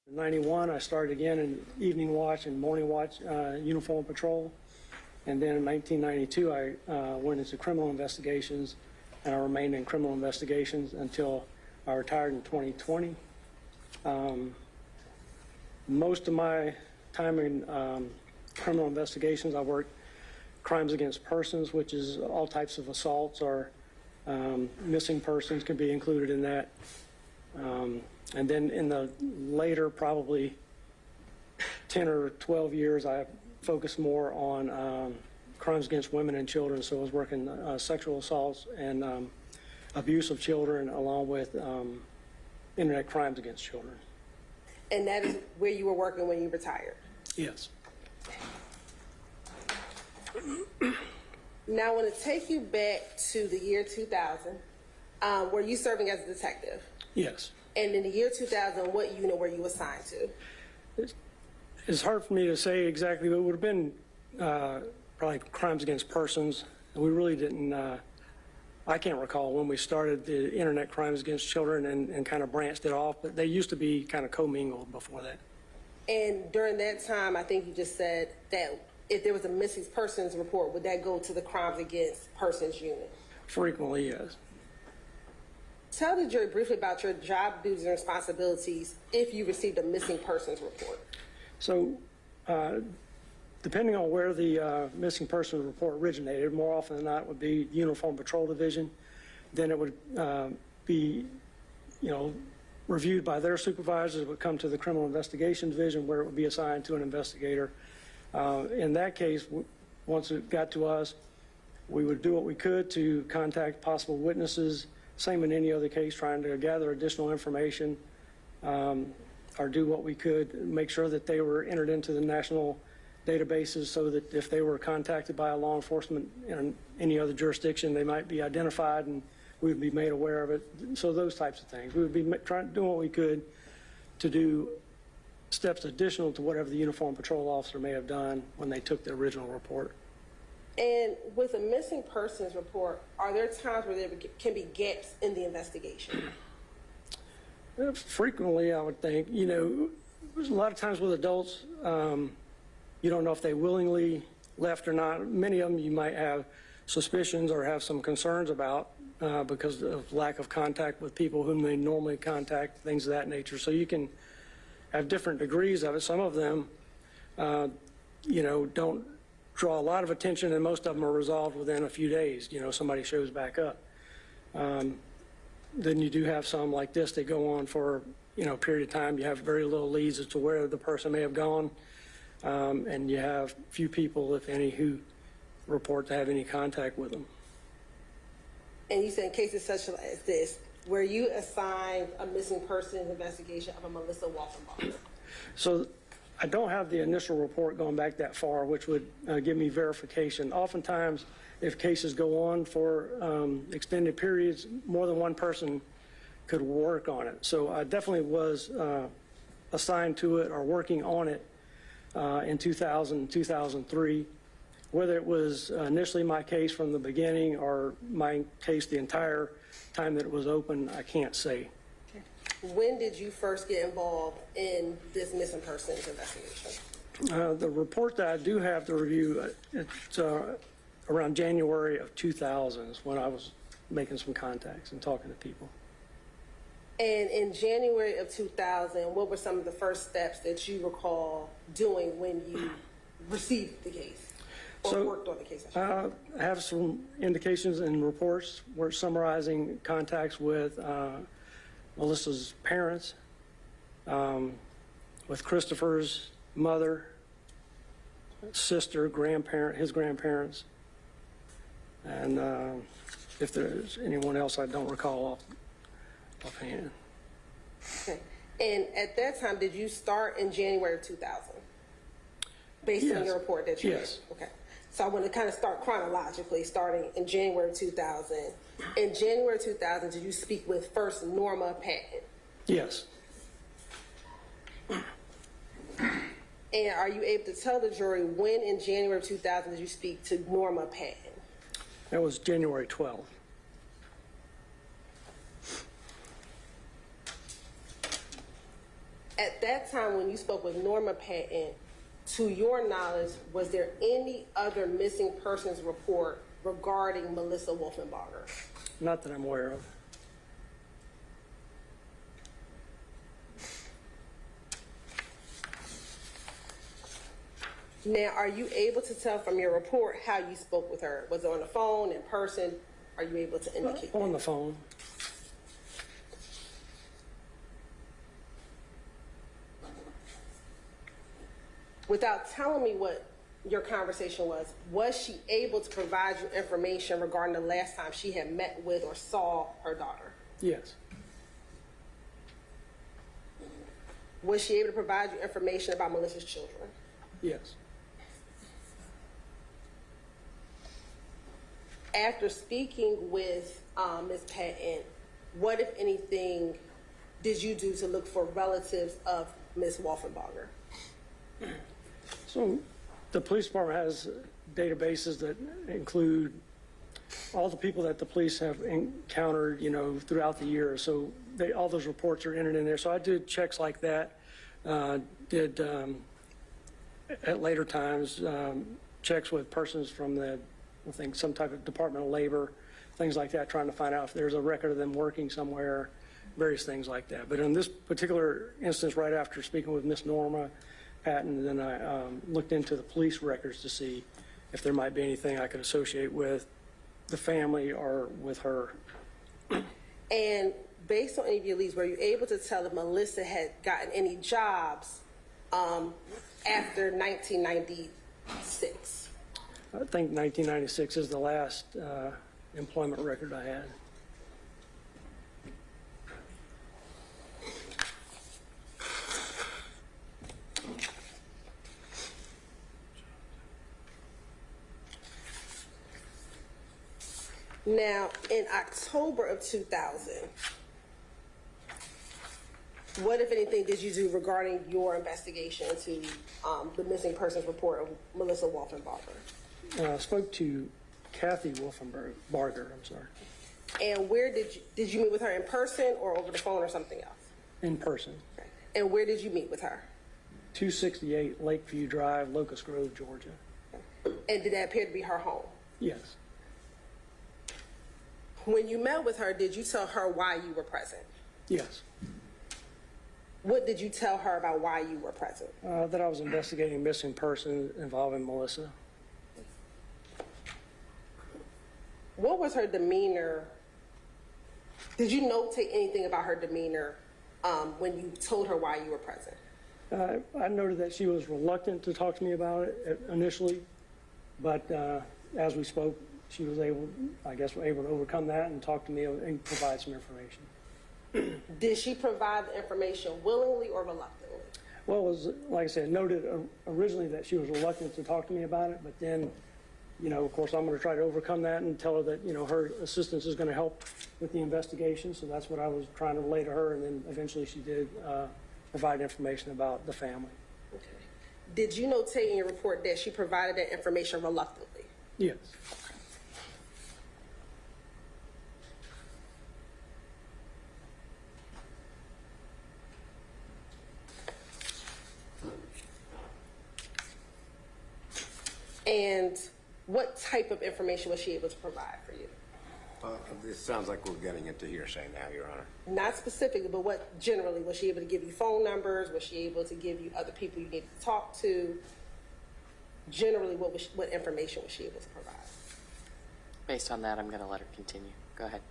In '91, I started again in evening watch and morning watch uniform patrol. And then in 1992, I went into criminal investigations, and I remained in criminal investigations until I retired in 2020. Most of my time in criminal investigations, I worked crimes against persons, which is all types of assaults or missing persons could be included in that. And then in the later, probably 10 or 12 years, I focused more on crimes against women and children. So I was working sexual assaults and abuse of children, along with internet crimes against children. And that is where you were working when you retired? Yes. Now I want to take you back to the year 2000. Were you serving as a detective? Yes. And in the year 2000, what unit were you assigned to? It's hard for me to say exactly, but it would have been probably crimes against persons. We really didn't, I can't recall when we started the internet crimes against children and kind of branched it off, but they used to be kind of commingled before that. And during that time, I think you just said that if there was a missing persons report, would that go to the crimes against persons unit? Frequently, yes. Tell the jury briefly about your job duties and responsibilities if you received a missing persons report. So, depending on where the missing person report originated, more often than not it would be the Uniform Patrol Division. Then it would be, reviewed by their supervisors. It would come to the Criminal Investigation Division, where it would be assigned to an investigator. In that case, once it got to us, we would do what we could to contact possible witnesses, same in any other case, trying to gather additional information, or do what we could, make sure that they were entered into the national databases so that if they were contacted by a law enforcement in any other jurisdiction, they might be identified and we would be made aware of it. So those types of things. We would be trying to do what we could to do steps additional to whatever the uniform patrol officer may have done when they took the original report. And with a missing persons report, are there times where there can be gaps in the investigation? Frequently, I would think. There's a lot of times with adults, you don't know if they willingly left or not. Many of them you might have suspicions or have some concerns about because of lack of contact with people whom they normally contact, things of that nature. So you can have different degrees of it. Some of them, don't draw a lot of attention, and most of them are resolved within a few days. Somebody shows back up. Then you do have some like this that go on for a period of time. You have very little leads as to where the person may have gone, and you have few people, if any, who report to have any contact with them. And you said in cases such as this, were you assigned a missing persons investigation of a Melissa Wolfenbarger? So I don't have the initial report going back that far, which would give me verification. Oftentimes, if cases go on for extended periods, more than one person could work on it. So I definitely was assigned to it or working on it in 2000, 2003. Whether it was initially my case from the beginning or my case the entire time that it was open, I can't say. When did you first get involved in this missing persons investigation? The report that I do have to review, it's around January of 2000 is when I was making some contacts and talking to people. And in January of 2000, what were some of the first steps that you recall doing when you received the case or worked on the case? I have some indications and reports. We're summarizing contacts with Melissa's parents, with Christopher's mother, sister, grandparent, his grandparents, and if there's anyone else I don't recall offhand. Okay. And at that time, did you start in January of 2000? Based on your report that you did? Okay. So I want to kind of start chronologically, starting in January 2000. In January 2000, did you speak with first Norma Patton? Yes. And are you able to tell the jury when in January of 2000 did you speak to Norma Patton? That was January 12th. At that time, when you spoke with Norma Patton, to your knowledge, was there any other missing persons report regarding Melissa Wolfenbarger? Not that I'm aware of. Now, are you able to tell from your report how you spoke with her? Was it on the phone, in person? Are you able to indicate On that? the phone. Without telling me what your conversation was she able to provide you information regarding the last time she had met with or saw her daughter? Yes. Was she able to provide you information about Melissa's children? Yes. After speaking with Ms. Patton, what, if anything, did you do to look for relatives of Ms. Wolfenbarger? So the police department has databases that include all the people that the police have encountered, you know, throughout the year. So all those reports are entered in there. So I did checks like that. At later times, checks with persons from I think some type of Department of Labor, things like that, trying to find out if there's a record of them working somewhere, various things like that. But in this particular instance, right after speaking with Miss Norma Patton, then I looked into the police records to see if there might be anything I could associate with the family or with her. And based on any of your leads, were you able to tell if Melissa had gotten any jobs after 1996? I think 1996 is the last employment record I had. Now, in October of 2000, what, if anything, did you do regarding your investigation into the missing persons report of Melissa Wolfenbarger? I spoke to Kathy Wolfenbarger, I'm sorry, And where did you meet with her, in person or over the phone or something else? in person. Okay. And where did you meet with her? 268 Lakeview Drive, Locust Grove, Georgia. And did that appear to be her home? Yes. When you met with her, did you tell her why you were present? Yes. What did you tell her about why you were present? That I was investigating missing person involving Melissa. What was her demeanor? Did you notate anything about her demeanor when you told her why you were present? I noted that she was reluctant to talk to me about it initially, but as we spoke, she was able to overcome that and talk to me and provide some information. Did she provide the information willingly or reluctantly? Well, it was, like I said, noted originally that she was reluctant to talk to me about it, but then, you know, of course, I'm going to try to overcome that and tell her that, you know, her assistance is going to help with the investigation. So that's what I was trying to relay to her, and then eventually she did provide information about the family. Okay. Did you notate in your report that she provided that information reluctantly? Yes. And what type of information was she able to provide for you? This sounds like we're getting into hearsay now, Your Honor. Not specifically, but what generally? Was she able to give you phone numbers? Was she able to give you other people you needed to talk to? Generally, what information was she able to provide? Based on that, I'm going to let her continue. Go ahead.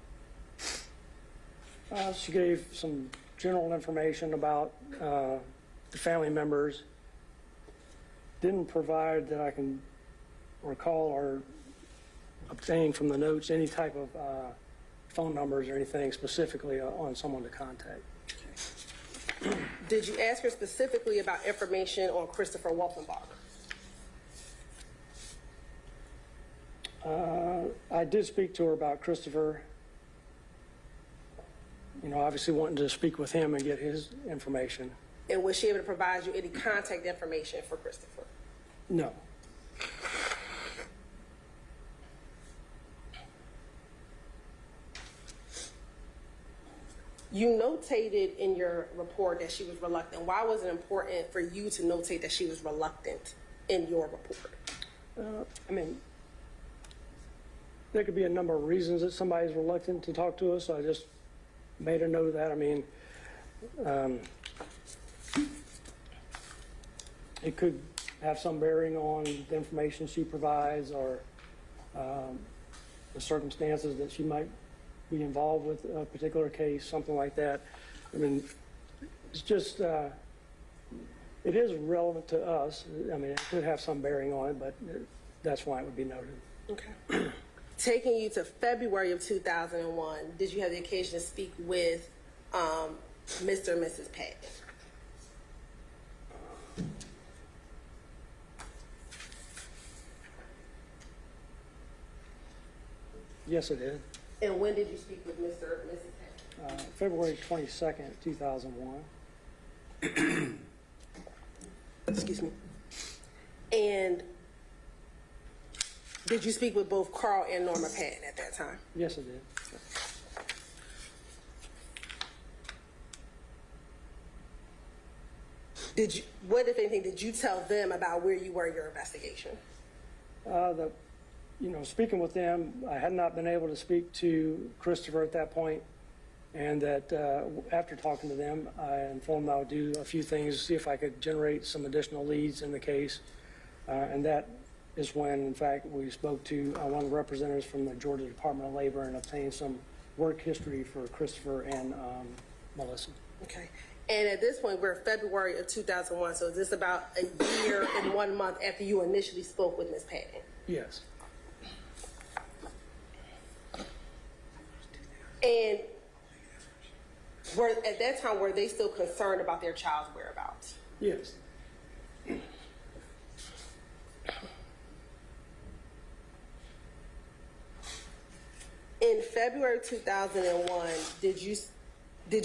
She gave some general information about the family members. Didn't provide, that I can recall or obtain from the notes, any type of phone numbers or anything specifically on someone to contact. Did you ask her specifically about information on Christopher Wolfenbarger? I did speak to her about Christopher. You know, obviously wanting to speak with him and get his information. And was she able to provide you any contact information for Christopher? No. You notated in your report that she was reluctant. Why was it important for you to notate that she was reluctant in your report? I mean, there could be a number of reasons that somebody's reluctant to talk to us, so I just made a note of that. I mean, it could have some bearing on the information she provides or the circumstances that she might be involved with a particular case, something like that. I mean, it's just, it is relevant to us. I mean, it could have some bearing on it, but that's why it would be noted. Okay. Taking you to February of 2001, did you have the occasion to speak with Mr. and Mrs. Patton? Yes, it did. And when did you speak with Mr. and Mrs. Patton? February 22nd, 2001. Excuse me. And did you speak with both Carl and Norma Patton at that time? Yes, it did. What, if anything, did you tell them about where you were in your investigation? Speaking with them, I had not been able to speak to Christopher at that point, and that after talking to them, I informed them I would do a few things, see if I could generate some additional leads in the case, and that is when, in fact, we spoke to one of the representatives from the Georgia Department of Labor and obtained some work history for Christopher and Melissa. Okay. And at this point, we're February of 2001, so is this about a year and 1 month after you initially spoke with Ms. Patton? Yes. And at that time, were they still concerned about their child's whereabouts? Yes. In February 2001, did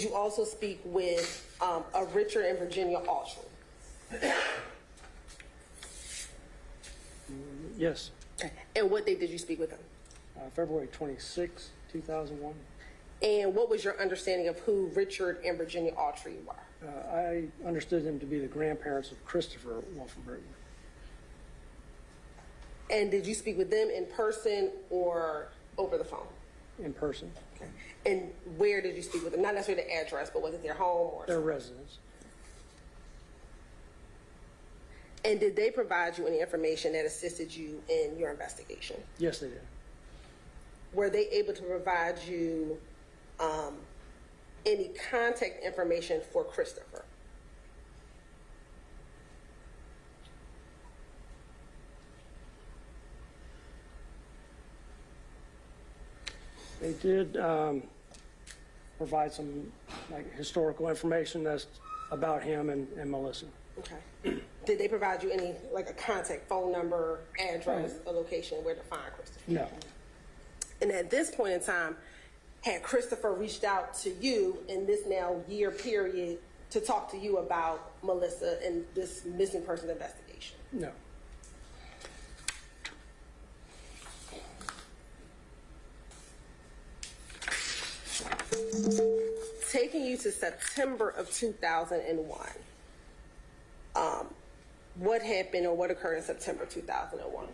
you also speak with a Richard and Virginia Altry? Yes. Okay. And what date did you speak with them? February 26, 2001. And what was your understanding of who Richard and Virginia Altry were? I understood them to be the grandparents of Christopher Wolfenbarger. And did you speak with them in person or over the phone? In person. Okay. And where did you speak with them? Not necessarily the address, but was it their home or Their residence. And did they provide you any information that assisted you in your investigation? Yes, they did. Were they able to provide you any contact information for Christopher? They did provide some historical information that's about him and Melissa. Okay. Did they provide you any, a contact phone number, address, a location where to find Christopher? No. And at this point in time, had Christopher reached out to you in this now year period to talk to you about Melissa and this missing person investigation? No. Taking you to September of 2001, what happened or what occurred in September 2001?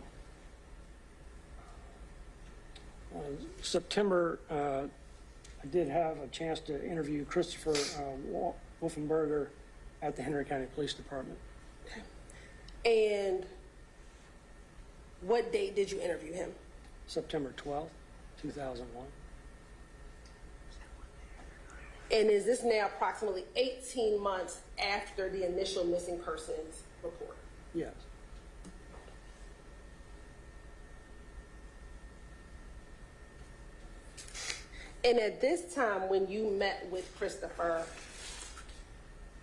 September, I did have a chance to interview Christopher Wolfenbarger at the Henry County Police Department. Okay. And what date did you interview him? September 12th, 2001. And is this now approximately 18 months after the initial missing persons report? Yes. And at this time, when you met with Christopher,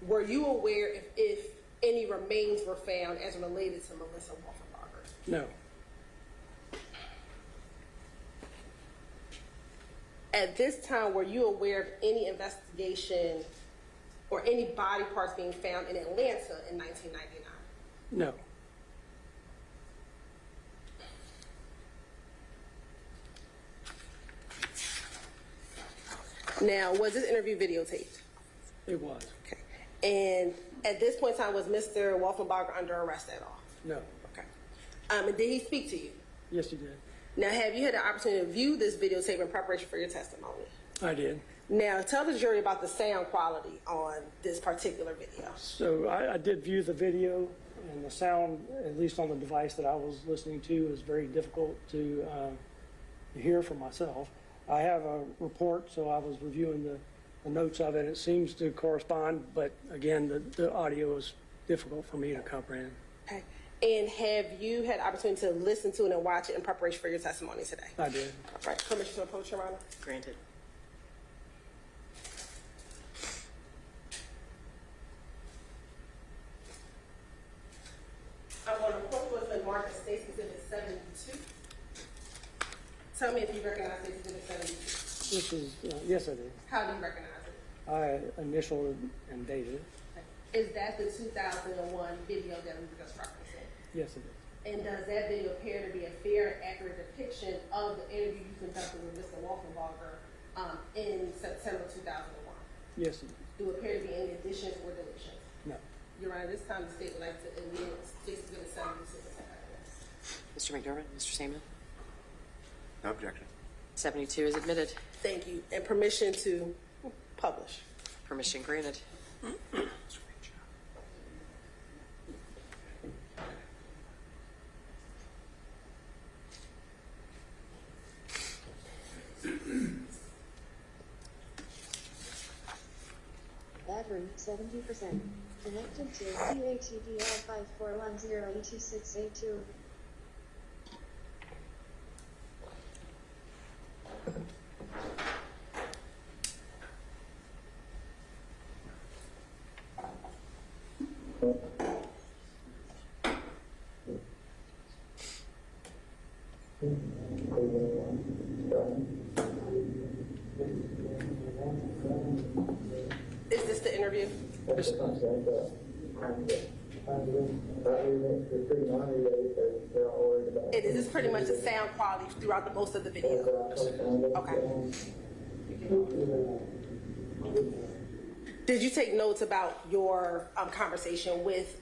were you aware if any remains were found as related to Melissa Wolfenbarger? No. At this time, were you aware of any investigation or any body parts being found in Atlanta in 1999? No. Now, was this interview videotaped? It was. Okay. And at this point in time, was Mr. Wolfenbarger under arrest at all? No. Okay. And did he speak to you? Yes, he did. Now, have you had the opportunity to view this videotape in preparation for your testimony? I did. Now, tell the jury about the sound quality on this particular video. So I did view the video, and the sound, at least on the device that I was listening to, is very difficult to hear for myself. I have a report, so I was reviewing the notes of it. It seems to correspond, but again, the audio is difficult for me to comprehend. Okay. And have you had the opportunity to listen to it and watch it in preparation for your testimony today? I did. All right. Permission to approach, Your Honor? Granted. I'm going to quote what's been marked as State's Exhibit 72. Tell me if you recognize State's Exhibit 72. This is, yes, I did. How do you recognize it? I initialed and dated it. Is that the 2001 video that we were just referencing? Yes, it is. And does that video appear to be a fair and accurate depiction of the interview you conducted with Mr. Wolfenbarger in September 2001? Yes, it is. Do it appear to be any additions or deletions? No. Your Honor, this time the state would like to admit State's Exhibit 76. Mr. McDermott, Mr. Seaman, No objection. 72 is admitted. Thank you. And permission to publish. Permission granted. Battery 70%. Connected to PHEDL 5410E2682. Is this the interview? Yes, it is. It is. This pretty much the sound quality throughout most of the video. Okay. Did you take notes about your conversation with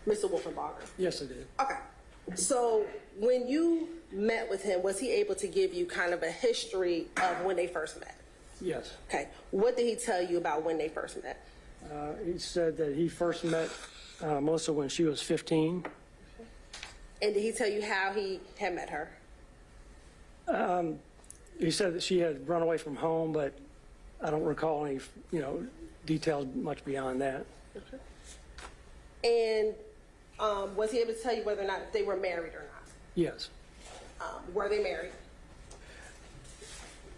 Mr. Wolfenbarger? Yes, I did. Okay. So when you met with him, was he able to give you kind of a history of when they first met? Yes. Okay. What did he tell you about when they first met? He said that he first met Melissa when she was 15. And did he tell you how he had met her? He said that she had run away from home, but I don't recall any, details much beyond that. And was he able to tell you whether or not they were married or not? Yes. Were they married?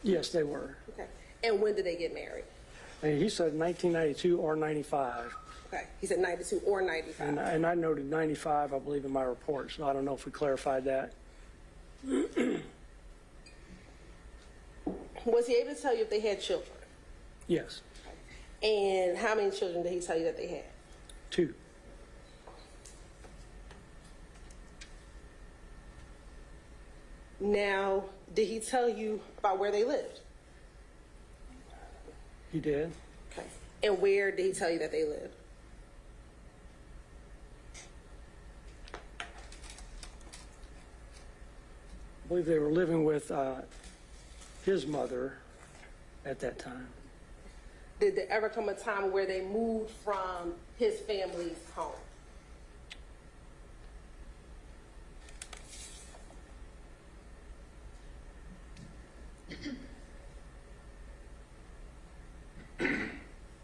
Yes, they were. Okay. And when did they get married? And he said 1992 or 95. Okay. He said 92 or 95. And I noted 95, I believe, in my report, so I don't know if we clarified that. Was he able to tell you if they had children? Yes. And how many children did he tell you that they had? 2. Now, did he tell you about where they lived? He did. Okay. And where did he tell you that they lived? I believe they were living with his mother at that time. Did there ever come a time where they moved from his family's home?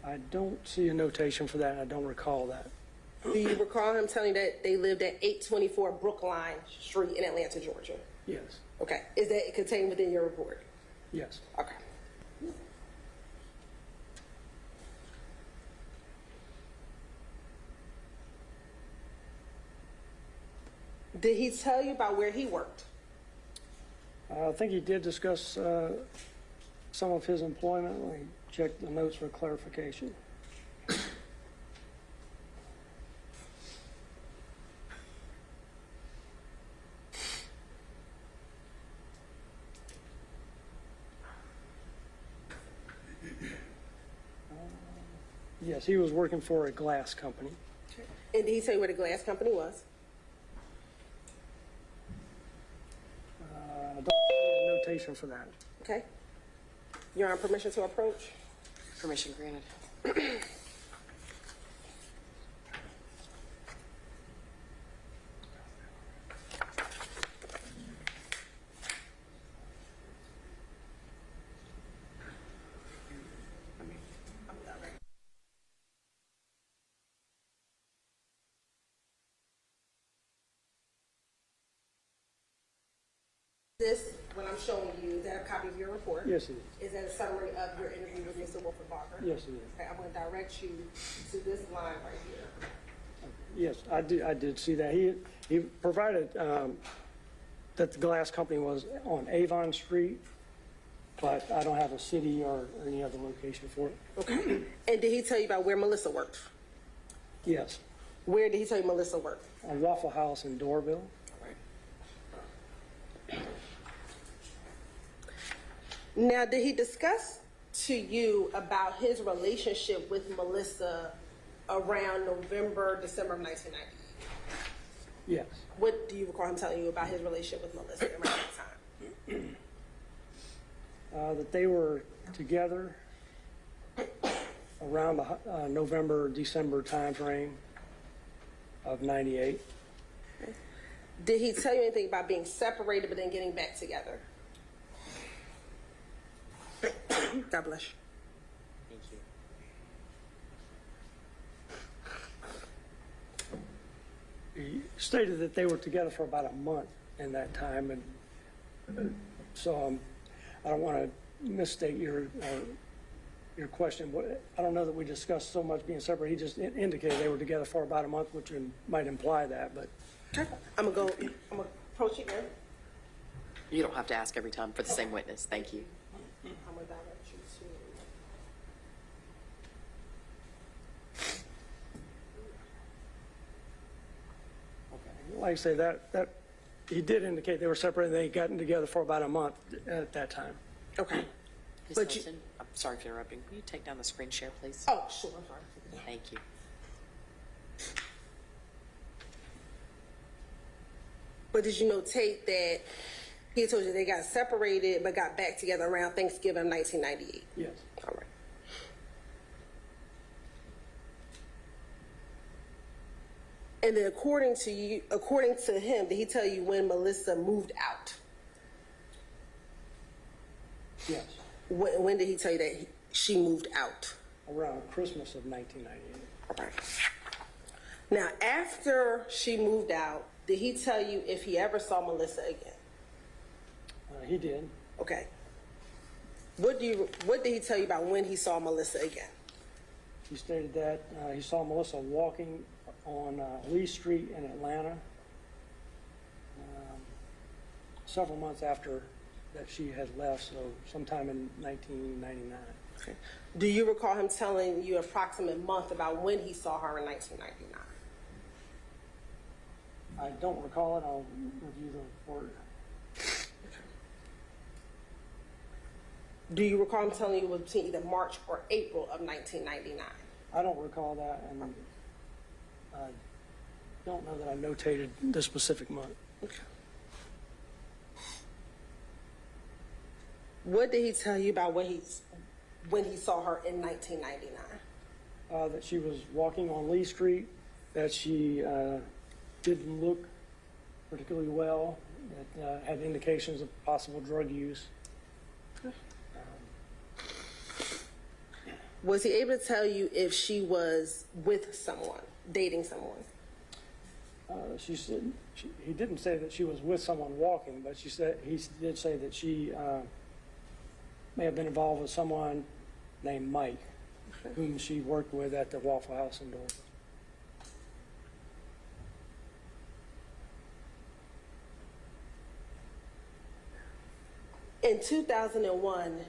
I don't see a notation for that, and I don't recall that. Do you recall him telling you that they lived at 824 Brookline Street in Atlanta, Georgia? Yes. Okay. Is that contained within your report? Yes. Okay. Did he tell you about where he worked? I think he did discuss some of his employment. Let me check the notes for clarification. Yes, he was working for a glass company. And did he tell you where the glass company was? I don't have a notation for that. Okay. You're on permission to approach? Permission granted. This, what I'm showing you, is that a copy of your report? Yes, it is. Is that a summary of your interview with Mr. Wolfenbarger? Yes, it is. Okay, I'm going to direct you to this line right here. Yes, I did see that. He provided that the glass company was on Avon Street, but I don't have a city or any other location for it. Okay. And did he tell you about where Melissa worked? Yes, Where did he tell you Melissa worked? on Waffle House in Doraville. Now, did he discuss to you about his relationship with Melissa around November, December of 1990? Yes. What do you recall him telling you about his relationship with Melissa around that time? That they were together around the November, December timeframe of 98. Did he tell you anything about being separated but then getting back together? God bless you. Thank you. He stated that they were together for about a month in that time, and so I don't want to misstate your question. I don't know that we discussed so much being separate. He just indicated they were together for about a month, which might imply that, but. Okay. I'm gonna approach it now. You don't have to ask every time for the same witness. Thank you. I'm gonna direct you to. Like I say, that he did indicate they were separated. They gotten together for about a month at that time. Okay. Ms. But you- Hilton, I'm sorry for interrupting. Will you take down the screen share, please? Oh, sure. I'm sorry. Thank you. But did you notate that he told you they got separated but got back together around Thanksgiving of 1998? Yes. All right. And then according to him, did he tell you when Melissa moved out? Yes. When did he tell you that she moved out? Around Christmas of 1998. All right. Now, after she moved out, did he tell you if he ever saw Melissa again? He did. Okay. What did he tell you about when he saw Melissa again? He stated that he saw Melissa walking on Lee Street in Atlanta several months after that she had left, so sometime in 1999. Okay. Do you recall him telling you approximate month about when he saw her in 1999? I don't recall it. I'll review the report. Do you recall him telling you it was between either March or April of 1999? I don't recall that, and I don't know that I notated the specific month. Okay. What did he tell you about when he saw her in 1999? That she was walking on Lee Street, that she didn't look particularly well, that had indications of possible drug use. Was he able to tell you if she was with someone, dating someone? She said he didn't say that she was with someone walking, but he did say that she may have been involved with someone named Mike, whom she worked with at the Waffle House in Doraville. In 2001,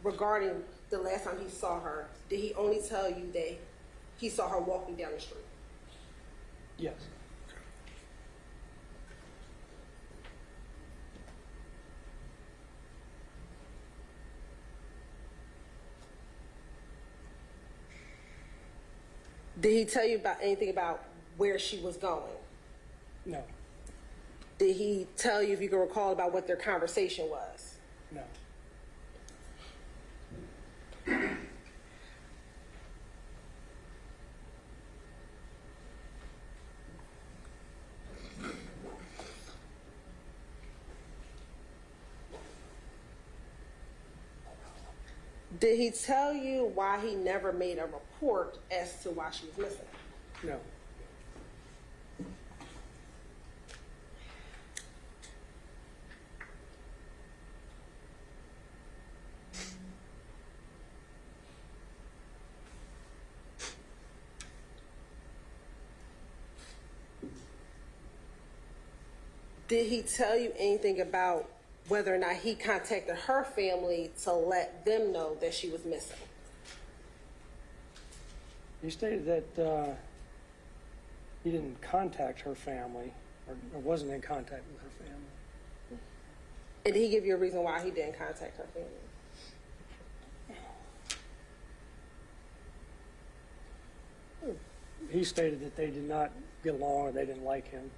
regarding the last time he saw her, did he only tell you that he saw her walking down the street? Yes. Did he tell you about anything about where she was going? No, Did he tell you, if you can recall, about what their conversation was? no. Did he tell you why he never made a report as to why she was missing? No. Did he tell you anything about whether or not he contacted her family to let them know that she was missing? He stated that he didn't contact her family, or wasn't in contact with her family. And did he give you a reason why he didn't contact her family? He stated that they did not get along or they didn't like him.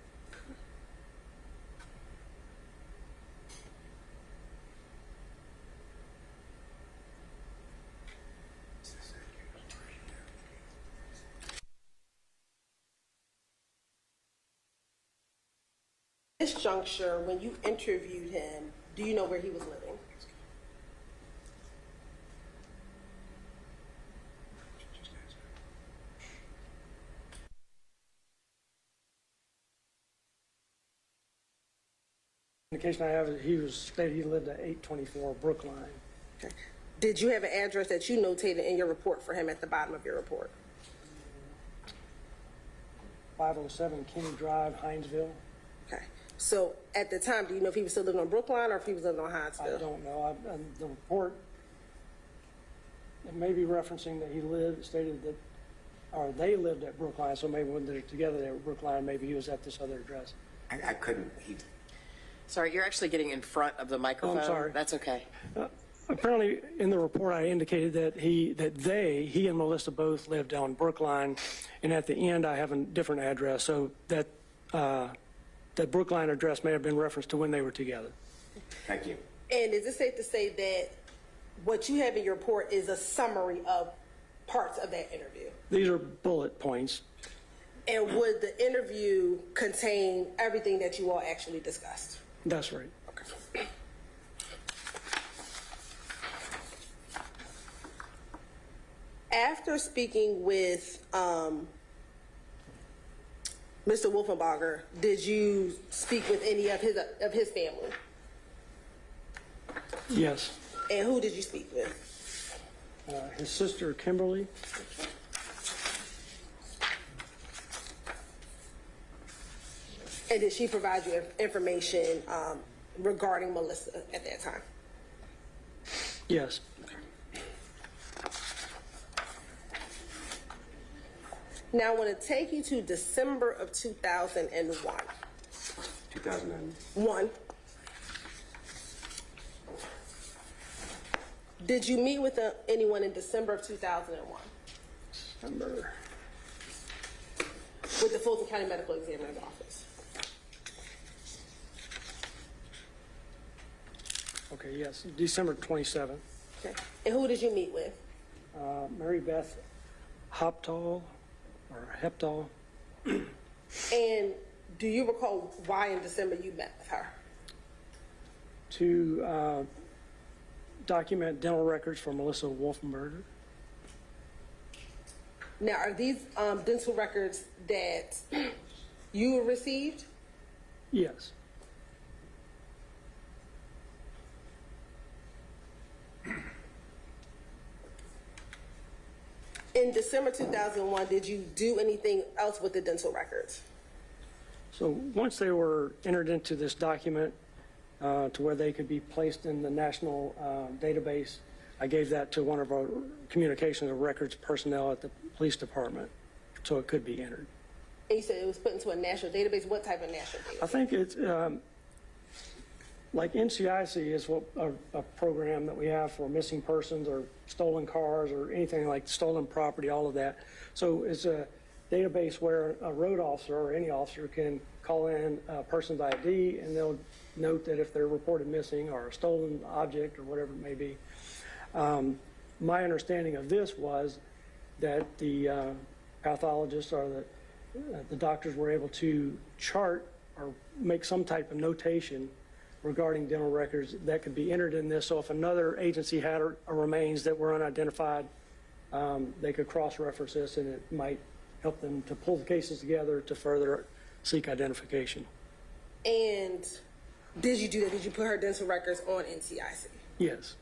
At this juncture, when you interviewed him, do you know where he was living? The indication I have is he was stated he lived at 824 Brookline. Okay. Did you have an address that you notated in your report for him at the bottom of your report? 507 Kenny Drive, Hinesville. Okay. So at the time, do you know if he was still living on Brookline or if he was living on Hinesville? I don't know. The report, it may be referencing that he stated that, or they lived at Brookline, so maybe when they're together they were at Brookline, maybe he was at this other address. I couldn't, Sorry, you're actually getting in front of the microphone. sorry. That's okay. Apparently, in the report, I indicated that he and Melissa both lived on Brookline, and at the end, I have a different address, so that Brookline address may have been referenced to when they were together. thank you. And is it safe to say that what you have in your report is a summary of parts of that interview? These are bullet points. And would the interview contain everything that you all actually discussed? That's right. Okay. After speaking with Mr. Wolfenbarger, did you speak with any of his family? Yes. And who did you speak with? His sister, Kimberly. And did she provide you information regarding Melissa at that time? Yes. Now I want to take you to December of 2001. 2001. Did you meet with anyone in December of 2001? December. With the Fulton County Medical Examiner's Office? Okay, yes, December 27th. Okay. And who did you meet with? Mary Beth Hopel, or Heptal. And do you recall why in December you met with her? To document dental records for Melissa Wolfenbarger. Now, are these dental records that you received? Yes. In December 2001, did you do anything else with the dental records? So once they were entered into this document to where they could be placed in the national database, I gave that to one of our communications and records personnel at the police department so it could be entered. And you said it was put into a national database. What type of national database? I think it's Like NCIC is a program that we have for missing persons or stolen cars or anything like stolen property, all of that. So it's a database where a road officer or any officer can call in a person's ID, and they'll note that if they're reported missing or a stolen object or whatever it may be. My understanding of this was that the pathologists or the doctors were able to chart or make some type of notation regarding dental records that could be entered in this. So if another agency had a remains that were unidentified, they could cross-reference this, and it might help them to pull the cases together to further seek identification. And did you do that? Did you put her dental records on NCIC? Yes.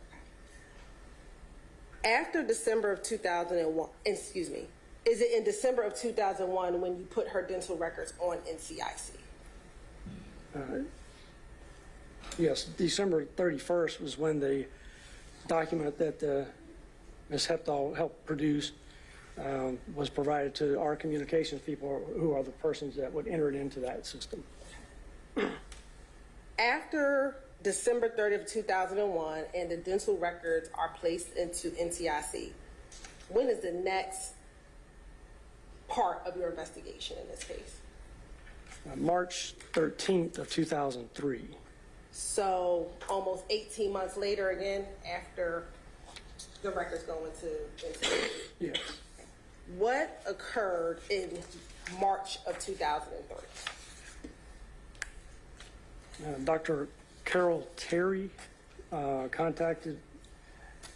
After December of 2001, excuse me, is it in December of 2001 when you put her dental records on NCIC? Yes, December 31st was when the document that Ms. Hopel helped produce was provided to our communications people, who are the persons that would enter it into that system. After December 30th, 2001, and the dental records are placed into NCIC, when is the next part of your investigation in this case? March 13th of 2003. So almost 18 months later again, after the records go into NCIC. Yes. What occurred in March of 2003? Dr. Carol Terry contacted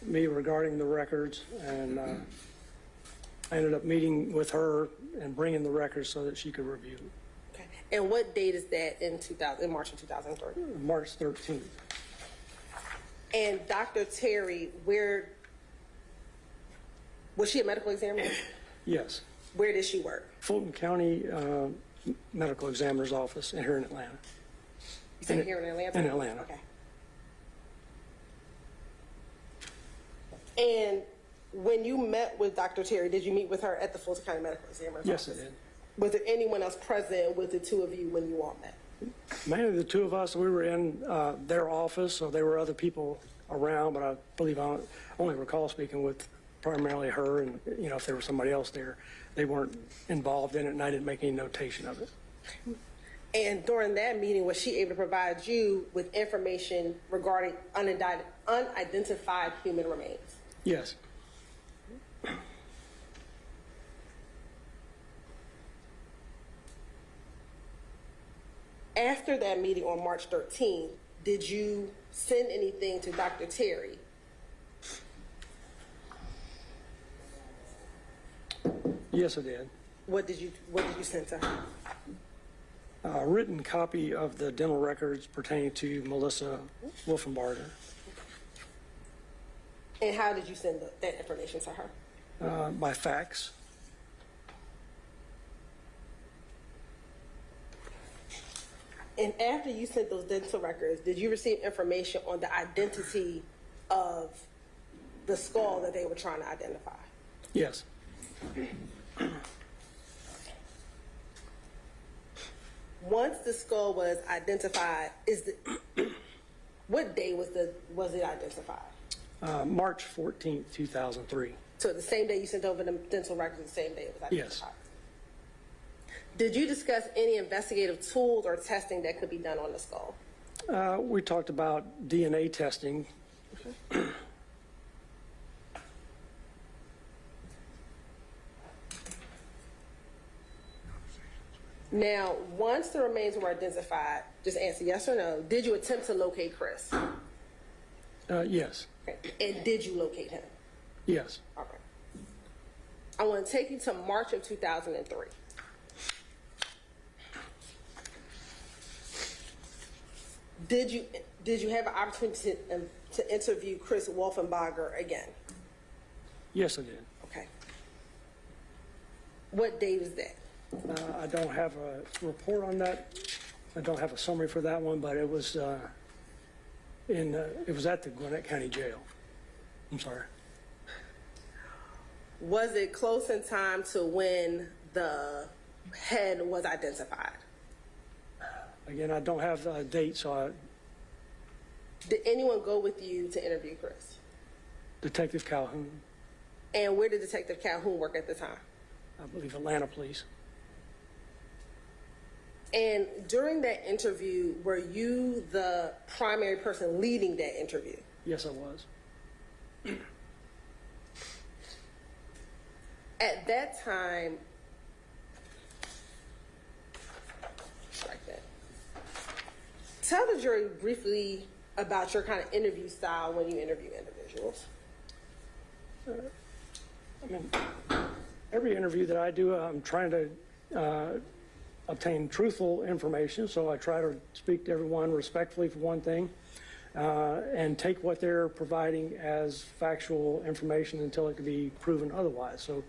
me regarding the records, and I ended up meeting with her and bringing the records so that she could review them. Okay. And what date is that in March of 2003? March 13th. And Dr. Terry, where was she a medical examiner? Yes. Where did she work? Fulton County Medical Examiner's Office here in Atlanta. You said here in Atlanta? In Atlanta. Okay. And when you met with Dr. Terry, did you meet with her at the Fulton County Medical Examiner's Yes, Office? I did. Was there anyone else present with the two of you when you all met? Mainly the two of us. We were in their office, so there were other people around, but I believe I only recall speaking with primarily her, and if there was somebody else there, they weren't involved in it, and I didn't make any notation of it. And during that meeting, was she able to provide you with information regarding unidentified human remains? Yes. After that meeting on March 13th, did you send anything to Dr. Terry? Yes, I did. What did you send to her? A written copy of the dental records pertaining to Melissa Wolfenbarger. And how did you send that information to her? By fax. And after you sent those dental records, did you receive information on the identity of the skull that they were trying to identify? Yes. Once the skull was identified, what day was it identified? March 14th, 2003. So the same day you sent over the dental records, the same day it was identified? Yes. Did you discuss any investigative tools or testing that could be done on the skull? We talked about DNA testing. Now, once the remains were identified, just answer yes or no, did you attempt to locate Chris? Yes. Okay. And did you locate him? Yes. All right. I want to take you to March of 2003. Did you have an opportunity to interview Chris Wolfenbarger again? Yes, I did. Okay. What day was that? I don't have a report on that. I don't have a summary for that one, but it was it was at the Gwinnett County Jail. I'm sorry. Was it close in time to when the head was identified? Again, I don't have a date, so Did anyone go with you to interview Chris? Detective Calhoun, And where did Detective Calhoun work at the time? I believe Atlanta Police. And during that interview, were you the primary person leading that interview? Yes, I was. At that time, strike that. Tell the jury briefly about your kind of interview style when you interview individuals. I mean, every interview that I do, I'm trying to obtain truthful information, so I try to speak to everyone respectfully for one thing, and take what they're providing as factual information until it can be proven otherwise. So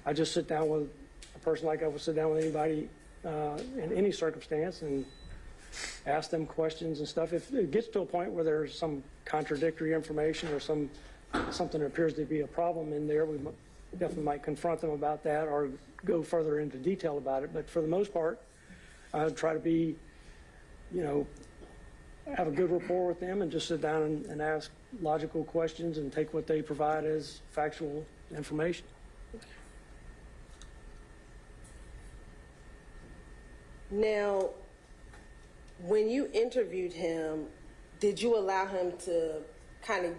I just sit down with a person like I would sit down with anybody in any circumstance and ask them questions and stuff. If it gets to a point where there's some contradictory information or something that appears to be a problem in there, we definitely might confront them about that or go further into detail about it. But for the most part, I try to be, have a good rapport with them and just sit down and ask logical questions and take what they provide as factual information. Now, when you interviewed him, did you allow him to kind of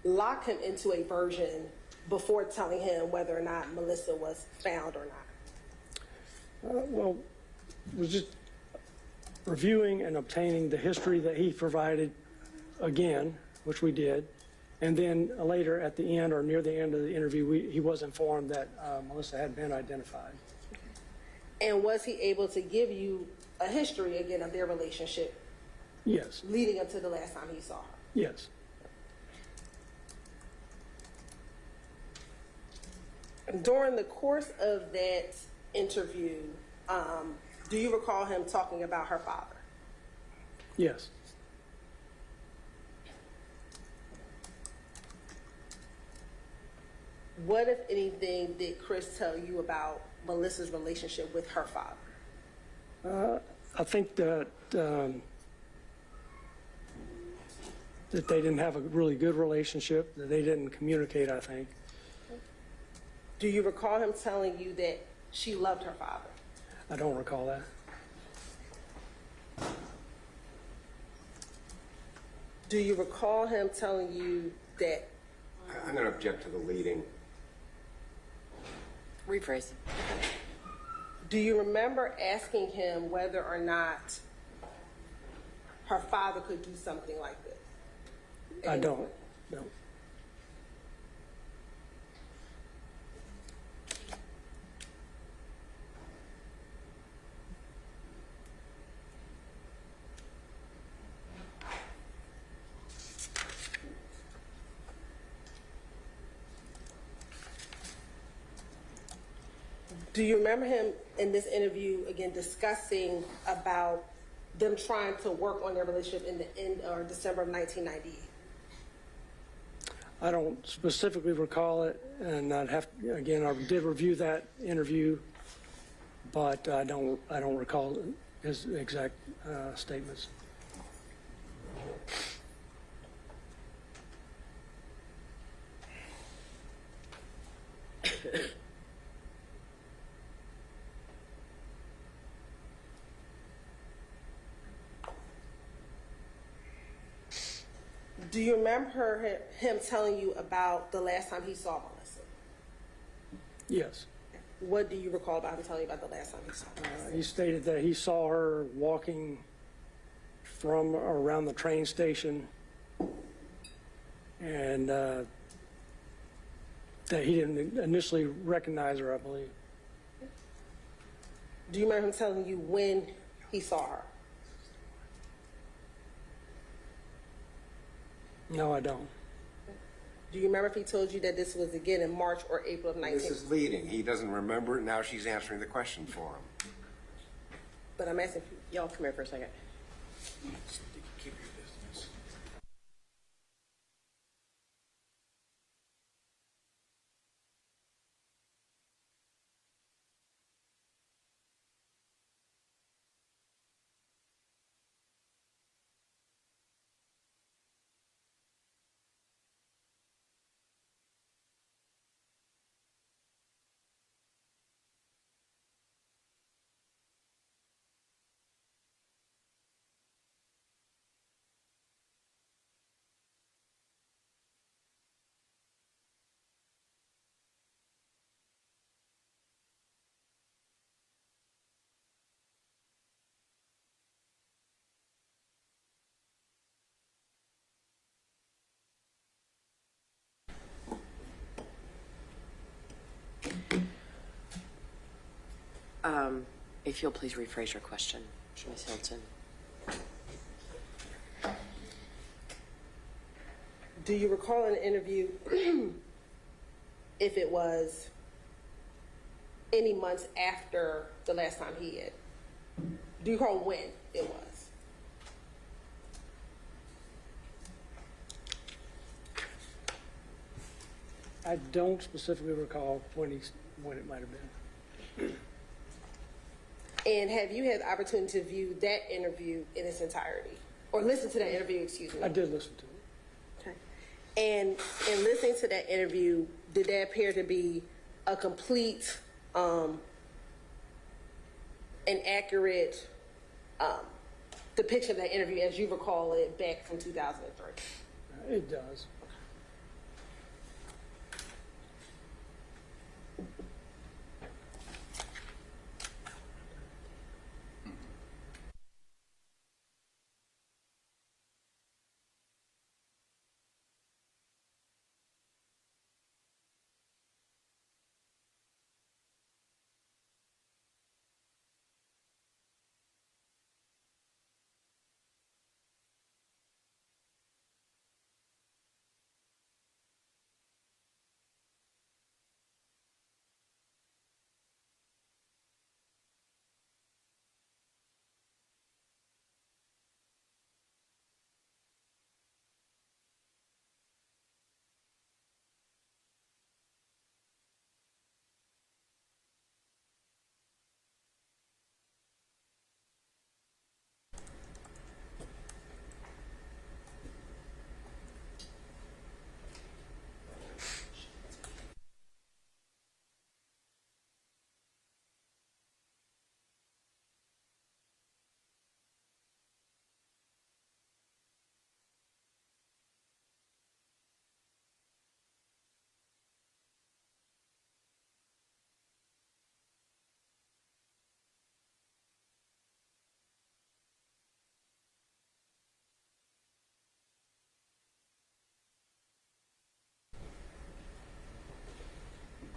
lock him into a version before telling him whether or not Melissa was found or not? Well, it was just reviewing and obtaining the history that he provided again, which we did. And then later at the end or near the end of the interview, he was informed that Melissa had been identified. And was he able to give you a history again of their relationship? Yes. Leading up to the last time he saw her? Yes. During the course of that interview, do you recall him talking about her father? Yes. What, if anything, did Chris tell you about Melissa's relationship with her father? I think that that they didn't have a really good relationship, that they didn't communicate, I think. Do you recall him telling you that she loved her father? I don't recall that. Do you recall him telling you that? I'm going to object to the leading. Rephrase. Do you remember asking him whether or not her father could do something like this? I don't. No. Do you remember him in this interview, again, discussing about them trying to work on their relationship in the end or December of 1998? I don't specifically recall it, and I'd have, again, I did review that interview, but I don't recall his exact statements. Do you remember him telling you about the last time he saw Melissa? Yes. What do you recall about him telling you about the last time he saw Melissa? He stated that he saw her walking from around the train station, and that he didn't initially recognize her, I believe. Do you remember him telling you when he saw her? No, I don't. Do you remember if he told you that this was again in March or April of 19? This is leading. He doesn't remember it. Now she's answering the question for him. But I'm asking you. Y'all come here for a second. Keep your distance. If you'll please rephrase your question, Ms. Hilton. Do you recall in an interview if it was any months after the last time he had? Do you recall when it was? I don't specifically recall when it might have been. And have you had the opportunity to view that interview in its entirety? Or listen to that interview, excuse me? I did listen to it. Okay. And in listening to that interview, did that appear to be a complete and accurate depiction of that interview as you recall it back from 2003? It does.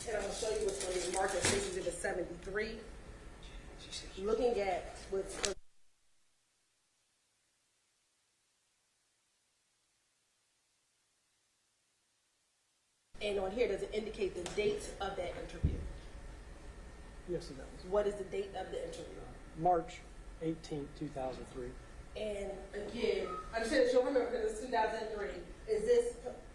And I'm going to show you what's going to be marked as Exhibit 73. Looking at what's going and on here, does it indicate the date of that interview? Yes, it does. What is the date of the interview? March 18, 2003. And again, I'm sure that you'll remember because it's 2003.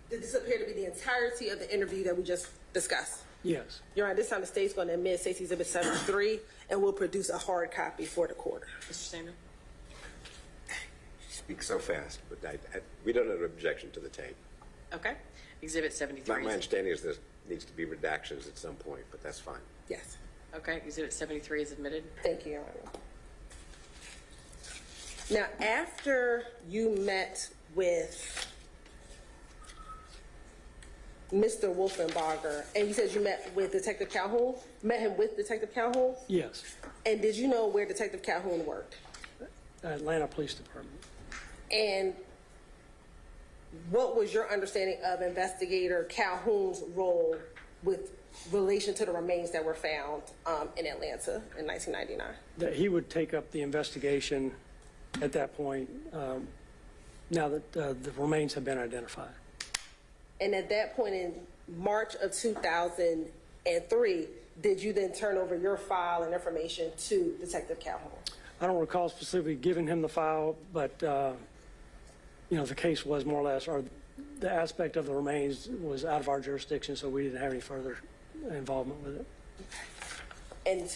Did this appear to be the entirety of the interview that we just discussed? Yes. Your Honor, this time the state's going to admit State's Exhibit 73 and will produce a hard copy for the court. Mr. Samuel? You speak so fast, but we don't have an objection to the tape. Okay. Exhibit 73. My understanding is there needs to be redactions at some point, but that's fine. Yes. Okay. Exhibit 73 is admitted. Thank you, Your Honor. Now, after you met with Mr. Wolfenbarger, and you said you met with Detective Calhoun, met him with Detective Calhoun? Yes. And did you know where Detective Calhoun worked? Atlanta Police Department. And what was your understanding of Investigator Calhoun's role with relation to the remains that were found in Atlanta in 1999? That he would take up the investigation at that point, now that the remains have been identified. And at that point in March of 2003, did you then turn over your file and information to Detective Calhoun? I don't recall specifically giving him the file, but, you know, the case was more or less, or the aspect of the remains was out of our jurisdiction, so we didn't have any further involvement with it. And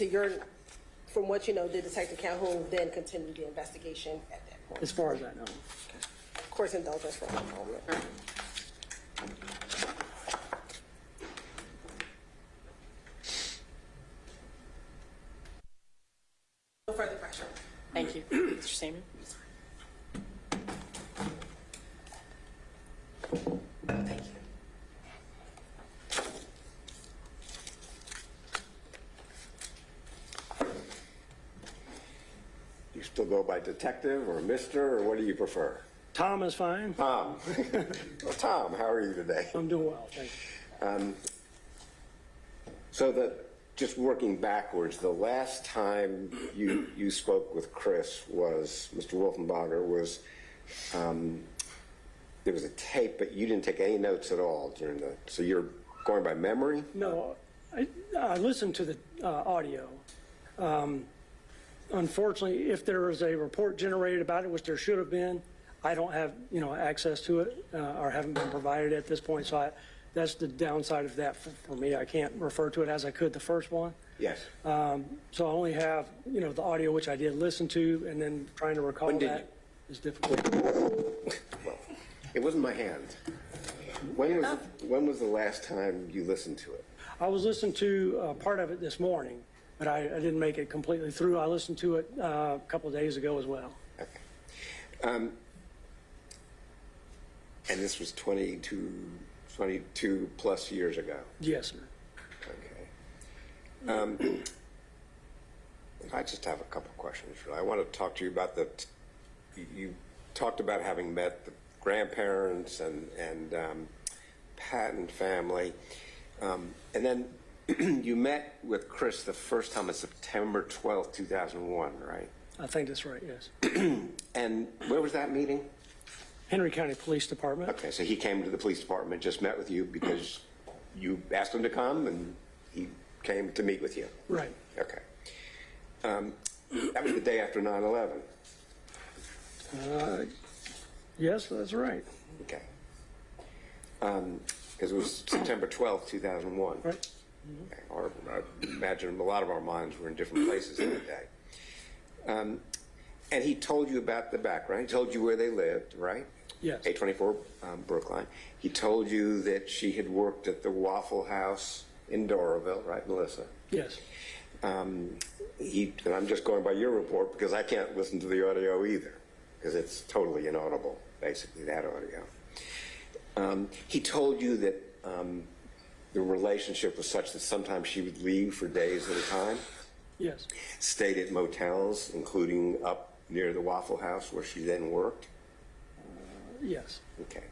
from what you know, did Detective Calhoun then continue the investigation at that point? As far as I know. Of course, indulgence for one moment. No further questions. Thank you. Mr. Samuel? Thank you. You still go by detective or mister, or what do you prefer? Tom is fine. Tom. Well, Tom, how are you today? I'm doing well, thank you. So just working backwards, the last time you spoke with Chris was, Mr. Wolfenbarger, was, there was a tape, but you didn't take any notes at all during the, so you're going by memory? No, I listened to the audio. Unfortunately, if there was a report generated about it, which there should have been, I don't have, access to it or haven't been provided at this point. So that's the downside of that for me. I can't refer to it as I could the first one. Yes. So I only have, the audio, which I did listen to, and then trying to recall that is difficult. Well, it wasn't my hand. When was the last time you listened to it? I was listening to part of it this morning, but I didn't make it completely through. I listened to it a couple of days ago as well. Okay. And this was 22 plus years ago? Yes, sir. Okay. I just have a couple of questions. I want to talk to you about you talked about having met the grandparents and Patton family. And then you met with Chris the first time on September 12th, 2001, right? I think that's right, yes. And where was that meeting? Henry County Police Department. Okay, so he came to the police department, just met with you because you asked him to come and he came to meet with you? Right. Okay. That was the day after 9/11. Yes, that's right. Okay. Because it was September 12th, 2001. Right. Okay. Or I imagine a lot of our minds were in different places that day. And he told you about the background. He told you where they lived, right? Yes. 824 Brookline. He told you that she had worked at the Waffle House in Doraville, right, Melissa? Yes. And I'm just going by your report because I can't listen to the audio either because it's totally inaudible, basically, that audio. He told you that the relationship was such that sometimes she would leave for days at a time? Yes. Stayed at motels, including up near the Waffle House where she then worked? Yes. Okay.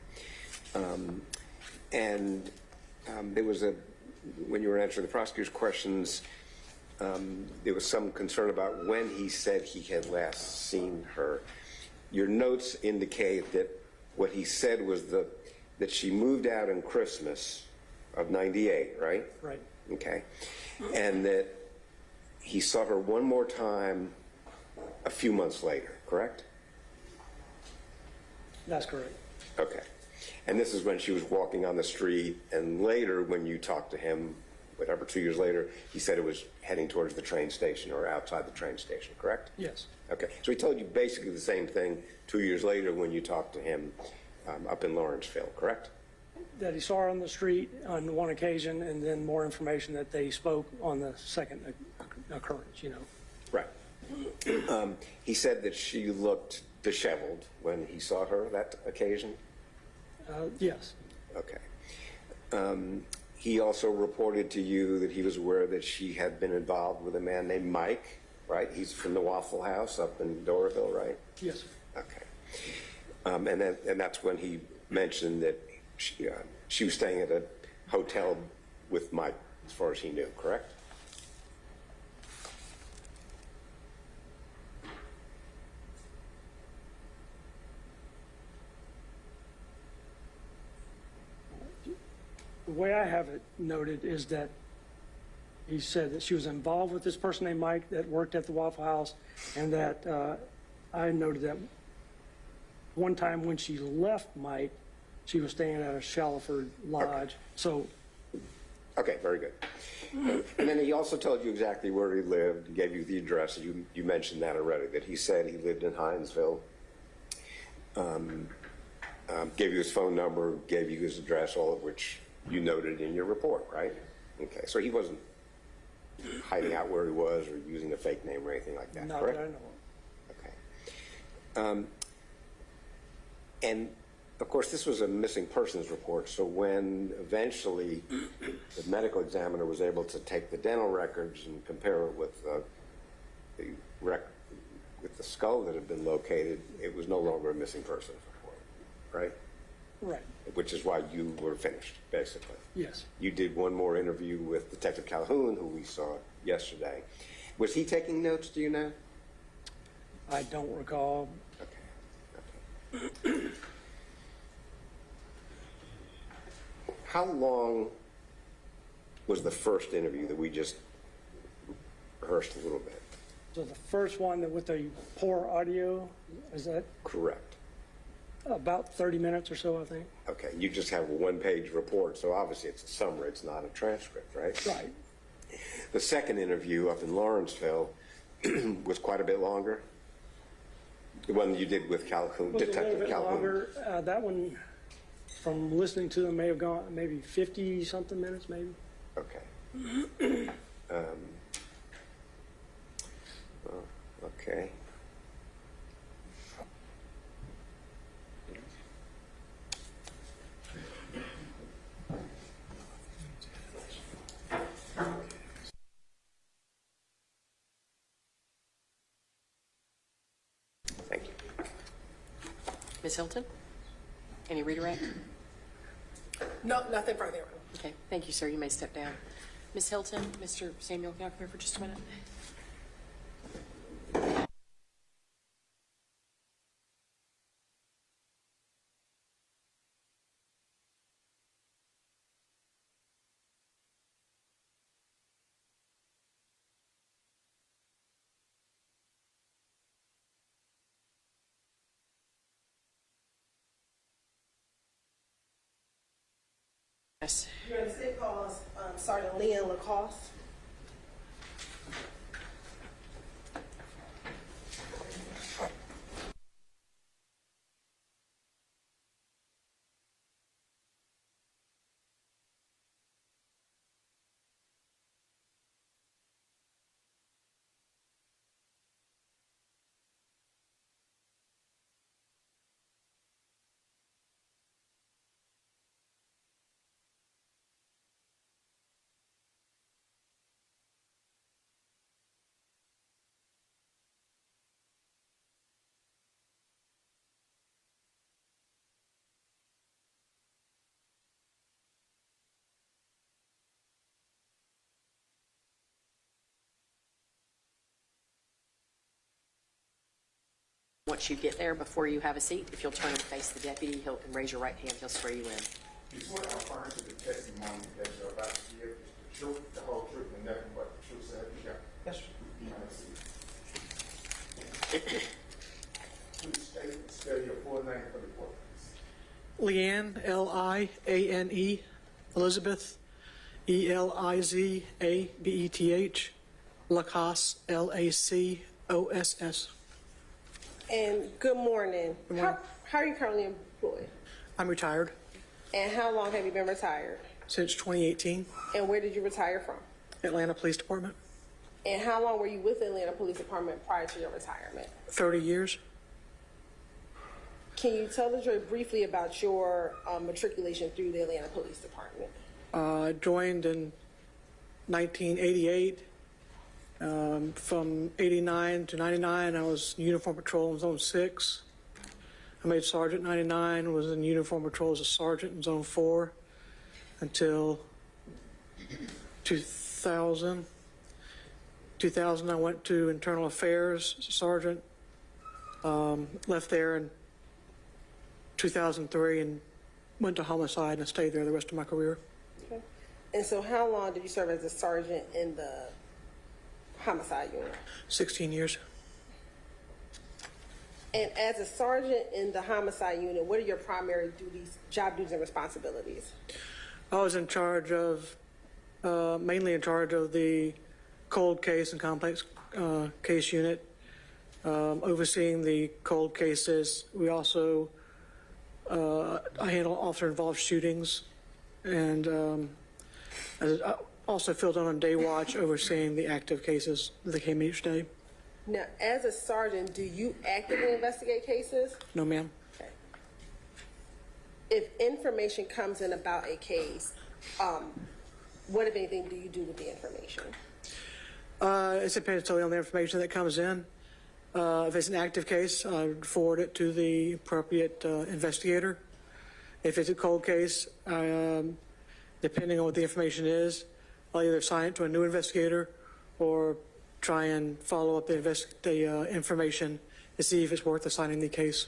And there was when you were answering the prosecutor's questions, there was some concern about when he said he had last seen her. Your notes indicate that what he said was that she moved out on Christmas of '98, right? Right. Okay. And that he saw her one more time a few months later, correct? That's correct. Okay. And this is when she was walking on the street, and later when you talked to him, whatever, 2 years later, he said it was heading towards the train station or outside the train station, correct? Yes. Okay. So he told you basically the same thing 2 years later when you talked to him up in Lawrenceville, correct? That he saw her on the street on one occasion, and then more information that they spoke on the second occurrence, Right. He said that she looked disheveled when he saw her that occasion? Yes. Okay. He also reported to you that he was aware that she had been involved with a man named Mike, right? He's from the Waffle House up in Doraville, right? Yes, sir. Okay. And that's when he mentioned that she was staying at a hotel with Mike, as far as he knew, correct? The way I have it noted is that he said that she was involved with this person named Mike that worked at the Waffle House, and that I noted that one time when she left Mike, she was staying at a Shallowford Lodge. Okay. So. Okay, very good. And then he also told you exactly where he lived, gave you the address. You mentioned that already, that he said he lived in Hinesville, gave you his phone number, gave you his address, all of which you noted in your report, right? Okay, so he wasn't hiding out where he was or using a fake name or anything like that, Not correct? that I know of. Okay. And of course, this was a missing persons report, so when eventually the medical examiner was able to take the dental records and compare it with the skull that had been located, it was no longer a missing persons report, right? Right. Which is why you were finished, basically. Yes. You did one more interview with Detective Calhoun, who we saw yesterday. Was he taking notes, do you know? I don't recall. Okay. How long was the first interview that we just rehearsed a little bit? So the first one that with the poor audio, is that Correct. about 30 minutes or so, I think? Okay, you just have a one-page report, so obviously it's a summary, it's not a transcript, right? Right. The second interview up in Lawrenceville was quite a bit longer. The one you did with Calhoun, Was a little Detective bit Calhoun. longer. That one, from listening to them, may have gone maybe 50-something minutes, maybe. Okay. Okay. Thank you. Ms. Hilton? Any redirect? No, nothing further. Okay, thank you, sir. You may step down. Ms. Hilton, Mr. Samuel, can you come here for just a minute? Yes. You're in the state calls Sergeant Leon Lacoste. Once you get there, before you have a seat, if you'll turn and face the deputy, he'll and raise your right hand, he'll swear you in. You swear to affirm to the testimony that you're about to give is the truth, the whole truth, and nothing but the truth, so help you God? Yes, sir. You may see. Please state and spell your full name for the court, please. Leanne, L-I-A-N-E, Elizabeth, E-L-I-Z-A-B-E-T-H, Lacoste, L-A-C-O-S-S. And good morning. Good morning. How are you currently employed? I'm retired And how long have you been retired? since 2018, And where did you retire from? Atlanta Police Department, And how long were you with the Atlanta Police Department prior to your retirement? 30 years. Can you tell the jury briefly about your matriculation through the Atlanta Police Department? I joined in 1988. From 89 to 99, I was in uniform patrol in Zone 6. I made sergeant in 99, was in uniform patrol as a sergeant in Zone 4 until 2000. 2000, I went to internal affairs as a sergeant. Left there in 2003 and went to homicide and stayed there the rest of my career. Okay. And so how long did you serve as a sergeant in the homicide unit? 16 years. And as a sergeant in the homicide unit, what are your primary duties, job duties and responsibilities? I was in charge of, mainly in charge of the cold case and complex case unit, overseeing the cold cases. We also, I handle officer-involved shootings, and I also filled in on day watch, overseeing the active cases that came each day. Now, as a sergeant, do you actively investigate cases? No, ma'am. Okay. If information comes in about a case, what, if anything, do you do with the information? It depends totally on the information that comes in. If it's an active case, I would forward it to the appropriate investigator. If it's a cold case, depending on what the information is, I'll either assign it to a new investigator or try and follow up the information to see if it's worth assigning the case.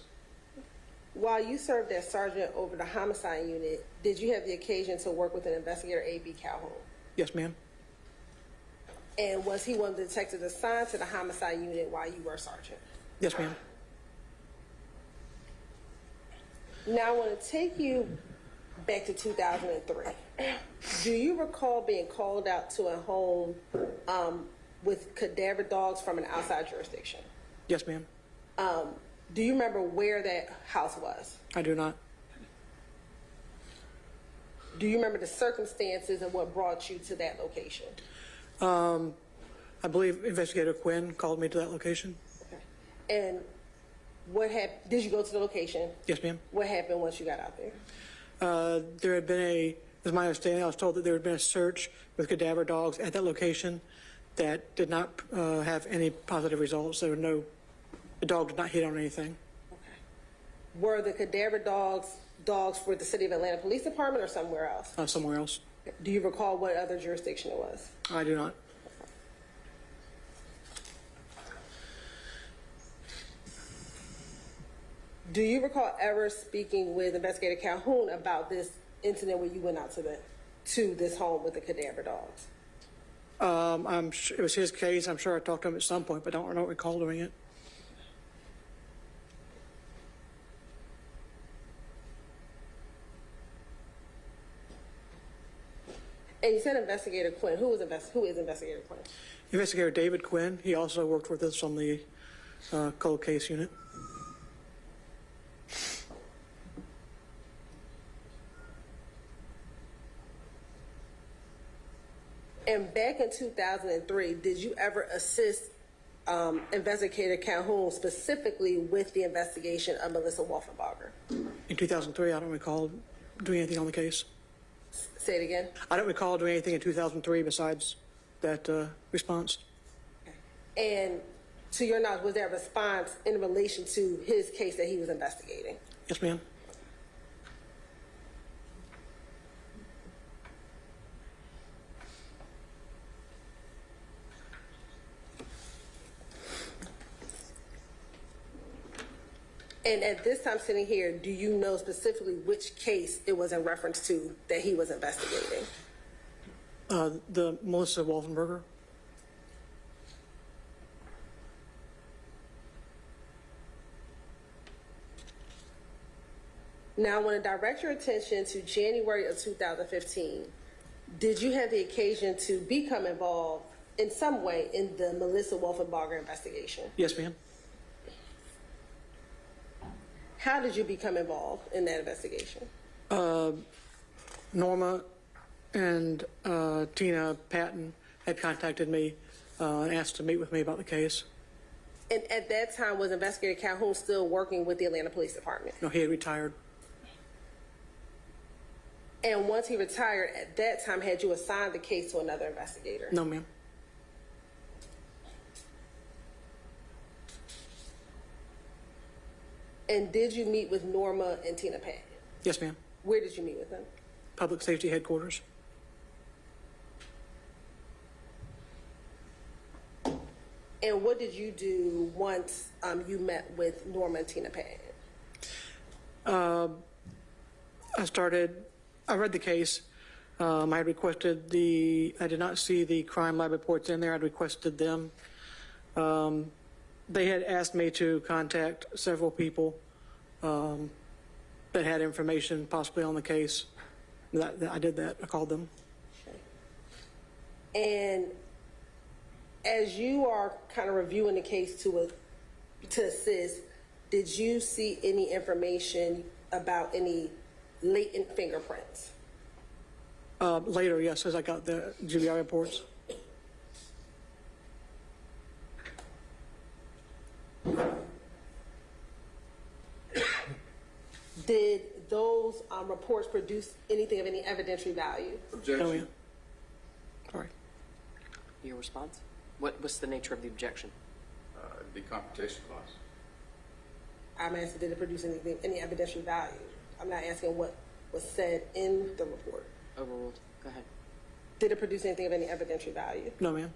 While you served as sergeant over the homicide unit, did you have the occasion to work with an investigator, A.B. Calhoun? Yes, ma'am. And was he one of the detectives assigned to the homicide unit while you were sergeant? Yes, ma'am. Now, I want to take you back to 2003. Do you recall being called out to a home with cadaver dogs from an outside jurisdiction? Yes, ma'am. Do you remember where that house was? I do not. Do you remember the circumstances and what brought you to that location? I believe Investigator Quinn called me to that location. Okay. And what happened? Did you go to the location? Yes, ma'am. What happened once you got out there? There had been as my understanding, I was told that there had been a search with cadaver dogs at that location that did not have any positive results. The dog did not hit on anything. Okay. Were the cadaver dogs for the City of Atlanta Police Department or somewhere else? Somewhere else. Do you recall what other jurisdiction it was? I do not. Do you recall ever speaking with Investigator Calhoun about this incident where you went out to this home with the cadaver dogs? I'm sure it was his case. I'm sure I talked to him at some point, but I don't recall doing it. And you said Investigator Quinn. Who is Investigator Quinn? Investigator David Quinn. He also worked with us on the cold case unit. And back in 2003, did you ever assist Investigator Calhoun specifically with the investigation of Melissa Wolfenbarger? In 2003, I don't recall doing anything on the case. Say it again. I don't recall doing anything in 2003 besides that response. And to your knowledge, was there a response in relation to his case that he was investigating? Yes, ma'am. And at this time sitting here, do you know specifically which case it was in reference to that he was investigating? The Melissa Wolfenbarger. Now, I want to direct your attention to January of 2015. Did you have the occasion to become involved in some way in the Melissa Wolfenbarger investigation? Yes, ma'am. How did you become involved in that investigation? Norma and Tina Patton had contacted me and asked to meet with me about the case. And at that time, was Investigator Calhoun still working with the Atlanta Police Department? No, he had retired. And once he retired, at that time, had you assigned the case to another investigator? No, ma'am. And did you meet with Norma and Tina Patton? Yes, ma'am. Where did you meet with them? Public Safety Headquarters. And what did you do once you met with Norma and Tina Patton? I read the case. I had requested I did not see the crime lab reports in there. I'd requested them. They had asked me to contact several people that had information possibly on the case. I did that. I called them. And as you are kind of reviewing the case to assist, did you see any information about any latent fingerprints? Later, yes, as I got the GBI reports. Did those reports produce anything of any evidentiary value? Oh, Objection. yeah. Sorry. Your response? What's the nature of the objection? The computation clause. I'm asking, did it produce any evidentiary value? I'm not asking what was said in the report. Overruled. Go ahead. Did it produce anything of any evidentiary value? No, ma'am.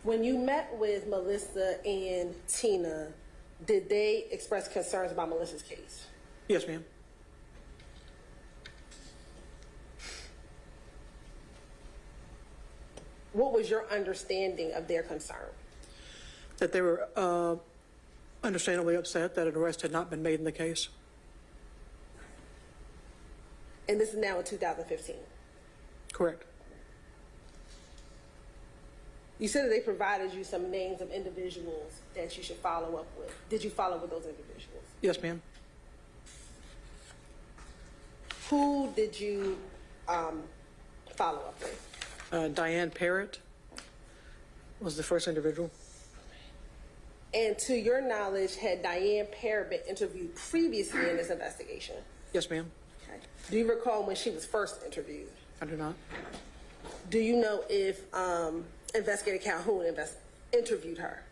When you met with Melissa and Tina, did they express concerns about Melissa's case? Yes, ma'am. What was your understanding of their concern? That they were understandably upset that an arrest had not been made in the case. And this is now in 2015. Correct. You said that they provided you some names of individuals that you should follow up with. Did you follow up with those individuals? Yes, ma'am. Who did you follow up with? Diane Parrott was the first individual. And to your knowledge, had Diane Parrott been interviewed previously in this investigation? Yes, ma'am. Okay. Do you recall when she was first interviewed? I do not. Do you know if Investigator Calhoun interviewed her?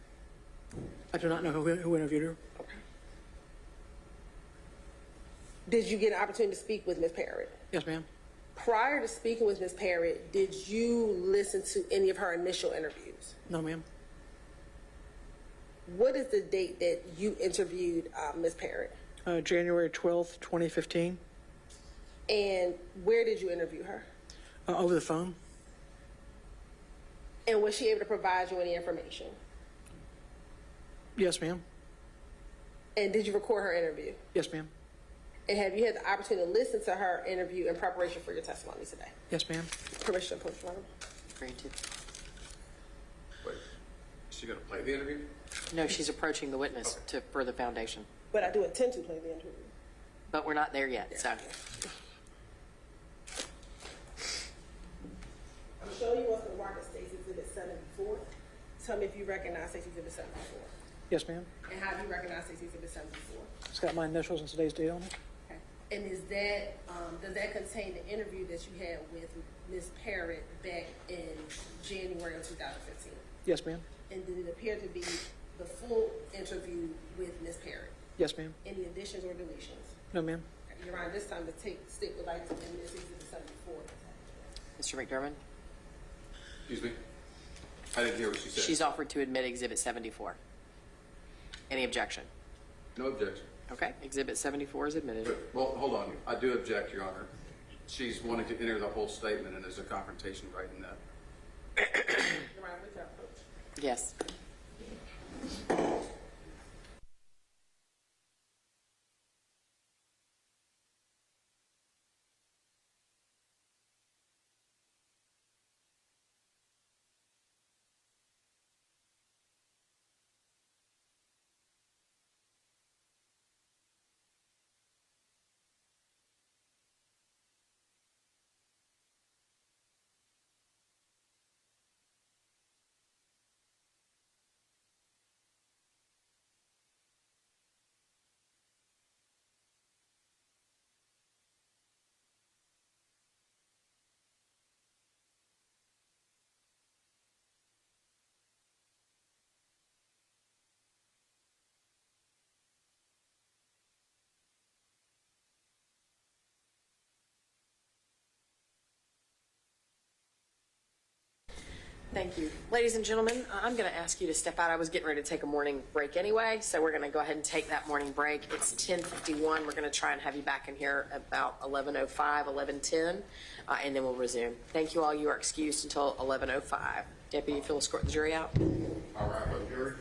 I do not know who interviewed her. Did you get an opportunity to speak with Ms. Parrott? Yes, ma'am. Prior to speaking with Ms. Parrott, did you listen to any of her initial interviews? No, ma'am. What is the date that you interviewed Ms. Parrott? January 12th, 2015. And where did you interview her? Over the phone. And was she able to provide you any information? Yes, ma'am. And did you record her interview? Yes, ma'am. And have you had the opportunity to listen to her interview in preparation for your testimony today? Yes, ma'am. Permission to post one. Granted. Wait, is she going to play the interview? No, she's approaching the witness for the foundation, But I do intend to play the interview. but we're not there yet, so. I'm showing you what's going to mark as Stacy Exhibit 74. Tell me if you recognize Stacy Exhibit 74. Yes, ma'am. And how do you recognize Stacy Exhibit 74? It's got my initials and today's date on it. Okay. And is that, does that contain the interview that you had with Ms. Parrott back in January of 2015? Yes, ma'am. And did it appear to be the full interview with Ms. Parrott? Yes, ma'am. Any additions or deletions? No, ma'am. Your Honor, this time to stick with like in Ms. Exhibit 74. Mr. McDermott, Excuse me? I didn't hear what she said. she's offered to admit Exhibit 74. Any objection? No objection. Okay, Exhibit 74 is admitted. But, well, hold on. I do object, Your Honor. She's wanting to enter the whole statement, and there's a confrontation right in that. Your Honor, with your approach. Yes. Thank you. Ladies and gentlemen, I'm going to ask you to step out. I was getting ready to take a morning break anyway, so we're going to go ahead and take that morning break. It's 10:51. We're going to try and have you back in here about 11:05, 11:10, and then we'll resume. Thank you all. You are excused until 11:05. Deputy, if you'll escort the jury out. All right, but jury.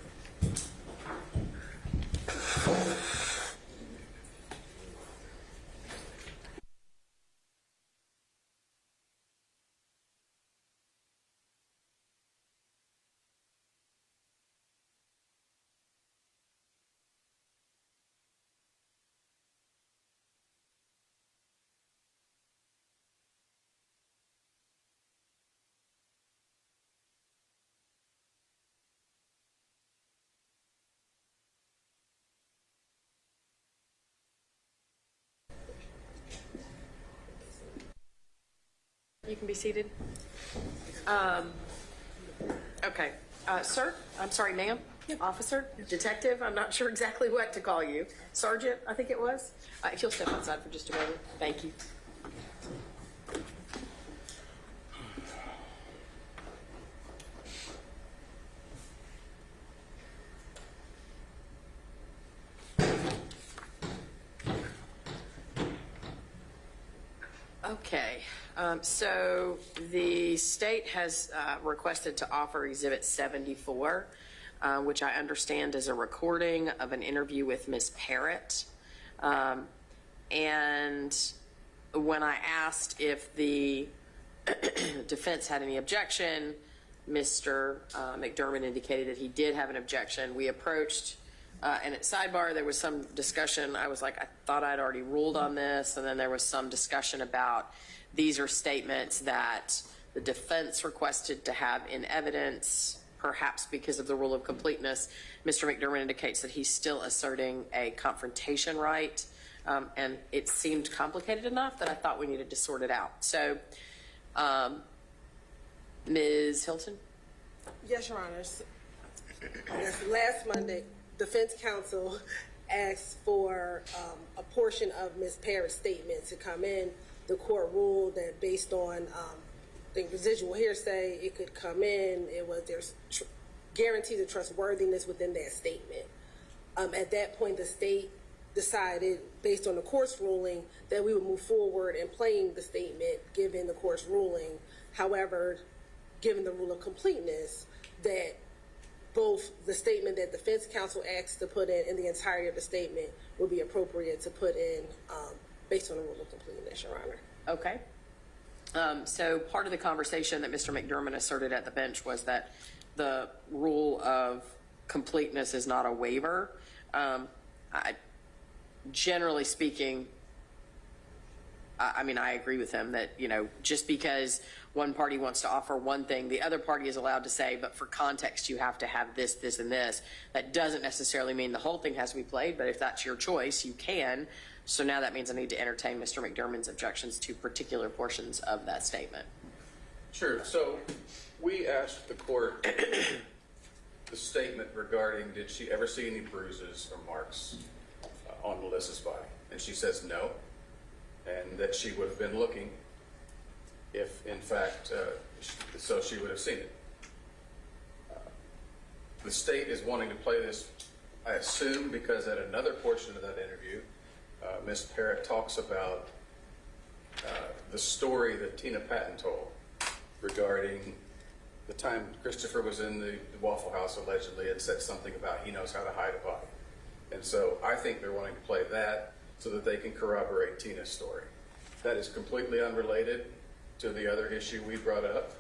You can be seated. Okay. Sir, I'm sorry, ma'am, officer, detective, I'm not sure exactly what to call you. Sergeant, I think it was. If you'll step outside for just a moment. Thank you. Okay, so the state has requested to offer Exhibit 74, which I understand is a recording of an interview with Ms. Parrott. And when I asked if the defense had any objection, Mr. McDermott indicated that he did have an objection. We approached, and at sidebar, there was some discussion. I was like, I thought I'd already ruled on this. And then there was some discussion about these are statements that the defense requested to have in evidence, perhaps because of the rule of completeness. Mr. McDermott indicates that he's still asserting a confrontation right. And it seemed complicated enough that I thought we needed to sort it out. So, Ms. Hilton? Yes, Your Honors. Yes, last Monday, defense counsel asked for a portion of Ms. Parrott's statement to come in. The court ruled that based on the residual hearsay, it could come in. There's guarantees of trustworthiness within that statement. At that point, the state decided, based on the court's ruling, that we would move forward in playing the statement given the court's ruling. However, given the rule of completeness, that both the statement that defense counsel asked to put in and the entirety of the statement would be appropriate to put in based on the rule of completeness, Your Honor. Okay. So part of the conversation that Mr. McDermott asserted at the bench was that the rule of completeness is not a waiver. Generally speaking, I mean, I agree with him that, you know, just because one party wants to offer one thing, the other party is allowed to say, but for context, you have to have this, this, and this. That doesn't necessarily mean the whole thing has to be played, but if that's your choice, you can. So now that means I need to entertain Mr. McDermott's objections to particular portions of that statement. Sure. So we asked the court the statement regarding did she ever see any bruises or marks on Melissa's body? And she says no, and that she would have been looking if, in fact, so she would have seen it. The state is wanting to play this, I assume, because at another portion of that interview, Ms. Parrott talks about the story that Tina Patton told regarding the time Christopher was in the Waffle House allegedly and said something about he knows how to hide a body. And so I think they're wanting to play that so that they can corroborate Tina's story. That is completely unrelated to the other issue we brought up.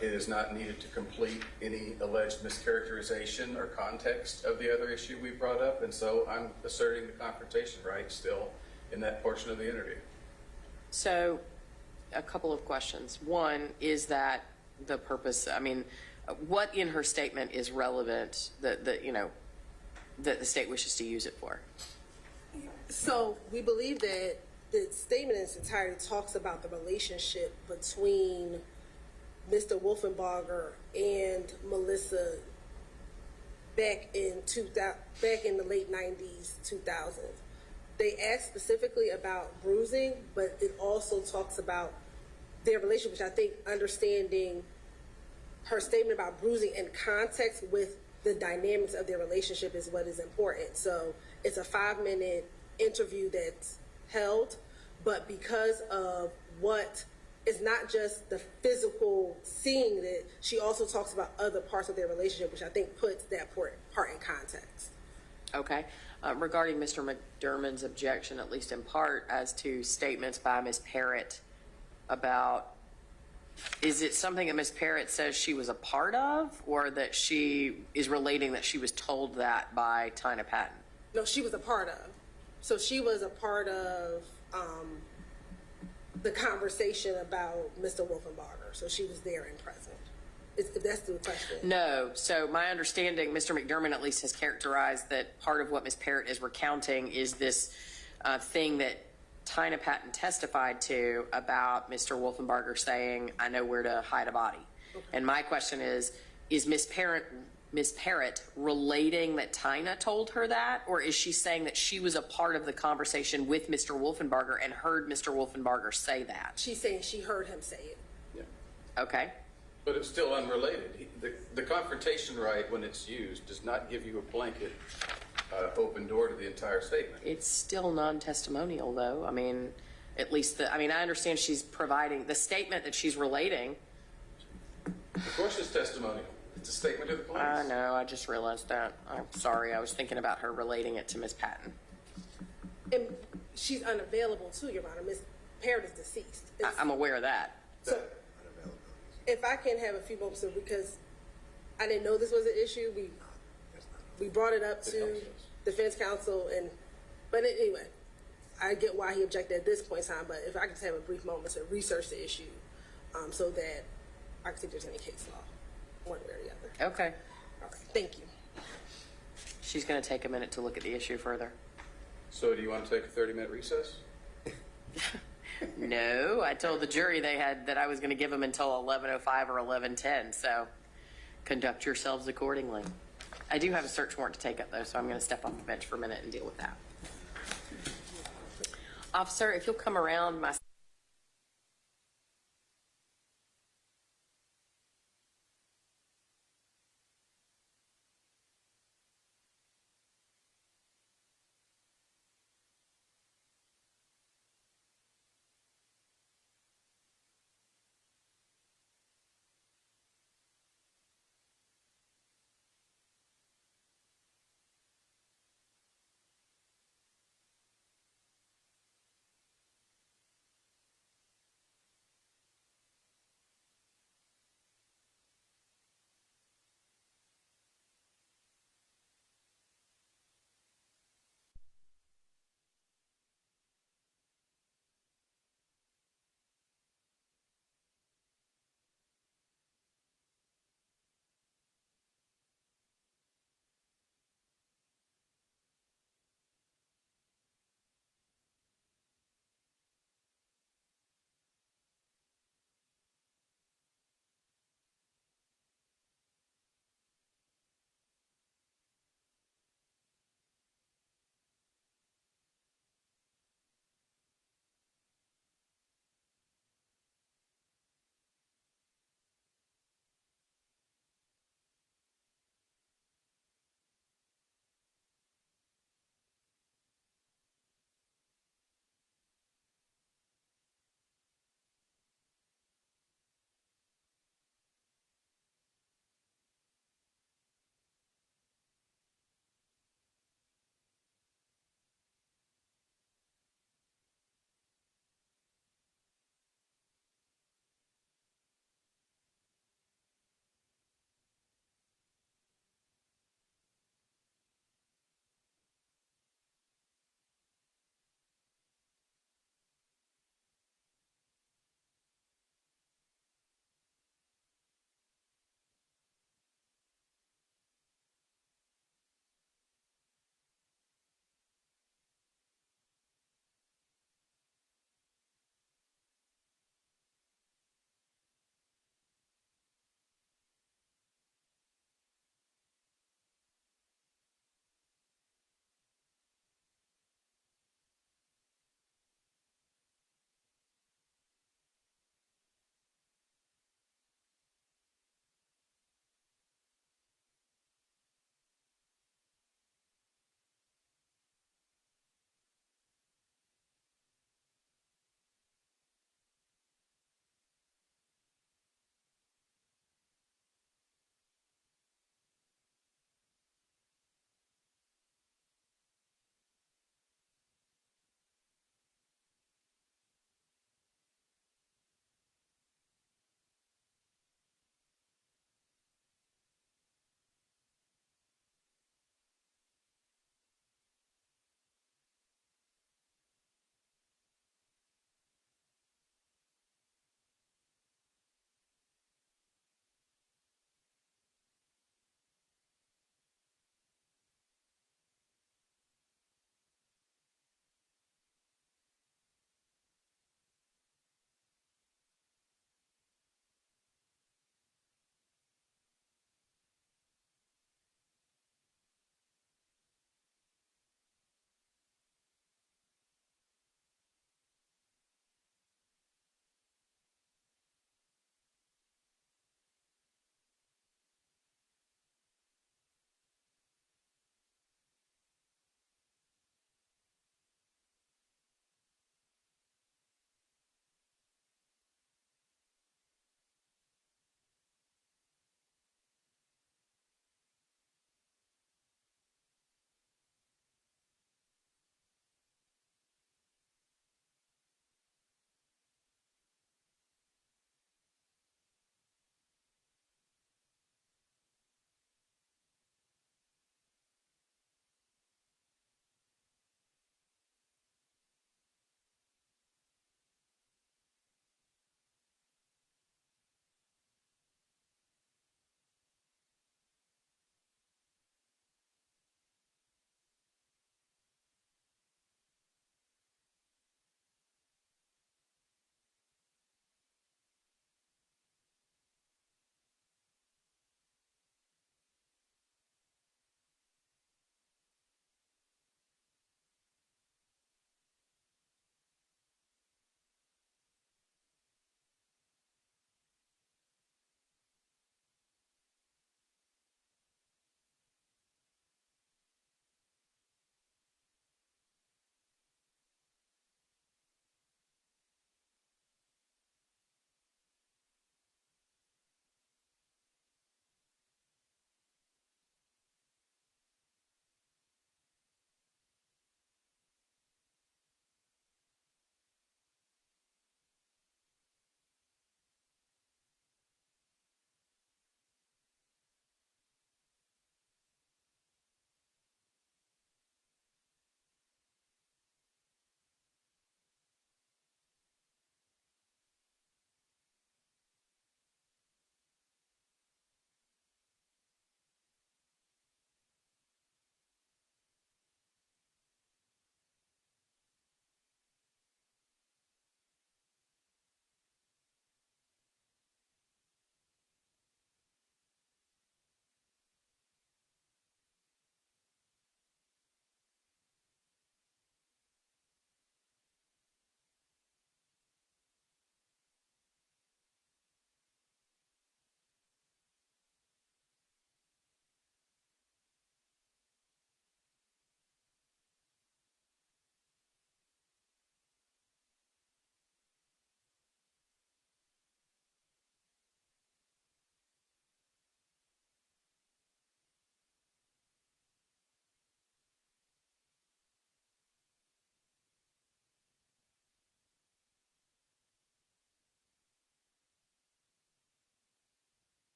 It is not needed to complete any alleged mischaracterization or context of the other issue we brought up, and so I'm asserting the confrontation right still in that portion of the interview. So a couple of questions. One, is that the purpose? I mean, what in her statement is relevant that you know, that the state wishes to use it for? So we believe that the statement in its entirety talks about the relationship between Mr. Wolfenbarger and Melissa back in the late 90s, 2000s. They asked specifically about bruising, but it also talks about their relationship, which I think understanding her statement about bruising in context with the dynamics of their relationship is what is important. So it's a 5-minute interview that's held, but because of what it's not just the physical seeing it, she also talks about other parts of their relationship, which I think puts that part in context. Okay. Regarding Mr. McDermott's objection, at least in part, as to statements by Ms. Parrott about, is it something that Ms. Parrott says she was a part of, or that she is relating that she was told that by Tina Patton? No, she was a part of. So she was a part of the conversation about Mr. Wolfenbarger. So she was there and present. If that's the question. No. So my understanding, Mr. McDermott at least has characterized that part of what Ms. Parrott is recounting is this thing that Tina Patton testified to about Mr. Wolfenbarger saying, "I know where to hide a body." And my question is Miss Parrott relating that Tina told her that, or is she saying that she was a part of the conversation with Mr. Wolfenbarger and heard Mr. Wolfenbarger say that? She's saying she heard him say it. Yeah. Okay. But it's still unrelated. The confrontation right, when it's used, does not give you a blanket open door to the entire statement. It's still non-testimonial, though. I mean, at least I understand she's providing the statement that she's relating. Of course it's testimonial. It's a statement of the police. I know, I just realized that. I'm sorry, I was thinking about her relating it to Miss Patton. And she's unavailable too, Your Honor. Miss Parrott is deceased. I'm aware of that. So, if I can have a few moments, because I didn't know this was an issue, we brought it up to defense counsel, but anyway, I get why he objected at this point in time. But if I could just have a brief moment to research the issue, so that I can see if there's any case law, one way or the other. Okay. All right, thank you. She's going to take a minute to look at the issue further. So do you want to take a 30-minute recess? No, I told the jury that I was going to give them until 11:05 or 11:10, so conduct yourselves accordingly. I do have a search warrant to take up, though, so I'm going to step off the bench for a minute and deal with that. Officer, if you'll come around, my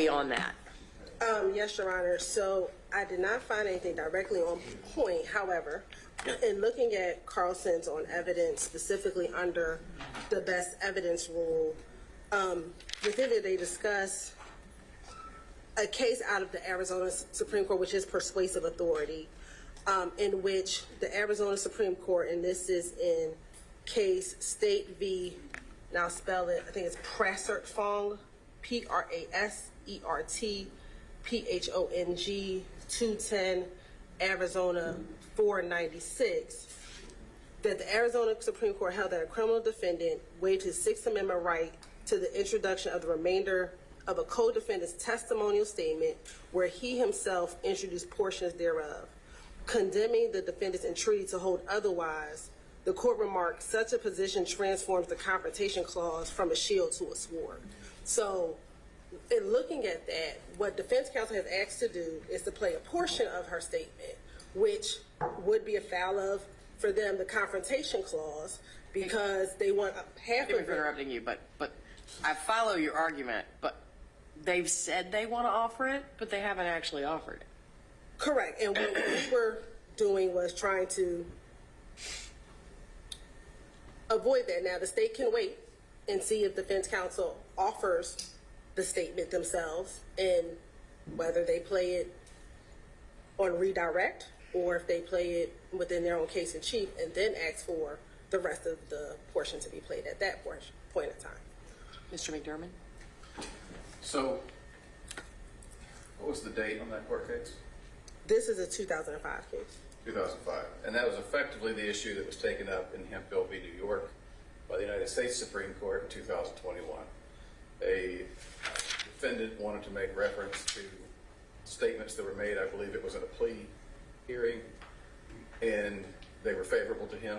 on that? Yes, Your Honor. So I did not find anything directly on point. However, in looking at Carlson's on evidence, specifically under the best evidence rule, within it they discuss a case out of the Arizona Supreme Court, which is persuasive authority, in which the Arizona Supreme Court, and this is in case State v. Now spell it, I think it's Prasert-Fong, P-R-A-S-E-R-T-P-H-O-N-G, 210, Arizona 496, that the Arizona Supreme Court held that a criminal defendant waived his Sixth Amendment right to the introduction of the remainder of a co-defendant's testimonial statement where he himself introduced portions thereof. Condemning the defendant's entreaty to hold otherwise, the court remarked, such a position transforms the confrontation clause from a shield to a sword. So in looking at that, what defense counsel has asked to do is to play a portion of her statement, which would be a foul of, for them, the confrontation clause, because they want half of it. Interrupting you, but I follow your argument, but they've said they want to offer it, but they haven't actually offered it. Correct. And what we were doing was trying to avoid that. Now, the state can wait and see if defense counsel offers the statement themselves and whether they play it on redirect or if they play it within their own case in chief and then ask for the rest of the portion to be played at that point in time. Mr. McDermott? So, what was the date on that court case? This is a 2005 case. 2005. And that was effectively the issue that was taken up in Hemphill v. New York by the United States Supreme Court in 2021. A defendant wanted to make reference to statements that were made, I believe it was at a plea hearing, and they were favorable to him.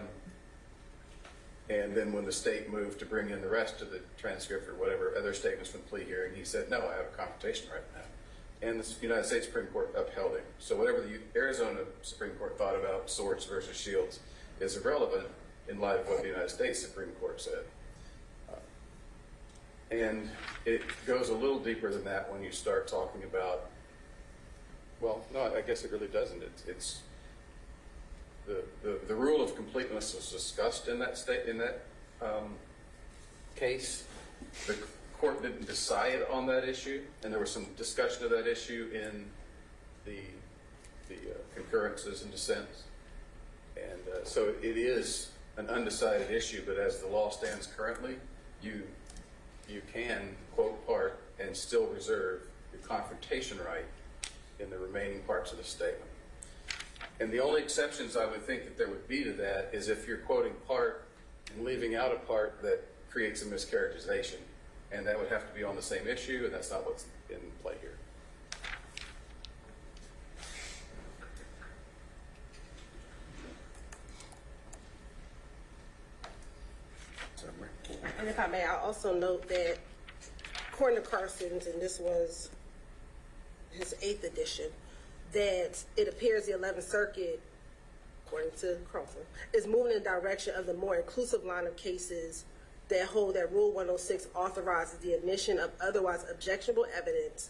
And then when the state moved to bring in the rest of the transcript or whatever other statements from the plea hearing, he said, no, I have a confrontation right now. And the United States Supreme Court upheld him. So whatever the Arizona Supreme Court thought about swords versus shields is irrelevant in light of what the United States Supreme Court said. And it goes a little deeper than that when you start talking about, well, no, I guess it really doesn't. It's the rule of completeness was discussed in that case. The court didn't decide on that issue, and there was some discussion of that issue in the concurrences and dissents. And so it is an undecided issue, but as the law stands currently, you can quote part and still reserve your confrontation right in the remaining parts of the statement. And the only exceptions I would think that there would be to that is if you're quoting part and leaving out a part that creates a mischaracterization. And that would have to be on the same issue, and that's not what's in play here. And if I may, I'll also note that according to Carson's, and this was his 8th edition, that it appears the 11th Circuit, according to Carlson, is moving in the direction of the more inclusive line of cases that hold that Rule 106 authorizes the admission of otherwise objectionable evidence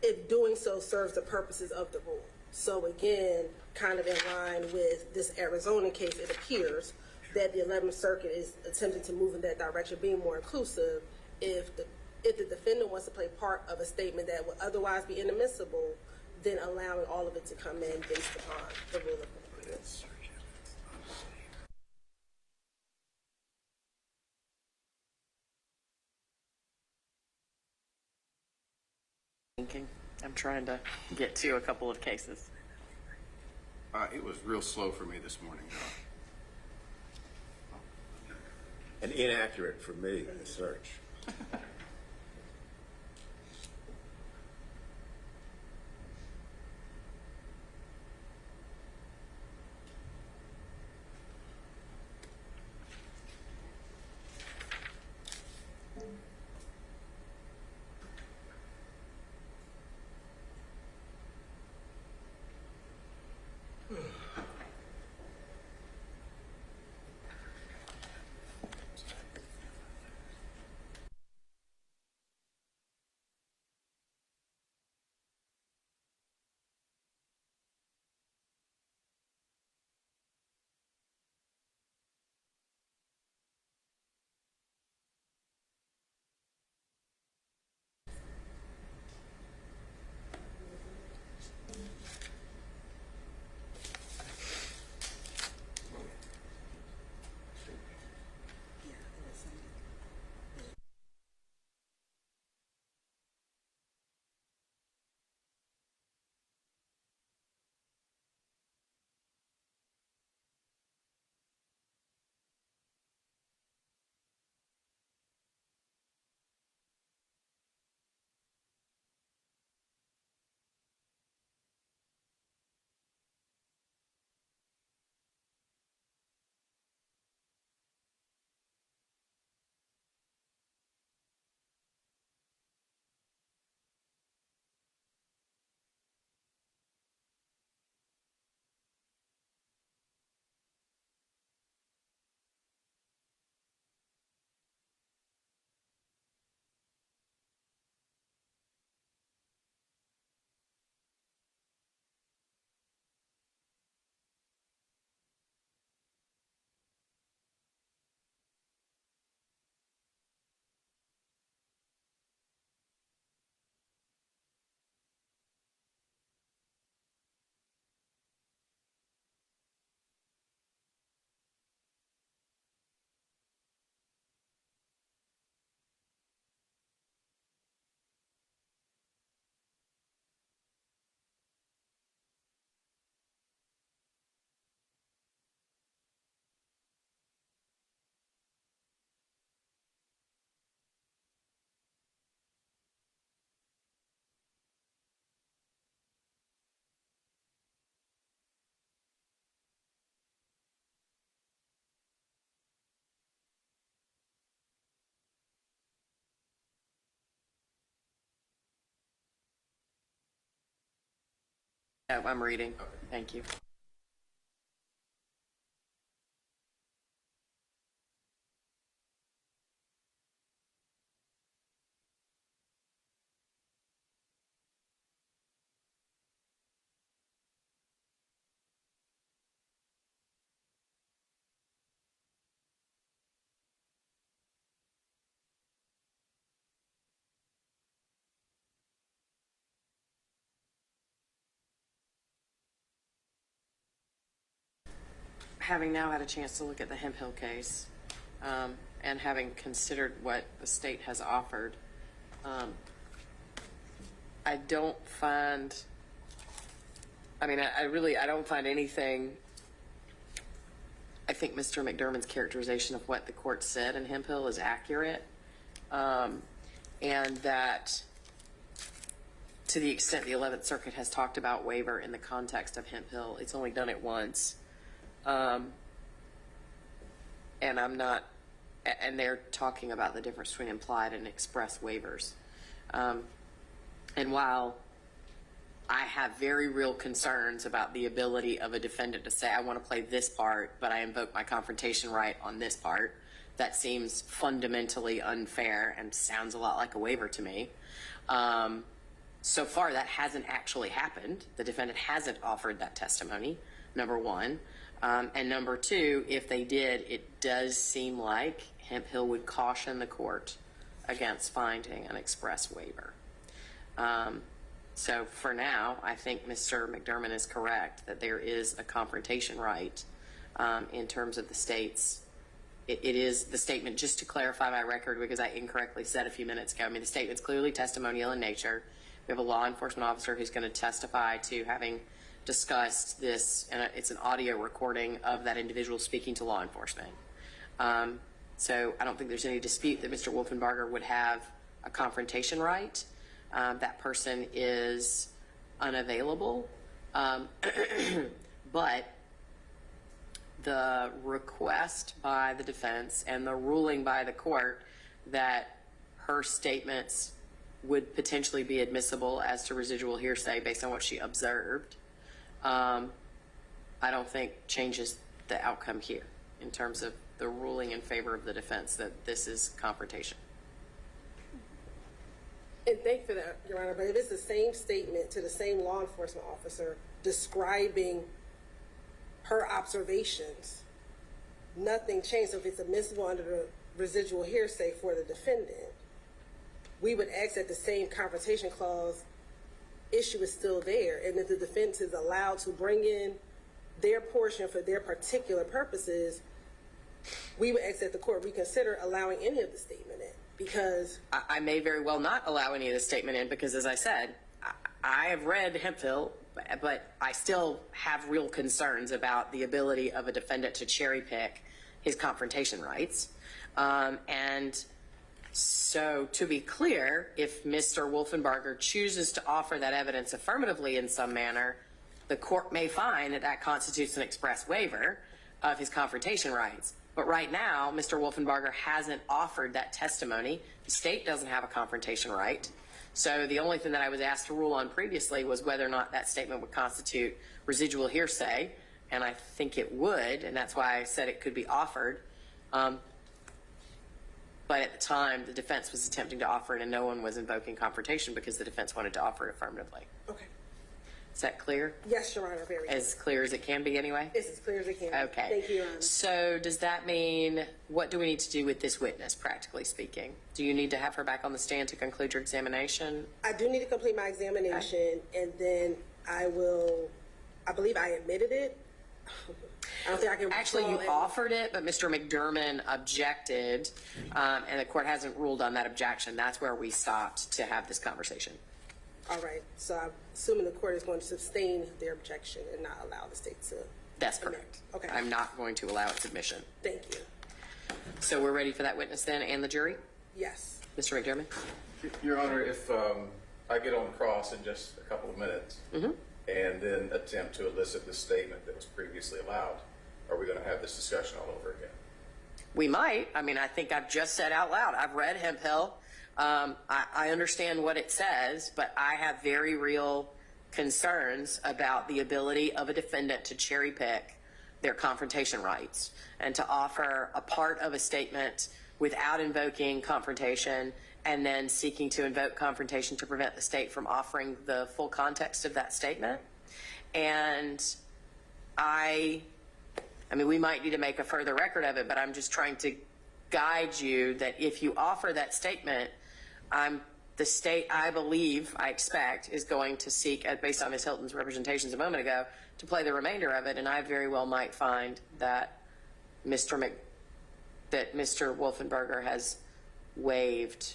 if doing so serves the purposes of the rule. So again, kind of in line with this Arizona case, it appears that the 11th Circuit is attempting to move in that direction, being more inclusive. If the defendant wants to play part of a statement that would otherwise be inadmissible, then allowing all of it to come in based upon the rule of completeness. I'm trying to get to a couple of cases. It was real slow for me this morning. And inaccurate for me, the search. Oh, I'm reading. Thank you. Having now had a chance to look at the Hemphill case, and having considered what the state has offered, I don't find, I don't find anything. I think Mr. McDermott's characterization of what the court said in Hemphill is accurate, and that to the extent the 11th Circuit has talked about waiver in the context of Hemphill, it's only done it once. And and they're talking about the difference between implied and express waivers. And while I have very real concerns about the ability of a defendant to say, I want to play this part, but I invoke my confrontation right on this part, that seems fundamentally unfair and sounds a lot like a waiver to me. So far, that hasn't actually happened. The defendant hasn't offered that testimony, number one. And number two, if they did, it does seem like Hemphill would caution the court against finding an express waiver. So for now, I think Mr. McDermott is correct that there is a confrontation right in terms of the state's. It is the statement, just to clarify my record, because I incorrectly said a few minutes ago, the statement's clearly testimonial in nature. We have a law enforcement officer who's going to testify to having discussed this, and it's an audio recording of that individual speaking to law enforcement. So I don't think there's any dispute that Mr. Wolfenbarger would have a confrontation right. That person is unavailable. But the request by the defense and the ruling by the court that her statements would potentially be admissible as to residual hearsay based on what she observed, I don't think changes the outcome here in terms of the ruling in favor of the defense that this is confrontation. And thank you for that, Your Honor, but if it's the same statement to the same law enforcement officer describing her observations, nothing changed. So if it's admissible under the residual hearsay for the defendant, we would ask that the same confrontation clause issue is still there, and if the defense is allowed to bring in their portion for their particular purposes, we would ask that the court reconsider allowing any of the statement in, because I may very well not allow any of the statement in because, as I said, I have read Hemphill, but I still have real concerns about the ability of a defendant to cherry pick his confrontation rights. And so, to be clear, if Mr. Wolfenbarger chooses to offer that evidence affirmatively in some manner, the court may find that that constitutes an express waiver of his confrontation rights. But right now, Mr. Wolfenbarger hasn't offered that testimony. The state doesn't have a confrontation right. So the only thing that I was asked to rule on previously was whether or not that statement would constitute residual hearsay, and I think it would, and that's why I said it could be offered. But at the time, the defense was attempting to offer it, and no one was invoking confrontation because the defense wanted to offer it affirmatively. okay. Is that clear? Yes, Your Honor, very As clear as it can be, anyway? It's as clear as it can. Okay. Thank you, Your Honor. So does that mean, what do we need to do with this witness, practically speaking? Do you need to have her back on the stand to conclude your examination? I do need to complete my examination, and then I believe I admitted it. I don't think I can. Actually, you offered it, but Mr. McDermott objected, and the court hasn't ruled on that objection. That's where we stopped to have this conversation. All right. So I'm assuming the court is going to sustain their objection and not allow the state to. That's correct. Okay. I'm not going to allow its admission. Thank you. So we're ready for that witness then, and the jury? Yes. Mr. McDermott? Your Honor, if I get on cross in just a couple of minutes and then attempt to elicit the statement that was previously allowed, are we going to have this discussion all over again? We might. I mean, I think I've just said out loud, I've read Hemphill. I understand what it says, but I have very real concerns about the ability of a defendant to cherry pick their confrontation rights and to offer a part of a statement without invoking confrontation and then seeking to invoke confrontation to prevent the state from offering the full context of that statement. And I mean, we might need to make a further record of it, but I'm just trying to guide you that if you offer that statement, the state, I believe, I expect, is going to seek, based on Ms. Hilton's representations a moment ago, to play the remainder of it, and I very well might find that Mr. Wolfenbarger has waived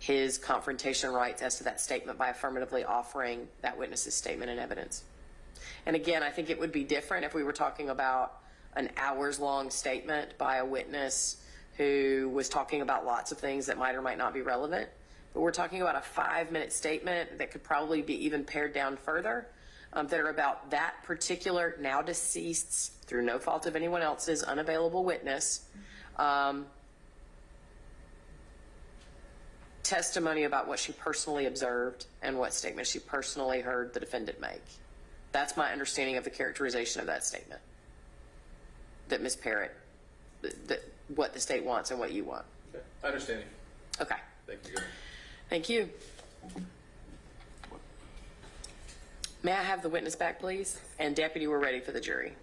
his confrontation rights as to that statement by affirmatively offering that witness's statement and evidence. And again, I think it would be different if we were talking about an hours-long statement by a witness who was talking about lots of things that might or might not be relevant. But we're talking about a 5-minute statement that could probably be even pared down further, that are about that particular now deceased's, through no fault of anyone else's, unavailable witness, testimony about what she personally observed and what statement she personally heard the defendant make. That's my understanding of the characterization of that statement. That Ms. Parrott, what the state wants and what you want. Okay. I understand you. Okay. Thank you. Thank you. May I have the witness back, please? And deputy, we're ready for the jury.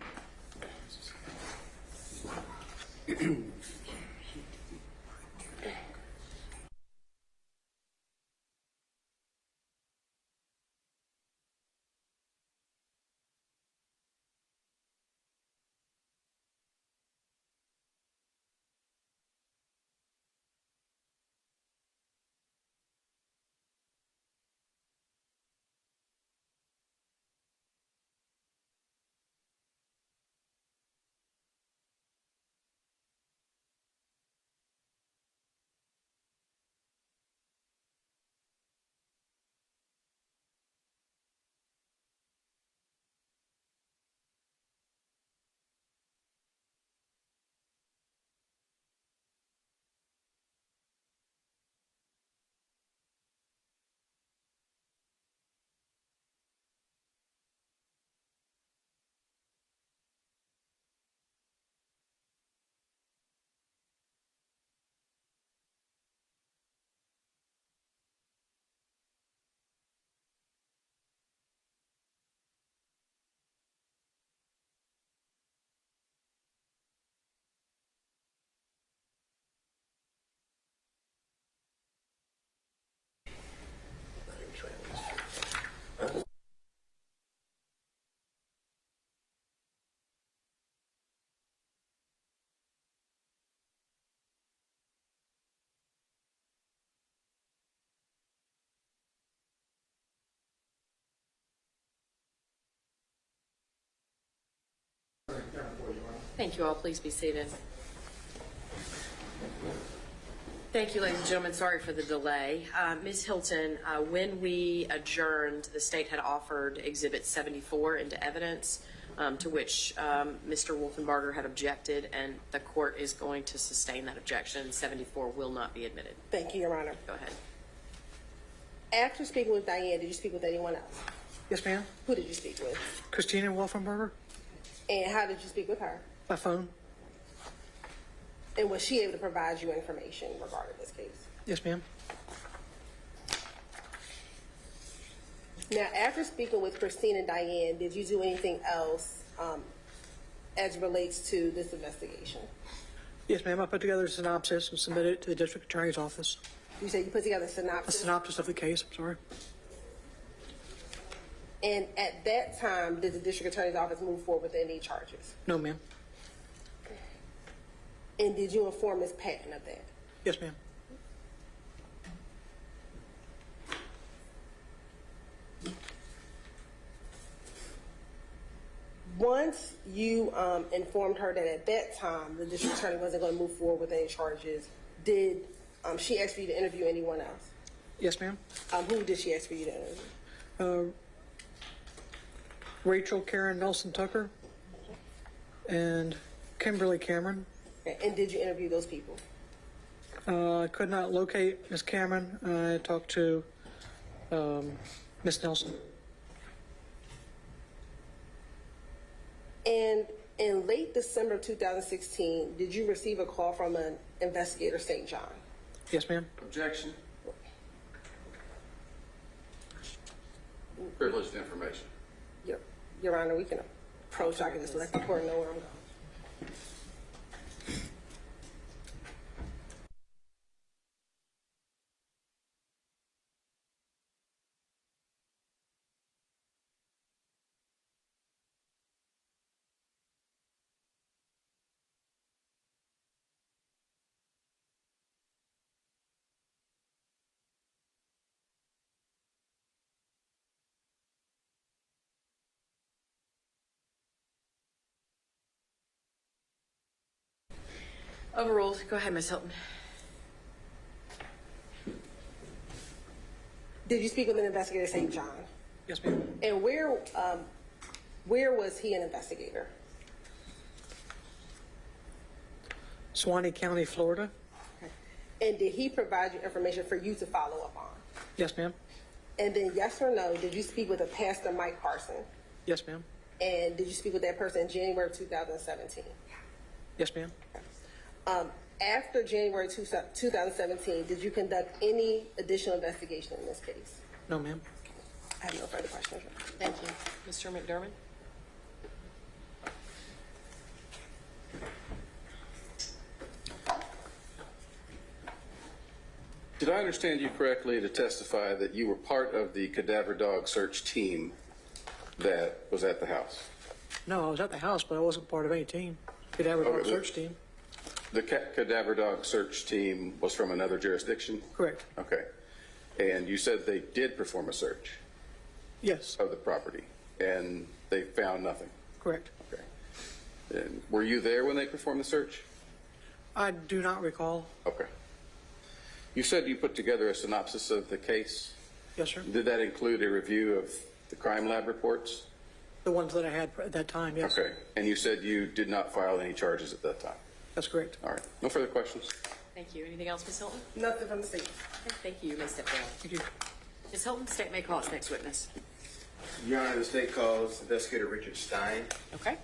Thank you all. Please be seated. Thank you, ladies and gentlemen. Sorry for the delay. Ms. Hilton, when we adjourned, the state had offered Exhibit 74 into evidence, to which Mr. Wolfenbarger had objected, and the court is going to sustain that objection. 74 will not be admitted. Thank you, Your Honor. Go ahead. After speaking with Diane, did you speak with anyone else? Yes, ma'am. Who did you speak with? Christina Wolfenbarger, And how did you speak with her? by phone. And was she able to provide you information regarding this case? Yes, ma'am. Now, after speaking with Christine and Diane, did you do anything else as relates to this investigation? Yes, ma'am. I put together a synopsis and submitted it to the district attorney's office. You said you put together a A synopsis? synopsis of the case, I'm sorry. And at that time, did the district attorney's office move forward with any charges? No, ma'am. And did you inform Ms. Patton of that? Yes, ma'am. Once you informed her that at that time the district attorney wasn't going to move forward with any charges, did she ask for you to interview anyone else? Yes, ma'am. Who did she ask for you to interview? Rachel Karen Nelson Tucker and Kimberly Cameron. And did you interview those people? I could not locate Ms. Cameron. I talked to Ms. Nelson? And in late December 2016, did you receive a call from an investigator, St. John? Yes, ma'am. Objection. Privileged information. Your Honor, we can approach. I can just let the court know where I'm going. Overruled. Go ahead, Ms. Hilton. Did you speak with an investigator, St. John? Yes, ma'am. And where was he an investigator? Suwannee County, Florida? And did he provide you information for you to follow up on? Yes, ma'am. And then yes or no, did you speak with a Pastor Mike Carson? Yes, ma'am. And did you speak with that person in January of 2017? Yes, ma'am. After January 2017, did you conduct any additional investigation in this case? No, ma'am. I have no further questions. Thank you. Mr. McDermott? Did I understand you correctly to testify that you were part of the cadaver dog search team that was at the house? No, I was at the house, but I wasn't part of any team. Cadaver dog search team. The cadaver dog search team was from another jurisdiction? Correct. Okay. And you said they did perform a search Yes. of the property, and they found nothing? Correct. Okay. And were you there when they performed the search? I do not recall. Okay. You said you put together a synopsis of the case. Yes, sir. Did that include a review of the crime lab reports? The ones that I had at that time, yes. Okay. And you said you did not file any charges at that time? That's correct. All right. No further questions? Thank you. Anything else, Ms. Hilton? Nothing from the scene. Okay, thank you. You may step down. Thank you. Ms. Hilton, state may call its next witness. Your Honor, the state calls Investigator Richard Stein. Okay.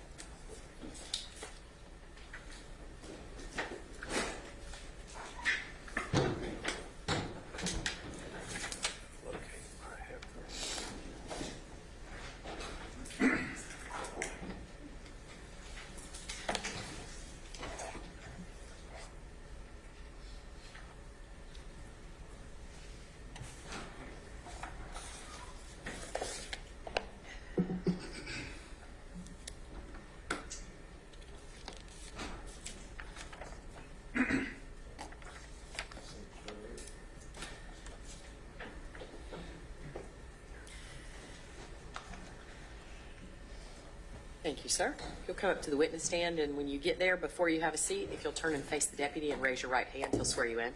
Thank you, sir. You'll come up to the witness stand, and when you get there, before you have a seat, if you'll turn and face the deputy and raise your right hand, he'll swear you in.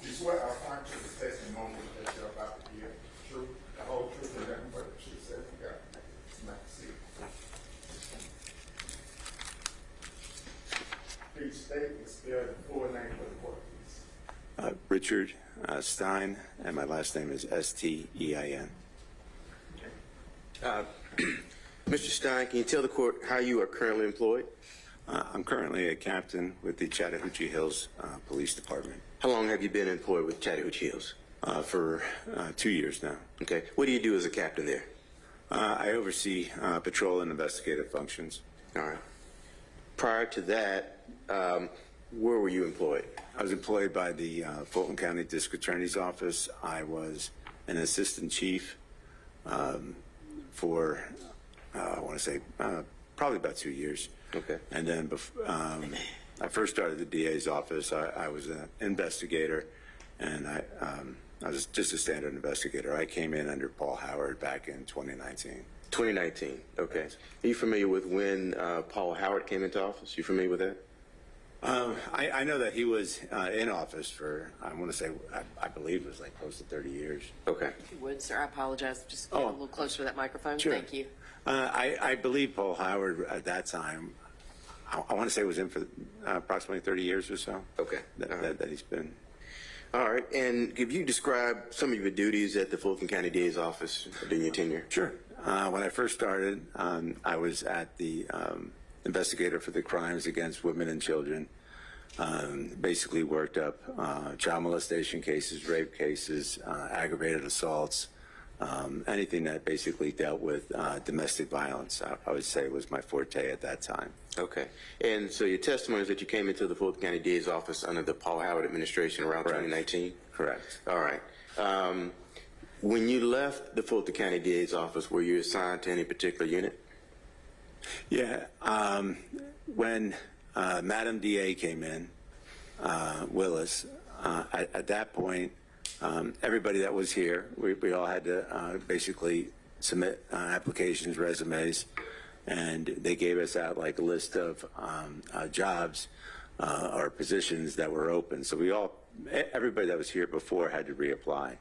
You swear affirm to the testimony that you're about to give, the truth, the whole truth, and nothing but the truth, so help you God. Smack the seat. Please state and spell the full name for the court, please. Richard Stein, and my last name is Stein. Mr. Stein, can you tell the court how you are currently employed? I'm currently a captain with the Chattahoochee Hills Police Department How long have you been employed with Chattahoochee Hills? for 2 years now. Okay. What do you do as a captain there? I oversee patrol and investigative functions. All right. Prior to that, where were you employed? I was employed by the Fulton County District Attorney's Office. I was an assistant chief for, I want to say, probably about 2 years. Okay. And then I first started at the DA's office. I was an investigator, and I was just a standard investigator. I came in under Paul Howard back in 2019. 2019. Okay. Are you familiar with when Paul Howard came into office? You familiar with that? I know that he was in office for, I want to say, I believe it was like close to 30 years. Okay. If you would, sir, I apologize. Just get a little closer to that microphone. Sure. Thank you. I believe Paul Howard at that time, I want to say was in for approximately 30 years or so. Okay. That he's been. All right, and could you describe some of your duties at the Fulton County DA's office during your tenure? Sure. When I first started, I was at the investigator for the crimes against women and children. Basically worked up child molestation cases, rape cases, aggravated assaults, anything that basically dealt with domestic violence, I would say was my forte at that time. Okay. And so your testimony is that you came into the Fulton County DA's office under the Paul Howard administration around 2019? Correct. All right. When you left the Fulton County DA's office, were you assigned to any particular unit? Yeah. When Madam DA came in, Willis, at that point, everybody that was here, we all had to basically submit applications, resumes, and they gave us out like a list of jobs or positions that were open. So everybody that was here before had to reapply.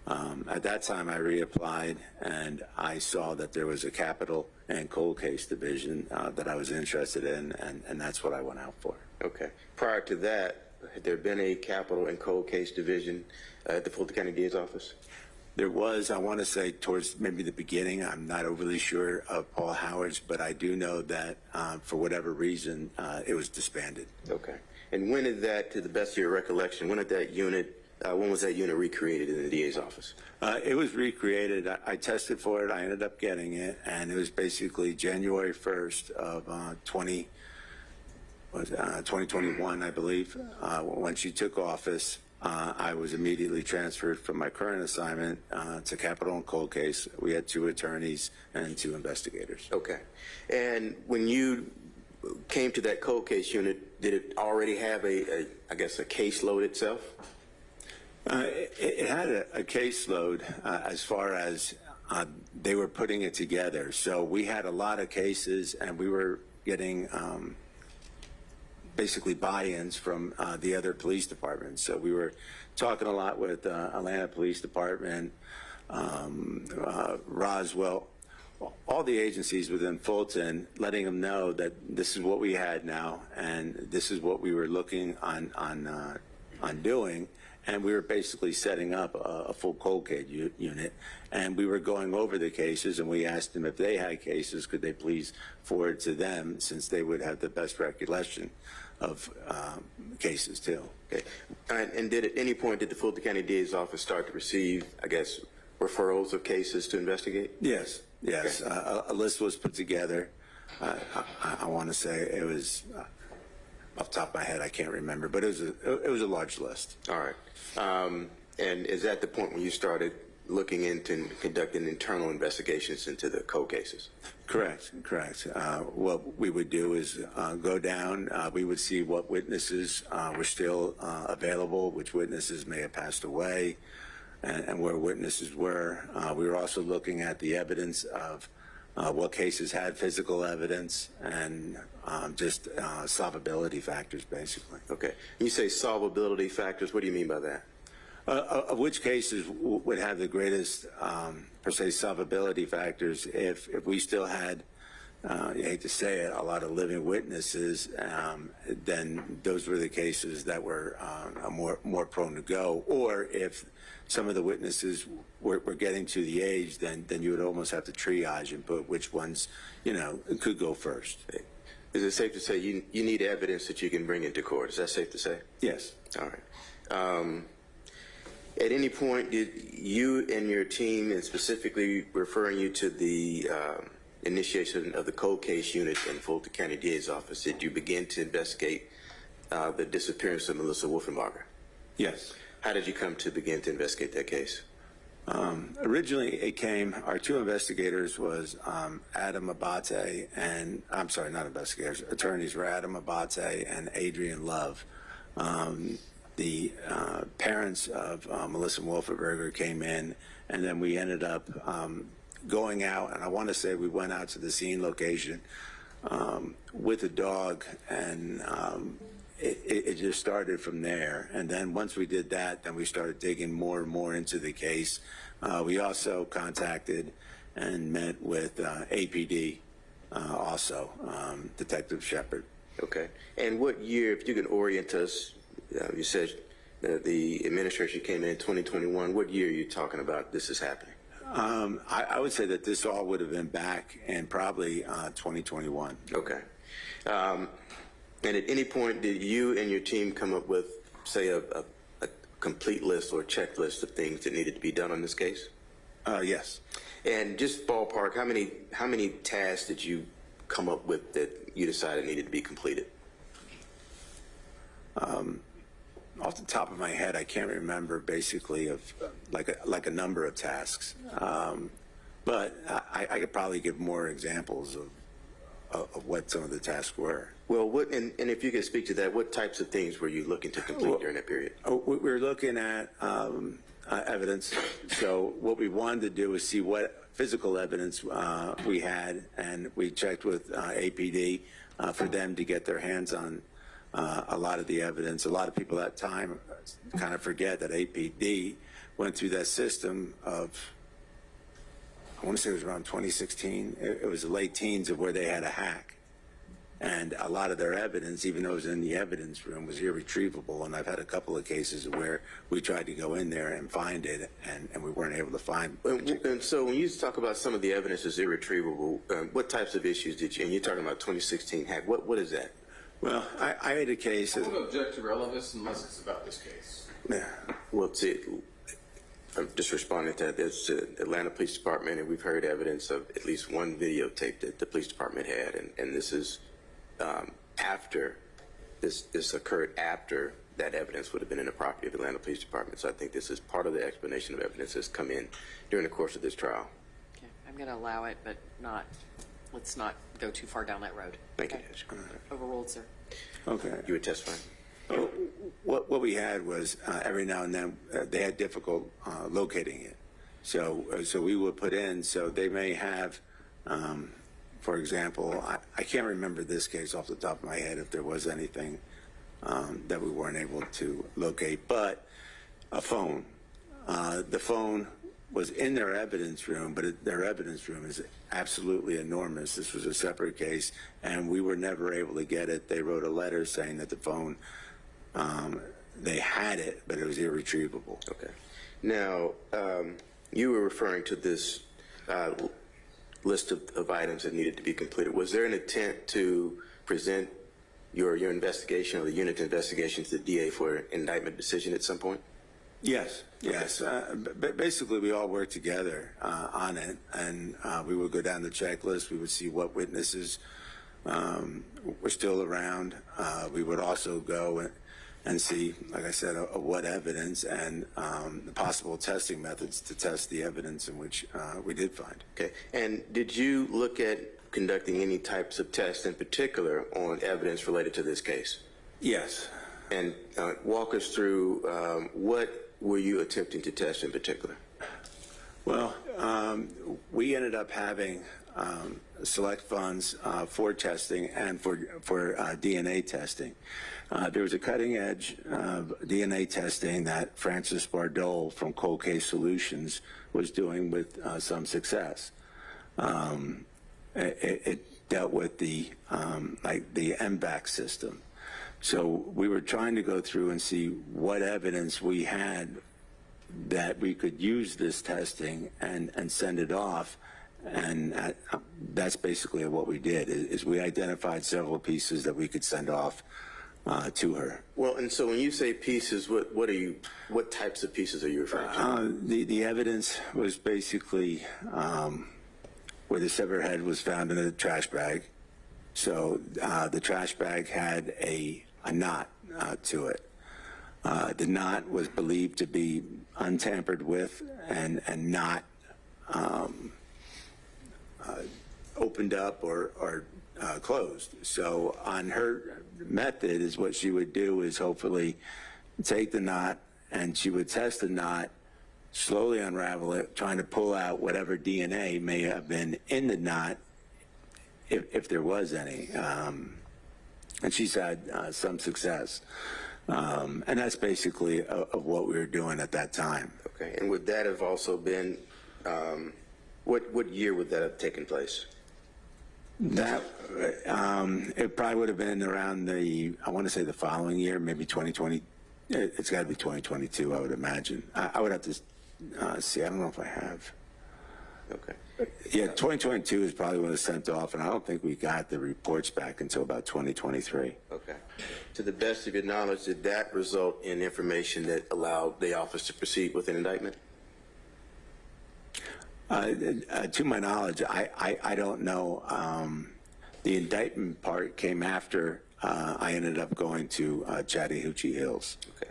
At that time, I reapplied, and I saw that there was a capital and cold case division that I was interested in, and that's what I went out for. Okay. Prior to that, had there been a capital and cold case division at the Fulton County DA's office? There was, I want to say, towards maybe the beginning. I'm not overly sure of Paul Howard's, but I do know that for whatever reason, it was disbanded. Okay. And when did that, to the best of your recollection, when was that unit recreated in the DA's office? It was recreated. I tested for it. I ended up getting it, and it was basically January 1st of 2021, I believe. When she took office, I was immediately transferred from my current assignment to capital and cold case. We had 2 attorneys and 2 investigators. Okay. And when you came to that cold case unit, did it already have a caseload itself? It had a caseload as far as they were putting it together. So we had a lot of cases, and we were getting basically buy-ins from the other police departments. So we were talking a lot with Atlanta Police Department, Roswell, all the agencies within Fulton, letting them know that this is what we had now, and this is what we were looking on doing. And we were basically setting up a full cold case unit, and we were going over the cases, and we asked them if they had cases, could they please forward to them, since they would have the best recollection of cases too. Okay. And did at any point did the Fulton County DA's office start to receive, referrals of cases to investigate? Yes. Okay. A list was put together. I want to say it was. Off the top of my head, I can't remember, but it was a large list. All right. And is that the point when you started looking into conducting internal investigations into the cold cases? Correct. What we would do is go down. We would see what witnesses were still available, which witnesses may have passed away, and where witnesses were. We were also looking at the evidence of what cases had physical evidence, and just solvability factors, basically. Okay. You say solvability factors. What do you mean by that? Of which cases would have the greatest, per se, solvability factors if we still had, I hate to say it, a lot of living witnesses, then those were the cases that were more prone to go. Or if some of the witnesses were getting to the age, then you would almost have to triage and put which ones, could go first. Is it safe to say you need evidence that you can bring into court? Is that safe to say? Yes. All right. At any point, did you and your team, and specifically referring you to the initiation of the cold case unit in Fulton County DA's office, did you begin to investigate the disappearance of Melissa Wolfenbarger? Yes. How did you come to begin to investigate that case? Originally, our 2 investigators was Adam Abate, and I'm sorry, not investigators, attorneys were Adam Abate and Adrian Love. The parents of Melissa Wolfenbarger came in, and then we ended up going out, and I want to say we went out to the scene location with a dog, and it just started from there. And then once we did that, then we started digging more and more into the case. We also contacted and met with APD, also, Detective Shepard. Okay. And what year, if you can orient us, you said the administration came in 2021. What year are you talking about this is happening? I would say that this all would have been back in probably 2021. Okay. And at any point, did you and your team come up with, say, a complete list or checklist of things that needed to be done on this case? Yes. And just ballpark, how many tasks did you come up with that you decided needed to be completed? Off the top of my head, I can't remember basically of like a number of tasks, but I could probably give more examples of what some of the tasks were. Well, and if you could speak to that, what types of things were you looking to complete during that period? We were looking at evidence. So what we wanted to do was see what physical evidence we had, and we checked with APD for them to get their hands on a lot of the evidence. A lot of people at that time kind of forget that APD went through that system of, I want to say it was around 2016. It was the late teens of where they had a hack. And a lot of their evidence, even though it was in the evidence room, was irretrievable. And I've had a couple of cases where we tried to go in there and find it, and we weren't able to find it. And so when you talk about some of the evidence is irretrievable, what types of issues did you, and you're talking about 2016 hack, what is that? Well, I had a case. I wouldn't object to relevance unless it's about this case. Yeah. Well, I'm just responding to that. There's the Atlanta Police Department, and we've heard evidence of at least one videotape that the police department had, and this is after this occurred after that evidence would have been in the property of the Atlanta Police Department. So I think this is part of the explanation of evidence that's come in during the course of this trial. Okay, I'm going to allow it, but let's not go too far down that road. Thank Okay. you. Overruled, sir. Okay. You were testifying. What we had was every now and then they had difficult locating it. So we would put in, so they may have, for example, I can't remember this case off the top of my head if there was anything that we weren't able to locate, but a phone. The phone was in their evidence room, but their evidence room is absolutely enormous. This was a separate case, and we were never able to get it. They wrote a letter saying that the phone, they had it, but it was irretrievable. Okay. Now, you were referring to this list of items that needed to be completed. Was there an intent to present your investigation or the unit investigation to the DA for an indictment decision at some point? Yes, yes. Basically, we all worked together on it, and we would go down the checklist. We would see what witnesses were still around. We would also go and see, like I said, what evidence and the possible testing methods to test the evidence in which we did find. Okay. And did you look at conducting any types of tests in particular on evidence related to this case? Yes. And walk us through what were you attempting to test in particular? Well, we ended up having select funds for testing and for DNA testing. There was a cutting edge DNA testing that Francis Bardole from Cold Case Solutions was doing with some success. It dealt with the MVAC system. So we were trying to go through and see what evidence we had that we could use this testing and send it off. And that's basically what we did, is we identified several pieces that we could send off to her. Well, and so when you say pieces, what types of pieces are you referring to? The evidence was basically where the severed head was found in a trash bag. So the trash bag had a knot to it. The knot was believed to be untampered with and not opened up or closed. So on her method is what she would do is hopefully take the knot, and she would test the knot, slowly unravel it, trying to pull out whatever DNA may have been in the knot, if there was any. And she's had some success. And that's basically of what we were doing at that time. Okay, and would that have also been, what year would that have taken place? That, it probably would have been around I want to say the following year, maybe 2020, It's got to be 2022, I would imagine. I would have to see. I don't know if I have. Okay. Yeah, 2022 is probably when it was sent off, and I don't think we got the reports back until about 2023. Okay. To the best of your knowledge, did that result in information that allowed the office to proceed with an indictment? To my knowledge, I don't know. The indictment part came after I ended up going to Chattahoochee Hills. Okay.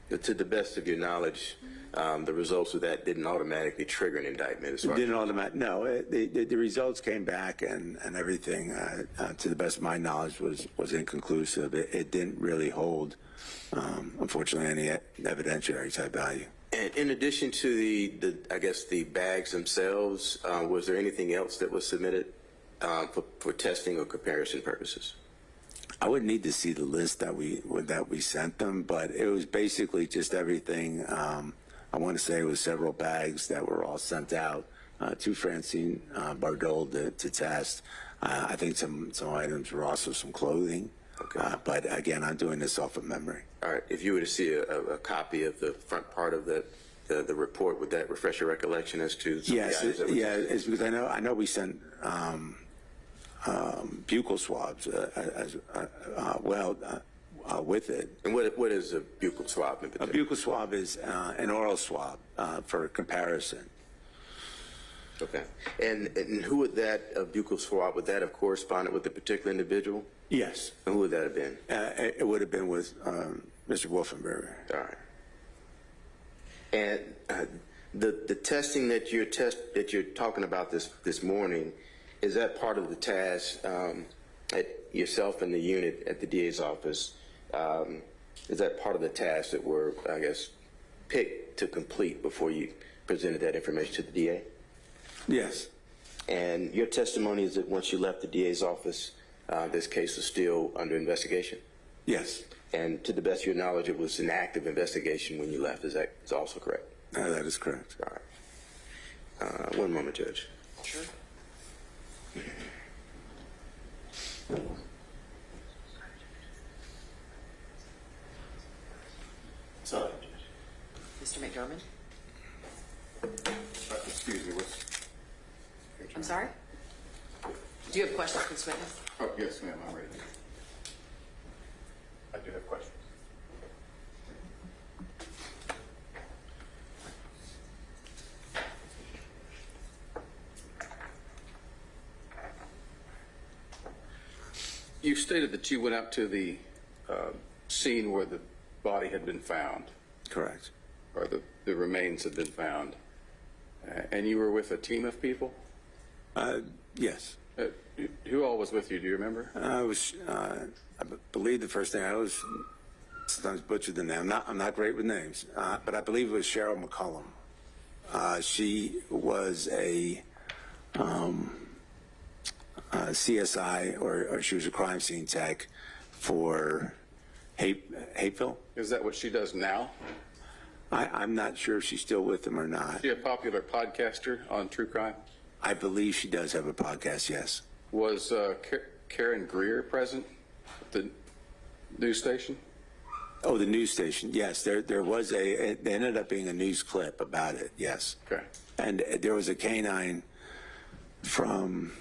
But to the best of your knowledge, the results of that didn't automatically trigger an indictment. As far Didn't automatic. No, the results came back, and everything, to the best of my knowledge, was inconclusive. It didn't really hold, unfortunately, any evidentiary type value. And in addition to the I guess the bags themselves, was there anything else that was submitted for testing or comparison purposes? I would need to see the list that we sent them, but it was basically just everything. I want to say it was several bags that were all sent out to Francine Bardot to test. I think some items were also some clothing. Okay. But again, I'm doing this off of memory. All right. If you were to see a copy of the front part of the report, would that refresh your recollection as to some Yes, of the items? it's because I know we sent buccal swabs as well with it. And what is a buccal swab in A particular? buccal swab is an oral swab for comparison. Okay. And who would that buccal swab, would that have corresponded with the particular individual? Yes. And who would that have been? It would have been with Mr. Wolfenbarger. All right. And the testing that you're talking about this morning, is that part of the task at yourself and the unit at the DA's office? Is that part of the task that were, I guess, picked to complete before you presented that information to the DA? Yes. And your testimony is that once you left the DA's office, this case was still under investigation? Yes. And to the best of your knowledge, it was an active investigation when you left. Is that also correct? That is correct. All right. One moment, Judge. Sure. Sorry. Mr. McDermott? Excuse me, what's? I'm sorry? Do you have questions for this witness? Oh, yes, ma'am, I'm ready. I do have questions. You stated that you went out to the scene where the body had been found, Correct. or the remains had been found, and you were with a team of people? Yes. Who all was with you? Do you remember? I was. I believe the first thing I was. Sometimes butchered the name. I'm not great with names, but I believe it was Cheryl McCullum. She was a CSI, or she was a crime scene tech for Hopel. Is that what she does now? I'm not sure if she's still with them or not. Is she a popular podcaster on true crime? I believe she does have a podcast, yes. Was Karen Greer present at the news station? Oh, the news station, yes. There was it ended up being a news clip about it, yes. Okay. And there was a canine from,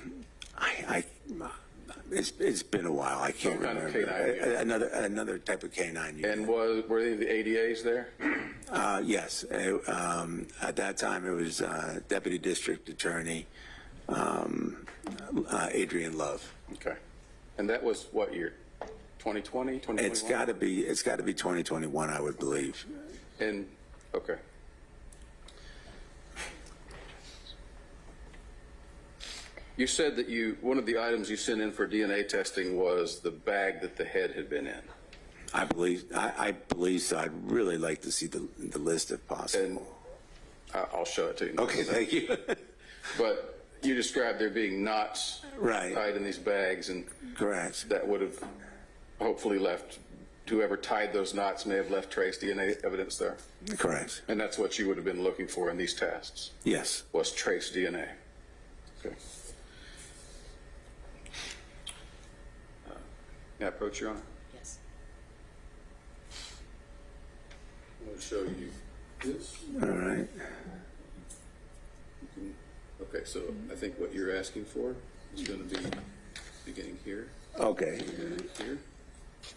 it's been a while. I can't Some kind of remember. canine. Another type of canine unit. And were any of the ADAs there? Yes. At that time, it was Deputy District Attorney Adrian Love. Okay. And that was what year? 2020, 2021? It's got to be 2021, I would believe. And okay. You said that one of the items you sent in for DNA testing was the bag that the head had been in. I believe so. I'd really like to see the list if possible. And I'll show it to you. Okay, thank you. But you described there being knots Right. tied in these bags, and Correct. that would have hopefully left, whoever tied those knots may have left trace DNA evidence there. Correct. And that's what you would have been looking for in these tests, Yes. was trace DNA. Okay. May I approach, Your Honor? Yes. I'm going to show you this. All right. Okay, so I think what you're asking for is going to be beginning here. Okay. And here.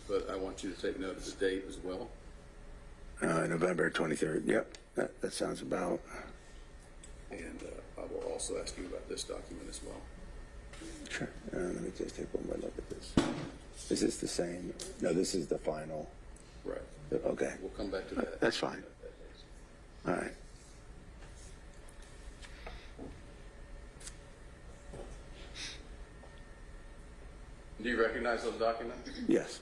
But I want you to take note of the date as well. November 23rd. Yep, that sounds about. And I will also ask you about this document as well. Sure. Let me just take one more look at this. Is this the same? No, this is the final. Right. Okay. We'll come back to that. That's fine. All right. Do you recognize those documents? Yes.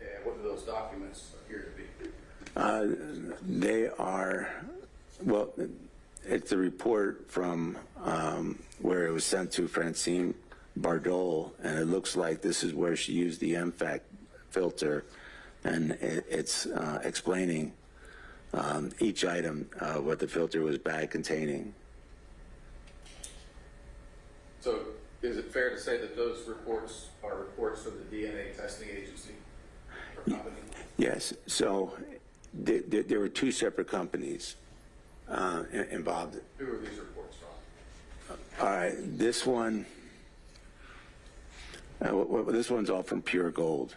And what do those documents appear to be? They are, well, it's a report from where it was sent to Francine Bardol, and it looks like this is where she used the MFAC filter, and it's explaining each item, what the filter was bad containing. So is it fair to say that those reports are reports from the DNA testing agency or company? Yes. So there were two separate companies involved. Who are these reports from? All right. This one, this one's all from Pure Gold.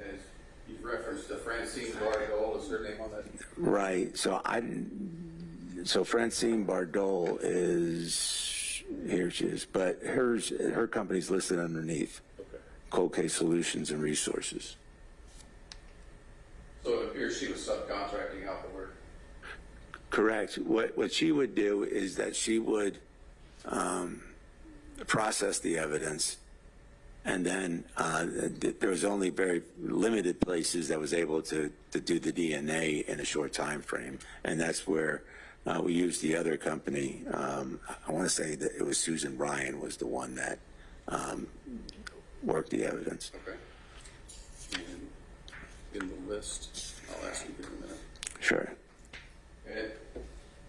And you've referenced the Francine Bardol. Is her name on that? Right. So Francine Bardol is, here she is, but her company's listed underneath. Okay. Cold Case Solutions and Resources. So it appears she was subcontracting out the work. Correct. What she would do is that she would process the evidence, and then there was only very limited places that was able to do the DNA in a short time frame, and that's where we used the other company. I want to say that it was Susan Ryan was the one that worked the evidence. Okay. And in the list, I'll ask you here in a minute. Sure. And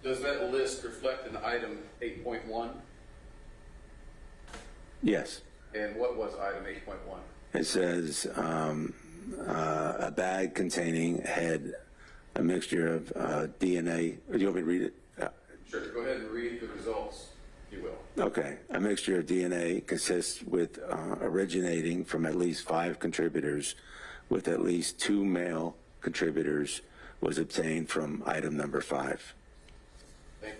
does that list reflect an item 8.1? Yes. And what was item 8.1? It says a bag containing a mixture of DNA. Do you want me to read it? Sure, go ahead and read the results, if you will. Okay. A mixture of DNA consists with originating from at least 5 contributors, with at least 2 male contributors, was obtained from item number 5. Thank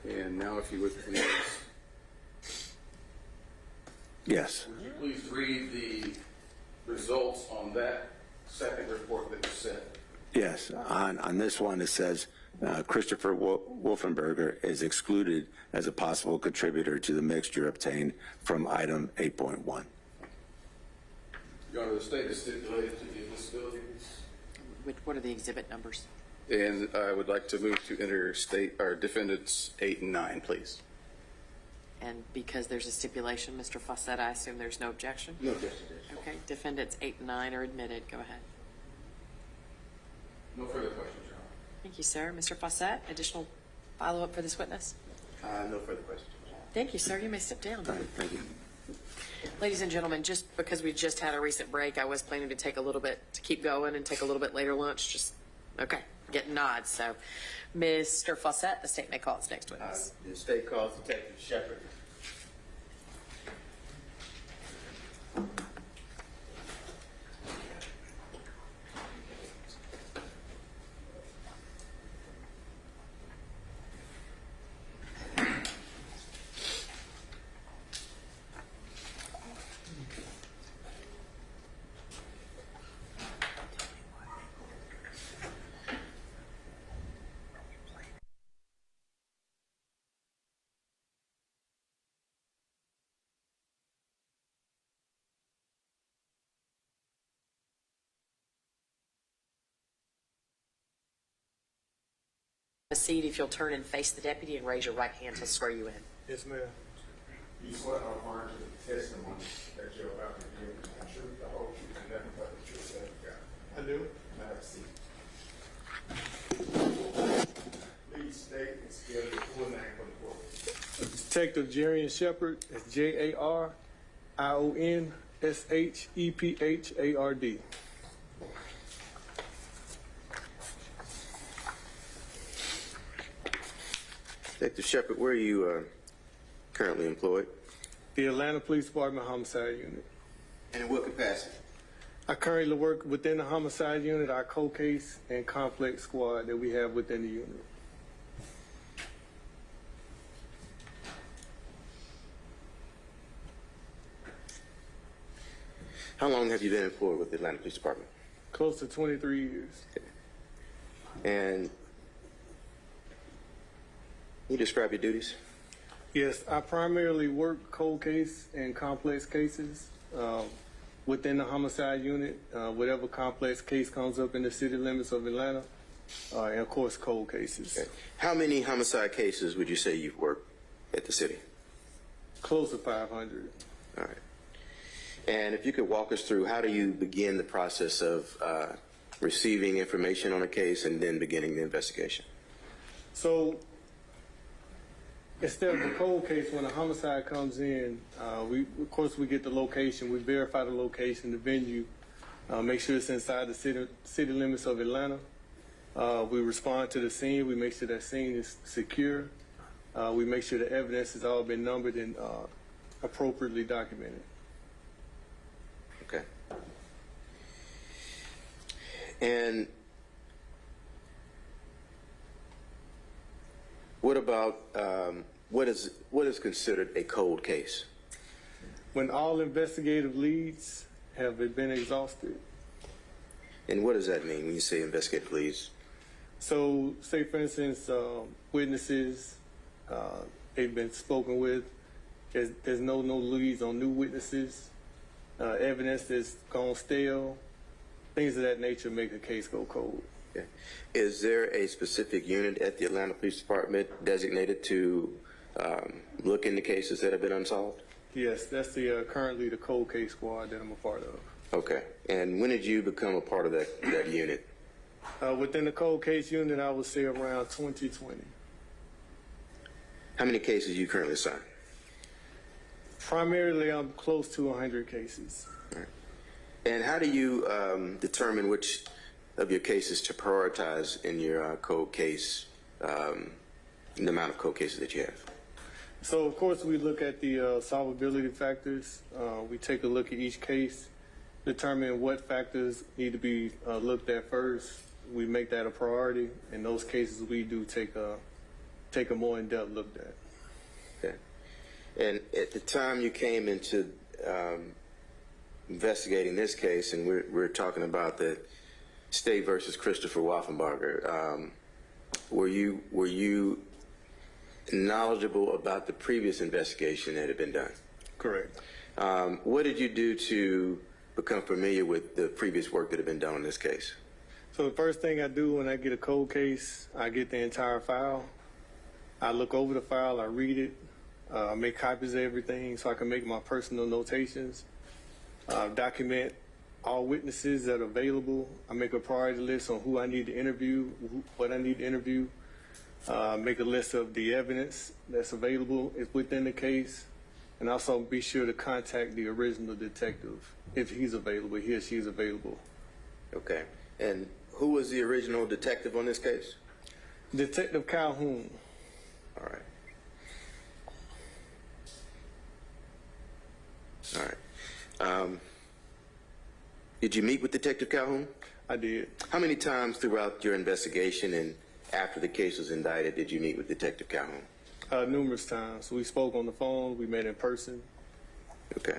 you. And now, if you would please. Yes. Would you please read the results on that second report that was sent? Yes. On this one, it says Christopher Wolfenbarger is excluded as a possible contributor to the mixture obtained from item 8.1. Your Honor, the state is stipulated to the admissibility. What are the exhibit numbers? And I would like to move to enter defendants 8 and 9, please. And because there's a stipulation, Mr. Fawcett, I assume there's no objection? No objection. Okay, defendants 8 and 9 are admitted. Go ahead. No further questions, Your Honor. Thank you, sir. Mr. Fawcett, additional follow-up for this witness? No further questions. Thank you, sir. You may step down. Thank you. Ladies and gentlemen, just because we just had a recent break, I was planning to take a little bit, to keep going and take a little bit later lunch. Okay, getting nods. So, Mr. Fawcett, the state may call its next witness. The state calls Detective Shepard. A seat if you'll turn and face the deputy and raise your right hand to swear you in. Yes, ma'am. You swear to affirm to the testimony that you're about to give the truth, the whole truth, and nothing but the truth, that you got. I do. Have a seat. Please state and spell your full name for the court. Detective Jarian Shepard. That's Jarion Shepard. Detective Shepard, where are you currently employed? The Atlanta Police Department Homicide Unit. And in what capacity? I currently work within the Homicide Unit, our cold case and complex squad that we have within the unit. How long have you been employed with the Atlanta Police Department? Close to 23 years. And can you describe your duties? Yes, I primarily work cold case and complex cases within the homicide unit, whatever complex case comes up in the city limits of Atlanta, and of course cold cases. Okay. How many homicide cases would you say you've worked at the city? Close to 500. All right. And if you could walk us through, how do you begin the process of receiving information on a case and then beginning the investigation? So instead of a cold case, when a homicide comes in, of course we get the location, we verify the location, the venue, make sure it's inside the city limits of Atlanta. We respond to the scene, we make sure that scene is secure. We make sure the evidence has all been numbered and appropriately documented. Okay. And what about what is considered a cold case? When all investigative leads have been exhausted. And what does that mean when you say investigative leads? So, say for instance, witnesses they've been spoken with. There's no leads on new witnesses. Evidence that's gone stale. Things of that nature make a case go cold. Okay. Is there a specific unit at the Atlanta Police Department designated to look into cases that have been unsolved? Yes, that's currently the cold case squad that I'm a part of. Okay. And when did you become a part of that unit? Within the cold case unit, I would say around 2020. How many cases you currently assigned? Primarily, I'm close to 100 cases. All right. And how do you determine which of your cases to prioritize in your cold case, the amount of cold cases that you have? So, of course, we look at the solvability factors. We take a look at each case, determine what factors need to be looked at first. We make that a priority. In those cases, we do take a more in-depth look at. Okay. And at the time you came into investigating this case, and we're talking about the State versus Christopher Wolfenbarger, were you knowledgeable about the previous investigation that had been done? Correct. What did you do to become familiar with the previous work that had been done on this case? So the first thing I do when I get a cold case, I get the entire file. I look over the file, I read it, I make copies of everything so I can make my personal notations, document all witnesses that are available. I make a priority list on who I need to interview, what I need to interview, make a list of the evidence that's available within the case, and also be sure to contact the original detective if he's available, he or she's available. Okay. And who was the original detective on this case? Detective Calhoun. All right. All right. Did you meet with Detective Calhoun? I did. How many times throughout your investigation and after the case was indicted did you meet with Detective Calhoun? Numerous times. We spoke on the phone. We met in person. Okay.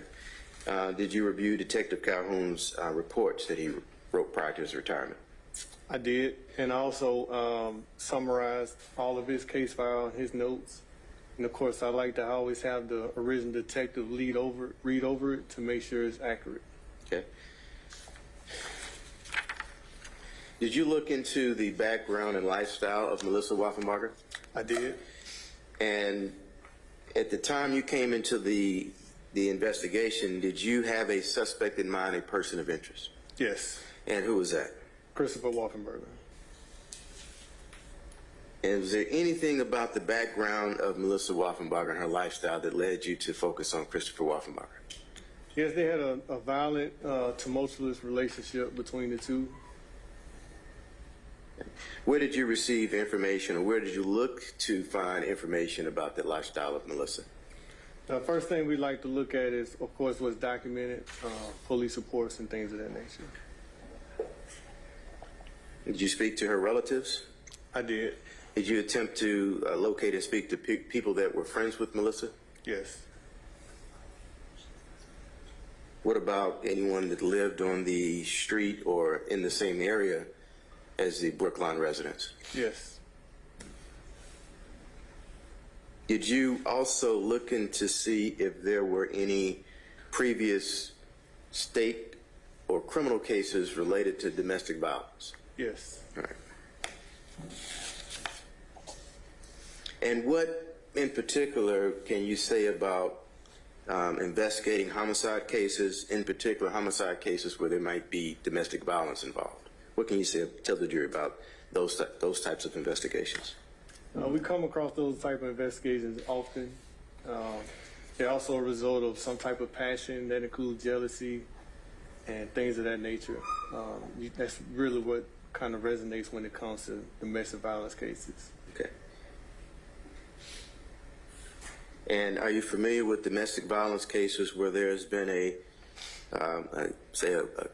Did you review Detective Calhoun's reports that he wrote prior to his retirement? I did, and also summarized all of his case file and his notes. And of course, I like to always have the original detective read over it to make sure it's accurate. Okay. Did you look into the background and lifestyle of Melissa Wolfenbarger? I did. And at the time you came into the investigation, did you have a suspect in mind, a person of interest? Yes. And who was that? Christopher Wolfenbarger. And was there anything about the background of Melissa Wolfenbarger and her lifestyle that led you to focus on Christopher Wolfenbarger? Yes, they had a violent, tumultuous relationship between the two. Where did you receive information, or where did you look to find information about the lifestyle of Melissa? The first thing we like to look at is, of course, what's documented, police reports and things of that nature. Did you speak to her relatives? I did. Did you attempt to locate and speak to people that were friends with Melissa? Yes. What about anyone that lived on the street or in the same area as the Brookline residents? Yes. Did you also look in to see if there were any previous state or criminal cases related to domestic violence? Yes. All right. And what in particular can you say about investigating homicide cases, in particular homicide cases where there might be domestic violence involved? What can you say, tell the jury about those types of investigations? We come across those type of investigations often. They're also a result of some type of passion that includes jealousy and things of that nature. That's really what kind of resonates when it comes to domestic violence cases. Okay. And are you familiar with domestic violence cases where there's been a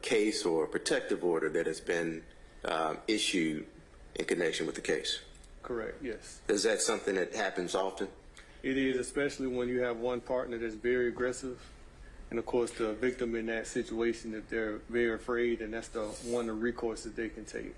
case or a protective order that has been issued in connection with the case? Correct, yes. Is that something that happens often? It is, especially when you have one partner that's very aggressive. And of course, the victim in that situation, if they're very afraid, and that's the one of the recourse that they can take.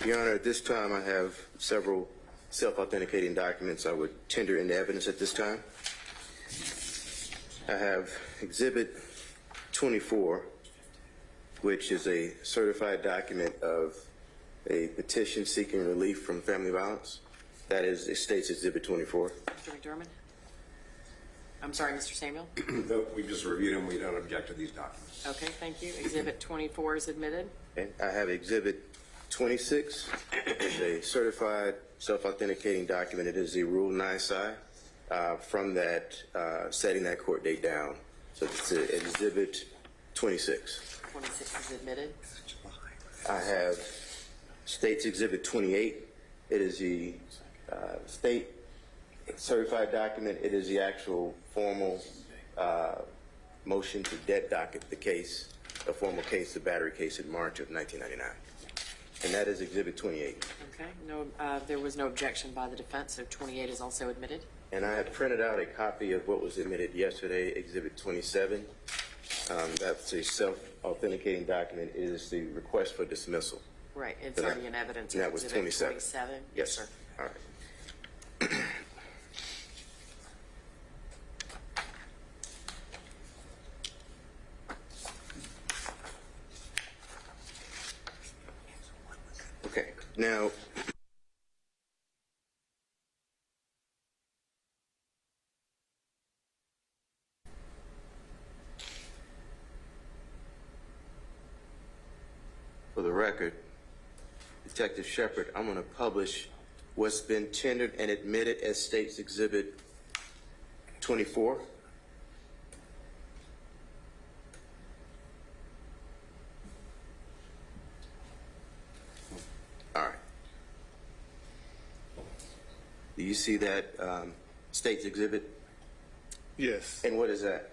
Your Honor, at this time I have several self-authenticating documents I would tender into evidence at this time. I have Exhibit 24, which is a certified document of a petition seeking relief from family violence. That is, it states Exhibit 24. Mr. McDermott? I'm sorry, Mr. Samuel? We just reviewed them. We don't object to these documents. Okay, thank you. Exhibit 24 is admitted. Okay. I have Exhibit 26. It's a certified self-authenticating document. It is the Rule 9 Psi from that, setting that court date down. So it's Exhibit 26. 26 is admitted. I have State's Exhibit 28. It is the state certified document. It is the actual formal motion to debt docket the case, a formal case, the battery case in March of 1999. And that is Exhibit 28. Okay, no, there was no objection by the defense, so 28 is also admitted. And I have printed out a copy of what was admitted yesterday, Exhibit 27. That's a self-authenticating document. It is the request for dismissal. Right, it's already in evidence. That was 27. Yes, sir. All right. Okay. Now, for the record, Detective Shepard, I'm going to publish what's been tendered and admitted as State's Exhibit 24. All right. Do you see that State's Exhibit? Yes. And what is that?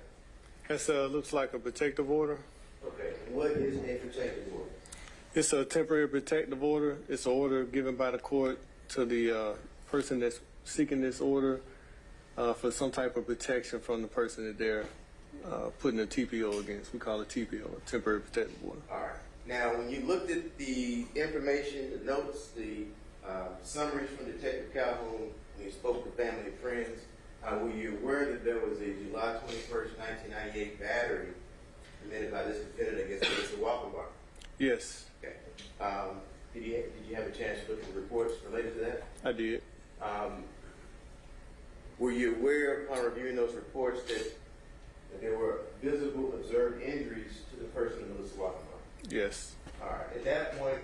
That looks like a protective order. Okay. What is a protective order? It's a temporary protective order. It's an order given by the court to the person that's seeking this order for some type of protection from the person that they're putting a TPO against. We call it TPO, a temporary protective order. All right. Now, when you looked at the information, the notes, the summaries from Detective Calhoun, when you spoke to family and friends, were you aware that there was a July 21st, 1998 battery committed by this defendant against Mr. Wolfenbarger? Yes. Okay. Did you have a chance to look at the reports related to that? I did. Were you aware upon reviewing those reports that there were visible observed injuries to the person of Mr. Wolfenbarger? Yes. All right. At that point,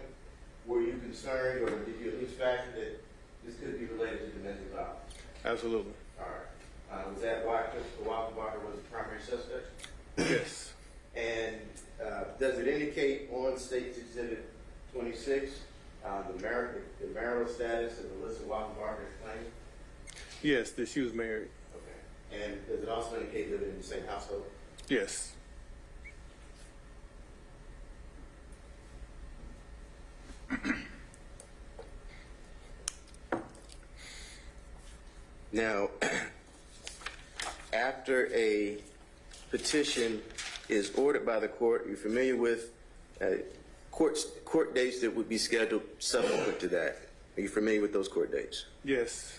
were you concerned, or did you at least factor that this could be related to domestic violence? Absolutely. All right. Was that why Mr. Wolfenbarger was the primary suspect? Yes. And does it indicate on State's Exhibit 26 the marital status of Melissa Wolfenbarger's claim? Yes, that she was married. Okay. And does it also indicate living in the same household? Yes. Now, after a petition is ordered by the court, you're familiar with court dates that would be scheduled subsequent to that. Are you familiar with those court dates? Yes.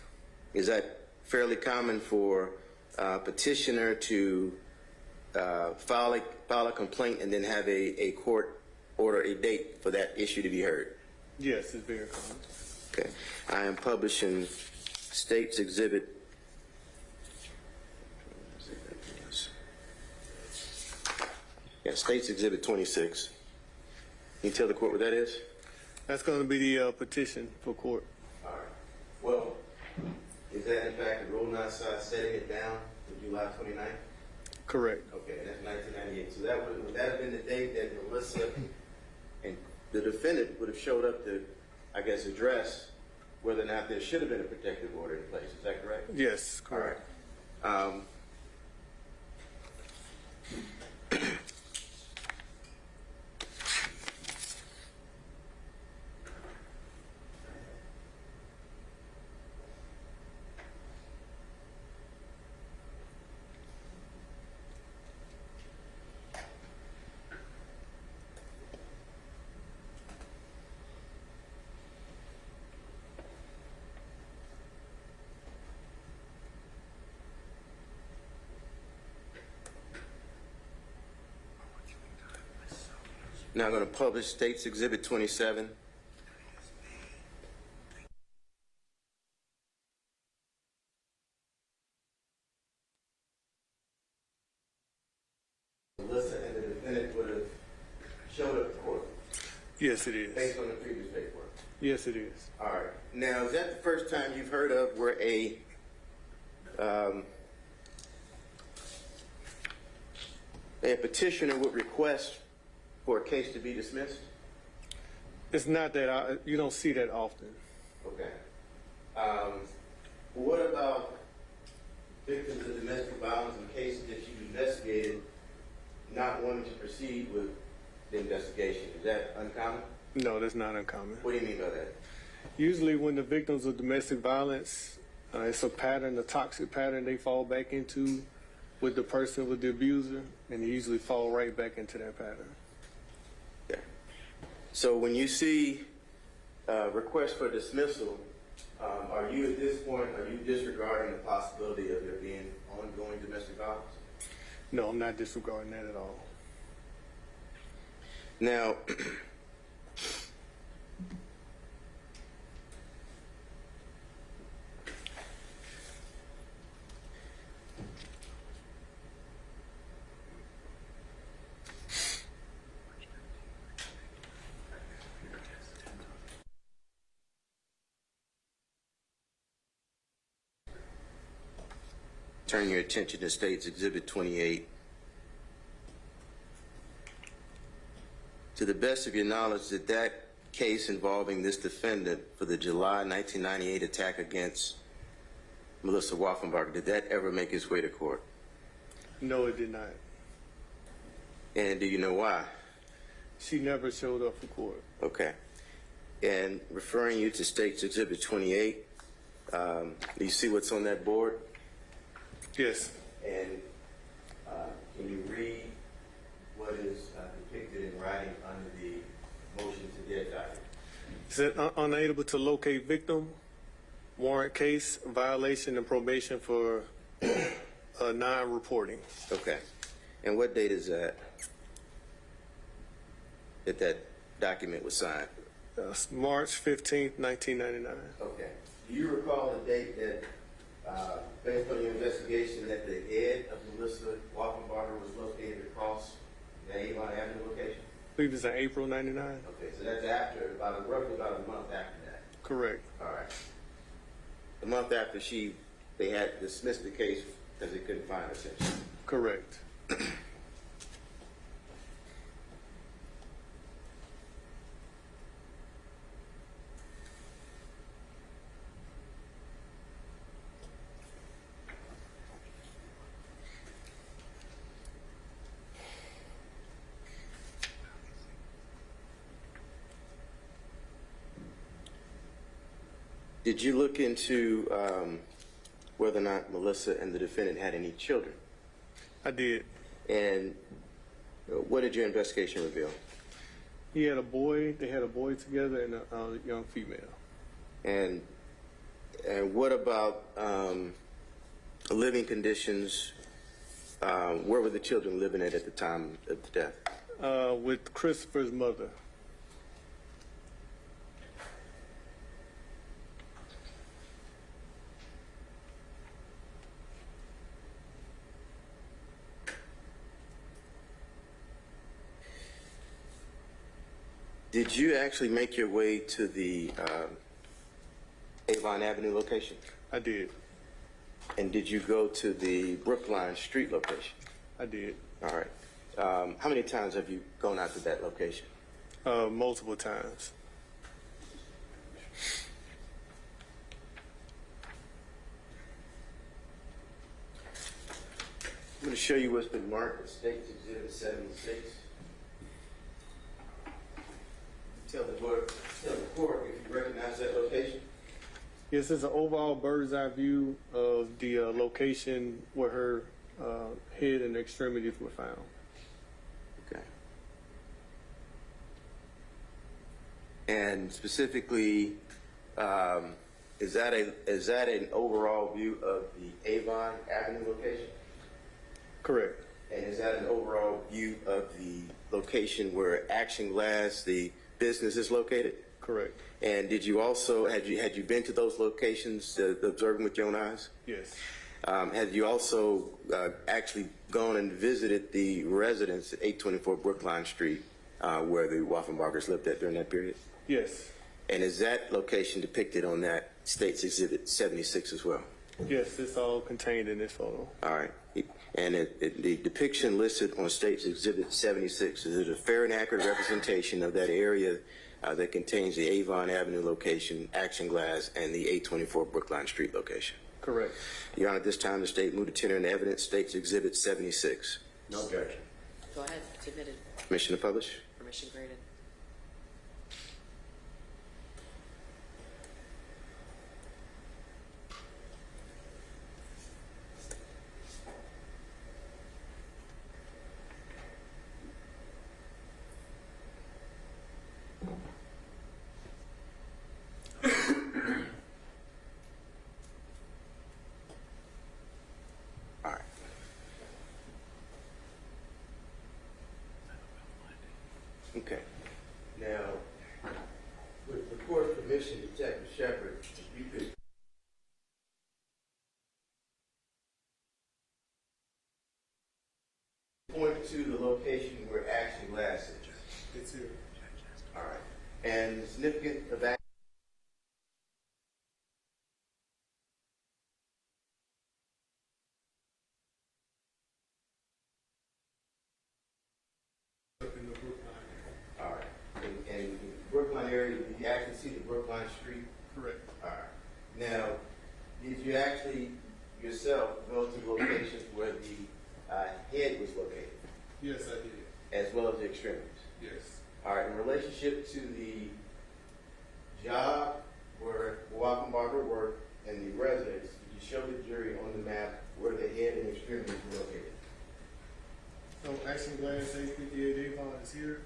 Is that fairly common for a petitioner to file a complaint and then have a court order a date for that issue to be heard? Yes, it's very common. Okay. I am publishing State's Exhibit. Yeah, State's Exhibit 26. Can you tell the court what that is? That's going to be the petition for court. All right. Well, is that in fact the Rule 9 side setting it down to July 29th? Correct. Okay, that's 1998. So would that have been the date that Melissa and the defendant would have showed up to, I guess, address whether or not there should have been a protective order in place? Is that correct? Yes, correct. All right. Now I'm going to publish State's Exhibit 27. Melissa and the defendant would have showed up to court. Yes, it is. Based on the previous paperwork. Yes, it is. All right. Now, is that the first time you've heard of where a petitioner would request for a case to be dismissed? It's not that you don't see that often. Okay. What about victims of domestic violence in cases that you've investigated not wanting to proceed with the investigation? Is that uncommon? No, that's not uncommon. What do you mean by that? Usually when the victims of domestic violence, it's a pattern, a toxic pattern they fall back into with the person, with the abuser, and they usually fall right back into that pattern. Yeah. So when you see requests for dismissal, are you at this point, are you disregarding the possibility of there being ongoing domestic violence? No, I'm not disregarding that at all. Now, turn your attention to State's Exhibit 28. To the best of your knowledge, did that case involving this defendant for the July 1998 attack against Melissa Wolfenbarger, did that ever make its way to court? No, it did not. And do you know why? She never showed up for court. Okay. And referring you to State's Exhibit 28, do you see what's on that board? Yes. And can you read what is depicted in writing under the motion to dead document? It said unable to locate victim, warrant case, violation and probation for non-reporting. Okay. And what date is that that document was signed? March 15th, 1999. Okay. Do you recall the date that, based on your investigation, that the head of Melissa Wolfenbarger was located across the Avon Avenue location? I believe it's in April 99. Okay, so that's after, roughly about a month after that. Correct. All right. A month after they had dismissed the case because they couldn't find her, essentially. Correct. Did you look into whether or not Melissa and the defendant had any children? I did. And what did your investigation reveal? He had a boy. They had a boy together and a young female. And what about living conditions? Where were the children living at the time of the death? With Christopher's mother. Did you actually make your way to the Avon Avenue location? I did. And did you go to the Brookline Street location? I did. All right. How many times have you gone out to that location? Multiple times. I'm going to show you what's been marked as State's Exhibit 76. Tell the court if you recognize that location. Yes, it's an overall bird's eye view of the location where her head and extremities were found. Okay. And specifically, is that an overall view of the Avon Avenue location? Correct. And is that an overall view of the location where Action Glass, the business, is located? Correct. And did you also, had you been to those locations, observing with your own eyes? Yes. Had you also actually gone and visited the residence at 824 Brookline Street where the Wolfenbargers lived at during that period? Yes. And is that location depicted on that State's Exhibit 76 as well? Yes, it's all contained in this photo. All right. And the depiction listed on State's Exhibit 76, is it a fair and accurate representation of that area that contains the Avon Avenue location, Action Glass, and the 824 Brookline Street location? Correct. Your Honor, at this time, the State moved to tender into evidence State's Exhibit 76. No objection. Go ahead, submitted, Permission to publish? permission granted. All right. Okay. Now, with the court's permission, Detective Shepard, if you could point to the location where Action Glass is. It's here. All right. And the significance of that. found area, did you actually see the Brookline Street? Correct. All right. Now, did you actually yourself go to the locations where the head was located, Yes, I did. as well as the extremities? Yes. All right. In relationship to the job where Wolfenbarger worked and the residence, did you show the jury on the map where the head and extremities were located? So Action Glass 858 Avon is here.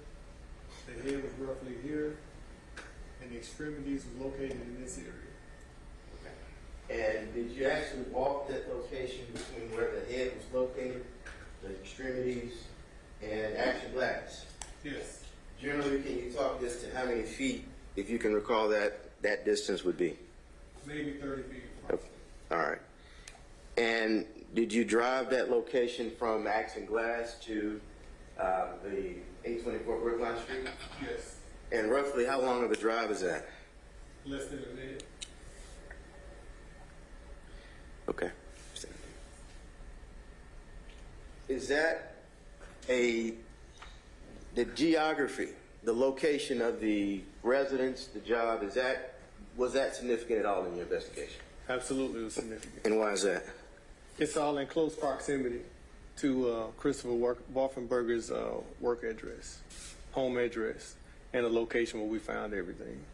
The head was roughly here, and the extremities was located in this area. And did you actually walk that location between where the head was located, the extremities, and Action Glass? Yes. Generally, can you talk as to how many feet, if you can recall that distance would be? Maybe 30 feet. Okay. All right. And did you drive that location from Action Glass to the 824 Brookline Street? Yes. And roughly how long of a drive is that? Less than a minute. Okay. Is that the geography, the location of the residence, the job, was that significant at all in your investigation? Absolutely, it was significant. And why is that? It's all in close proximity to Christopher Wolfenbarger's work address, home address, and the location where we found everything.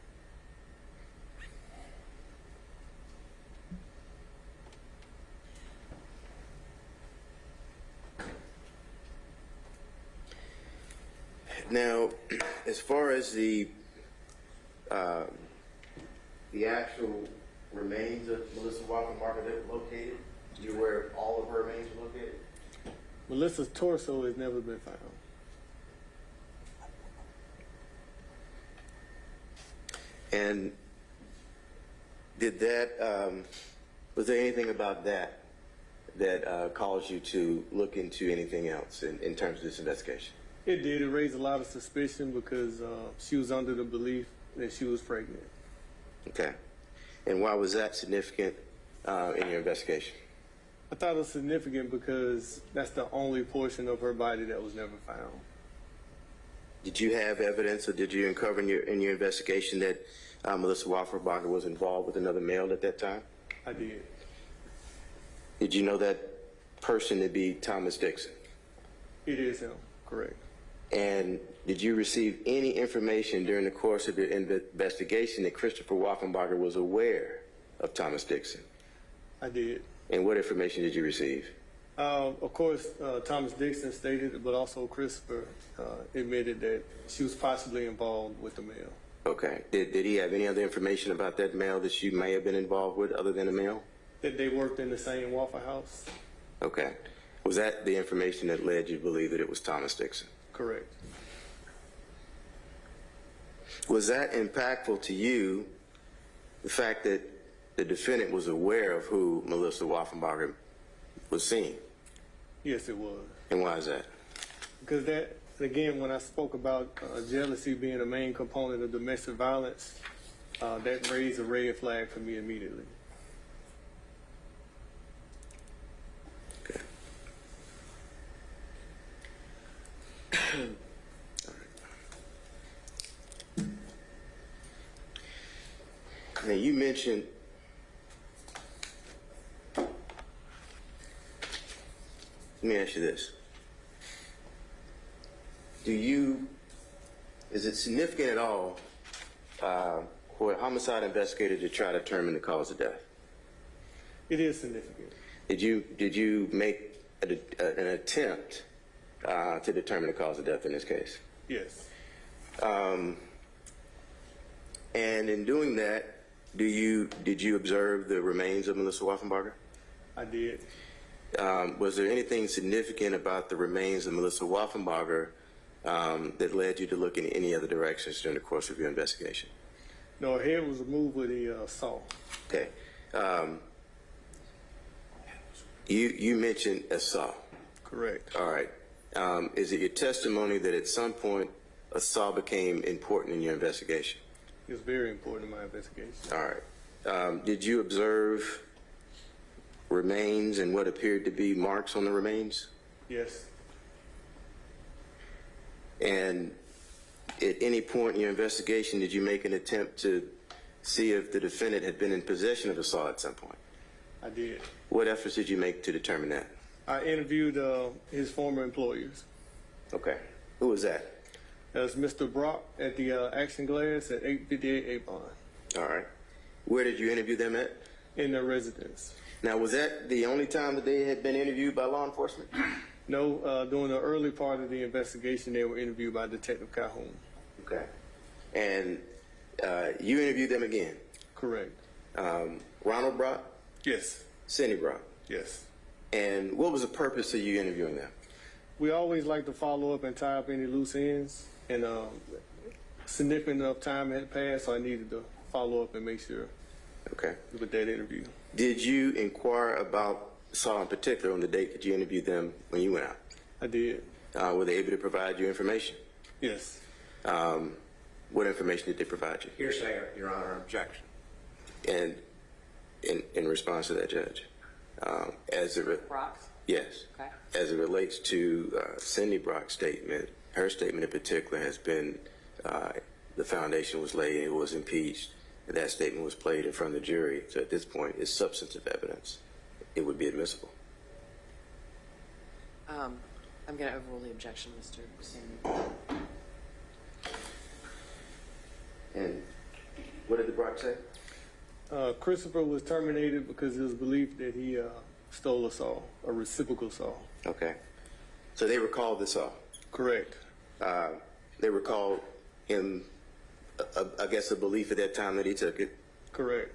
Now, as far as the actual remains of Melissa Wolfenbarger that were located, you know where all of her remains were located? Melissa's torso has never been found. And did that, was there anything about that caused you to look into anything else in terms of this investigation? It did. It raised a lot of suspicion because she was under the belief that she was pregnant. Okay. And why was that significant in your investigation? I thought it was significant because that's the only portion of her body that was never found. Did you have evidence, or did you uncover in your investigation that Melissa Wolfenbarger was involved with another male at that time? I did. Did you know that person to be Thomas Dixon? It is him, correct. And did you receive any information during the course of your investigation that Christopher Wolfenbarger was aware of Thomas Dixon? I did. And what information did you receive? Of course, Thomas Dixon stated it, but also Christopher admitted that she was possibly involved with the male. Okay. Did he have any other information about that male that you may have been involved with other than the male? That they worked in the same Waffle House? Okay. Was that the information that led you to believe that it was Thomas Dixon? Correct. Was that impactful to you, the fact that the defendant was aware of who Melissa Wolfenbarger was seeing? Yes, it was. And why is that? Because that, again, when I spoke about jealousy being a main component of domestic violence, that raised a red flag for me immediately. Okay. Now, you mentioned let me ask you this. Is it significant at all for a homicide investigator to try to determine the cause of death? It is significant. Did you make an attempt to determine the cause of death in this case? Yes. And in doing that, did you observe the remains of Melissa Wolfenbarger? I did. Was there anything significant about the remains of Melissa Wolfenbarger that led you to look in any other directions during the course of your investigation? No, her head was removed with a saw. Okay. You mentioned a saw. Correct. All right. Is it your testimony that at some point a saw became important in your investigation? It was very important in my investigation. All right. Did you observe remains and what appeared to be marks on the remains? Yes. And At any point in your investigation, did you make an attempt to see if the defendant had been in possession of the saw at some point? I did. What efforts did you make to determine that? I interviewed his former employers. Okay. Who was that? That's Mr. Brock at the Action Glass at 858 Avon All right. Where did you interview them at? in their residence. Now, was that the only time that they had been interviewed by law enforcement? No, during the early part of the investigation, they were interviewed by Detective Calhoun. Okay. And you interviewed them again? Correct. Ronald Brock? Yes. Cindy Brock? Yes. And what was the purpose of you interviewing them? We always like to follow up and tie up any loose ends, and significant enough time had passed, so I needed to follow up and make sure Okay. with that interview. Did you inquire about Saul in particular on the date that you interviewed them when you went out? I did. Were they able to provide you information? Yes. What information did they provide you? Hearsay, Your Honor, objection. And in response to that, Judge, Brock's? yes, Okay. as it relates to Cindy Brock's statement, her statement in particular has been the foundation was laid and it was impeached. That statement was played in front of the jury. So at this point, it's substantive evidence. It would be admissible. I'm going to overrule the objection, Mr. Singh. And what did the Brock say? Christopher was terminated because it was believed that he stole a saw, a reciprocal saw. Okay. So they recalled the saw. Correct. They recalled him, I guess, a belief at that time that he took it. Correct.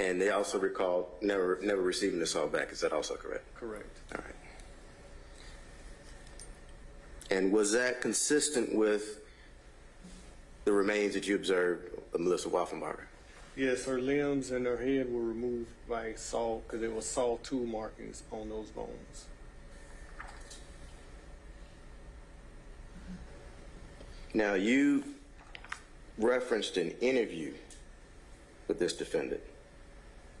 And they also recalled never receiving the saw back. Is that also correct? Correct. All right. And was that consistent with the remains that you observed of Melissa Wolfenbarger? Yes, her limbs and her head were removed by saw because there were saw tool markings on those bones. Now, you referenced an interview with this defendant.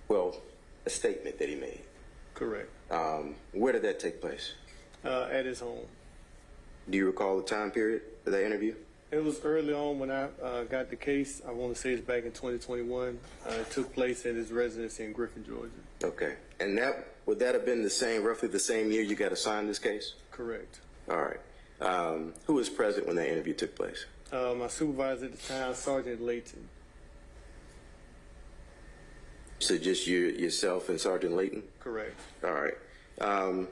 Well, a statement that he made. Correct. Where did that take place? At his home. Do you recall the time period of that interview? It was early on when I got the case. I want to say it's back in 2021. It took place at his residence in Griffin, Georgia. Okay. And would that have been roughly the same year you got assigned this case? Correct. All right. Who was present when that interview took place? My supervisor at the time, Sergeant Layton. So just yourself and Sergeant Layton? Correct. All right.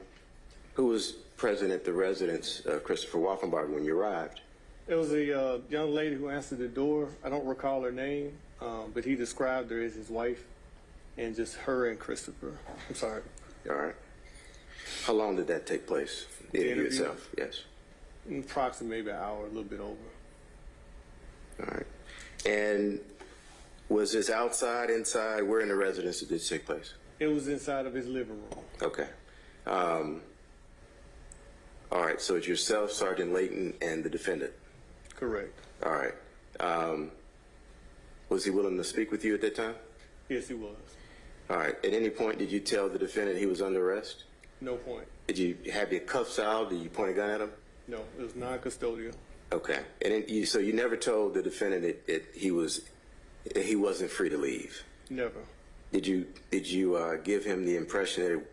Who was present at the residence of Christopher Wolfenbarger when you arrived? It was a young lady who answered the door. I don't recall her name, but he described her as his wife, and just her and Christopher. I'm sorry. All right. How long did that take place? The interview itself? Yes. Approximately maybe an hour, a little bit over. All right. And was this outside, inside? Where in the residence did this take place? It was inside of his living room. Okay. All right. So it's yourself, Sergeant Layton, and the defendant? Correct. All right. Was he willing to speak with you at that time? Yes, he was. All right. At any point, did you tell the defendant he was under arrest? No point. Did you have your cuffs out? Did you point a gun at him? No, it was non-custodial. Okay. And so you never told the defendant that he wasn't free to leave? Never. Did you give him the impression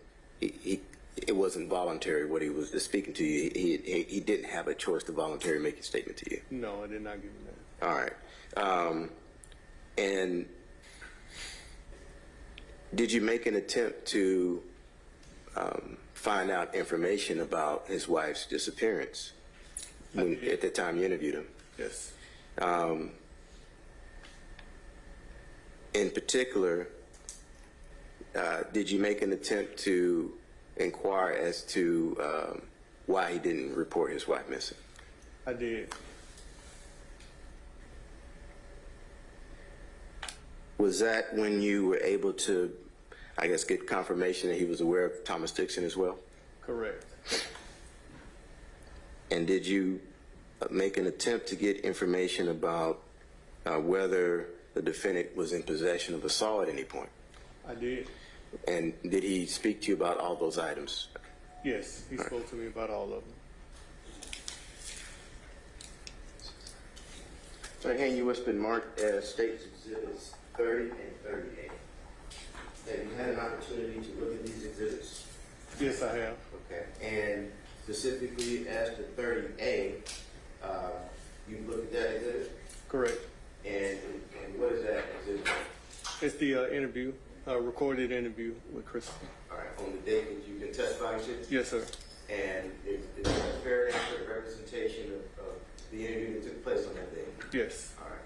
that it wasn't voluntary what he was speaking to you? He didn't have a choice to voluntarily make a statement to you? No, I did not give him that. All right. And did you make an attempt to find out information about his wife's disappearance at the time you interviewed him? Yes. In particular, did you make an attempt to inquire as to why he didn't report his wife missing? I did. Was that when you were able to, I guess, get confirmation that he was aware of Thomas Dixon as well? Correct. And did you make an attempt to get information about whether the defendant was in possession of a saw at any point? I did. And did he speak to you about all those items? Yes, he spoke to me about all of them. Right hand you what's been marked as State's Exhibits 30 and 38. Have you had an opportunity to look at these exhibits? Yes, I have. Okay. And specifically as to 30A, you've looked at that exhibit? Correct. And what is that exhibit? It's the interview, recorded interview with Kristen. All right. On the day that you've been testifying to? Yes, sir. And is that a fair and accurate representation of the interview that took place on that day? Yes. All right.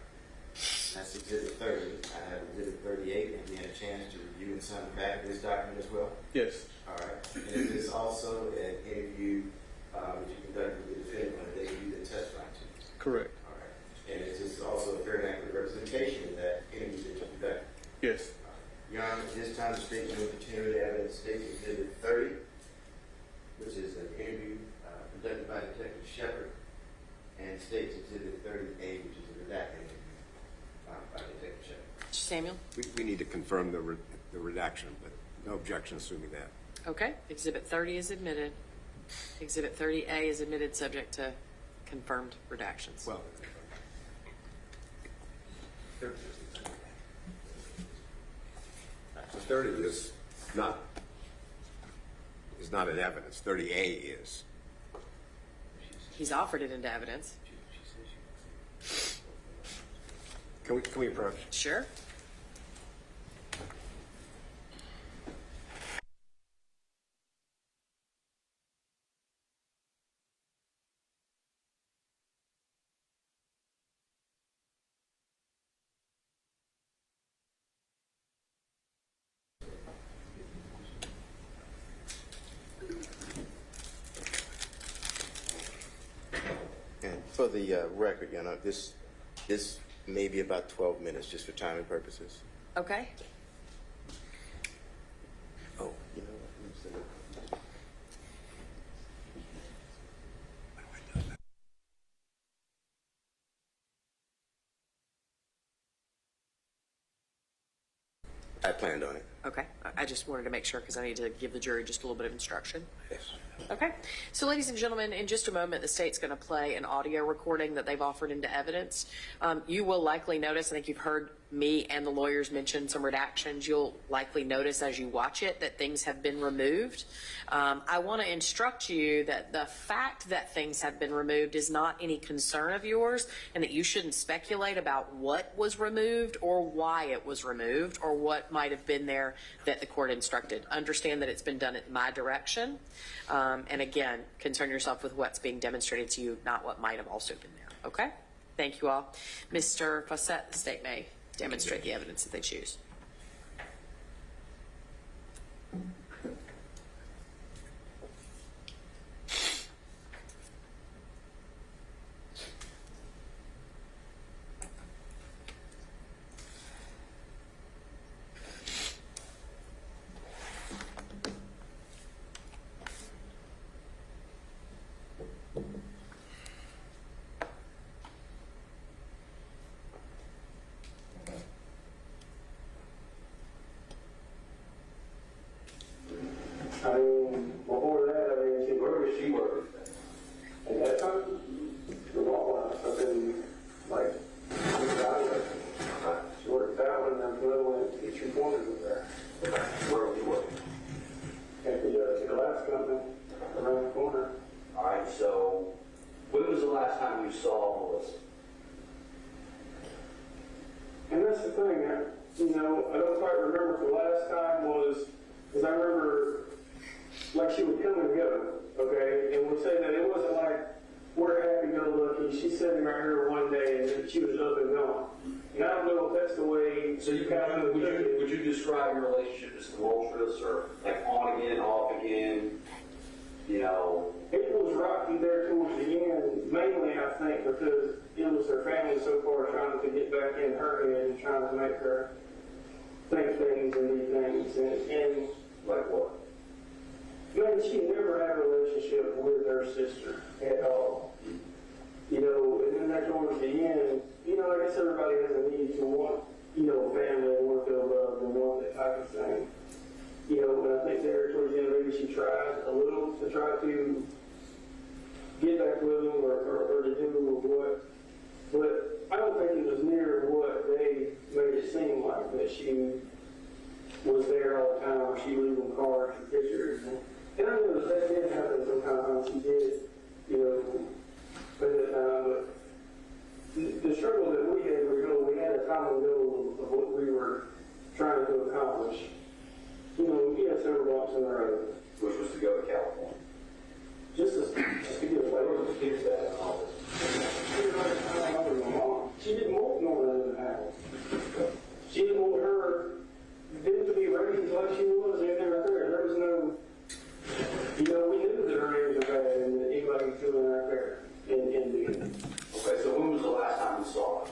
That's Exhibit 30. I have Exhibit 38. Have you had a chance to review and sign the back of this document as well? Yes. All right. And is this also an interview that you conducted with the defendant on the day you did testify to? Correct. All right. And is this also a fair and accurate representation of that interview that you conducted? Yes. Your Honor, at this time, the state will continue to evidence State Exhibit 30, which is an interview conducted by Detective Shepard, and State's Exhibit 30A, which is a redacted interview by Detective Shepard. Mr. Samuel? We need to confirm the redaction, but no objection assuming that. Okay, Exhibit 30 is admitted. Exhibit 30A is admitted subject to confirmed redactions. Well, so 30 is not in evidence. 30A is. He's offered it into evidence. Can we approach? Sure. And for the record, Your Honor, this may be about 12 minutes just for timing purposes. Okay. Oh, you know what? Let me set it. I planned on it. Okay. I just wanted to make sure because I need to give the jury just a little bit of instruction. Yes. Okay. So, ladies and gentlemen, in just a moment, the state's going to play an audio recording that they've offered into evidence. You will likely notice, I think you've heard me and the lawyers mention some redactions. You'll likely notice as you watch it that things have been removed. I want to instruct you that the fact that things have been removed is not any concern of yours, and that you shouldn't speculate about what was removed or why it was removed or what might have been there that the court instructed. Understand that it's been done in my direction. And again, concern yourself with what's being demonstrated to you, not what might have also been there. Okay? Thank you all. Mr. Fawcett, the state may demonstrate the evidence that they choose. Before that, see, where was she working? At that time, the law I've been like, she worked that one, and then the other one, each reporter was there. Where were you working? At the glass company around the corner. All right, so when was the last time you saw Melissa? And that's the thing, I don't quite remember if the last time was, because I remember, like, she would come and go, okay, and would say that it wasn't like, we're happy-go-lucky, she's sitting right here one day, and then she was up and gone. And I don't know if that's the way. So would you describe your relationship as tumultuous or like on again, off again? You know, it was rocky there towards the end, mainly I think because it was her family so far trying to get back in her head and trying to make her think things and do things, and like what? Man, she never had a relationship with her sister at all. And then that towards the end, I guess everybody has a need to want, family and want to feel loved and want that type of thing. But I think there towards the end, maybe she tried a little to try to get back with him or to do what. But I don't think she was there all the time, or she lived in the car, she pictures. And I know that did happen sometimes. She did, you know, but the struggle that we had, we had a common goal of what we were trying to accomplish. You know, we had several blocks in the road. Which was to go to California. Just to get away. Where was the kids at and all this? She didn't want no one in the house. She didn't want them to be raised like she was in there right there. There was no, you know, we knew that her name was bad and that anybody could feel in right there. Okay, so when was the last time you saw her?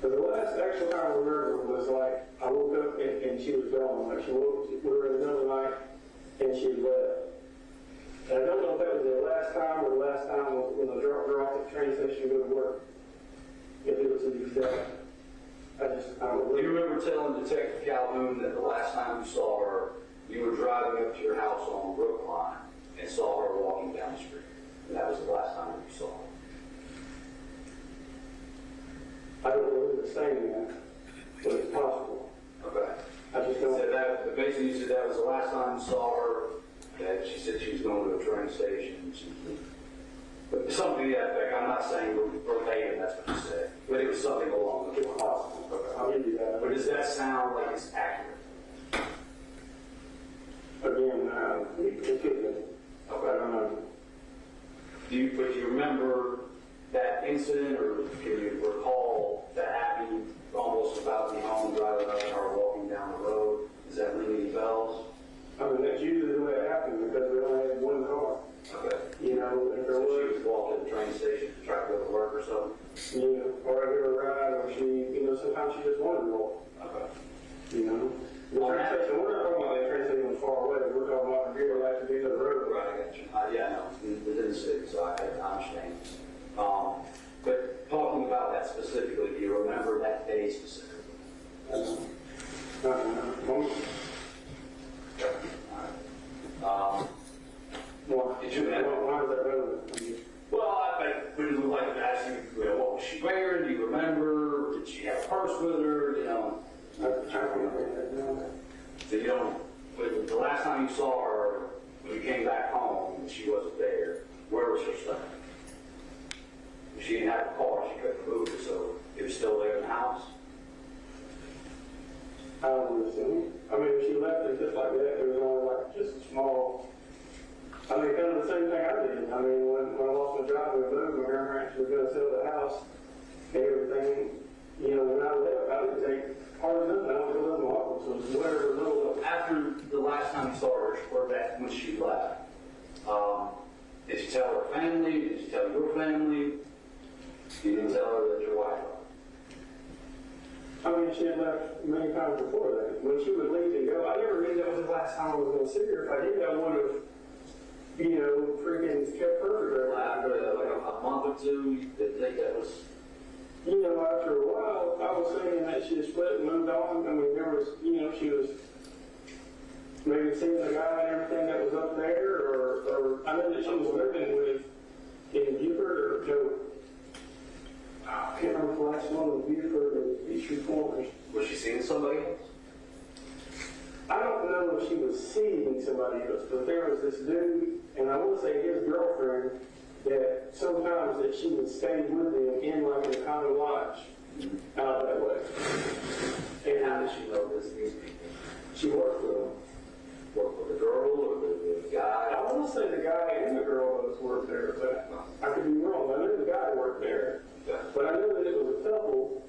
So the last actual time I remember was like, I woke up and she was gone. Like we were in the middle of the night and she left. And I don't know if that was the last time or the last time when I dropped her off at the train station to go to work. If it was the exact. I don't remember. Do you remember telling Detective Calhoun that the last time you saw her, you were driving up to your house on Brookline and saw her walking down the street? And that was the last time that you saw her? I don't remember saying that, but it's possible. Okay. I just don't. So that, basically, you said that was the last time you saw her, that she said she was going to a train station. But something to that effect. I'm not saying verbatim, that's what you said. But it was something along those lines. It's possible. Okay. I'll give you that. But does that sound like it's accurate? Again, it could be. Okay. I don't know. Do you remember that incident, or can you recall that happening almost about the home driving up or walking down the road? Does that ring any bells? I mean, that's usually the way it happened because we only had one car. Okay. You know, if there So was, she was walking to the train station to try to go to work or something? you know, or I give her a ride, or she, you know, sometimes she just wanted to walk. Okay. You know, the train station, we're not talking about that train station was far away. We're talking about the real life to be to the road. Right, I got you. Yeah, no, within the city, so I understand. But talking about that specifically, do you remember that day specifically? Did you Why is that relevant? Well, I would like to ask you, what was she wearing? Do you remember? Did she have a purse with her? You know? So you don't, the last time you saw her, when you came back home, and she wasn't there, where was her stuff? She didn't have a car, she couldn't move it, so it was still there in the house? I don't understand. I mean, if she left it just like that, there was only like just a small. I mean, kind of the same thing I did. I mean, when I lost my job with Blue, my grandparents were going to sell the house, and everything. You know, when I left, I didn't take hard enough. I don't go live in Hopel, so it's whatever little. After the last time you saw her, or that when she left, did you tell her family? Did you tell your family? You didn't tell her that your wife left? I mean, she had left many times before that. When she would leave and go, I never knew that was the last time I was going to see her. If I did, I would have, you know, freaking kept her there. After like a month or two, you didn't think that was... You know, after a while, I was thinking that she had split and moved on. I mean, there was, you know, she was maybe seeing the guy and everything that was up there, or I know that she was living with in Buford or Joe. I can't remember the last one with Buford or Eastern Corners. Was she seeing somebody else? I don't know if she was seeing somebody else, but there was this dude, and I want to say his girlfriend, that sometimes that she would stay with them in like a kind of lodge out that way. And how did she know these people? She worked with them. Worked with the girl or the guy? I want to say the guy and the girl both worked there, but I could be wrong. I knew the guy worked there, but I knew that it was a couple,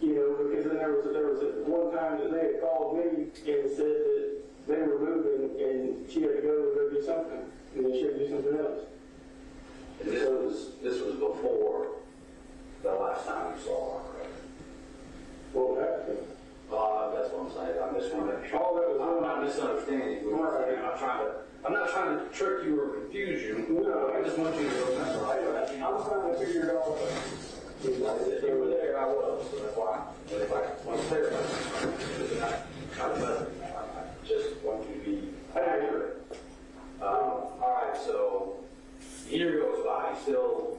you know, because then there was one time that they had called me and said that they were moving and she had to go do something, and then she had to do something else. And this was before the last time you saw her, correct? Well, that's what I'm saying. I'm just wondering. I'm not misunderstanding what you're saying. I'm not trying to trick you or confuse you. No, I just want you to remember. I'm trying to figure it all out. If you were there, I was. So that's why. But if I want to clarify, I just want you to be accurate. All right, so a year goes by, you still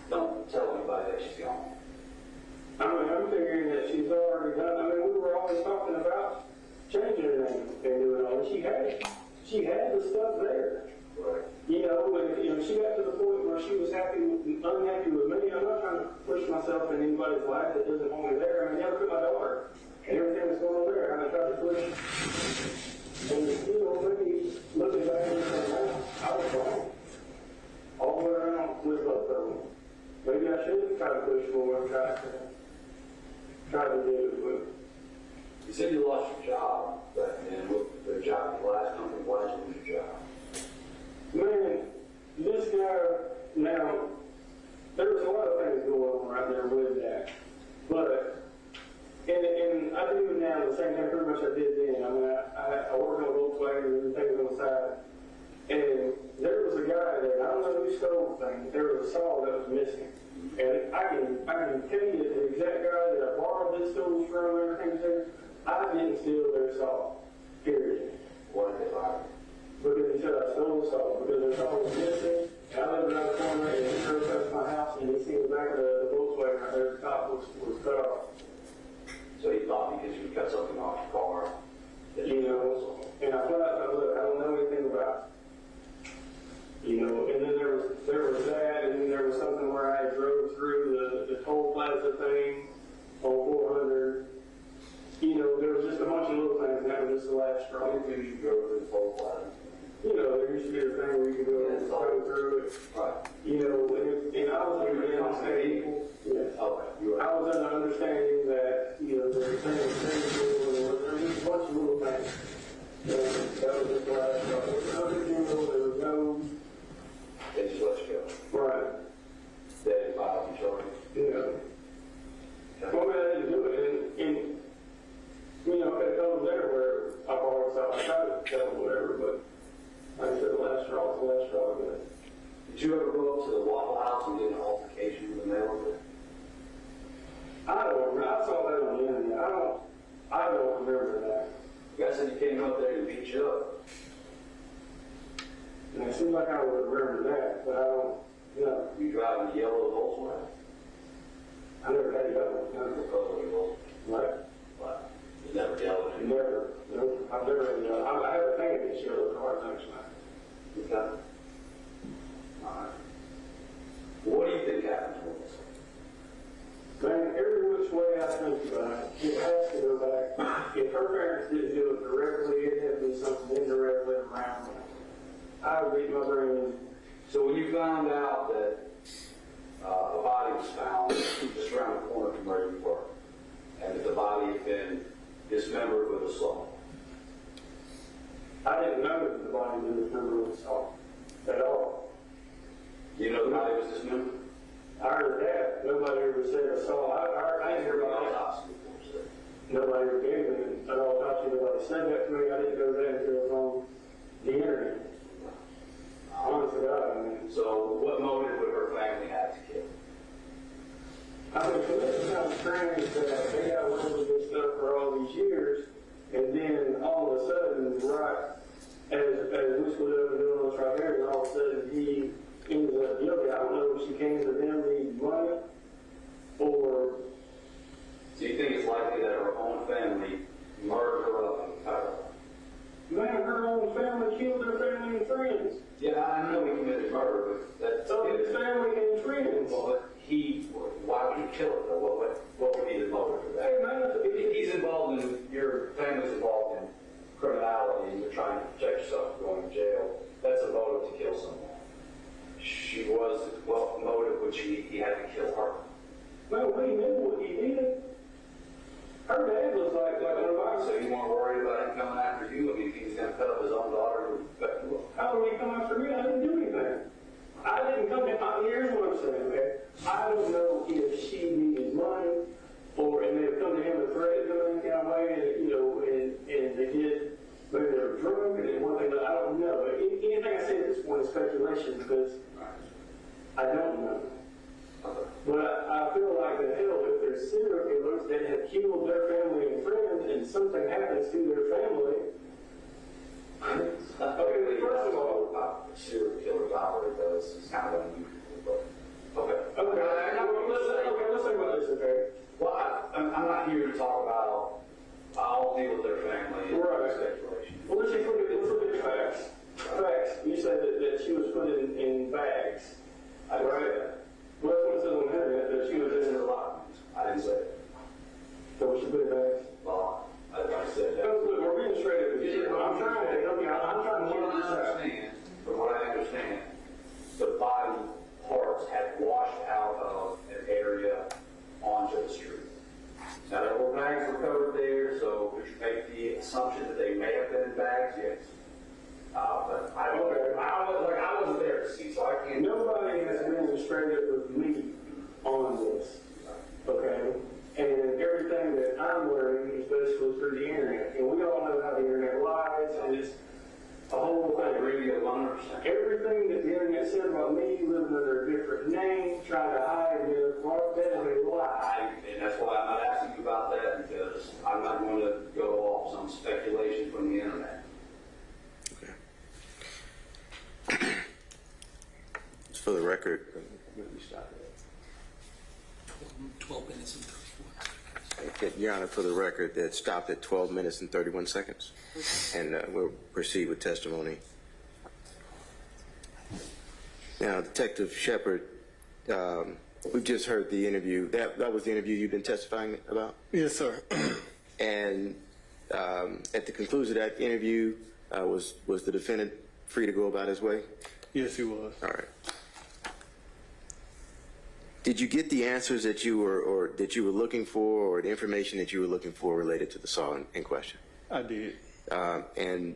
don't tell anybody that she's gone. I mean, I'm figuring that she's already done. I mean, we were always talking about changing her name and doing all. And she had the stuff there. Right. You know, and she got to the point where she was unhappy with me. I'm not trying to push myself in anybody's life that doesn't want me there. I mean, never put my daughter and everything that's going on there. I tried to push. And, you know, maybe looking back and saying, I was wrong. All the way around with both of them. Maybe I should try to push more and try to do it. But You said you lost your job, but and with the job at the last company, why did you lose your job? man, this guy, now, there was a lot of things going on right there with that. But, and I do now the same thing pretty much I did then. I mean, I worked on Volkswagen and everything on the side. And there was a guy there, I don't know who stole the thing, there was a saw that was missing. And I can tell you the exact guy that I borrowed this tool from and everything there, I didn't steal their saw. Period. Why did they fire you? Because he said I stole the saw. Because their saw was missing, and I lived around the corner and he drove past my house and he seen the back of the Volkswagen right there, the top was cut off. So he thought because you cut something off your car that You know, and I thought, look, I don't know anything about it. You know, and then there was that, and then there was something where I drove through the toll plaza thing on 400. You know, there was just a bunch of little things, and that was just the last straw. How many you drove through the toll plaza? You know, there used to be a thing where you could go through it. Right. You know, and I was under the understanding, yes. Okay. You were. I was under the understanding that, you know, there was things, there was a bunch of little things. That was just the last straw. There was no funeral, there was no. They just let you go. Right. They didn't file you charges. Yeah. Well, man, I didn't do it, and you know, it comes there where I always thought I tried to tell them whatever, but like I said, the last straw is the last straw. But Did you ever go up to the Waffle House and get an altercation with the mail? I don't remember. I saw that on the internet. I don't remember that. You guys said you came up there and beat you up. And it seems like I would remember that, but I don't. No, You driving a yellow Volkswagen? I never had it up. Never because of your Right. But you never yelled at him. Never. Nope. I've never had it up. I have a thing against yellow cars, actually. Okay. All right. What do you think happened to us? Man, every which way I think about it, it has to go back. If her parents didn't do it directly, it had to be something indirectly around them. I would beat my brain in. So when you found out that a body was found just around the corner from where you were, and that the body had been dismembered with a saw, I didn't know that the body was dismembered with a saw at all. you know the body was dismembered? I heard that. Nobody ever said a saw. I didn't hear about it. Autopsy report said. Nobody ever gave me an autopsy. Nobody said that to me. I didn't know that until it was on the internet. Honest to God, I mean. So what motive would her family have to kill? I mean, for me, it sounds strange that they got away with this stuff for all these years, and then all of a sudden, right, as we split up and doing all this right here, and all of a sudden he ends up guilty. I don't know if she came to them needing money, or... Do you think it's likely that her own family murdered her up and cut her up? Man, her own family killed her family and friends. Yeah, I know he committed murder, but that's... So his family and friends. Well, but why would he kill her? What would be the motive for that? Hey, man, If he's involved in, your family's involved in criminality and you're trying to protect yourself from going to jail, that's a motive to kill someone. She was, well, motive which he had to kill her. man, we knew what he did. Her dad was like nobody. So you weren't worried about him coming after you? I mean, if he was going to cut up his own daughter, would affect you? How would he come after me? I didn't do anything. I didn't come in. Here's what I'm saying, man. I don't know if she needed money, or it may have come to him and threatened him in any kind of way, and, you know, and they did, maybe they were drunk, and then one thing, I don't know. Anything I say at this point is speculation, because I don't know. But I feel like that hell, if there's serial killers that have killed their family and friends, and something happens to their family, okay, first of all, serial killers operate those is kind of unusual, but okay. let's think about this, okay? Well, I'm not here to talk be with their family. Right. Situation. Well, let's look at facts. Facts. You said that she was put in bags. I didn't say that. Well, that's what it says on the internet, that she was in her life. I didn't say it. So was she put in bags? Well, I said that. Look, we're being straight up with you. I'm trying to help you out. I'm trying to work this out. From what I understand, the body parts had washed out of an area onto the street. Now, there were bags recovered there, so could you make the assumption that they may have been in bags? Yes. But I wasn't there to see, so I can't. Nobody has been straight up with me on this, okay? And everything that I'm learning is basically through the internet. And we all know how the internet lies, and it's a whole thing. I agree with you 100%. Everything that the internet said about me living under a different name, trying to hide me, that is a lie. And that's why I'm not asking you about that, because I'm not going to go off some speculation from the internet. For the record, 12 minutes and 34 seconds. Your Honor, for the record, that stopped at 12 minutes and 31 seconds. And we'll proceed with testimony. Now, Detective Shepard, we've just heard the interview. That was the interview you've been testifying about? Yes, sir. And at the conclusion of that interview, was the defendant free to go about his way? Yes, he was. All right. Did you get the answers that you were looking for, or the information that you were looking for related to the saw in question? I did. And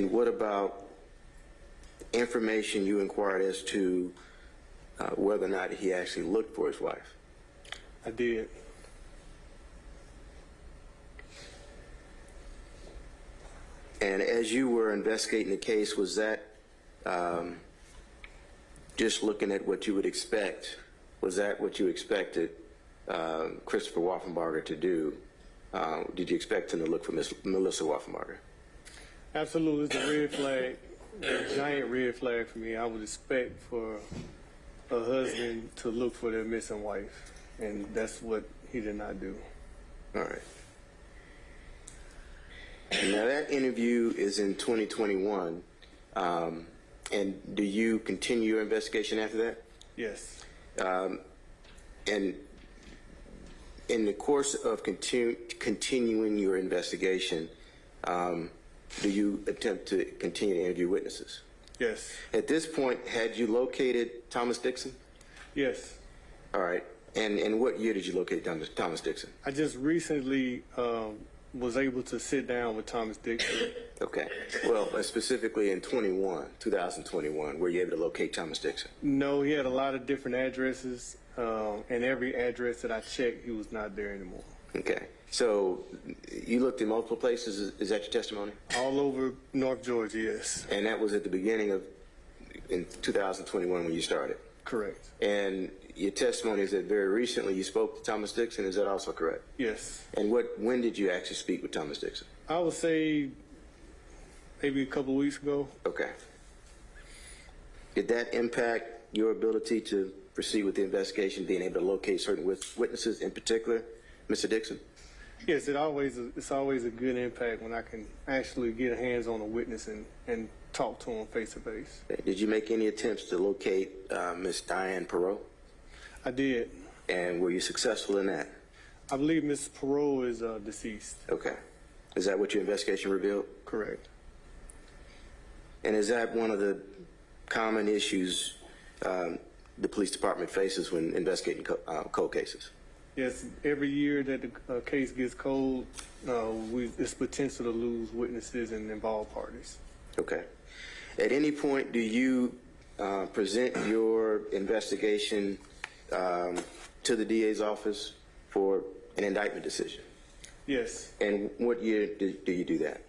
what about information you inquired as to whether or not he actually looked for his wife? I did. And as you were investigating the case, was that just looking at what you would expect? Was that what you expected Christopher Wolfenbarger to do? Did you expect him to look for Melissa Wolfenbarger? Absolutely. It's a red flag, a giant red flag for me. I would expect for a husband to look for their missing wife, and that's what he did not do. All right. Now, that interview is in 2021, and do you continue your investigation after that? Yes. And in the course of continuing your investigation, do you attempt to continue to interview witnesses? Yes. At this point, had you located Thomas Dixon? Yes. All right. And what year did you locate Thomas Dixon? I just recently was able to sit down with Thomas Dixon. Okay. Well, specifically in 2021, were you able to locate Thomas Dixon? No, he had a lot of different addresses, and every address that I checked, he was not there anymore. Okay. So you looked in multiple places. Is that your testimony? All over North Georgia, yes. And that was at the beginning of in 2021 when you started? Correct. And your testimony is that very recently you spoke to Thomas Dixon. Is that also correct? Yes. And when did you actually speak with Thomas Dixon? I would say maybe a couple of weeks ago. Okay. Did that impact your ability to proceed with the investigation, being able to locate certain witnesses, in particular, Mr. Dixon? Yes, it's always a good impact when I can actually get hands on a witness and talk to him face to face. Did you make any attempts to locate Miss Diane Perot? I did. And were you successful in that? I believe Miss Perot is deceased. Okay. Is that what your investigation revealed? Correct. And is that one of the common issues the police department faces when investigating cold cases? Yes, every year that the case gets cold, it's potential to lose witnesses and involved parties. Okay. At any point, do you present your investigation to the DA's office for an indictment decision? Yes. And what year do you do that?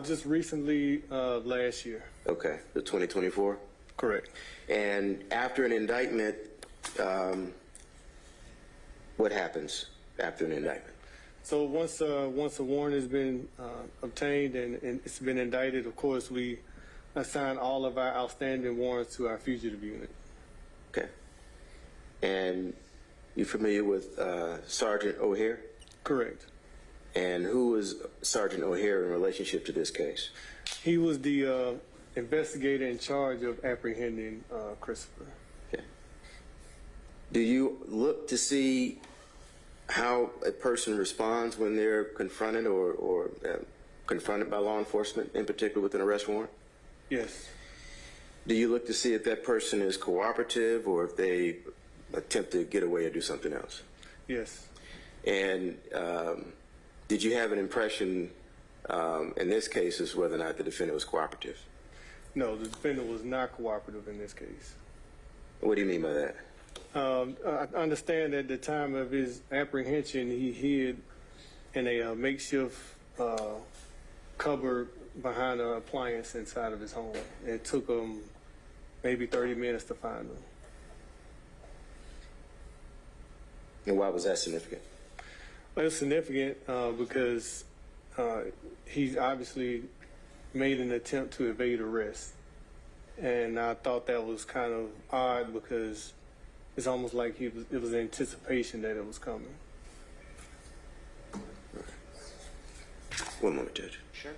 Just recently, last year. Okay, the 2024? Correct. And after an indictment, what happens after an indictment? So once a warrant has been obtained and it's been indicted, of course, we assign all of our outstanding warrants to our fugitive unit. Okay. And you familiar with Sergeant O'Hare? Correct. And who was Sergeant O'Hare in relationship to this case? He was the investigator in charge of apprehending Christopher. Okay. Do you look to see how a person responds when they're confronted or confronted by law enforcement, in particular with an arrest warrant? Yes. Do you look to see if that person is cooperative or if they attempt to get away or do something else? Yes. And did you have an impression in this case as whether or not the defendant was cooperative? No, the defendant was not cooperative in this case. What do you mean by that? I understand at the time of his apprehension, he hid in a makeshift cupboard behind an appliance inside of his home. It took him maybe 30 minutes to find him. And why was that significant? Well, it's significant because he obviously made an attempt to evade arrest. And I thought that was kind of odd because it's almost like it was anticipation that it was coming. One moment, Judge. Sure.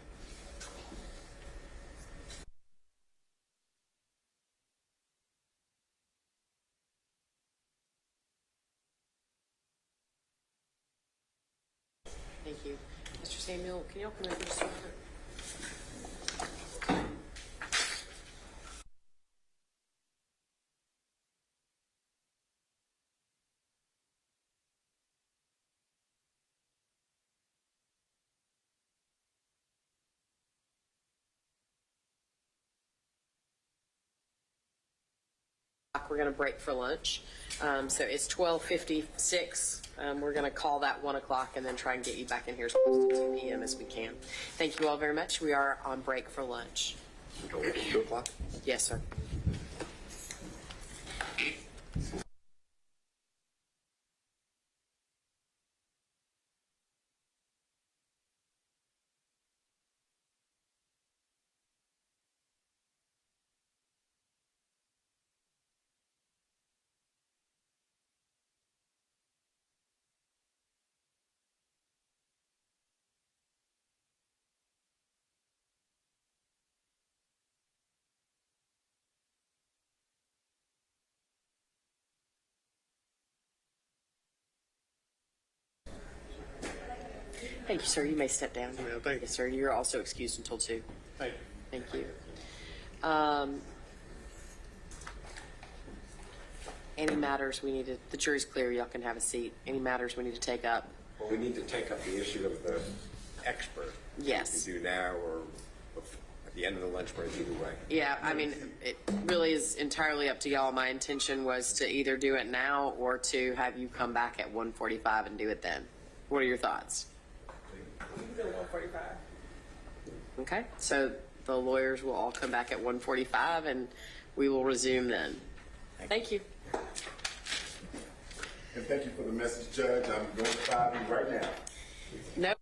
Thank you. Mr. Samuel, can you open the door? We're going to break for lunch. So it's 12:56. We're going to call that 1 o'clock and then try and get you back in here as close to 2 p.m. as we can. Thank you all very much. We are on break for lunch. 2 o'clock? Yes, sir. Thank you, sir. You may step down. Yeah, thank you. Yes, sir. You're also excused until 2. Thank you. Thank you. Any matters we need to, the jury's clear, y'all can have a seat. Any matters we need to take up? Well, we need to take up the issue of the expert. Yes. We can do now or at the end of the lunch break, either way. Yeah, I mean, it really is entirely up to y'all. My intention was to either do it now or to have you come back at 1:45 and do it then. What are your thoughts? You can do 1:45. Okay, so the lawyers will all come back at 1:45 and we will resume then. Thank you. And thank you for the message, Judge. I'm going to file you right now. No.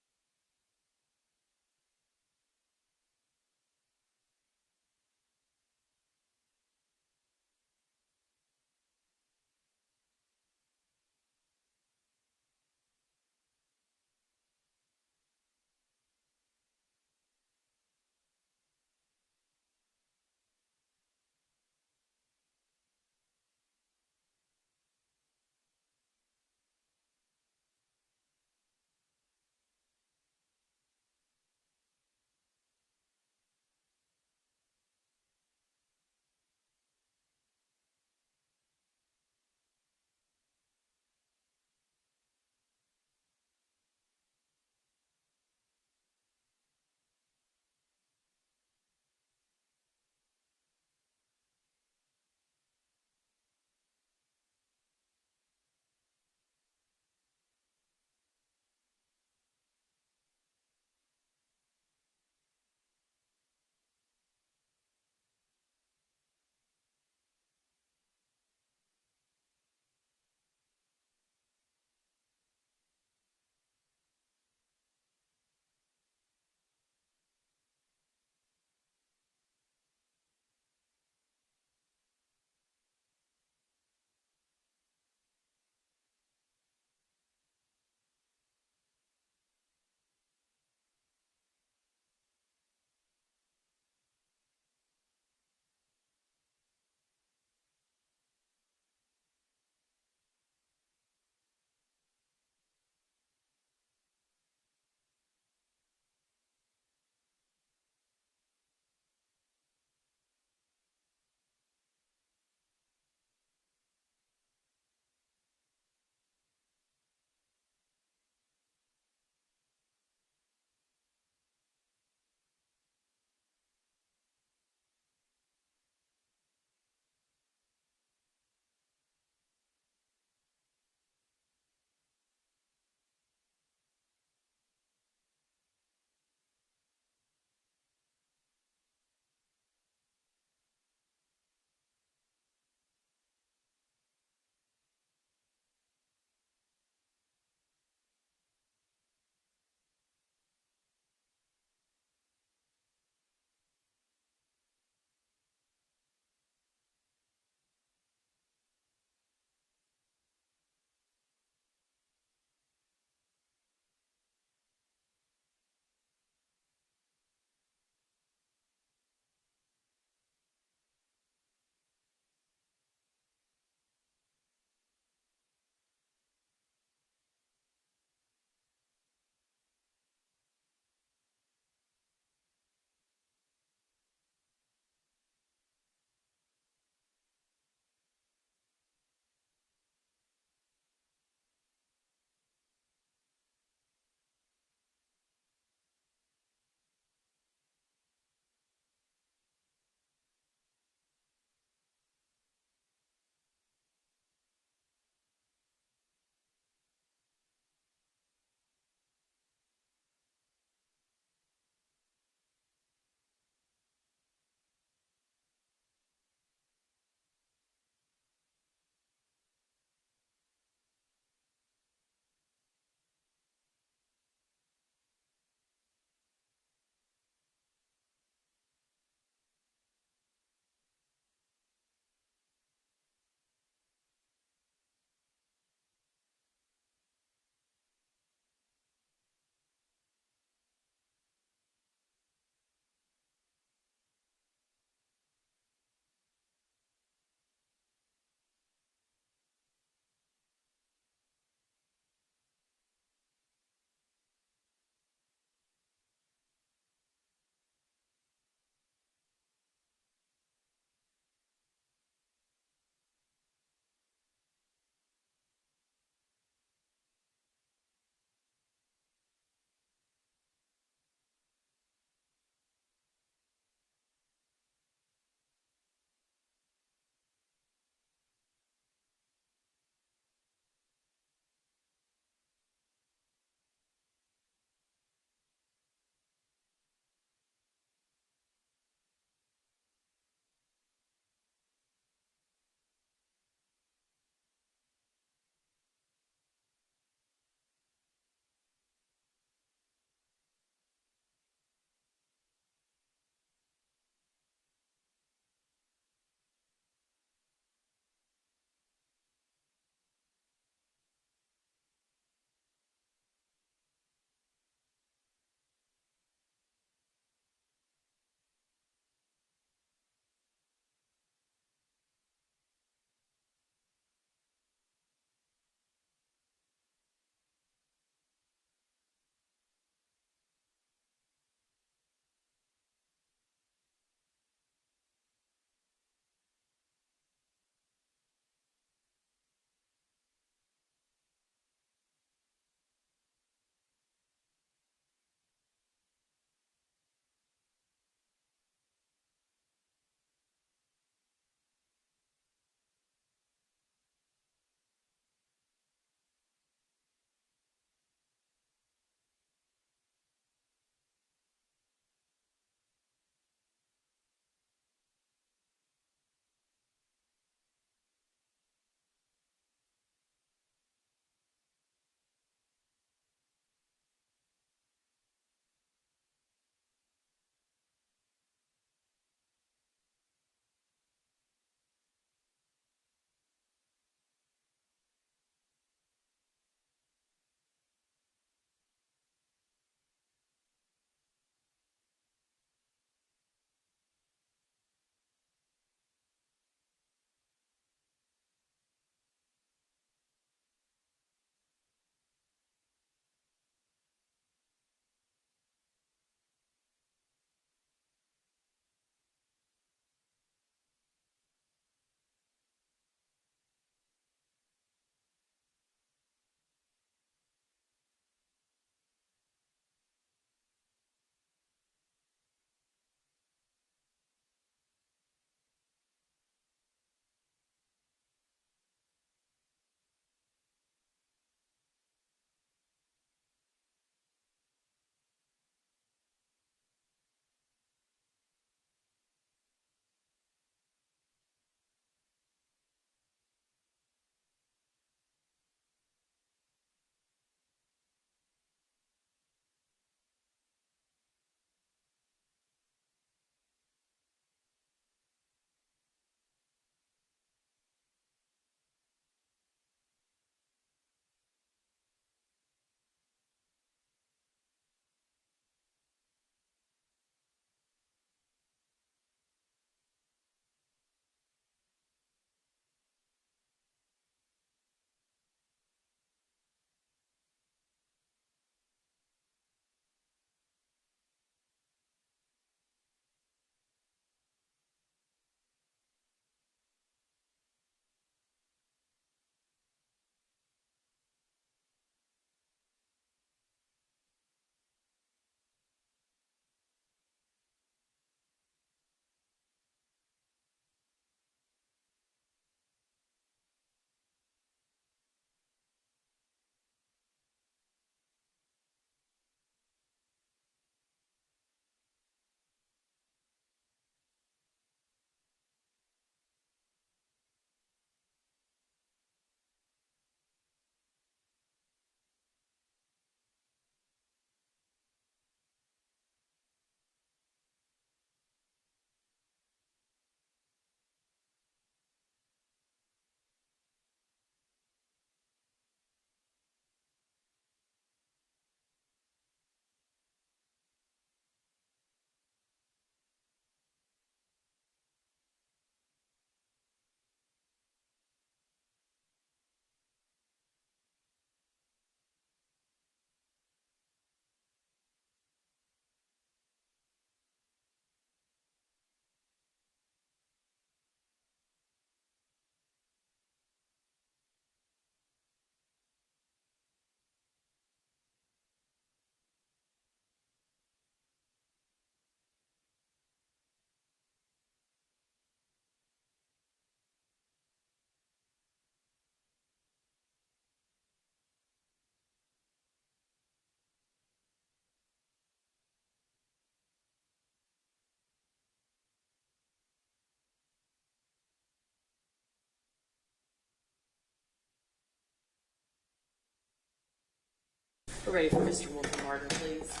We're ready for Mr. Wolfenbarger, please.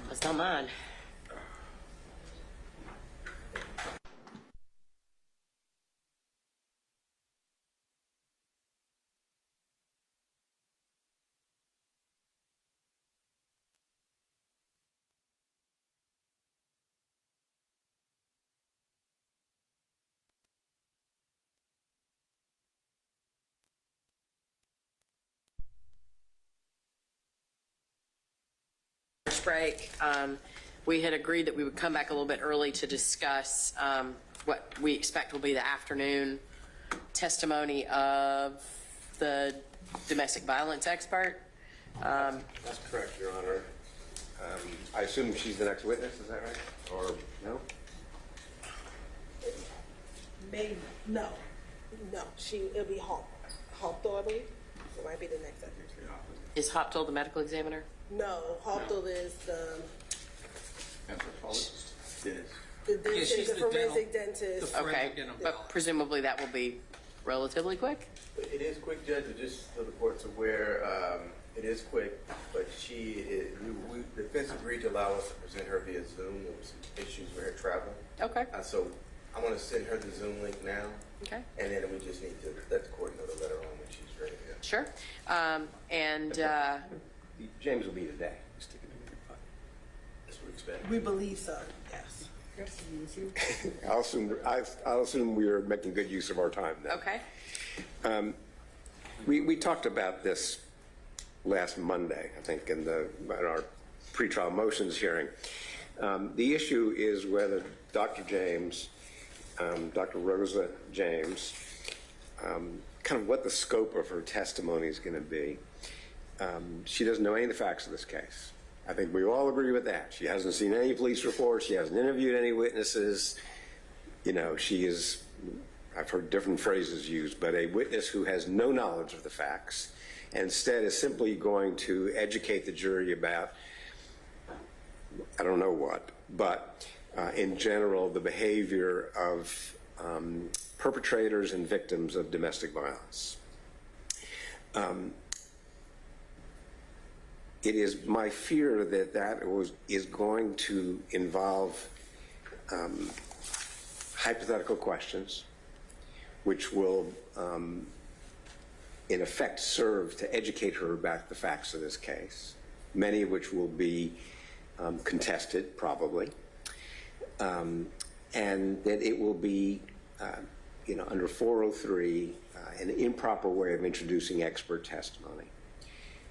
That's not mine. Break. We had agreed that we would come back a little bit early to discuss what we expect will be the afternoon testimony of the domestic violence expert. That's correct, Your Honor. I assume she's the next witness, is that right? Or no? Maybe, no. It'll be Hopel, I believe. It might be the next episode. Is Hopel the medical examiner? No, Hopel is the Anthropologist. the dentist, she's the the forensic dental- dentist. Okay, but presumably that will be relatively quick? It is quick, Judge, but just so the court's aware, it is quick, but the defense agreed to allow us to present her via Zoom. There was some issues with her travel. Okay. So I want to send her the Zoom link now. Okay. And then we just need to let the court know to let her on when she's ready to go. Sure. James will be today. That's what we expect. We believe so, yes. I'll assume we are making good use of our time then. Okay. We talked about this last Monday, I think, in our pretrial motions hearing. The issue is whether Dr. James, Dr. Rosa James, kind of what the scope of her testimony is going to be. She doesn't know any of the facts of this case. I think we all agree with that. She hasn't seen any police reports. She hasn't interviewed any witnesses. You know, she is, I've heard different phrases used, but a witness who has no knowledge of the facts and instead is simply going to educate the jury about, I don't know what, but in general, the behavior of perpetrators and victims of domestic violence. It is my fear that is going to involve hypothetical questions, which will, in effect, serve to educate her about the facts of this case, many of which will be contested, probably, and that it will be, under 403, an improper way of introducing expert testimony.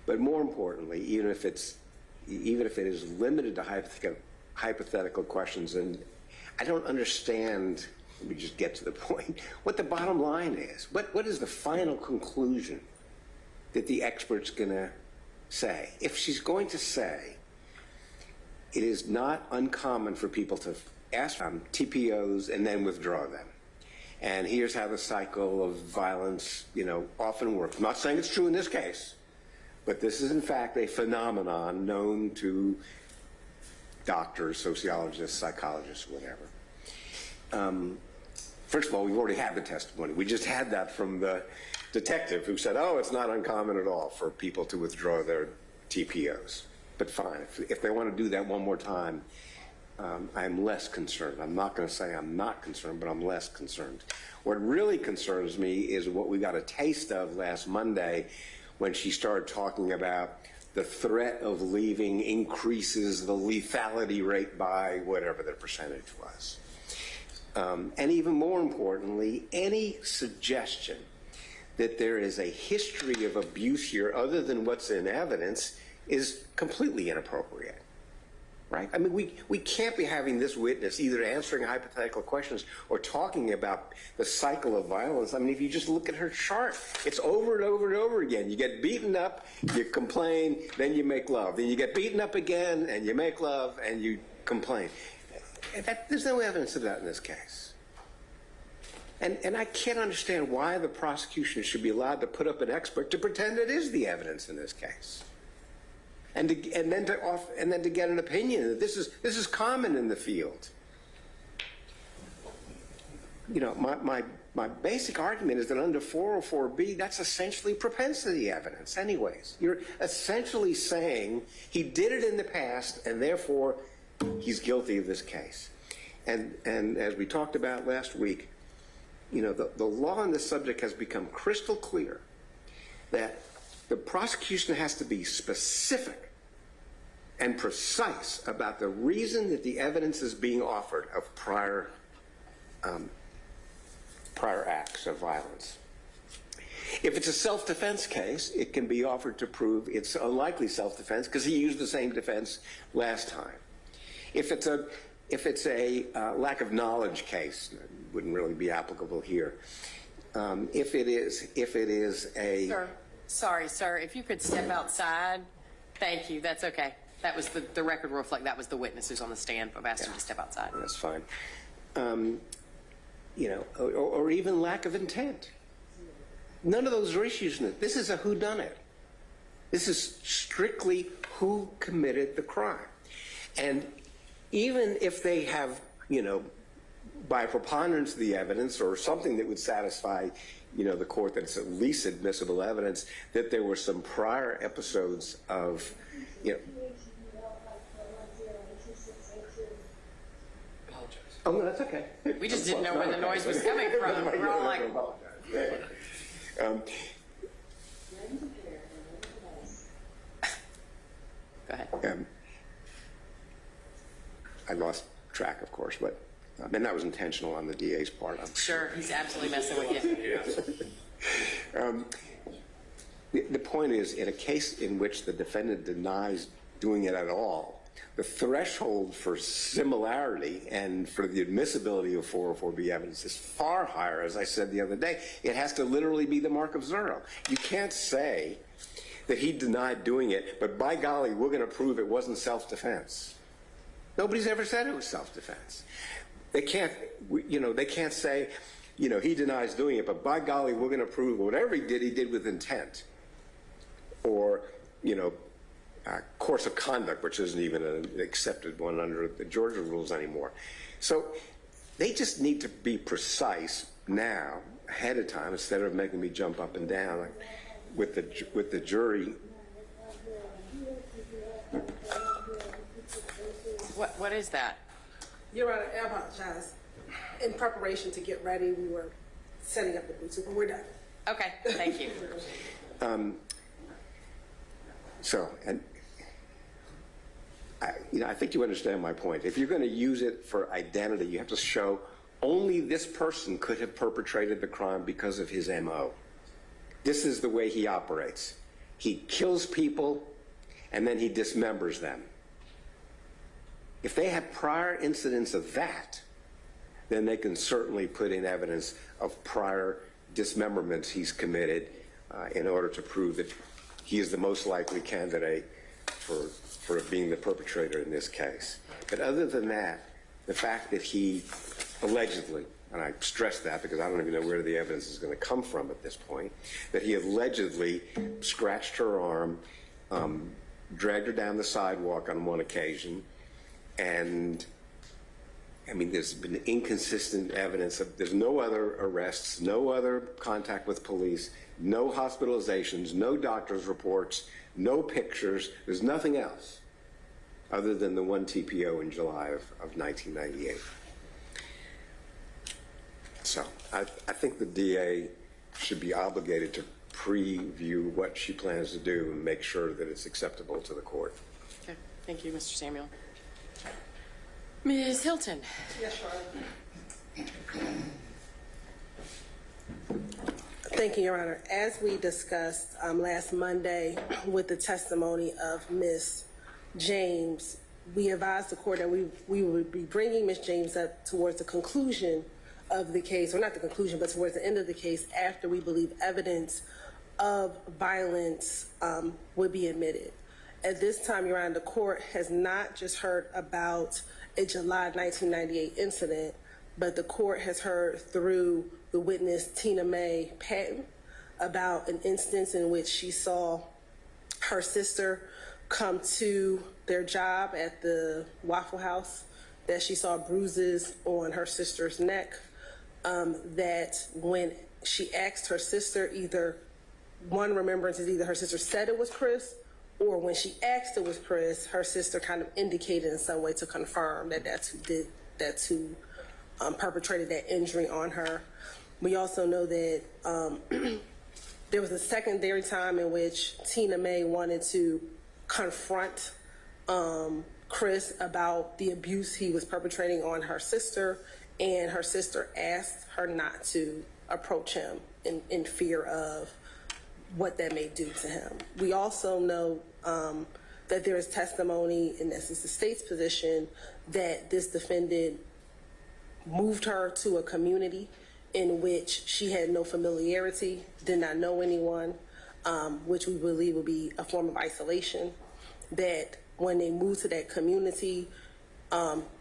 But more importantly, even if it is limited to hypothetical questions, and I don't understand, let me just get to the point, what the bottom line is. What is the final conclusion that the expert's going to say? If she's going to say, it is not uncommon for people to ask TPOs and then withdraw them. And here's how the cycle of violence, often works. I'm not saying it's true in this case, but this is in fact a phenomenon known to doctors, sociologists, psychologists, whatever. First of all, we've already had the testimony. We just had that from the detective who said, oh, it's not uncommon at all for people to withdraw their TPOs. But fine, if they want to do that one more time, I'm less concerned. I'm not going to say I'm not concerned, but I'm less concerned. What really concerns me is what we got a taste of last Monday when she started talking about the threat of leaving increases the lethality rate by whatever the percentage was. And even more importantly, any suggestion that there is a history of abuse here other than what's in evidence is completely inappropriate. Right? I mean, we can't be having this witness either answering hypothetical questions or talking about the cycle of violence. I mean, if you just look at her chart, it's over and over and over again. You get beaten up, you complain, then you make love. Then you get beaten up again, and you make love, and you complain. There's no evidence of that in this case. And I can't understand why the prosecution should be allowed to put up an expert to pretend it is the evidence in this case. and then to get an opinion. This is common in the field. You know, my basic argument is that under 404B, that's essentially propensity evidence anyways. You're essentially saying he did it in the past, and therefore he's guilty of this case. And as we talked about last week, you know, the law on this subject has become crystal clear that the prosecution has to be specific and precise about the reason that the evidence is being offered of prior acts of violence. If it's a self-defense case, it can be offered to prove it's unlikely self-defense because he used the same defense last time. If it's a lack of knowledge case, it wouldn't really be applicable here. If it is a... Sir, sorry, sir, if you could step outside. Thank you, that's okay. That was the record will reflect that was the witness who's on the stand. I've asked you to step outside. That's fine. You know, or even lack of intent. None of those are issues in it. This is a whodunit. This is strictly who committed the crime. And even if they have, you know, by preponderance of the evidence or something that would satisfy, you know, the court that it's at least admissible evidence that there were some prior episodes of, you know. Oh, no, that's okay. We just didn't know where the noise was coming from. We're all like... Go ahead. I lost track, of course, but and that was intentional on the DA's part. I'm sure, he's absolutely messing with you. The point is, in a case in which the defendant denies doing it at all, the threshold for similarity and for the admissibility of 404B evidence is far higher. As I said the other day, it has to literally be the mark of zero. You can't say that he denied doing it, but by golly, we're going to prove it wasn't self-defense. Nobody's ever said it was self-defense. They can't, you know, they can't say, you know, he denies doing it, but by golly, we're going to prove whatever he did with intent. Or, you know, course of conduct, which isn't even an accepted one under the Georgia rules anymore. So they just need to be precise now, ahead of time, instead of making me jump up and down with the jury. What is that? Your Honor, I apologize. In preparation to get ready, we were setting up the Bluetooth, but we're done. Okay, thank you. I think you understand my point. If you're going to use it for identity, you have to show only this person could have perpetrated the crime because of his MO. This is the way he operates. He kills people, and then he dismembers them. If they have prior incidents of that, then they can certainly put in evidence of prior dismemberments he's committed in order to prove that he is the most likely candidate for being the perpetrator in this case. But other than that, the fact that he allegedly, and I stress that because I don't even know where the evidence is going to come from at this point, that he allegedly scratched her arm, dragged her down the sidewalk on one occasion, and I mean, there's been inconsistent evidence of there's no other arrests, no other contact with police, no hospitalizations, no doctor's reports, no pictures. There's nothing else other than the one TPO in July of 1998. So I think the DA should be obligated to preview what she plans to do and make sure that it's acceptable to the court. Okay, thank you, Mr. Samuel. Ms. Hilton. Yes, Your Honor. Thank you, Your Honor. As we discussed last Monday with the testimony of Ms. James, we advised the court that we would be bringing Ms. James up towards the conclusion of the case, or not the conclusion, but towards the end of the case after we believe evidence of violence would be admitted. At this time, Your Honor, the court has not just heard about a July 1998 incident, but the court has heard through the witness Tina Mae Patton about an instance in which she saw her sister come to their job at the Waffle House, that she saw bruises on her sister's neck, that when she asked her sister, either one remembrance is either her sister said it was Chris, or when she asked it was Chris, her sister kind of indicated in some way to confirm that that's who perpetrated that injury on her. We also know that there was a secondary time in which Tina Mae wanted to confront Chris about the abuse he was perpetrating on her sister, and her sister asked her not to approach him in fear of what that may do to him. We also know that there is testimony, and this is the state's position, that this defendant moved her to a community in which she had no familiarity, did not know anyone, which we believe would be a form of isolation. That when they moved to that community,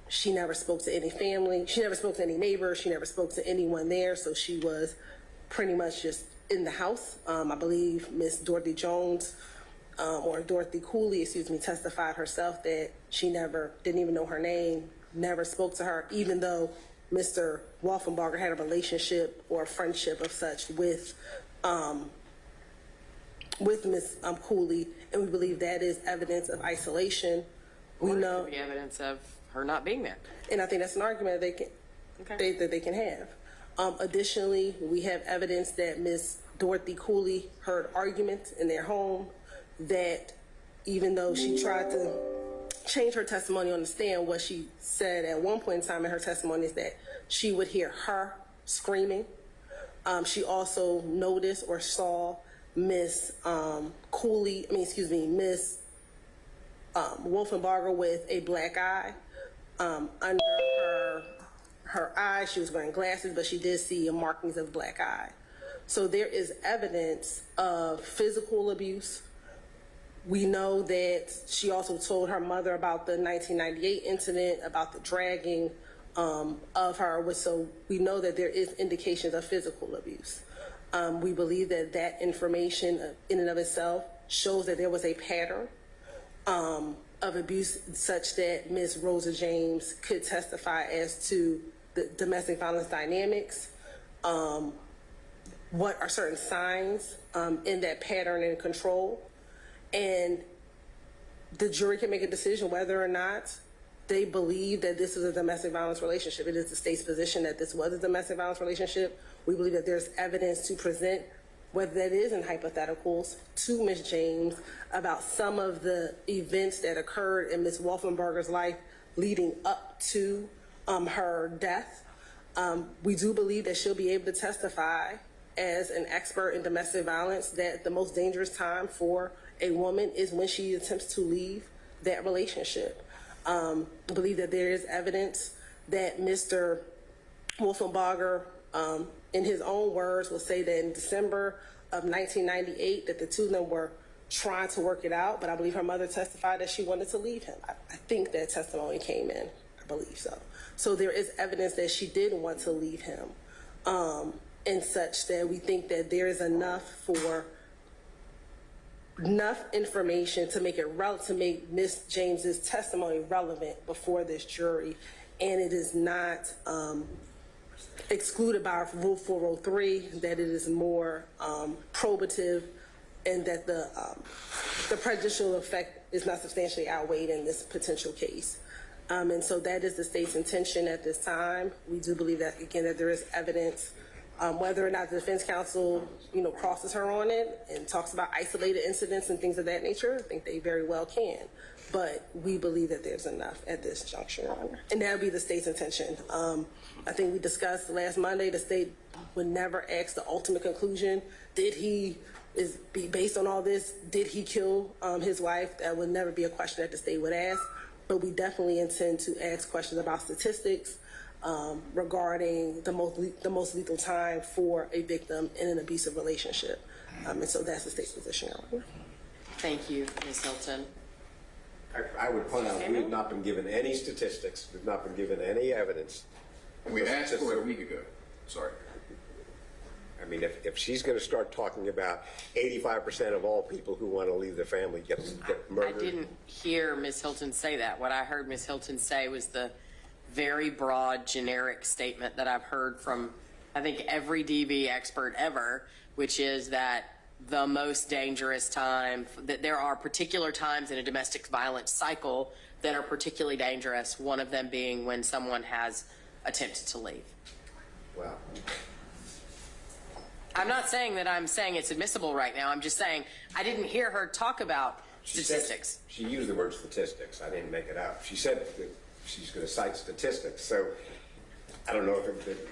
she never spoke to any family, she never spoke to any neighbors, she never spoke to anyone there, so she was pretty much just in the house. I believe Miss Dorothy Jones, or Dorothy Cooley, testified herself that she didn't even know her name, never spoke to her, even though Mr. Wolfenbarger had a relationship or a friendship of such with Miss Cooley, and we believe that is evidence of isolation. We know the evidence of her not being there, and I think that's an argument they can have. Additionally, we have evidence that Miss Dorothy Cooley heard arguments in their home, that even though she tried to change her testimony on the stand, what she said at one point in time in her testimony is that she would hear her screaming. She also noticed or saw Miss Wolfenbarger with a black eye under her eye. She was wearing glasses, but she did see markings of black eye. So there is evidence of physical abuse. We know that she also told her mother about the 1998 incident, about the dragging of her. So we know that there is indications of physical abuse. We believe that that information in and of itself shows that there was a pattern of abuse such that Ms. Rosa James could testify as to the domestic violence dynamics. What are certain signs in that pattern and control? And the jury can make a decision whether or not they believe that this is a domestic violence relationship. It is the state's position that this was a domestic violence relationship. We believe that there's evidence to present, whether that is in hypotheticals, to Ms. James about some of the events that occurred in Ms. Wolfenbarger's life leading up to her death. We do believe that she'll be able to testify as an expert in domestic violence that the most dangerous time for a woman is when she attempts to leave that relationship. I believe that there is evidence that Mr. Wolfenbarger, in his own words, will say that in December of 1998 that the two of them were trying to work it out, but I believe her mother testified that she wanted to leave him. I think that testimony came in, I believe so. So there is evidence that she did want to leave him, and such that we think that there is enough information to make Ms. James's testimony relevant before this jury, and it is not excluded by Rule 403, that it is more probative, and that the prejudicial effect is not substantially outweighed in this potential case. And so that is the state's intention at this time. We do believe that, again, that there is evidence. Whether or not the defense counsel, crosses her on it and talks about isolated incidents and things of that nature, I think they very well can. But we believe that there's enough at this juncture, Your Honor. And that would be the state's intention. I think we discussed last Monday, the state would never ask the ultimate conclusion. Based on all this, did he kill his wife? That would never be a question that the state would ask. But we definitely intend to ask questions about statistics, regarding the most lethal time for a victim in an abusive relationship. And so that's the state's position. Thank you, Ms. Hilton. I would point out, we've not been given any statistics. We've not been given any evidence. We asked for it a week ago. Sorry. I mean, if she's going to start talking about 85% of all people who want to leave their family get murdered. I didn't hear Ms. Hilton say that. What I heard Ms. Hilton say was the very broad, generic statement that I've heard from, I think, every DV expert ever, which is that the most dangerous time, that there are particular times in a domestic violence cycle that are particularly dangerous, one of them being when someone has attempted to leave. Wow. I'm not saying that I'm saying it's admissible right now. I'm just saying I didn't hear her talk about statistics. She used the word statistics. I didn't make it up. She said that she's going to cite statistics. So I don't know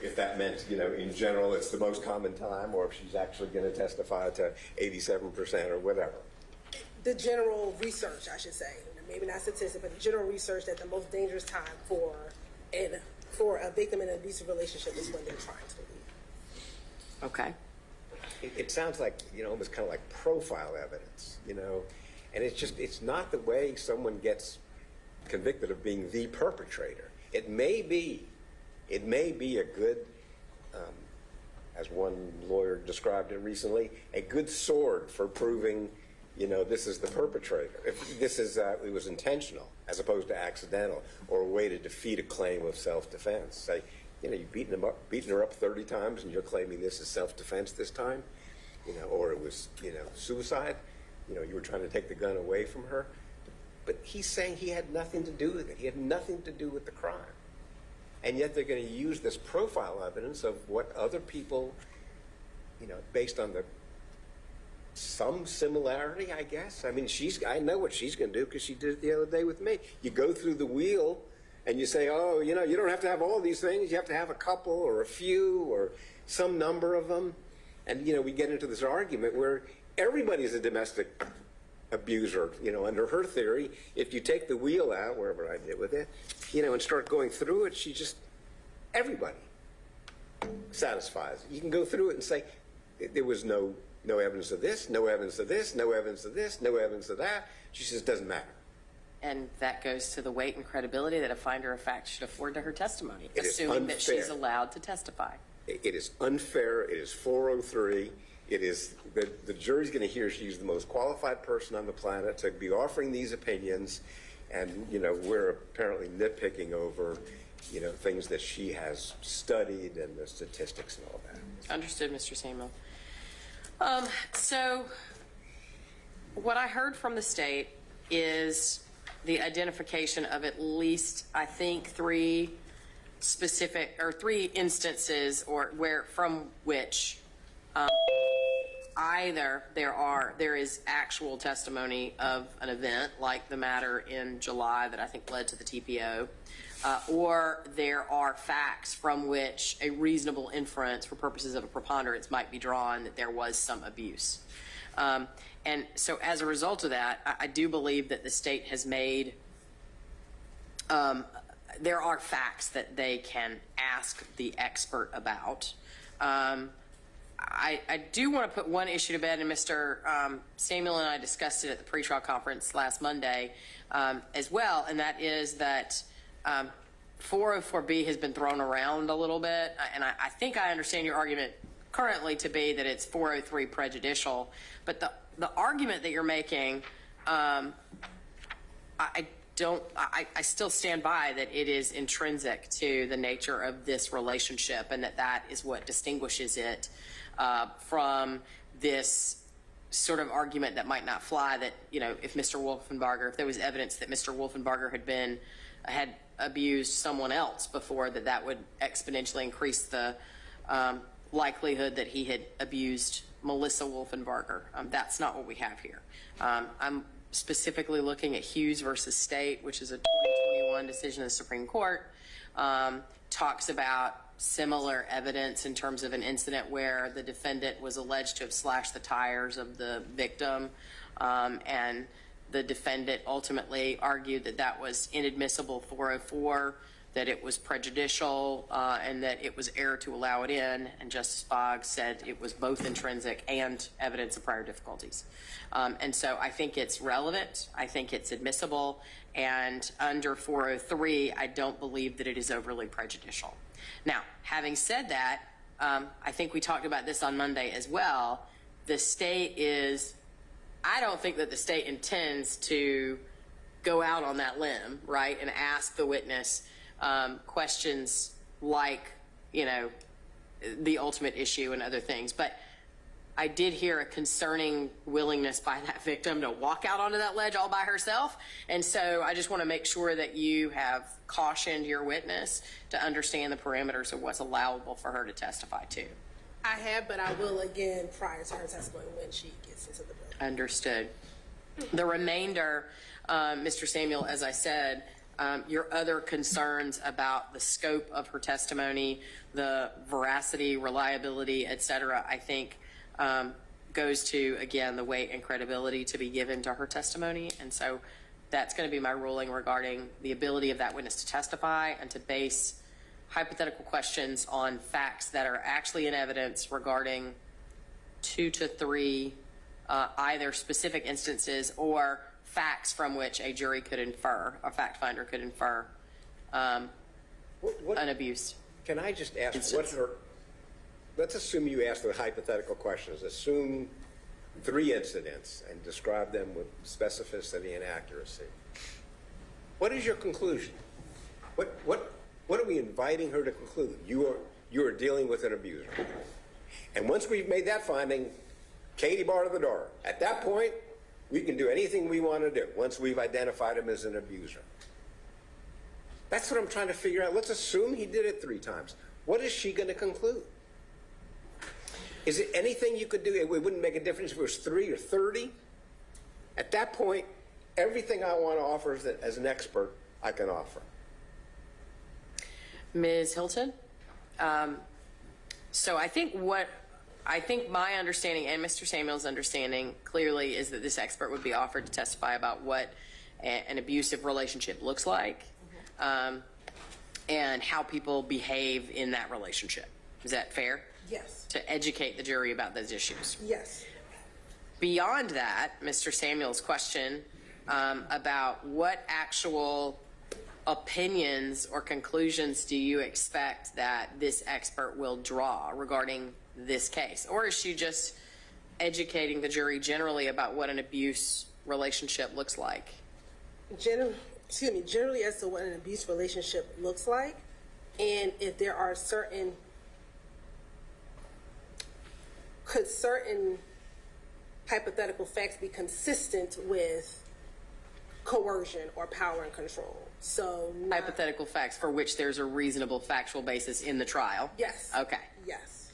if that meant, you know, in general it's the most common time, or if she's actually going to testify to 87% or whatever. The general research, I should say, maybe not statistics, but the general research that the most dangerous time for a victim in an abusive relationship is when they're trying to leave. Okay. It sounds like, you know, almost kind of like profile evidence, you know, and it's not the way someone gets convicted of being the perpetrator. It may be a good, as one lawyer described it recently, a good sword for proving, you know, this is the perpetrator. If this is, it was intentional as opposed to accidental, or a way to defeat a claim of self-defense. Say, you know, you've beaten her up 30 times and you're claiming this is self-defense this time, you know, or it was, you know, suicide, you know, you were trying to take the gun away from her. But he's saying he had nothing to do with it. He had nothing to do with the crime. And yet they're going to use this profile evidence of what other people, you know, based on some similarity, I guess. I mean, I know what she's going to do because she did it the other day with me. You go through the wheel and you say, oh, you know, you don't have to have all these things. You have to have a couple or a few or some number of them. And, you know, we get into this argument where everybody's a domestic abuser, you know, under her theory. If you take the wheel out, wherever I did with it, you know, and start going through it, everybody satisfies. You can go through it and say, there was no evidence of this, no evidence of this, no evidence of this, no evidence of that. She says, it doesn't matter. And that goes to the weight and credibility that a finder of fact should afford to her testimony, It assuming that she's allowed to testify. It is unfair. It is 403. It is the jury's going to hear she's the most qualified person on the planet to be offering these opinions, and you know we're apparently nitpicking over, you know, things that she has studied and the statistics and all that. Understood, Mr. Samuel. So what I heard from the state is the identification of at least, I think, three instances from which either there is actual testimony of an event like the matter in July that I think led to the TPO, or there are facts from which a reasonable inference for purposes of a preponderance might be drawn that there was some abuse. And so as a result of that, I do believe that the state has made, there are facts that they can ask the expert about. I do want to put one issue to bed, and Mr. Samuel and I discussed it at the pretrial conference last Monday as well, and that is that 404B has been thrown around a little bit, and I think I understand your argument currently to be that it's 403 prejudicial, but the argument that you're making, I still stand by that it is intrinsic to the nature of this relationship, and that is what distinguishes it from this sort of argument that might not fly, that, you know, if Mr. Wolfenbarger, if there was evidence that Mr. Wolfenbarger had abused someone else before, that would exponentially increase the likelihood that he had abused Melissa Wolfenbarger. That's not what we have here. I'm specifically looking at Hughes versus State, which is a 2021 decision of the Supreme Court, talks about similar evidence in terms of an incident where the defendant was alleged to have slashed the tires of the victim, and the defendant ultimately argued that that was inadmissible 404, that it was prejudicial, and that it was error to allow it in, and Justice Boggs said it was both intrinsic and evidence of prior difficulties. And so I think it's relevant, I think it's admissible, and under 403, I don't believe that it is overly prejudicial. Now, having said that, I think we talked about this on Monday as well. The state is, I don't think that the state intends to go out on that limb, right, and ask the witness questions like, you know, the ultimate issue and other things. But I did hear a concerning willingness by that victim to walk out onto that ledge all by herself. And so I just want to make sure that you have cautioned your witness to understand the parameters of what's allowable for her to testify to. I have, but I will again prior to her testimony when she gets into the building. Understood. The remainder, Mr. Samuel, as I said, your other concerns about the scope of her testimony, the veracity, reliability, et cetera, I think goes to, again, the weight and credibility to be given to her testimony. And so that's going to be my ruling regarding the ability of that witness to testify and to base hypothetical questions on facts that are actually in evidence regarding 2 to 3 either specific instances or facts from which a jury could infer, a fact finder could infer an abuse. Can I just ask what her, let's assume you ask the hypothetical questions. Assume 3 incidents and describe them with specificity and accuracy. What is your conclusion? What are we inviting her to conclude? You are dealing with an abuser. And once we've made that finding, Katie barred the door. At that point, we can do anything we want to do once we've identified him as an abuser. That's what I'm trying to figure out. Let's assume he did it 3 times. What is she going to conclude? Is it anything you could do? It wouldn't make a difference if it was 3 or 30. At that point, everything I want to offer as an expert, I can offer. Ms. Hilton? So I think my understanding and Mr. Samuel's understanding clearly is that this expert would be offered to testify about what an abusive relationship looks like and how people behave in that relationship. Is that fair? Yes. To educate the jury about those issues. Yes. Beyond that, Mr. Samuel's question about what actual opinions or conclusions do you expect that this expert will draw regarding this case? Or is she just educating the jury generally about what an abuse relationship looks like? Generally as to what an abuse relationship looks like, and if there are certain hypothetical facts be consistent with coercion or power and control. So hypothetical facts for which there's a reasonable factual basis in the trial? Yes. Okay. Yes.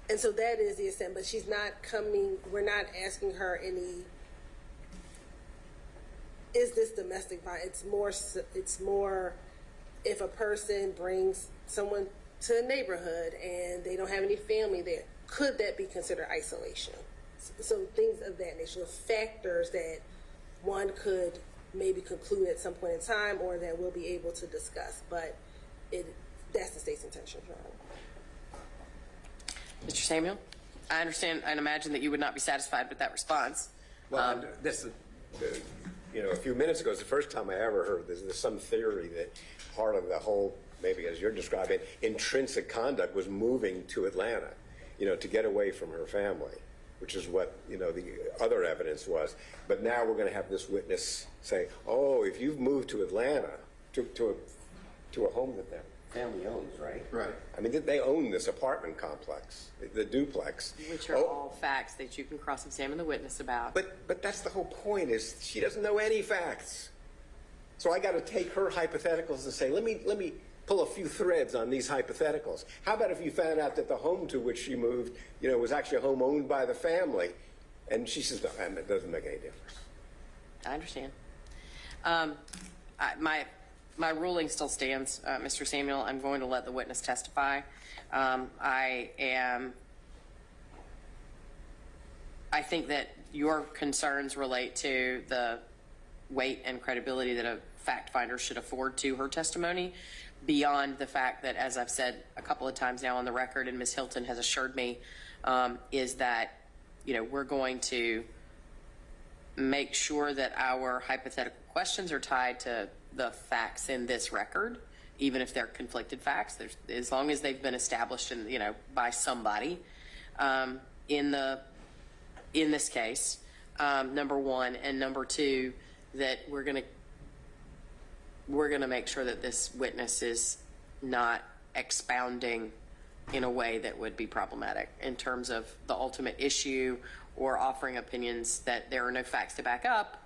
And so that is the extent, but she's not coming, we're not asking her any, is this domestic violence? It's more if a person brings someone to a neighborhood and they don't have any family there, could that be considered isolation? So things of that nature, factors that one could maybe conclude at some point in time or that we'll be able to discuss, but that's the state's intention. Mr. Samuel, I understand and imagine that you would not be satisfied with that response. Well, a few minutes ago is the first time I ever heard there's some theory that part of the whole, maybe as you're describing, intrinsic conduct was moving to Atlanta, to get away from her family, which is what, the other evidence was. But now we're going to have this witness say, oh, if you've moved to Atlanta, to a home that their family owns, right? Right. I mean, they own this apartment complex, the duplex. Which are all facts that you can cross-examine the witness about. But that's the whole point, is she doesn't know any facts. So I got to take her hypotheticals and say, let me pull a few threads on these hypotheticals. How about if you found out that the home to which she moved, was actually a home owned by the family? And she says, no, it doesn't make any difference. I understand. My ruling still stands, Mr. Samuel. I'm going to let the witness testify. I think that your concerns relate to the weight and credibility that a fact finder should afford to her testimony, beyond the fact that, as I've said a couple of times now on the record, and Ms. Hilton has assured me, is that, we're going to make sure that our hypothetical questions are tied to the facts in this record even if they're conflicted facts, as long as they've been established by somebody, in this case, number one, and number two, that we're going to make sure that this witness is not expounding in a way that would be problematic in terms of the ultimate issue or offering opinions that there are no facts to back up,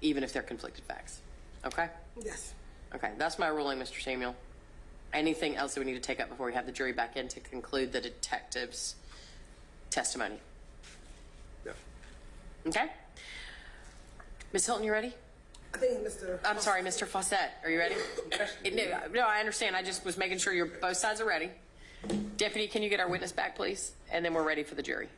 even if they're conflicted facts. Okay? Yes. Okay, that's my ruling, Mr. Samuel. Anything else that we need to take up before we have the jury back in to conclude the detective's testimony? Yeah. Okay? Ms. Hilton, you ready? I think Mr. I'm sorry, Mr. Fawcett, are you ready? No, I understand. I just was making sure both sides are ready. Deputy, can you get our witness back, please? And then we're ready for the jury.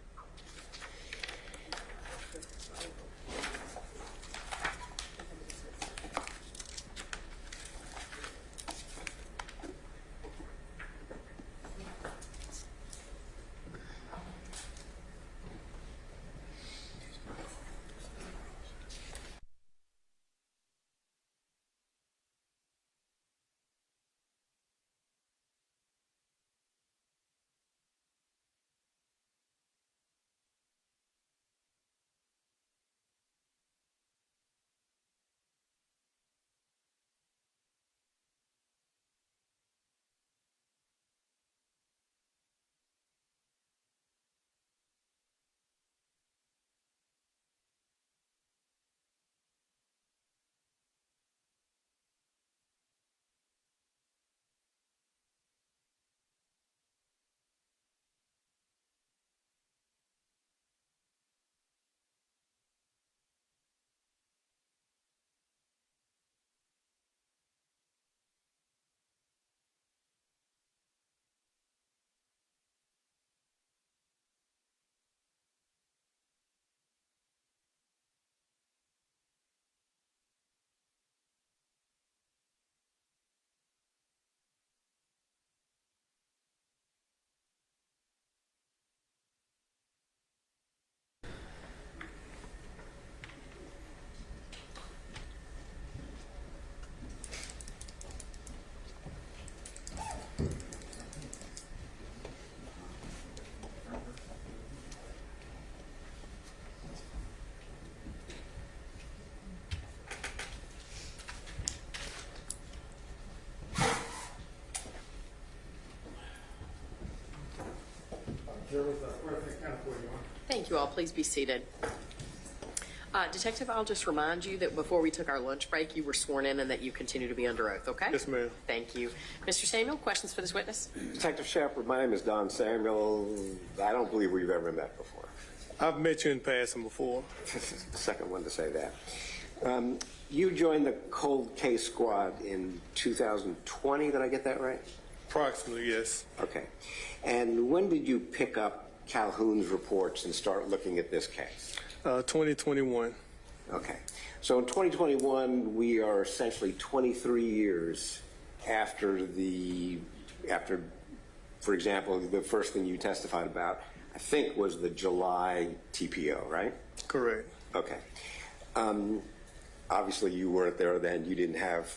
Thank you all. Please be seated. Detective, I'll just remind you that before we took our lunch break, you were sworn in and that you continue to be under oath, okay? Yes, ma'am. Thank you. Mr. Samuel, questions for this witness? Detective Shepard, my name is Don Samuel. I don't believe we've ever met before. I've met you in passing before. This is the second one to say that. You joined the cold case squad in 2020, did I get that right? Approximately, yes. Okay. And when did you pick up Calhoun's reports and start looking at this case? 2021. Okay. So in 2021, we are essentially 23 years after for example, the first thing you testified about, I think, was the July TPO, right? Correct. Okay. Obviously, you weren't there then. You didn't have,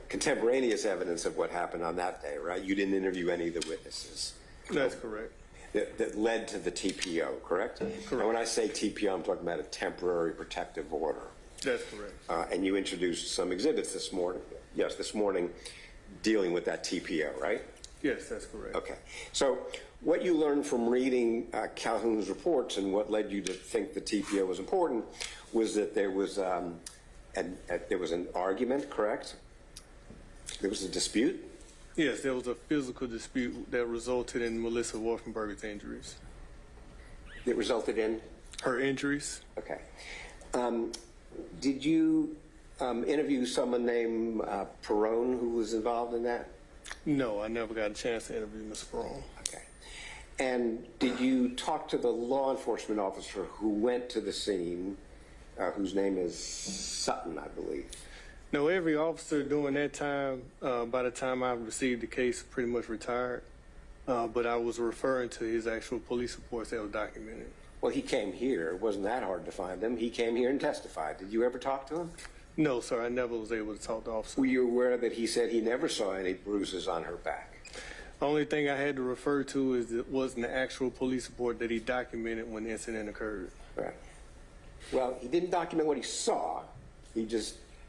contemporaneous evidence of what happened on that day, right? You didn't interview any of the witnesses. That's correct. That led to the TPO, correct? Correct. And when I say TPO, I'm talking about a temporary protective order. That's correct. And you introduced some exhibits this morning. Yes, this morning, dealing with that TPO, right? Yes, that's correct. Okay. So what you learned from reading Calhoun's reports and what led you to think the TPO was important was that there was an argument, correct? There was a dispute? Yes, there was a physical dispute that resulted in Melissa Wolfenbarger's injuries. It resulted in? Her injuries. Okay. Did you interview someone named Perone who was involved in that? No, I never got a chance to interview Ms. Perone. Okay. And did you talk to the law enforcement officer who went to the scene, whose name is Sutton, I believe? No, every officer during that time, by the time I received the case, pretty much retired. But I was referring to his actual police reports that were documented. Well, he came here. It wasn't that hard to find them. He came here and testified. Did you ever talk to him? No, sir, I never was able to talk to the officer. Were you aware that he said he never saw any bruises on her back? Only thing I had to refer to is it wasn't the actual police report that he documented when the incident occurred. Right. Well, he didn't document what he saw.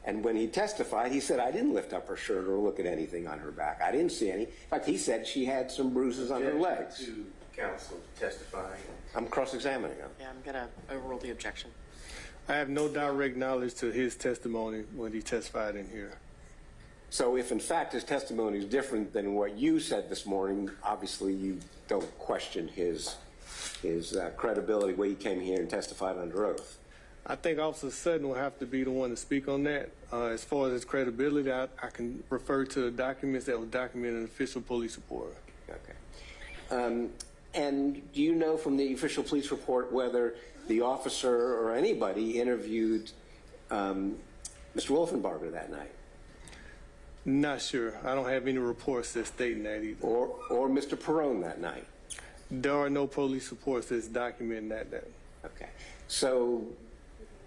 And when he testified, he said, I didn't lift up her shirt or look at anything on her back. I didn't see any. In fact, he said she had some bruises on her legs. To counsel testifying. I'm cross-examining him. Yeah, I'm going to overrule the objection. I have no direct knowledge to his testimony when he testified in here. So if in fact his testimony is different than what you said this morning, obviously you don't question his credibility when he came here and testified under oath. I think Officer Sutton will have to be the one to speak on that. As far as his credibility, I can refer to the documents that were documented in the official police report. Okay. And do you know from the official police report whether the officer or anybody interviewed Mr. Wolfenbarger that night? Not sure. I don't have any reports that stating that either. Or Mr. Perone that night? There are no police reports that's documenting that. Okay. So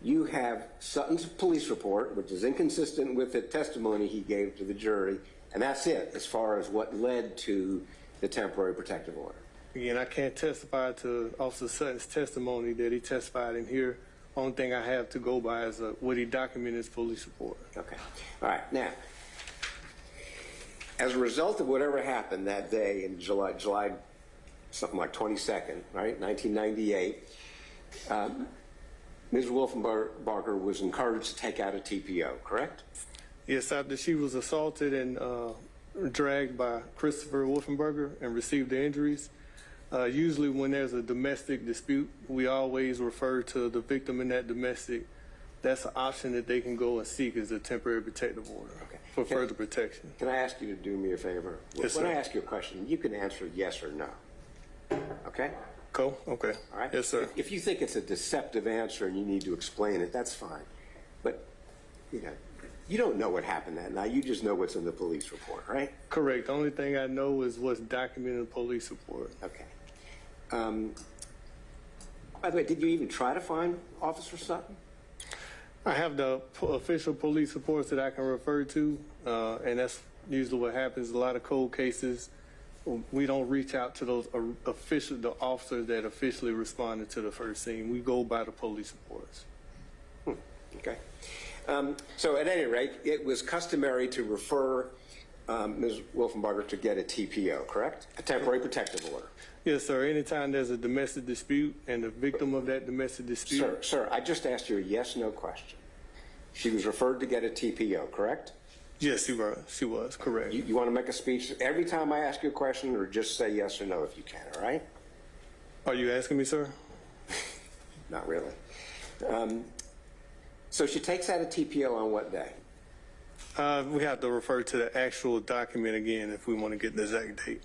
you have Sutton's police report, which is inconsistent with the testimony he gave to the jury, and that's it as far as what led to the temporary protective order. Again, I can't testify to Officer Sutton's testimony that he testified in here. Only thing I have to go by is what he documented in his police report. Okay. All right. Now, as a result of whatever happened that day in July something like 22nd, right, 1998, Ms. Wolfenbarger was encouraged to take out a TPO, correct? Yes, after she was assaulted and dragged by Christopher Wolfenbarger and received the injuries. Usually when there's a domestic dispute, we always refer to the victim in that domestic. That's an option that they can go and seek as a temporary protective order for further protection. Can I ask you to do me a favor? Yes, when sir. I ask you a question, you can answer yes or no. Okay? Cool. Okay. All right? Yes, sir. If you think it's a deceptive answer and you need to explain it, that's fine. But, you don't know what happened that night. You just know what's in the police report, right? Correct. The only thing I know is what's documented in the police report. Okay. By the way, did you even try to find Officer Sutton? I have the official police reports that I can refer to, and that's usually what happens. A lot of cold cases, we don't reach out to those the officers that officially responded to the first scene. We go by the police reports. Okay. So at any rate, it was customary to refer Ms. Wolfenbarger to get a TPO, correct? A temporary protective order. Yes, sir. Anytime there's a domestic dispute and the victim of that domestic dispute. Sir, I just asked you a yes/no question. She was referred to get a TPO, correct? Yes, she was correct. You want to make a speech every time I ask you a question, or just say yes or no if you can, all right? Are you asking me, sir? Not really. So she takes out a TPO on what day? We have to refer to the actual document again if we want to get the exact date.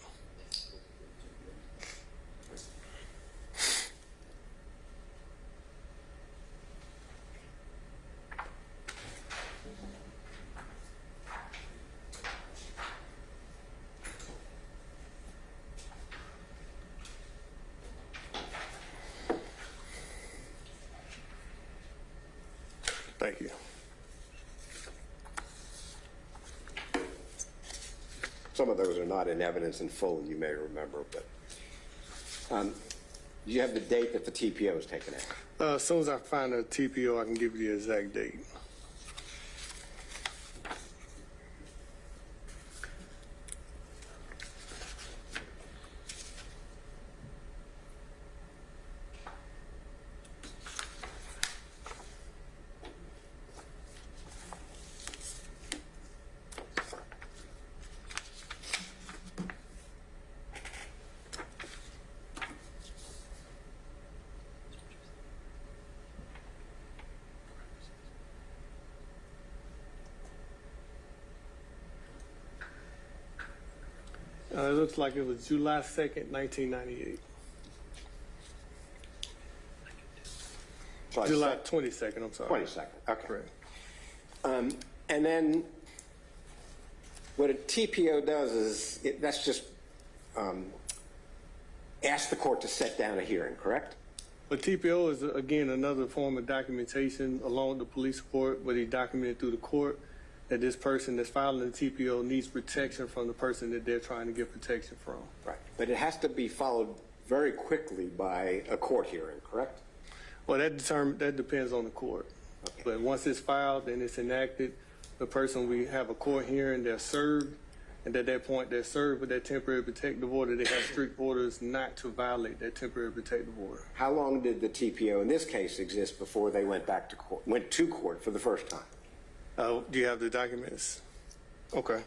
Thank you. Some of those are not in evidence in full, you may remember, but do you have the date that the TPO was taken out? As soon as I find a TPO, I can give you the exact date. It looks like it was July 2nd, 1998. July 22nd, I'm sorry. 22nd, okay. Correct. And then what a TPO does is, that's just ask the court to set down a hearing, correct? But TPO is, again, another form of documentation along with the police report where they documented through the court that this person that's filing the TPO needs protection from the person that they're trying to get protection from. Right. But it has to be followed very quickly by a court hearing, correct? Well, that depends on the court. Okay. But once it's filed and it's enacted, the person, we have a court hearing, they're served, and at that point they're served with that temporary protective order. They have strict orders not to violate that temporary protective order. How long did the TPO in this case exist before they went back to court, went to court for the first time? Do you have the documents? Okay.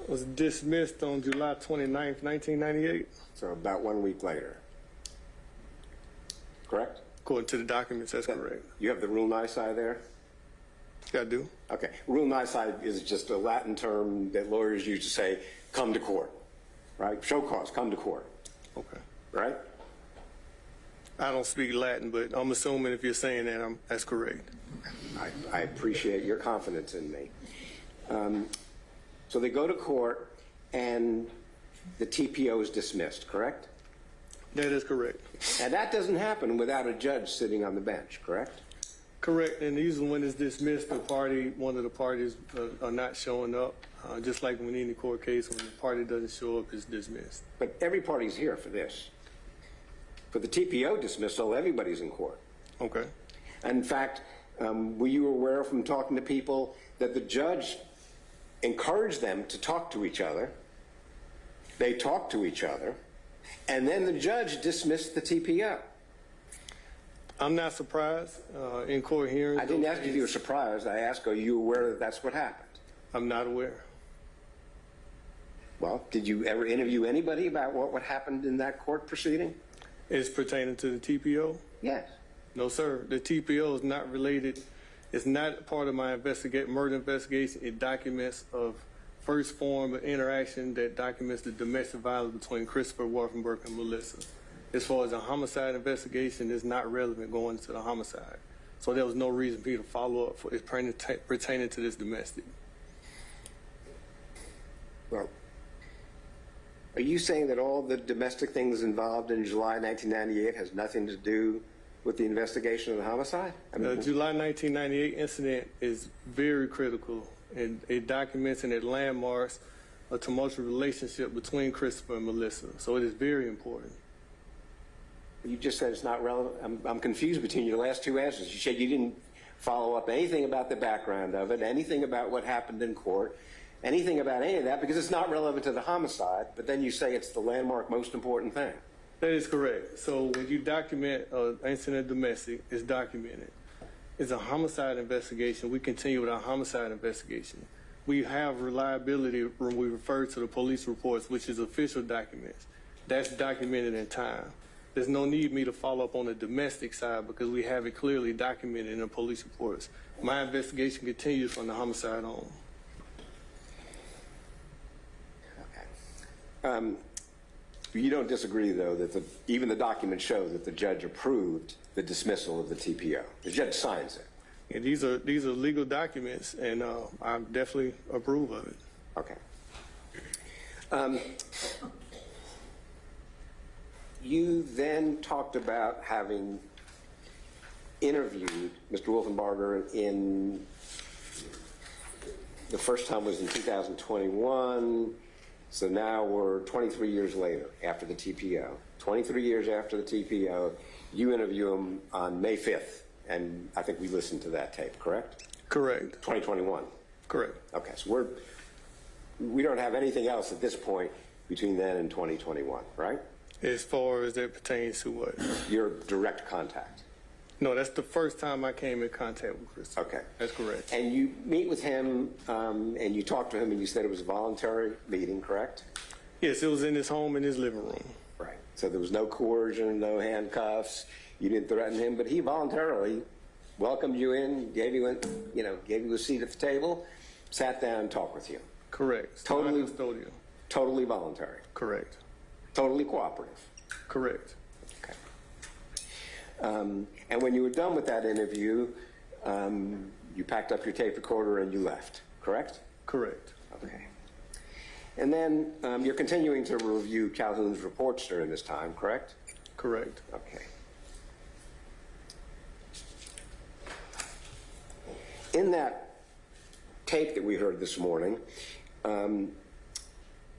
Was dismissed on July 29th, 1998. So about 1 week later. Correct? According to the documents, that's correct. You have the rule nisi there? I do. Okay. Rule nisi is just a Latin term that lawyers use to say, come to court, right? Show cause, come to court. Okay. Right? I don't speak Latin, but I'm assuming if you're saying that, that's correct. I appreciate your confidence in me. So they go to court and the TPO is dismissed, correct? That is correct. And that doesn't happen without a judge sitting on the bench, correct? Correct. And usually when it's dismissed, one of the parties are not showing up. Just like when in the court case, when the party doesn't show up, it's dismissed. But every party's here for this. For the TPO dismissal, everybody's in court. Okay. And in fact, were you aware from talking to people that the judge encouraged them to talk to each other? They talked to each other, and then the judge dismissed the TPO. I'm not surprised in court hearings. I didn't ask if you were surprised. I asked, are you aware that that's what happened? I'm not aware. Well, did you ever interview anybody about what happened in that court proceeding? It's pertaining to the TPO? Yes. No, sir. The TPO is not related. It's not part of my murder investigation. It documents of first form of interaction that documents the domestic violence between Christopher Wolfenbarger and Melissa. As far as a homicide investigation, it's not relevant going to the homicide. So there was no reason for you to follow up for it pertaining to this domestic. Well, are you saying that all the domestic things involved in July 1998 has nothing to do with the investigation of the homicide? The July 1998 incident is very critical, and it documents and it landmarks a tumultuous relationship between Christopher and Melissa. So it is very important. You just said it's not relevant. I'm confused between your last two answers. You said you didn't follow up anything about the background of it, anything about what happened in court, anything about any of that, because it's not relevant to the homicide, but then you say it's the landmark most important thing. That is correct. So when you document an incident domestic, it's documented. It's a homicide investigation. We continue with our homicide investigation. We have reliability when we refer to the police reports, which is official documents. That's documented in time. There's no need me to follow up on the domestic side because we have it clearly documented in the police reports. My investigation continues from the homicide on. Okay. You don't disagree, though, that even the documents show that the judge approved the dismissal of the TPO. The judge signs it. Yeah, these are legal documents, and I definitely approve of it. Okay. You then talked about having interviewed Mr. Wolfenbarger in, the first time was in 2021, so now we're 23 years later after the TPO. 23 years after the TPO, you interview him on May 5th, and I think we listened to that tape, correct? Correct. 2021? Correct. Okay, so we don't have anything else at this point between then and 2021, right? As far as that pertains to what? Your direct contact. No, that's the first time I came in contact with Chris. Okay. That's correct. And you meet with him, and you talked to him, and you said it was a voluntary meeting, correct? Yes, it was in his home, in his living room. Right. So there was no coercion, no handcuffs. You didn't threaten him, but he voluntarily welcomed you in, gave you a seat at the table, sat down and talked with you. Correct. Totally custodial. Totally voluntary. Correct. Totally cooperative. Correct. Okay. And when you were done with that interview, you packed up your tape recorder and you left, correct? Correct. Okay. And then you're continuing to review Calhoun's reports during this time, correct? Correct. Okay. In that tape that we heard this morning,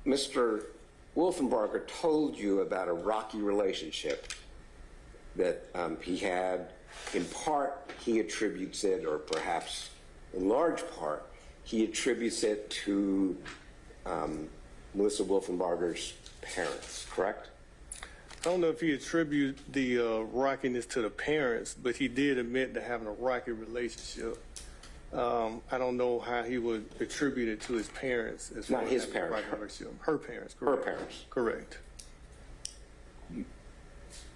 Mr. Wolfenbarger told you about a rocky relationship that he had. In part, he attributes it, or perhaps in large part, he attributes it to Melissa Wolfenbarger's parents, correct? I don't know if he attributed the rockiness to the parents, but he did admit to having a rocky relationship. I don't know how he would attribute it to his parents. As Not far his as parents. rocky relationship. Her parents. Correct. Her parents. Correct.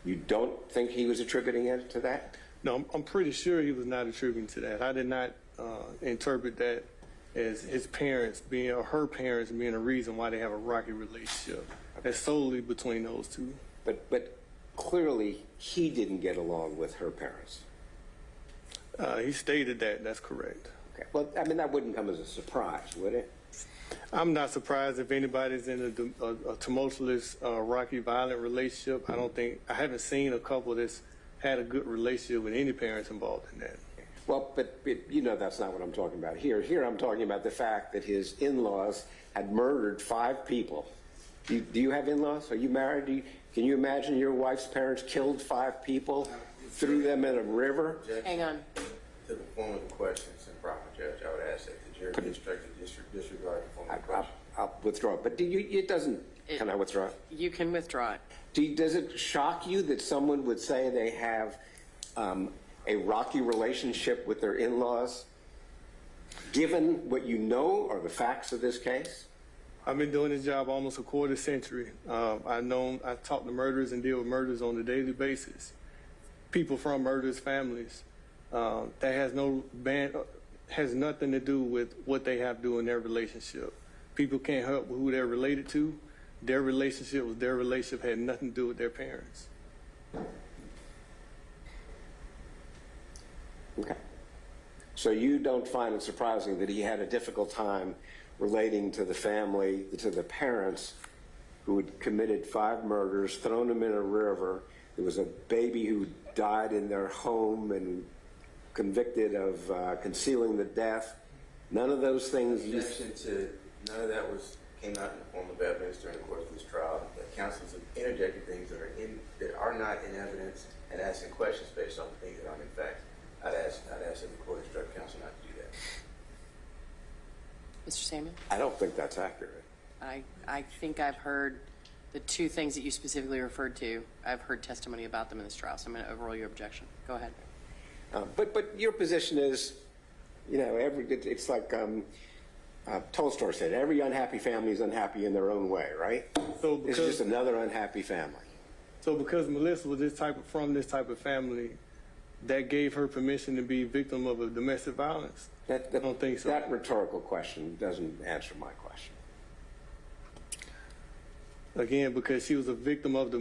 You don't think he was attributing it to that? No, I'm pretty sure he was not attributing to that. I did not interpret that as his parents being, or her parents being a reason why they have a rocky relationship. That's solely between those two. But clearly he didn't get along with her parents. He stated that. That's correct. Okay. Well, I mean, that wouldn't come as a surprise, would it? I'm not surprised if anybody's in a tumultuous, rocky, violent relationship. I haven't seen a couple that's had a good relationship with any parents involved in that. Well, but you know that's not what I'm talking about here. Here I'm talking about the fact that his in-laws had murdered 5 people. Do you have in-laws? Are you married? Can you imagine your wife's parents killed 5 people, threw them in a river? Hang on. To the form of the questions, and proper judge, I would ask that the jury be instructed to disregard the form of the question. I'll withdraw it. But it doesn't. Can I withdraw it? You can withdraw it. Does it shock you that someone would say they have a rocky relationship with their in-laws, given what you know are the facts of this case? I've been doing this job almost a quarter century. I talk to murderers and deal with murders on a daily basis. People from murderers' families. That has nothing to do with what they have to do in their relationship. People can't help who they're related to. Their relationship was their relationship, had nothing to do with their parents. Okay. So you don't find it surprising that he had a difficult time relating to the family, to the parents who had committed 5 murders, thrown them in a river. There was a baby who died in their home and convicted of concealing the death. None of those things. None of that came out in the form of evidence during the course of this trial. The counsels have interjected things that are not in evidence and asking questions based on things that aren't in fact. I'd ask that the court instruct counsel not to do that. Mr. Samuel? I don't think that's accurate. I think I've heard the 2 things that you specifically referred to. I've heard testimony about them in this trial, so I'm going to overrule your objection. Go ahead. But your position is, it's like Tolstoy said, every unhappy family is unhappy in their own way, right? So it's just another unhappy family. So because Melissa was from this type of family, that gave her permission to be victim of a domestic violence? I don't think so. That rhetorical question doesn't answer my question. Again, because she was a victim of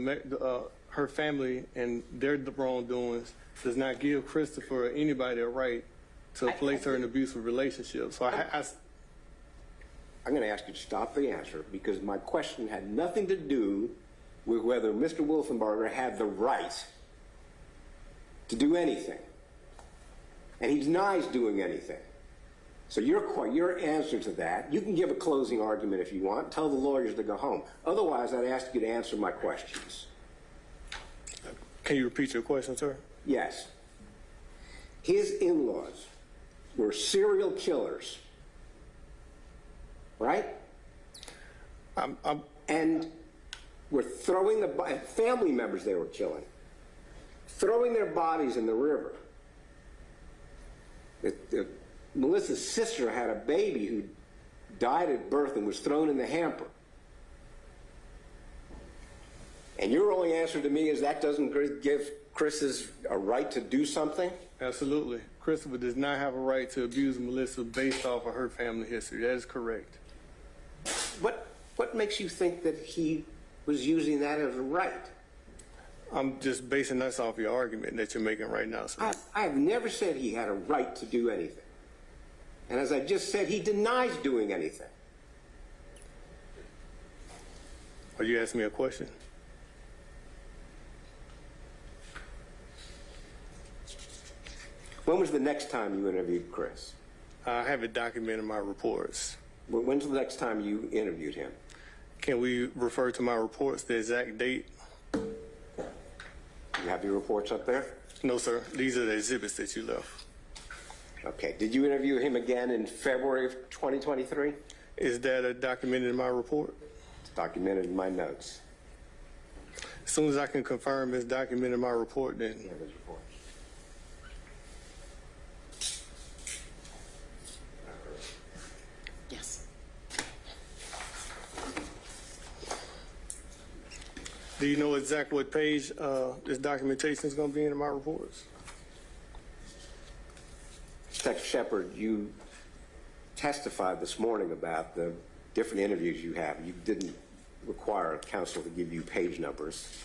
her family and their wrongdoings does not give Christopher or anybody a right to place her in an abusive relationship. So I'm going to ask you to stop the answer because my question had nothing to do with whether Mr. Wolfenbarger had the right to do anything. And he denies doing anything. So your answer to that, you can give a closing argument if you want, tell the lawyers to go home. Otherwise, I'd ask you to answer my questions. Can you repeat your question, sir? Yes. His in-laws were serial killers, right? And were throwing family members they were killing, throwing their bodies in the river. Melissa's sister had a baby who died at birth and was thrown in the hamper. And your only answer to me is that doesn't give Chris a right to do something? Absolutely. Christopher does not have a right to abuse Melissa based off of her family history. That is correct. What makes you think that he was using that as a right? I'm just basing this off your argument that you're making right now, sir. I have never said he had a right to do anything. And as I just said, he denies doing anything. Are you asking me a question? When was the next time you interviewed Chris? I have it documented in my reports. When's the next time you interviewed him? Can we refer to my reports, the exact date? You have your reports up there? No, sir. These are the exhibits that you left. Okay. Did you interview him again in February of 2023? Is that documented in my report? It's documented in my notes. As soon as I can confirm it's documented in my report, then. Yeah, those reports. Yes. Do you know exactly what page this documentation is going to be in my reports? Detective Shepard, you testified this morning about the different interviews you have. You didn't require counsel to give you page numbers.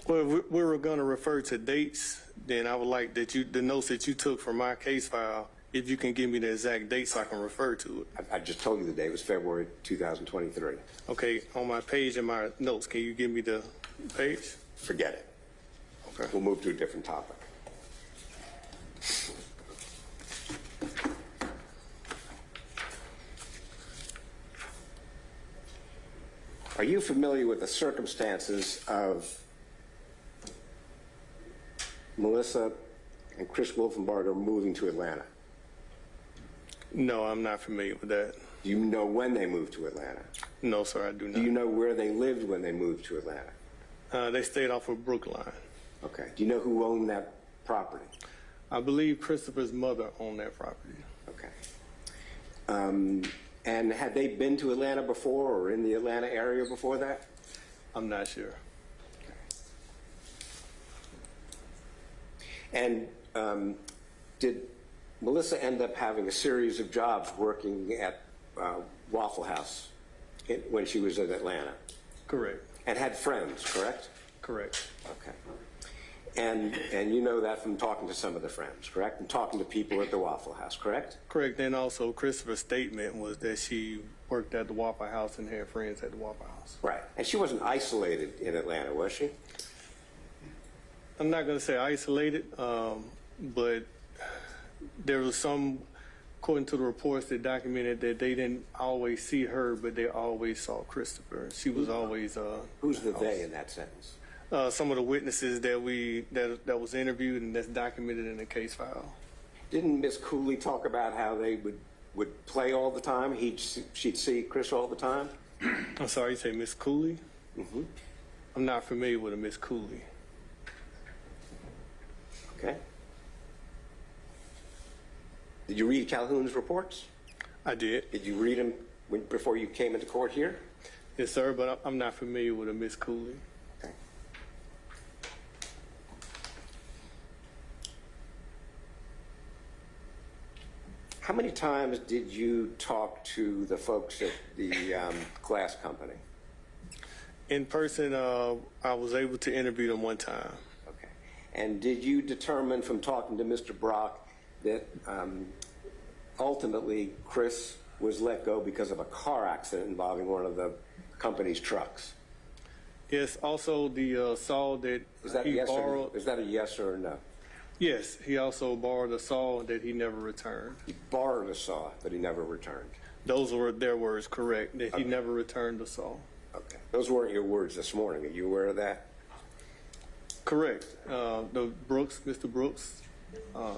Well, if we were going to refer to dates, then I would like that the notes that you took from my case file, if you can give me the exact date so I can refer to it. I just told you the date. It was February 2023. Okay, on my page in my notes, can you give me the page? Forget it. Okay. We'll move to a different topic. Are you familiar with the circumstances of Melissa and Chris Wolfenbarger moving to Atlanta? No, I'm not familiar with that. Do you know when they moved to Atlanta? No, sir, I do not. Do you know where they lived when they moved to Atlanta? They stayed off of Brookline. Okay. Do you know who owned that property? I believe Christopher's mother owned that property. Okay. And had they been to Atlanta before or in the Atlanta area before that? I'm not sure. And did Melissa end up having a series of jobs working at Waffle House when she was in Atlanta? Correct. And had friends, correct? Correct. Okay. And you know that from talking to some of the friends, correct? And talking to people at the Waffle House, correct? Correct. And also, Christopher's statement was that she worked at the Waffle House and had friends at the Waffle House. Right. And she wasn't isolated in Atlanta, was she? I'm not going to say isolated, but there was some, according to the reports that documented that they didn't always see her, but they always saw Christopher. She was always. Who's the they in that sentence? Some of the witnesses that was interviewed and that's documented in the case file. Didn't Miss Cooley talk about how they would play all the time? She'd see Chris all the time? I'm sorry, you say Miss Cooley? Mm-hmm. I'm not familiar with a Miss Cooley. Okay. Did you read Calhoun's reports? I did. Did you read them before you came into court here? Yes, sir, but I'm not familiar with a Miss Cooley. Okay. How many times did you talk to the folks at the glass company? In person, I was able to interview them one time. Okay. And did you determine from talking to Mr. Brock that ultimately Chris was let go because of a car accident involving one of the company's trucks? Yes, also the saw that he borrowed. Is that a yes or a no? Yes, he also borrowed a saw that he never returned. He borrowed a saw that he never returned. Those were their words, correct, that he never returned the saw. Okay. Those weren't your words this morning. Are you aware of that? Correct. Mr. Brooks,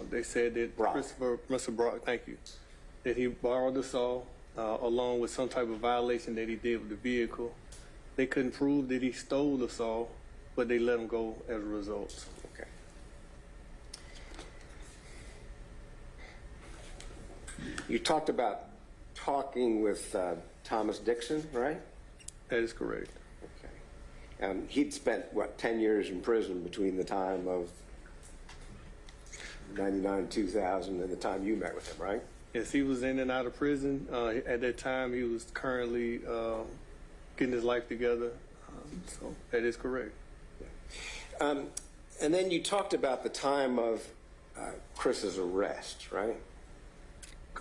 they said that Mr. Brock, thank you, that he borrowed the saw along with some type of violation that he did with the vehicle. They couldn't prove that he stole the saw, but they let him go as a result. Okay. You talked about talking with Thomas Dixon, right? That is correct. Okay. He'd spent, 10 years in prison between the time of 99, 2000 and the time you met with him, right? Yes, he was in and out of prison. At that time, he was currently getting his life together. So that is correct. And then you talked about the time of Chris's arrest, right?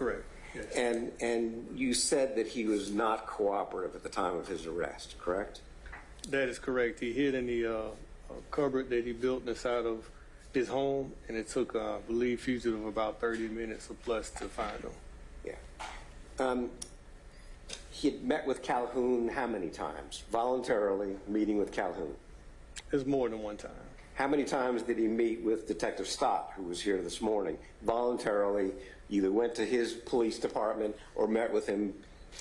Correct. Yes. And you said that he was not cooperative at the time of his arrest, correct? That is correct. He hid in the cupboard that he built inside of his home, and it took, I believe, fugitive about 30 minutes or plus to find him. Yeah. He had met with Calhoun how many times? Voluntarily meeting with Calhoun? It's more than one time. How many times did he meet with Detective Stott, who was here this morning, voluntarily, either went to his police department or met with him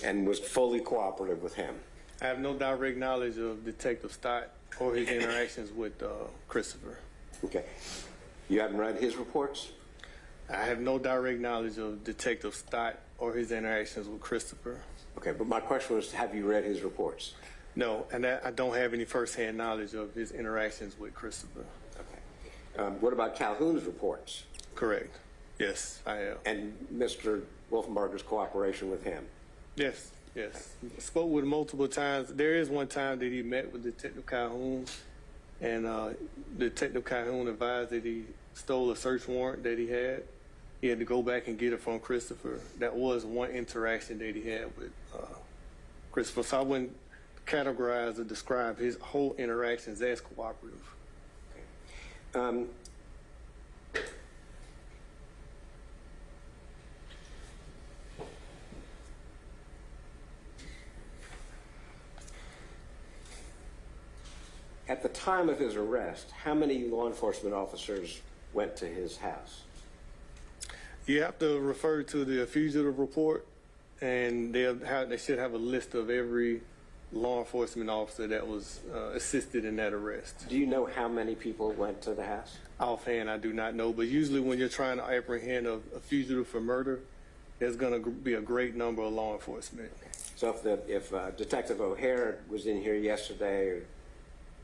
and was fully cooperative with him? I have no direct knowledge of Detective Stott or his interactions with Christopher. Okay. You haven't read his reports? I have no direct knowledge of Detective Stott or his interactions with Christopher. Okay, but my question was, have you read his reports? No, and I don't have any firsthand knowledge of his interactions with Christopher. Okay. What about Calhoun's reports? Correct. Yes, I have. And Mr. Wolfenbarger's cooperation with him? Yes, yes. Spoke with him multiple times. There is one time that he met with Detective Calhoun, and Detective Calhoun advised that he stole a search warrant that he had. He had to go back and get it from Christopher. That was one interaction that he had with Christopher. So I wouldn't categorize or describe his whole interactions as cooperative. Okay. At the time of his arrest, how many law enforcement officers went to his house? You have to refer to the fugitive report, and they should have a list of every law enforcement officer that was assisted in that arrest. Do you know how many people went to the house? Offhand, I do not know, but usually when you're trying to apprehend a fugitive for murder, there's going to be a great number of law enforcement. So if Detective O'Hare was in here yesterday or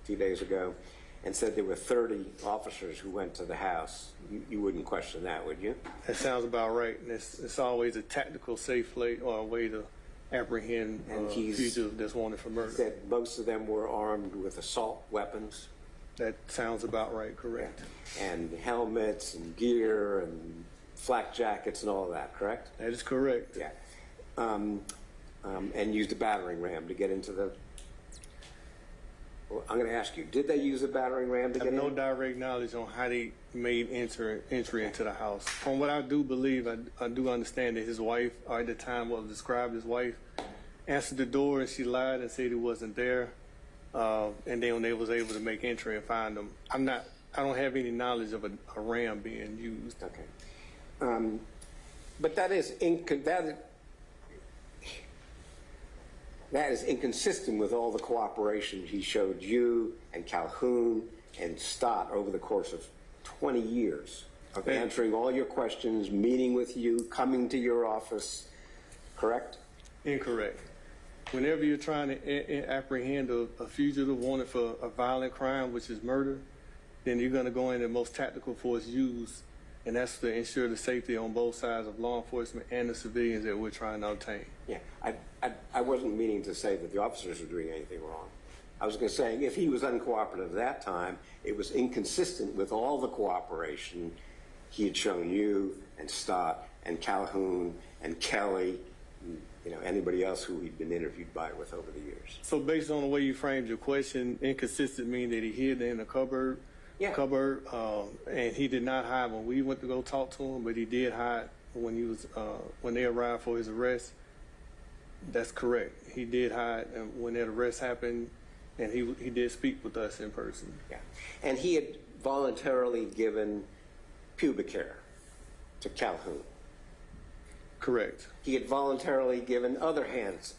2 days ago and said there were 30 officers who went to the house, you wouldn't question that, would you? That sounds about right. And it's always a tactical safe play or a way to apprehend a fugitive that's wanted for murder. Said most of them were armed with assault weapons. That sounds about right, correct. And helmets and gear and flak jackets and all of that, correct? That is correct. Yeah. And used a battering ram to get into the... Well, I'm going to ask you, did they use a battering ram to get in? I have no direct knowledge on how they made entry into the house. From what I do believe, I do understand that his wife, or at the time what was described as wife, answered the door and she lied and said he wasn't there. And then they was able to make entry and find him. I don't have any knowledge of a ram being used. Okay. But that is inconsistent with all the cooperation he showed you and Calhoun and Stott over the course of 20 years of answering all your questions, meeting with you, coming to your office, correct? Incorrect. Whenever you're trying to apprehend a fugitive wanted for a violent crime, which is murder, then you're going to go in the most tactical force used, and that's to ensure the safety on both sides of law enforcement and the civilians that we're trying to obtain. Yeah, I wasn't meaning to say that the officers were doing anything wrong. I was going to say, if he was uncooperative at that time, it was inconsistent with all the cooperation he had shown you and Stott and Calhoun and Kelly, and, anybody else who he'd been interviewed by with over the years. So based on the way you framed your question, inconsistent mean that he hid in the cupboard, and he did not hide when we went to go talk to him, but he did hide when they arrived for his arrest. That's correct. He did hide when that arrest happened, and he did speak with us in person. Yeah, and he had voluntarily given pubic hair to Calhoun. Correct. He had voluntarily given other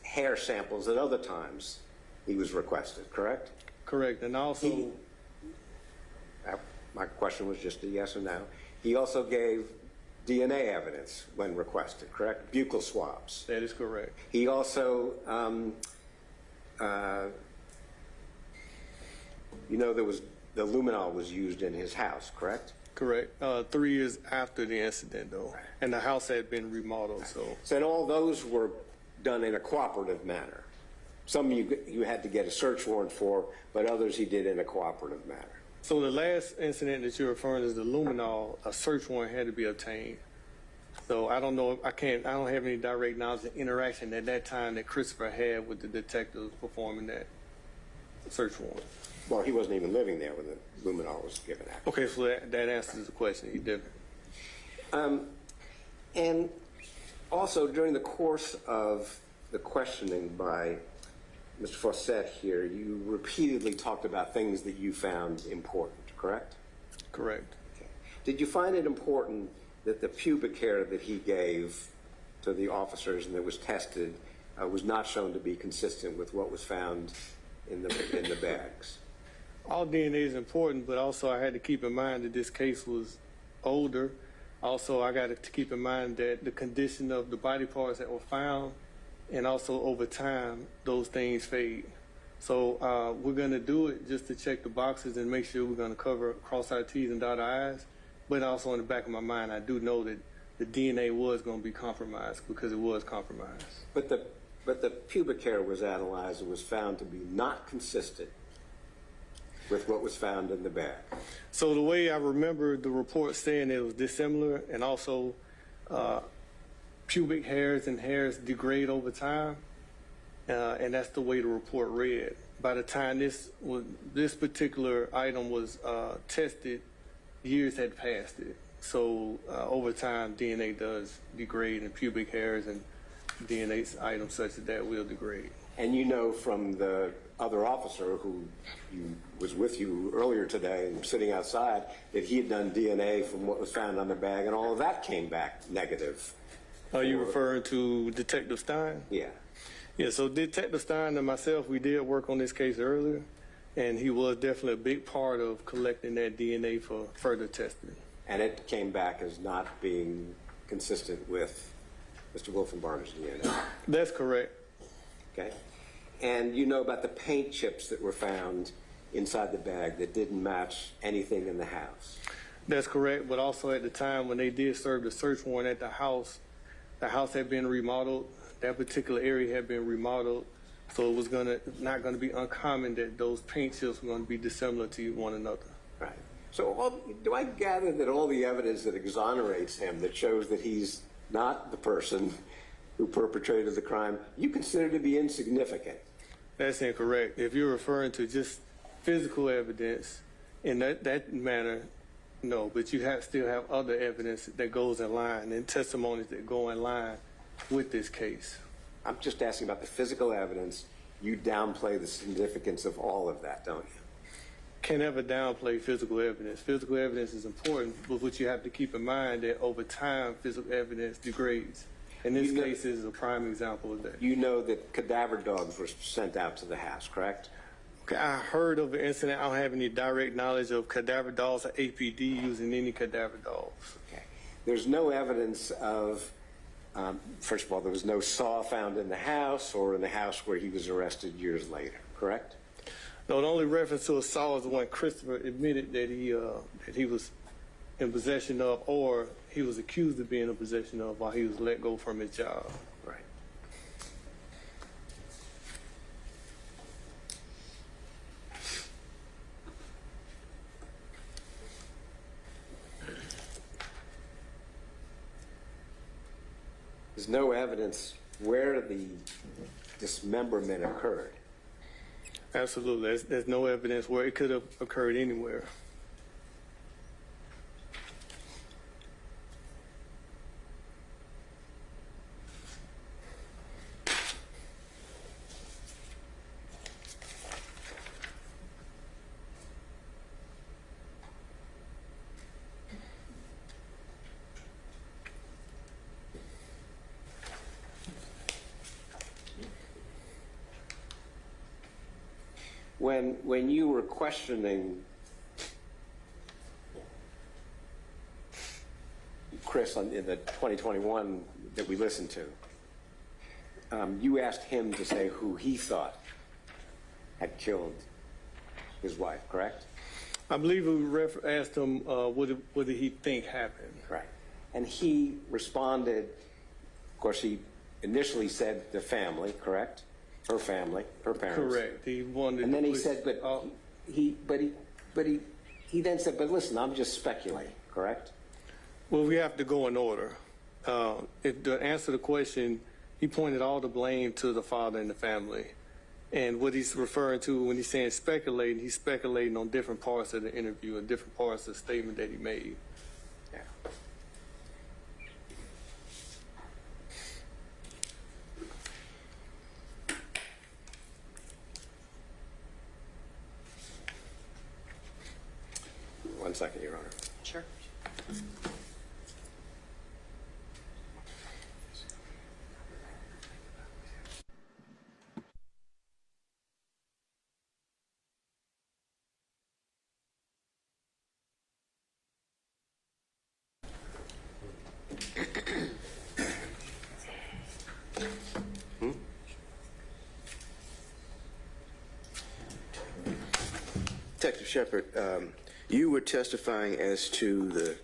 hair samples at other times he was requested, correct? Correct, and also... my question was just a yes or no. He also gave DNA evidence when requested, correct? Buccal swabs. That is correct. He also, there was the luminol was used in his house, correct? Correct. 3 years after the incident, though, and the house had been remodeled. So, and all those were done in a cooperative manner. Some you had to get a search warrant for, but others he did in a cooperative manner. So the last incident that you're referring to is the luminol. A search warrant had to be obtained So I don't know, I don't have any direct knowledge of interaction at that time that Christopher had with the detectives performing that search warrant. Well, he wasn't even living there when the luminol was given out. Okay, so that answers the question. He didn't. And also, during the course of the questioning by Mr. Fawcett here, you repeatedly talked about things that you found important, correct? Correct. Okay. Did you find it important that the pubic hair that he gave to the officers and that was tested was not shown to be consistent with what was found in the bags? All DNA is important, but also I had to keep in mind that this case was older. Also, I got to keep in mind that the condition of the body parts that were found, and also over time, those things fade. So we're going to do it just to check the boxes and make sure we're going to cross our T's and dot our I's. But also in the back of my mind, I do know that the DNA was going to be compromised because it was compromised. But the pubic hair was analyzed and was found to be not consistent with what was found in the bag. So the way I remember the report saying it was dissimilar, and also pubic hairs and hairs degrade over time, and that's the way the report read. By the time this particular item was tested, years had passed it. So over time, DNA does degrade, and pubic hairs and DNA items such as that will degrade. And you know from the other officer who was with you earlier today and sitting outside that he had done DNA from what was found on the bag, and all of that came back negative. Are you referring to Detective Stein? Yeah. Yeah, so Detective Stein and myself, we did work on this case earlier, and he was definitely a big part of collecting that DNA for further testing. And it came back as not being consistent with Mr. Wolfenbarger's DNA. That's correct. Okay. And you know about the paint chips that were found inside the bag that didn't match anything in the house. That's correct, but also at the time when they did serve the search warrant at the house had been remodeled. That particular area had been remodeled, so it was not going to be uncommon that those paint chips were going to be dissimilar to one another. Right. So do I gather that all the evidence that exonerates him, that shows that he's not the person who perpetrated the crime, you consider to be insignificant? That's incorrect. If you're referring to just physical evidence in that manner, no, but you still have other evidence that goes in line and testimonies that go in line with this case. I'm just asking about the physical evidence. You downplay the significance of all of that, don't you? Can never downplay physical evidence. Physical evidence is important, but what you have to keep in mind that over time, physical evidence degrades. And this case is a prime example of that. You know that cadaver dogs were sent out to the house, correct? Okay, I heard of an incident. I don't have any direct knowledge of cadaver dogs or APD using any cadaver dogs. Okay. There's no evidence of, first of all, there was no saw found in the house or in the house where he was arrested years later, correct? No, the only reference to a saw is when Christopher admitted that he was in possession of, or he was accused of being in possession of while he was let go from his job. Right. There's no evidence where the dismemberment occurred. Absolutely. There's no evidence where it could have occurred anywhere. When you were questioning Chris in the 2021 that we listened to, you asked him to say who he thought had killed his wife, correct? I believe we asked him what did he think happened. Right. And he responded, of course, he initially said the family, correct? Her family, her parents. Correct. He wanted. And then he said, he then said, but listen, I'm just speculating, correct? Well, we have to go in order. if to answer the question, he pointed all the blame to the father and the family. And what he's referring to when he's saying speculating, he's speculating on different parts of the interview and different parts of the statement that he made. Yeah. One second, Your Honor. Sure. Detective Shepard, you were testifying as to the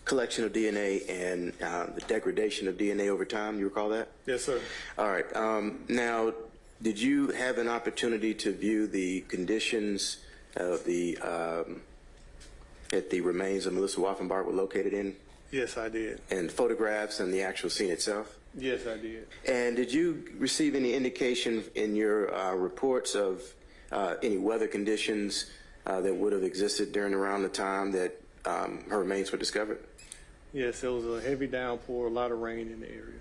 collection of DNA and the degradation of DNA over time. You recall that? Yes, sir. All right. Now, did you have an opportunity to view the conditions of that the remains of Melissa Wolfenbarger were located in? Yes, I did. And photographs and the actual scene itself? Yes, I did. And did you receive any indication in your reports of any weather conditions that would have existed during around the time that her remains were discovered? Yes, it was a heavy downpour, a lot of rain in the area.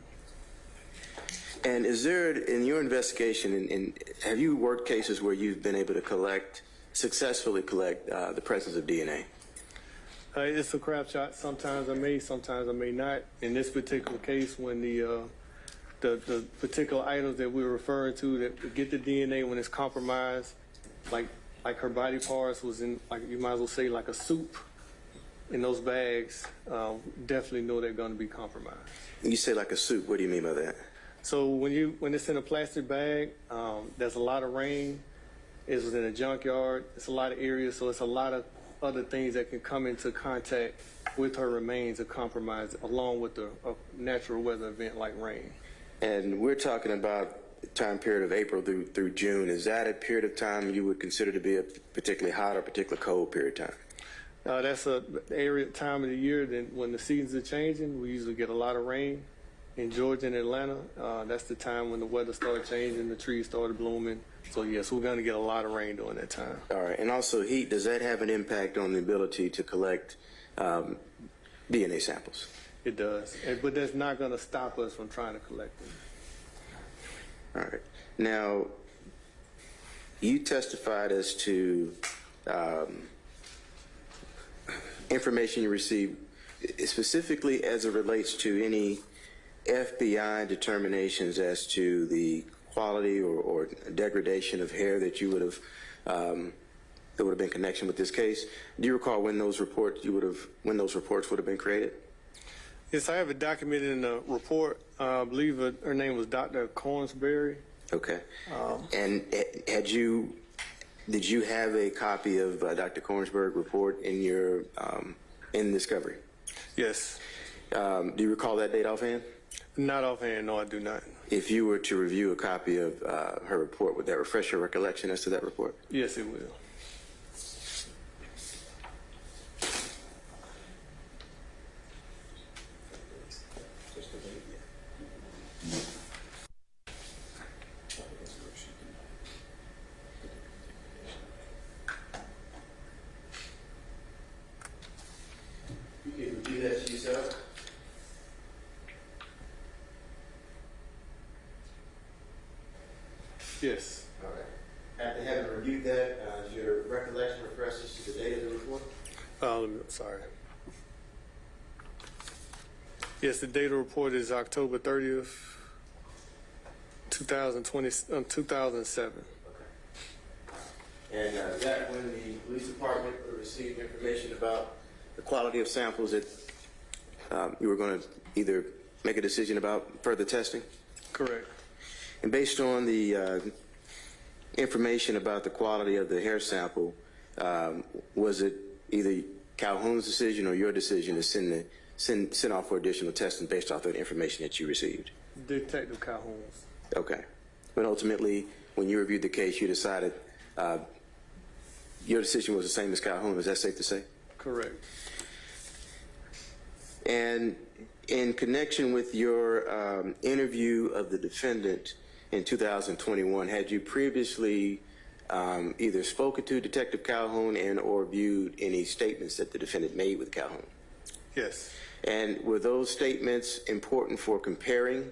And is there, in your investigation, have you worked cases where you've been able to successfully collect the presence of DNA? It's a crap shot. Sometimes I may not. In this particular case, when the particular items that we're referring to that get the DNA when it's compromised, like her body parts was in, like you might as well say, like a soup in those bags, definitely know they're going to be compromised. You say like a soup. What do you mean by that? So when it's in a plastic bag, there's a lot of rain. It was in a junkyard. It's a lot of areas, so it's a lot of other things that can come into contact with her remains of compromise, along with a natural weather event like rain. And we're talking about the time period of April through June. Is that a period of time you would consider to be a particularly hot or particularly cold period of time? That's a time of the year that when the seasons are changing, we usually get a lot of rain. In Georgia and Atlanta, that's the time when the weather started changing, the trees started blooming. So yes, we're going to get a lot of rain during that time. All right, and also heat, does that have an impact on the ability to collect DNA samples? It does, but that's not going to stop us from trying to collect them. All right. Now, you testified as to information you received specifically as it relates to any FBI determinations as to the quality or degradation of hair that you would have that would have been in connection with this case. Do you recall when those reports when those reports would have been created? Yes, I have it documented in the report. I believe her name was Dr. Cornsberry. Okay. And did you have a copy of Dr. Cornsberg's report in your in Discovery? Yes. Do you recall that date offhand? Not offhand, no, I do not. If you were to review a copy of her report, would that refresh your recollection as to that report? Yes, it will. You can review that to yourself. Yes. All right. After having reviewed that, is your recollection refreshes to the date of the report? Sorry. Yes, the date of the report is October 30th, 2007. And is that when the police department received information about the quality of samples that you were going to either make a decision about further testing? Correct. And based on the information about the quality of the hair sample, was it either Calhoun's decision or your decision to send off for additional testing based off of the information that you received? Detective Calhoun's. Okay. But ultimately, when you reviewed the case, you decided your decision was the same as Calhoun. Is that safe to say? Correct. And in connection with your interview of the defendant in 2021, had you previously either spoken to Detective Calhoun and or viewed any statements that the defendant made with Calhoun? Yes. And were those statements important for comparing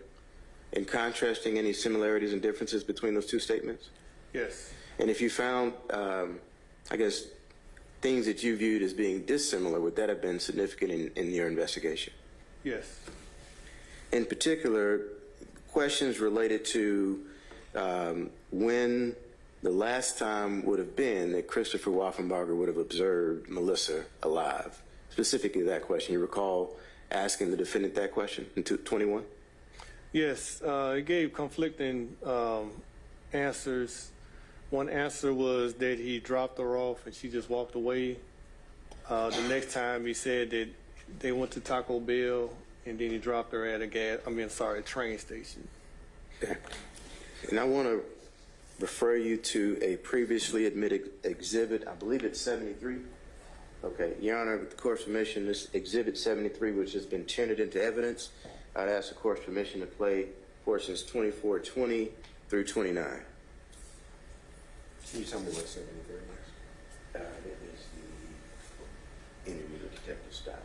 and contrasting any similarities and differences between those two statements? Yes. And if you found, I guess, things that you viewed as being dissimilar, would that have been significant in your investigation? Yes. In particular, questions related to when the last time would have been that Christopher Wolfenbarger would have observed Melissa alive. Specifically that question. You recall asking the defendant that question in 21? Yes. It gave conflicting answers. One answer was that he dropped her off and she just walked away. The next time he said that they went to Taco Bell and then he dropped her at a train station. Okay. And I want to refer you to a previously admitted exhibit. I believe it's 73. Okay. Your Honor, with the court's permission, this exhibit 73, which has been tendered into evidence, I'd ask the court's permission to play portions 24-20 through 29. Can you tell me what 73 is? It is the interview with Detective Scott.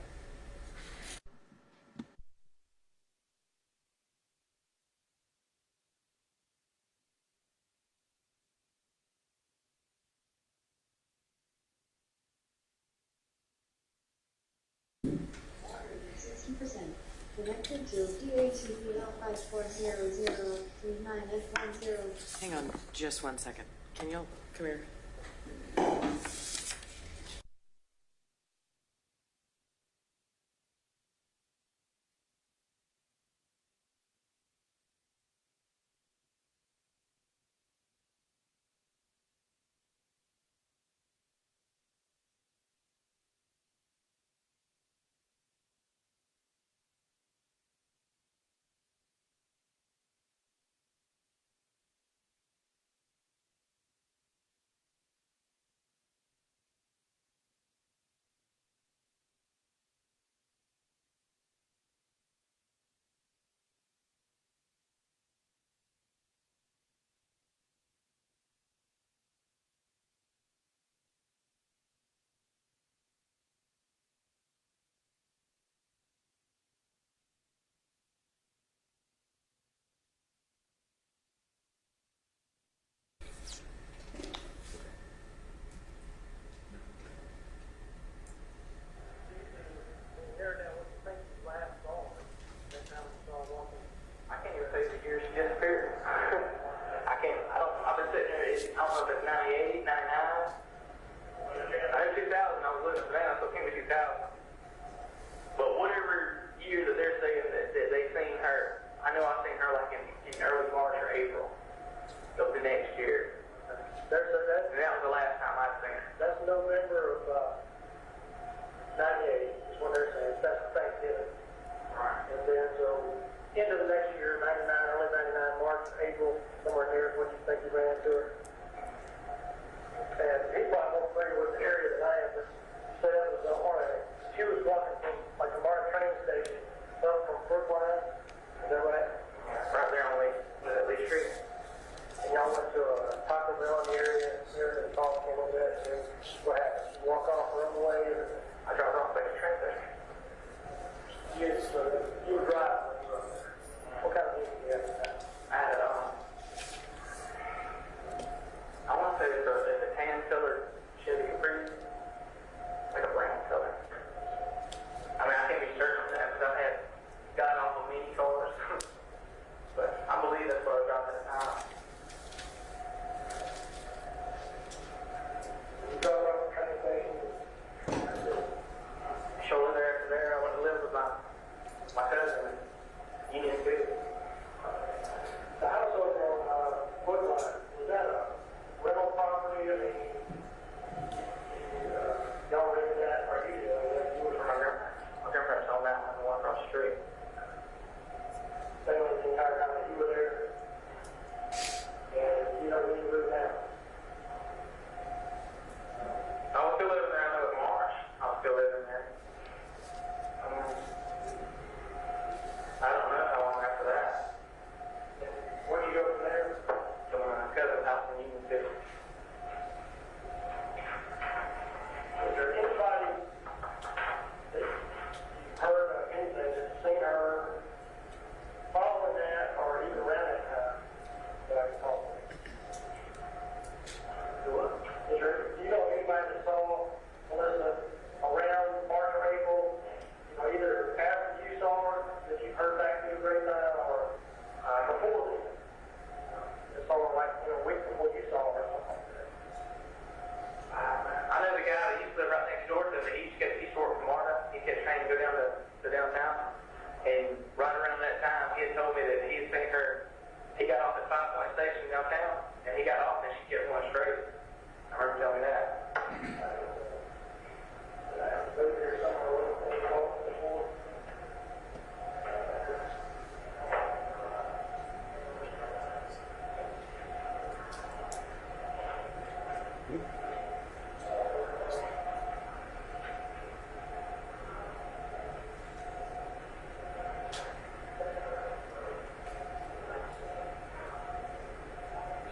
Connected to DHCPL 540039F10. Hang on just one second. Can you come here? he was killed. Is there anybody that you've heard of anything that's seen her following that or even around that time that I can call? Do you know anybody that saw Melissa around March or April, either after you saw her, that you heard back through the grapevine, or before then? That saw her like a week before you saw her or something like that? I know the guy that used to live right next door to me. He used to work from Marta. He kept trying to go down to downtown. And right around that time, he had told me that he had seen her. He got off at 5 Point Station downtown, and he got off and she kept going straight. I heard him tell me that.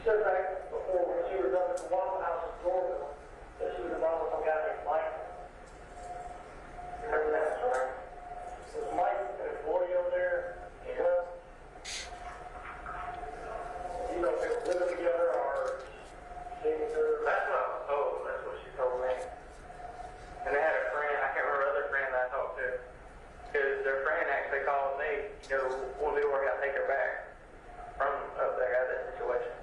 Said back before when she was up at the Waffle House in Florida that she was involved with some guy named Mike. You remember that, right? Was Mike an employee over there? Yeah. You know if they were living together or seeing each other? That's what I was told. That's what she told me. And they had a friend, I can't remember other friend that I talked to, because their friend actually called me, when we were going to take her back from up there out of that situation.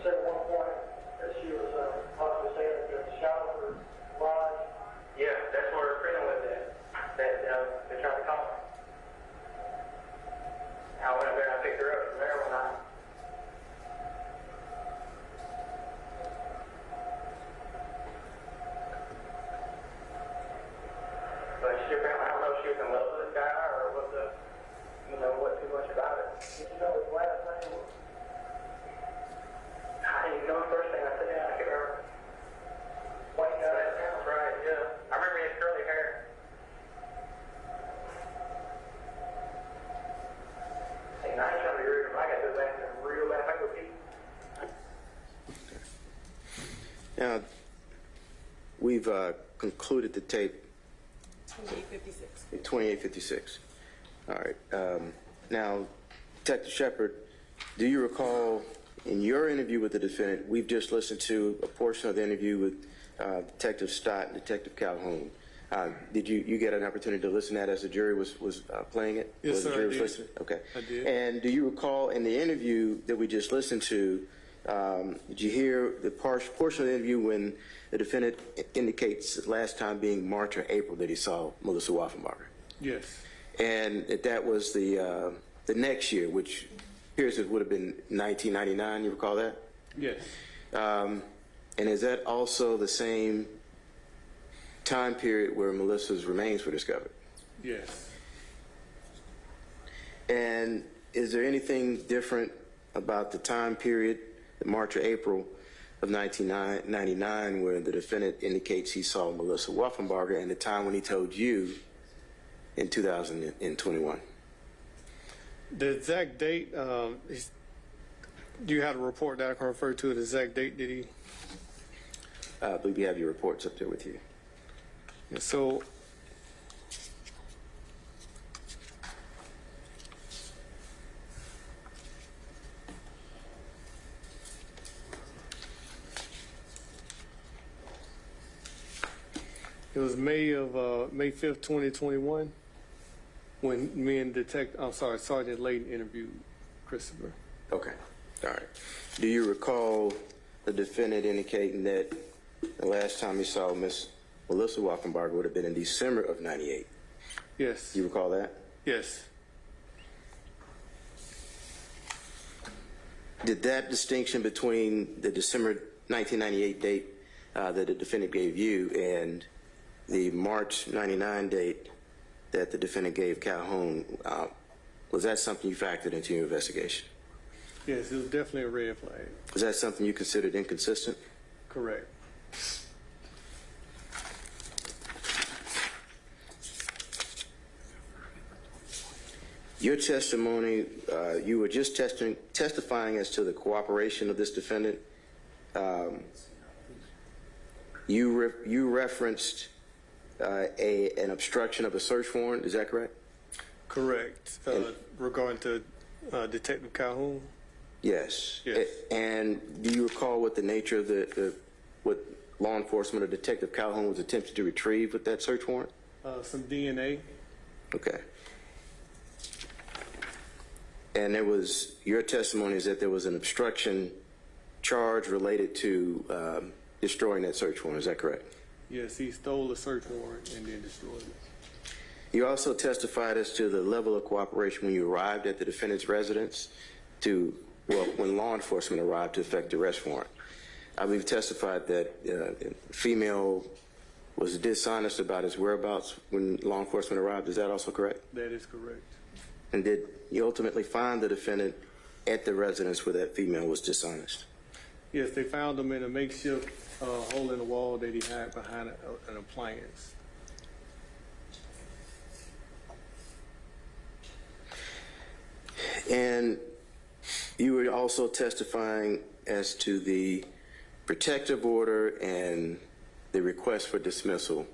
Said at one point that she was possibly saying that the shower for lodge. Yeah, that's where her friend lived at. That they tried to call her. I went up there and I picked her up from there one night. But she apparently, I don't know if she was in love with this guy or what what too much about it. Did you know his last name was? I didn't know the first thing I said, I can't remember. White guy, that sounds right, yeah. I remember he had curly hair. Hey, now I'm trying to be rude, I got to go back to real bad. If I go pee. Now, we've concluded the tape. 2856. 2856. All right. Now, Detective Shepard, do you recall in your interview with the defendant, we've just listened to a portion of the interview with Detective Stott and Detective Calhoun. Did you get an opportunity to listen to that as the jury was playing it? Yes, was sir, the jury I was did. listening? Okay. I did. And do you recall in the interview that we just listened to, did you hear the portion of the interview when the defendant indicates last time being March or April that he saw Melissa Wolfenbarger? Yes. And that was the next year, which appears it would have been 1999. You recall that? Yes. And is that also the same time period where Melissa's remains were discovered? Yes. And is there anything different about the time period, March or April of 1999, where the defendant indicates he saw Melissa Wolfenbarger, and the time when he told you in 2021? The exact date, do you have a report that I can refer to? The exact date did he? I believe you have your reports up there with you. Yeah, so it was May 5th, 2021, when me and Sergeant Layton interviewed Christopher. Okay. All right. Do you recall the defendant indicating that the last time he saw Miss Melissa Wolfenbarger would have been in December of '98? Yes. Do you recall that? Yes. Did that distinction between the December 1998 date that the defendant gave you and the March '99 date that the defendant gave Calhoun, was that something you factored into your investigation? Yes, it was definitely a red flag. Was that something you considered inconsistent? Correct. Your testimony, you were just testifying as to the cooperation of this defendant. You referenced an obstruction of a search warrant. Is that correct? Correct. Regarding to Detective Calhoun? Yes. Yes. And do you recall what the nature of what law enforcement or Detective Calhoun was attempting to retrieve with that search warrant? Some DNA. Okay. And your testimony is that there was an obstruction charge related to destroying that search warrant. Is that correct? Yes, he stole a search warrant and then destroyed it. You also testified as to the level of cooperation when you arrived at the defendant's residence when law enforcement arrived to effect the arrest warrant. I believe testified that the female was dishonest about his whereabouts when law enforcement arrived. Is that also correct? That is correct. And did you ultimately find the defendant at the residence where that female was dishonest? Yes, they found him in a makeshift hole in the wall that he had behind an appliance. And you were also testifying as to the protective order and the request for dismissal.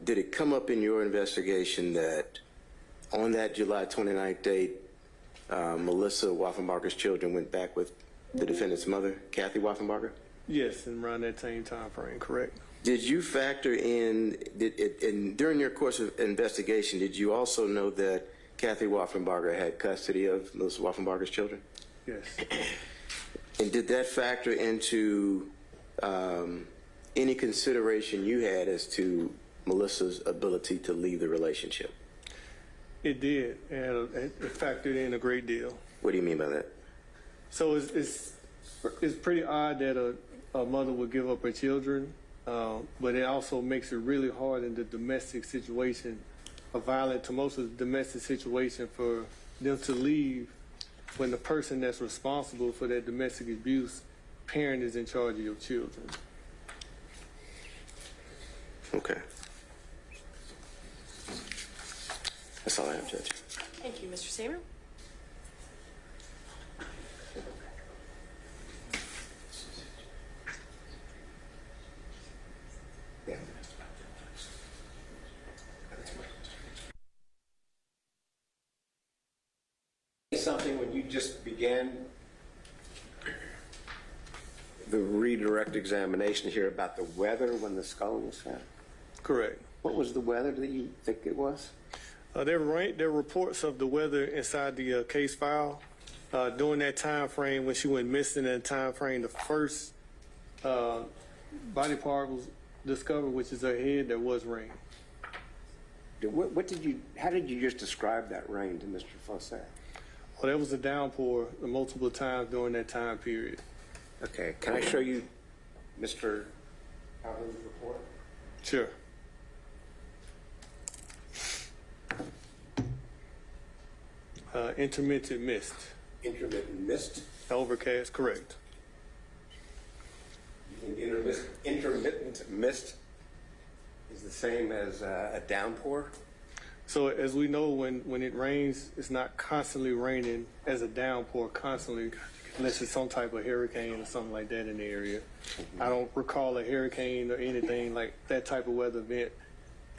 Did it come up in your investigation that on that July 29th date, Melissa Wolfenbarger's children went back with the defendant's mother, Kathy Wolfenbarger? Yes, and around that same time frame, correct. Did you factor in, during your course of investigation, did you also know that Kathy Wolfenbarger had custody of Melissa Wolfenbarger's children? Yes. And did that factor into any consideration you had as to Melissa's ability to leave the relationship? It did, and it factored in a great deal. What do you mean by that? So it's pretty odd that a mother would give up her children, but it also makes it really hard in the domestic situation, a violent, tumultuous domestic situation, for them to leave when the person that's responsible for that domestic abuse parent is in charge of your children. Okay. That's all I have, Judge. Thank you, Mr. Samuel. Something when you just began the redirect examination here about the weather when the skull was found? Correct. What was the weather that you think it was? There were reports of the weather inside the case file. During that time frame when she went missing, in that time frame, the first body part was discovered, which is her head. There was rain. How did you just describe that rain to Mr. Fawcett? Well, there was a downpour multiple times during that time period. Okay, can I show you Mr. Calhoun's report? Sure. Intermittent mist. Intermittent mist? Overcast, correct. Intermittent mist is the same as a downpour? So as we know, when it rains, it's not constantly raining as a downpour constantly, unless it's some type of hurricane or something like that in the area. I don't recall a hurricane or anything like that type of weather event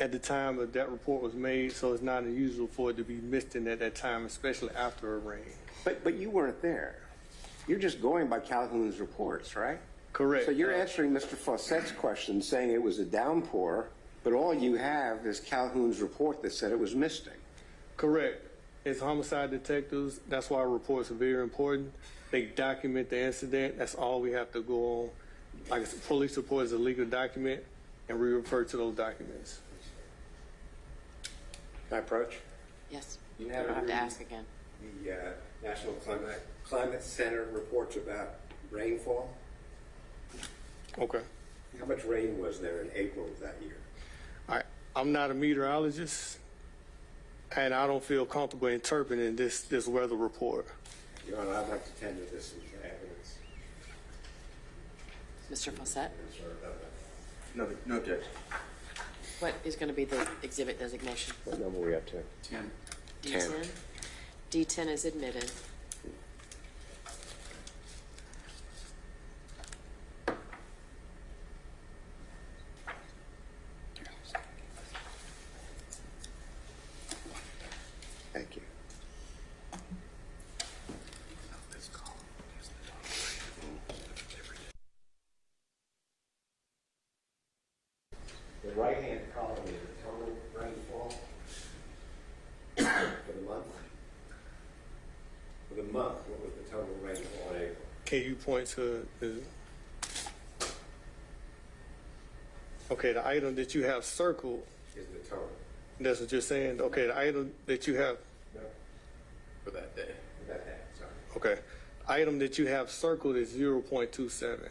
at the time that report was made, so it's not unusual for it to be misting at that time, especially after a rain. But you weren't there. You're just going by Calhoun's reports, right? Correct. So you're answering Mr. Fawcett's question saying it was a downpour, but all you have is Calhoun's report that said it was misting. Correct. As homicide detectives, that's why reports are very important. They document the incident. That's all we have to go on. Like a police report is a legal document, and we refer to those documents. Can I approach? Yes. You don't have to ask again. The National Climate Center reports about rainfall. Okay. How much rain was there in April of that year? I'm not a meteorologist, and I don't feel comfortable interpreting this weather report. Your Honor, I'd like to tender this as evidence. Mr. Fawcett? No, Judge. What is going to be the exhibit designation? What number are we up to? 10. 10. D10 is admitted. Thank you. The right-hand column is the total rainfall for the month. For the month, what was the total rainfall in April? Can you point to okay, the item that you have circled, Is the total. that's what you're saying? Okay, the item that you have, No, For that day. for that day, sorry. okay, item that you have circled is 0.27.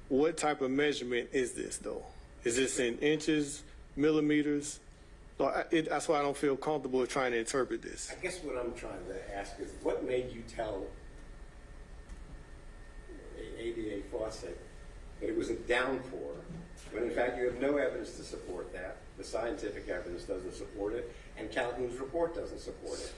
What type of measurement is this, though? Is this in inches, millimeters? So that's why I don't feel comfortable with trying to interpret this. I guess what I'm trying to ask is, what made you tell ADA Fawcett that it was a downpour, when in fact you have no evidence to support that, the scientific evidence doesn't support it, and Calhoun's report doesn't support it?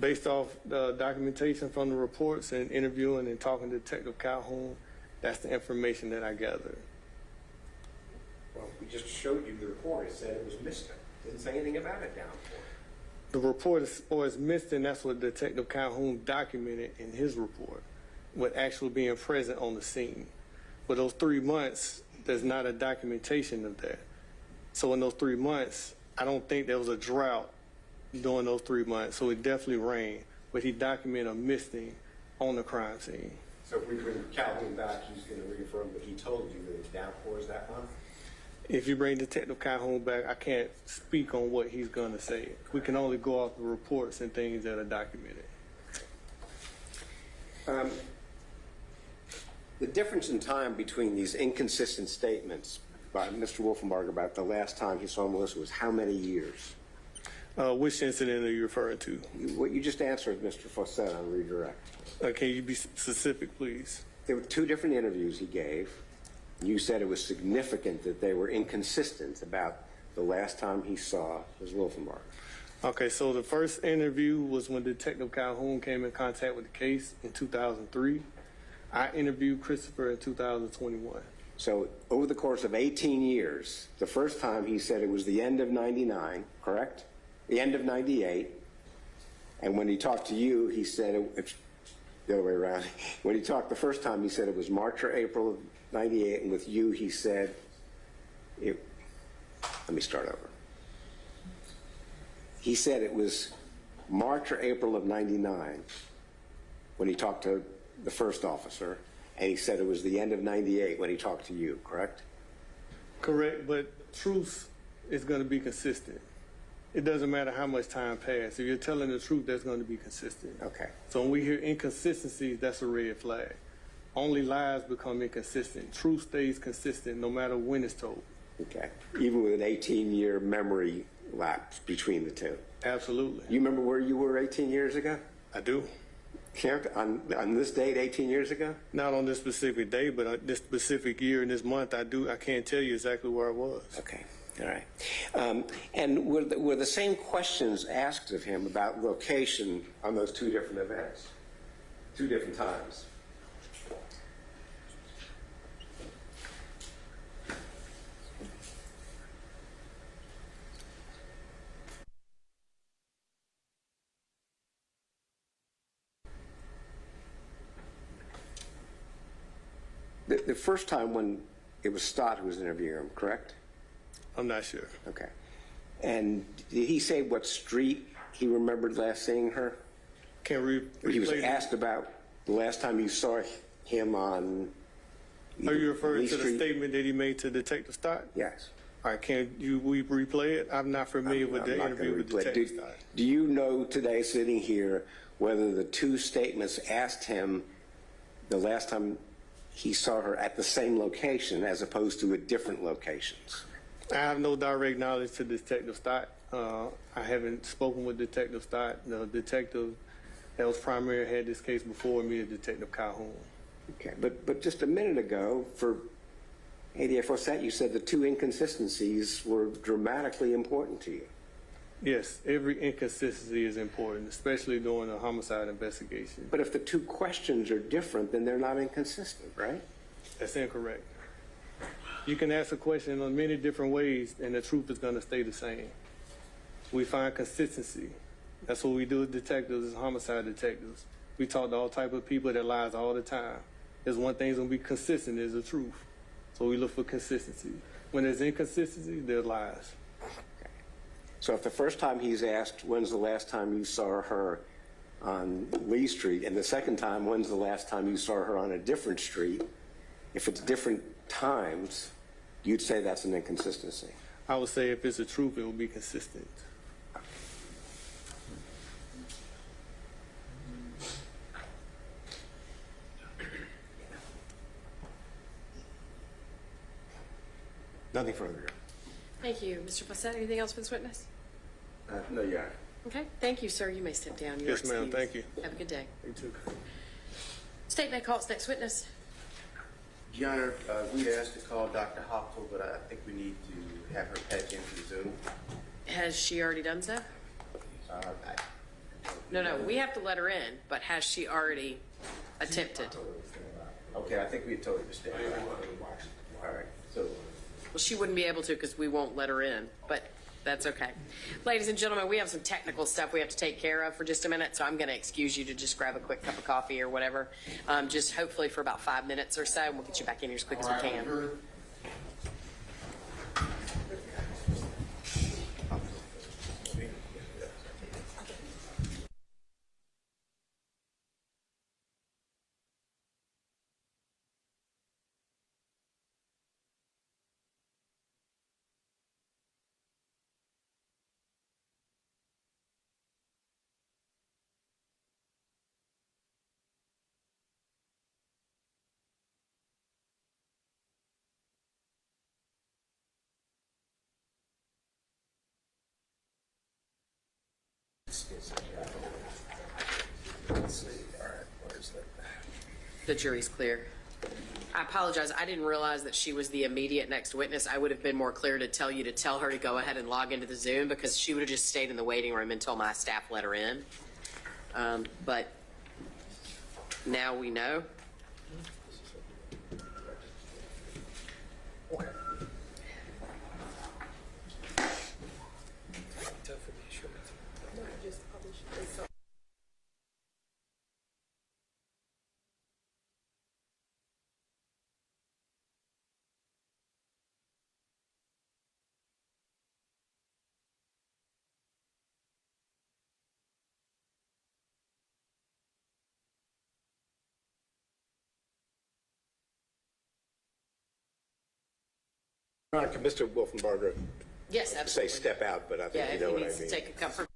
Based off the documentation from the reports and interviewing and talking to Detective Calhoun, that's the information that I gathered. Well, we just showed you the report. It said it was misted. Didn't say anything about a downpour. The report as far as missing, that's what Detective Calhoun documented in his report, with actually being present on the scene. But those 3 months, there's not a documentation of that. So in those 3 months, I don't think there was a drought during those 3 months, so it definitely rained. But he documented a misting on the crime scene. So if we bring Calhoun back, he's going to reaffirm what he told you, that the downpour is that month? If you bring Detective Calhoun back, I can't speak on what he's going to say. We can only go off the reports and things that are documented. The difference in time between these inconsistent statements by Mr. Wolfenbarger about the last time he saw Melissa was how many years? Which incident are you referring to? What you just answered, Mr. Fawcett, on redirect. Can you be specific, please? There were 2 different interviews he gave. You said it was significant that they were inconsistent about the last time he saw Ms. Wolfenbarger. Okay, so the first interview was when Detective Calhoun came in contact with the case in 2003. I interviewed Christopher in 2021. So over the course of 18 years, the first time he said it was the end of 99, correct? The end of 98. And when he talked to you, he said it's the other way around. When he talked the first time, he said it was March or April of 98, and with you, he said let me start over. He said it was March or April of 99 when he talked to the first officer, and he said it was the end of 98 when he talked to you, correct? Correct, but truth is going to be consistent. It doesn't matter how much time passed. If you're telling the truth, that's going to be consistent. Okay. So when we hear inconsistencies, that's a red flag. Only lies become inconsistent. Truth stays consistent no matter when it's told. Okay. Even with an 18-year memory lapse between the two. Absolutely. You remember where you were 18 years ago? I do. On this date 18 years ago? Not on this specific day, but this specific year and this month, I do. I can't tell you exactly where I was. Okay. All right. And were the same questions asked of him about location on those 2 different events? 2 different times? The first time when it was Stott who was interviewing him, correct? I'm not sure. Okay. And did he say what street he remembered last seeing her? He was asked about the last time you saw him on. Are you referring to the statement that he made to Detective Stott? Yes. All right, we replay it? I'm not familiar with the interview with Detective Stott. Do you know today, sitting here, whether the 2 statements asked him the last time he saw her at the same location as opposed to at different locations? I have no direct knowledge to Detective Stott. I haven't spoken with Detective Stott. The detective that was primary had this case before me, Detective Calhoun. Okay, but just a minute ago, for ADA Fawcett, you said the 2 inconsistencies were dramatically important to you. Yes, every inconsistency is important, especially during a homicide investigation. But if the two questions are different, then they're not inconsistent, right? That's incorrect. You can ask a question in many different ways, and the truth is going to stay the same. We find consistency. That's what we do as detectives, as homicide detectives. We talk to all type of people that lies all the time. There's one thing that's going to be consistent is the truth. So we look for consistency. When there's inconsistency, there's lies. So if the first time he's asked, when's the last time you saw her on Lee Street, and the second time, when's the last time you saw her on a different street, if it's different times, you'd say that's an inconsistency. I would say if it's the truth, it will be consistent. Nothing further. Thank you. Mr. Fassett, anything else for this witness? No, Your Honor. Okay, thank you, sir. You may step down. You're Yes, ma'am. excused. Thank you. Have a good day. You too. State may call its next witness. Your Honor, we asked to call Dr. Hopel, but I think we need to have her patch into the Zoom. Has she already done so? No, we have to let her in, but has she already attempted? Okay, I think we told her to stay. All right, so. Well, she wouldn't be able to because we won't let her in, but that's okay. Ladies and gentlemen, we have some technical stuff we have to take care of for just a minute, so I'm going to excuse you to just grab a quick cup of coffee or whatever, just hopefully for about 5 minutes or so, and we'll get you back in here as quick as we can. The jury's clear. I apologize. I didn't realize that she was the immediate next witness. I would have been more clear to tell you to tell her to go ahead and log into the Zoom because she would have just stayed in the waiting room until my staff let her in. But now we know. Mr. Wolfenbarger Yes, say absolutely. step out, but I Yeah, think you if know he what I needs mean. to take a comfort.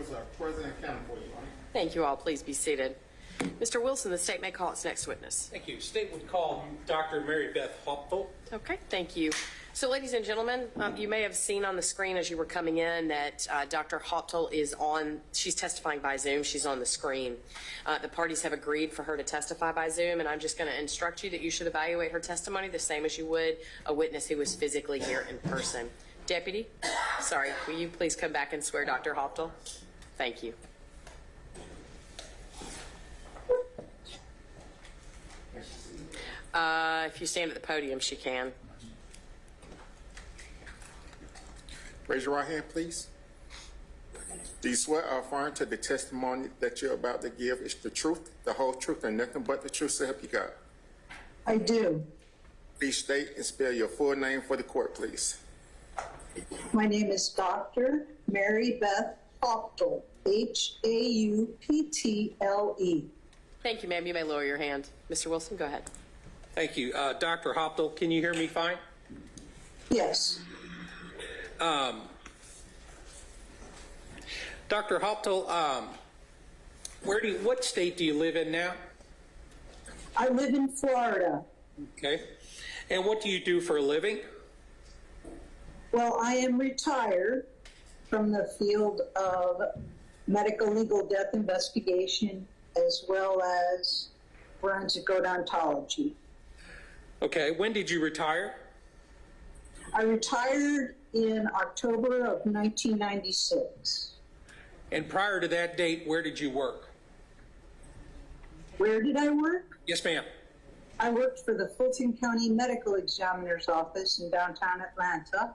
papers are present and accounted for, Your Honor. Thank you all. Please be seated. Mr. Wilson, the state may call its next witness. Thank you. State would call Dr. Mary Beth Hopel. Okay, thank you. So, ladies and gentlemen, you may have seen on the screen as you were coming in that Dr. Hopel is on, she's testifying by Zoom. She's on the screen. The parties have agreed for her to testify by Zoom, and I'm just going to instruct you that you should evaluate her testimony the same as you would a witness who was physically here in person. Deputy, sorry, will you please come back and swear Dr. Hopel? Thank you. If you stand at the podium, she can. Raise your right hand, please. Do you swear or affirm to the testimony that you're about to give is the truth, the whole truth, and nothing but the truth, so help you God? I do. Please state and spell your full name for the court, please. My name is Dr. Mary Beth Hopel, H-A-U-P-T-L-E. Thank you, ma'am. You may lower your hand. Mr. Wilson, go ahead. Thank you. Dr. Hopel, can you hear me fine? Yes. Dr. Hopel, what state do you live in now? I live in Florida. Okay. And what do you do for a living? Well, I am retired from the field of medical legal death investigation as well as forensic odontology. Okay. When did you retire? I retired in October of 1996. And prior to that date, where did you work? Where did I work? Yes, ma'am. I worked for the Fulton County Medical Examiner's Office in downtown Atlanta.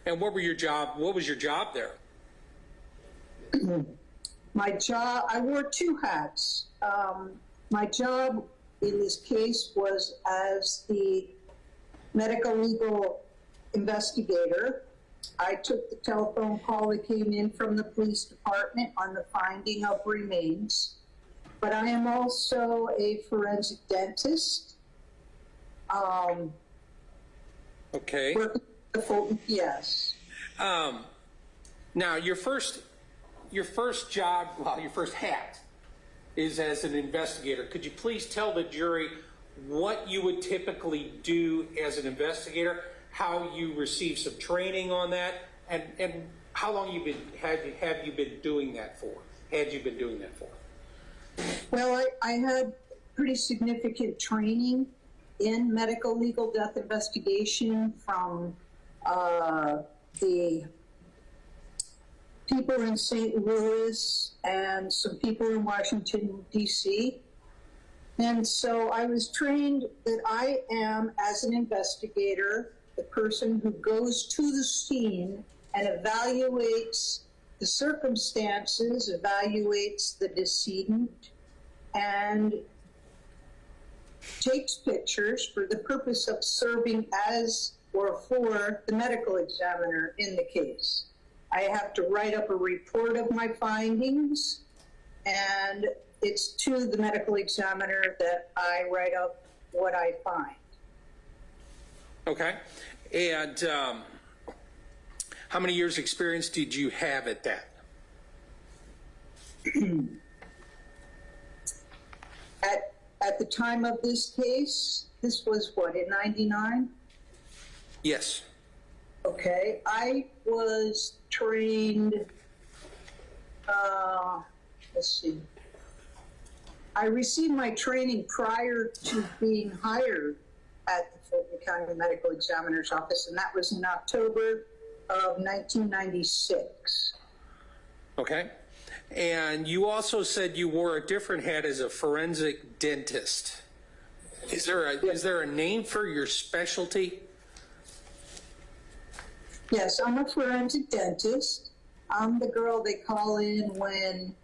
And what was your job there? My job, I wore two hats. My job in this case was as the medical legal investigator. I took the telephone call that came in from the police department on the finding of remains. But I am also a forensic dentist. Okay. Working at the Fulton, yes. Now, your first job, well, your first hat is as an investigator. Could you please tell the jury what you would typically do as an investigator, how you receive some training on that, and how long have you been doing that for? Well, I had pretty significant training in medical legal death investigation from the people in St. Louis and some people in Washington, D.C. And so I was trained that I am, as an investigator, the person who goes to the scene and evaluates the circumstances, evaluates the decedent, and takes pictures for the purpose of serving as or for the medical examiner in the case. I have to write up a report of my findings, and it's to the medical examiner that I write up what I find. Okay. And how many years experience did you have at that? At the time of this case, this was what, in 99? Yes. Okay, I was trained, let's see. I received my training prior to being hired at the Fulton County Medical Examiner's Office, and that was in October of 1996. Okay. And you also said you wore a different hat as a forensic dentist. Is there a name for your specialty? Yes, I'm a forensic dentist. I'm the girl they call in when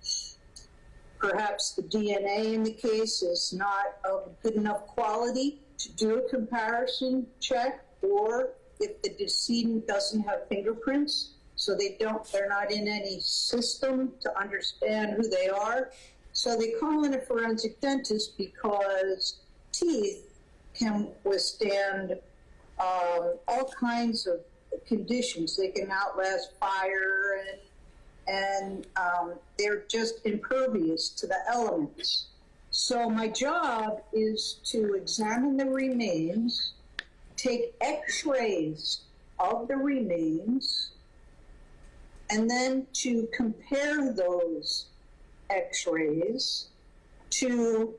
perhaps the DNA in the case is not of good enough quality to do a comparison check, or if the decedent doesn't have fingerprints, so they're not in any system to understand who they are. So they call in a forensic dentist because teeth can withstand all kinds of conditions. They can outlast fire and they're just impervious to the elements. So my job is to examine the remains, take x-rays of the remains, and then to compare those x-rays to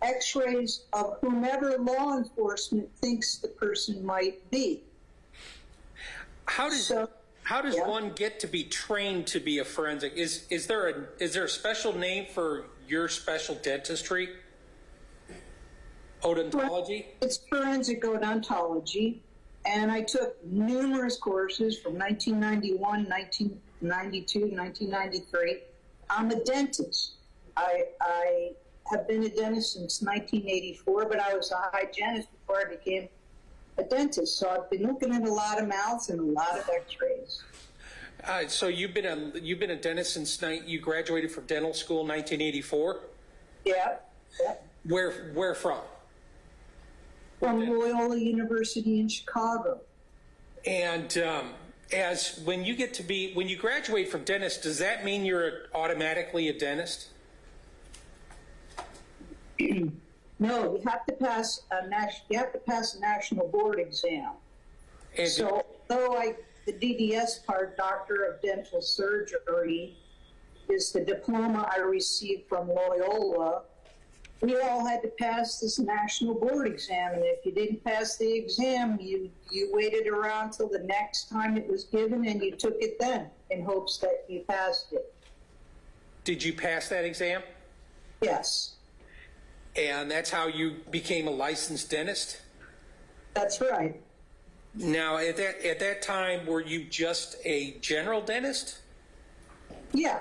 x-rays of whomever law enforcement thinks the person might be. How does one get to be trained to be a forensic? Is there a special name for your special dentistry? Odontology? It's forensic odontology, and I took numerous courses from 1991, 1992, 1993. I'm a dentist. I have been a dentist since 1984, but I was a hygienist before I became a dentist. So I've been looking at a lot of mouths and a lot of x-rays. So you've been a dentist since you graduated from dental school in 1984? Yeah. Where from? From Loyola University in Chicago. And when you graduate from dentist, does that mean you're automatically a dentist? No, you have to pass a national board exam. And so, though the DDS part, Doctor of Dental Surgery, is the diploma I received from Loyola, we all had to pass this national board exam, and if you didn't pass the exam, you waited around till the next time it was given, and you took it then in hopes that you passed it. Did you pass that exam? Yes. And that's how you became a licensed dentist? That's right. Now, at that time, were you just a general dentist? Yeah.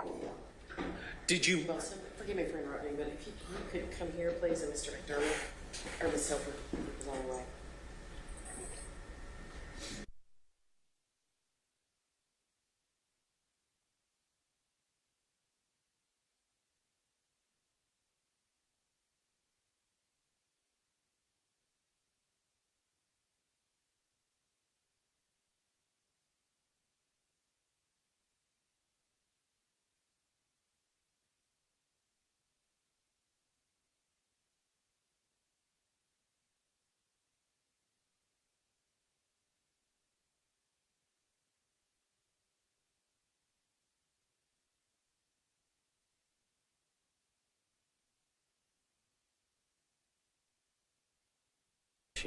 Did you? Wilson, forgive me for interrupting, but if you could come here, please, and Mr. McDermott, or Ms. Hilfer, is on the way.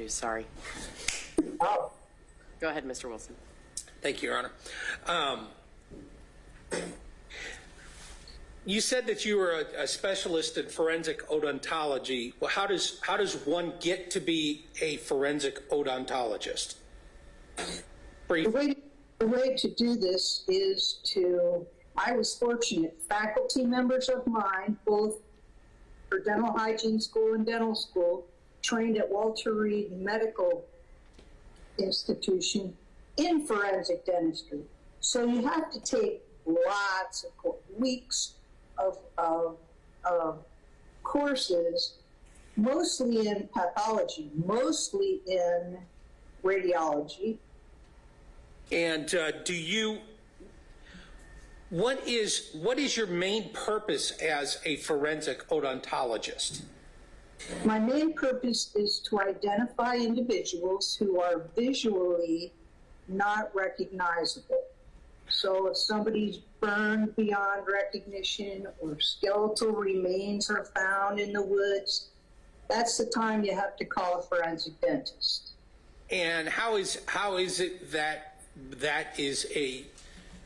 Sorry. Oh. Go ahead, Mr. Wilson. Thank you, Your Honor. You said that you were a specialist in forensic odontology. Well, how does one get to be a forensic odontologist? The way to do this is I was fortunate. Faculty members of mine, both for dental hygiene school and dental school, trained at Walter Reed Medical Institution in forensic dentistry. So you have to take lots of weeks of courses, mostly in pathology, mostly in radiology. And what is your main purpose as a forensic odontologist? My main purpose is to identify individuals who are visually not recognizable. So if somebody's burned beyond recognition or skeletal remains are found in the woods, that's the time you have to call a forensic dentist. And how is it that is a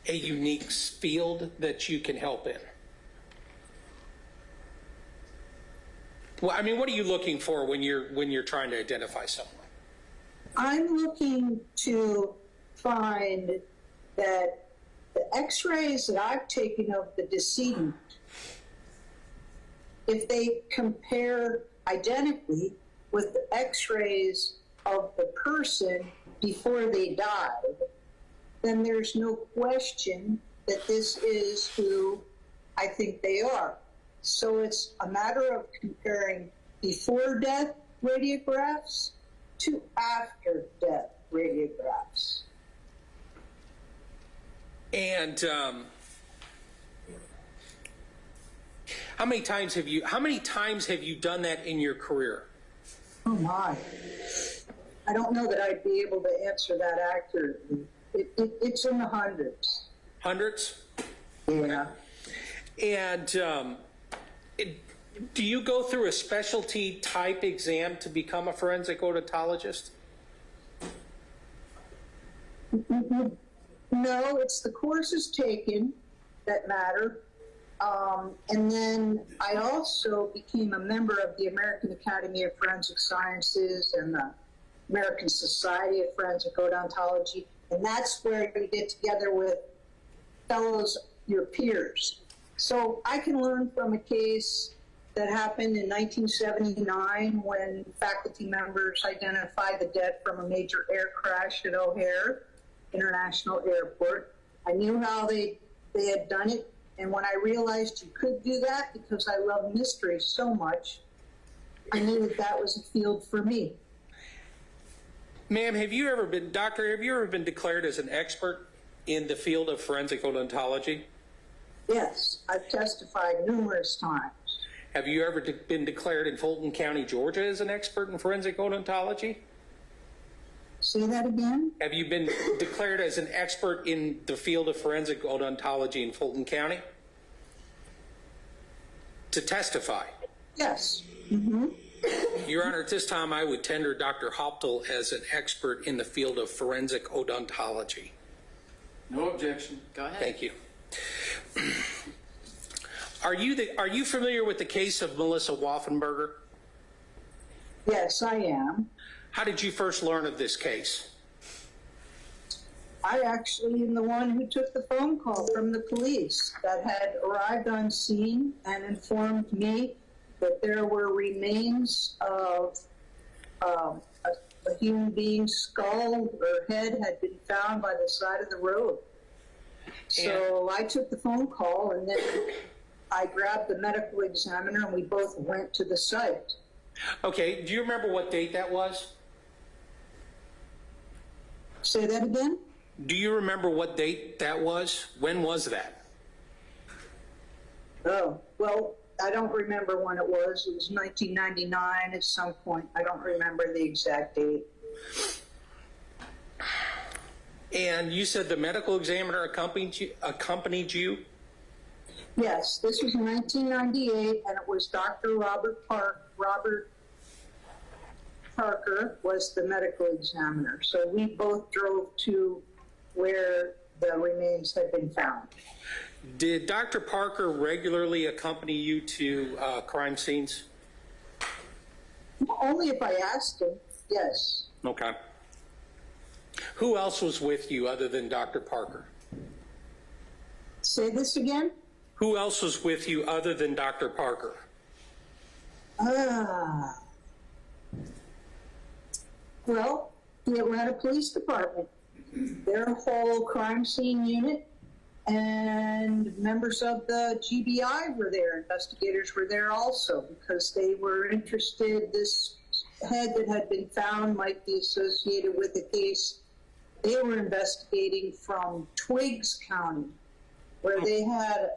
unique field that you can help in? Well, I mean, what are you looking for when you're trying to identify someone? I'm looking to find that the x-rays that I've taken of the decedent, if they compare identically with the x-rays of the person before they died, then there's no question that this is who I think they are. So it's a matter of comparing before death radiographs to after death radiographs. And How many times have you done that in your career? Oh my. I don't know that I'd be able to answer that accurately. It's in the hundreds. Hundreds? Yeah. And do you go through a specialty type exam to become a forensic odontologist? No, it's the courses taken that matter. And then I also became a member of the American Academy of Forensic Sciences and the American Society of Forensic Odontology. And that's where you get together with fellows, your peers. So I can learn from a case that happened in 1979 when faculty members identified the dead from a major air crash at O'Hare International Airport. I knew how they had done it. And when I realized you could do that, because I love mystery so much, I knew that that was a field for me. Ma'am, have you ever been declared as an expert in the field of forensic odontology? Yes, I've testified numerous times. Have you ever been declared in Fulton County, Georgia as an expert in forensic odontology? Say that again? Have you been declared as an expert in the field of forensic odontology in Fulton County? To testify? Yes. Mm-hmm. Your Honor, at this time I would tender Dr. Hopel as an expert in the field of forensic odontology. No objection. Go ahead. Thank you. Are you familiar with the case of Melissa Wolfenbarger? Yes, I am. How did you first learn of this case? I actually am the one who took the phone call from the police that had arrived on scene and informed me that there were remains of a human being's skull or head had been found by the side of the road. So I took the phone call, and then I grabbed the medical examiner, and we both went to the site. Okay, do you remember what date that was? Say that again? Do you remember what date that was? When was that? Oh, well, I don't remember when it was. It was 1999 at some point. I don't remember the exact date. And you said the medical examiner accompanied you? Yes, this was in 1998, and it was Dr. Robert Parker was the medical examiner. So we both drove to where the remains had been found. Did Dr. Parker regularly accompany you to crime scenes? Only if I asked him, yes. Okay. Who else was with you other than Dr. Parker? Say this again? Who else was with you other than Dr. Parker? Well, the Atlanta Police Department, their whole crime scene unit, and members of the GBI were there. Investigators were there also because they were interested. This head that had been found might be associated with a case they were investigating from Twiggs County, where they had,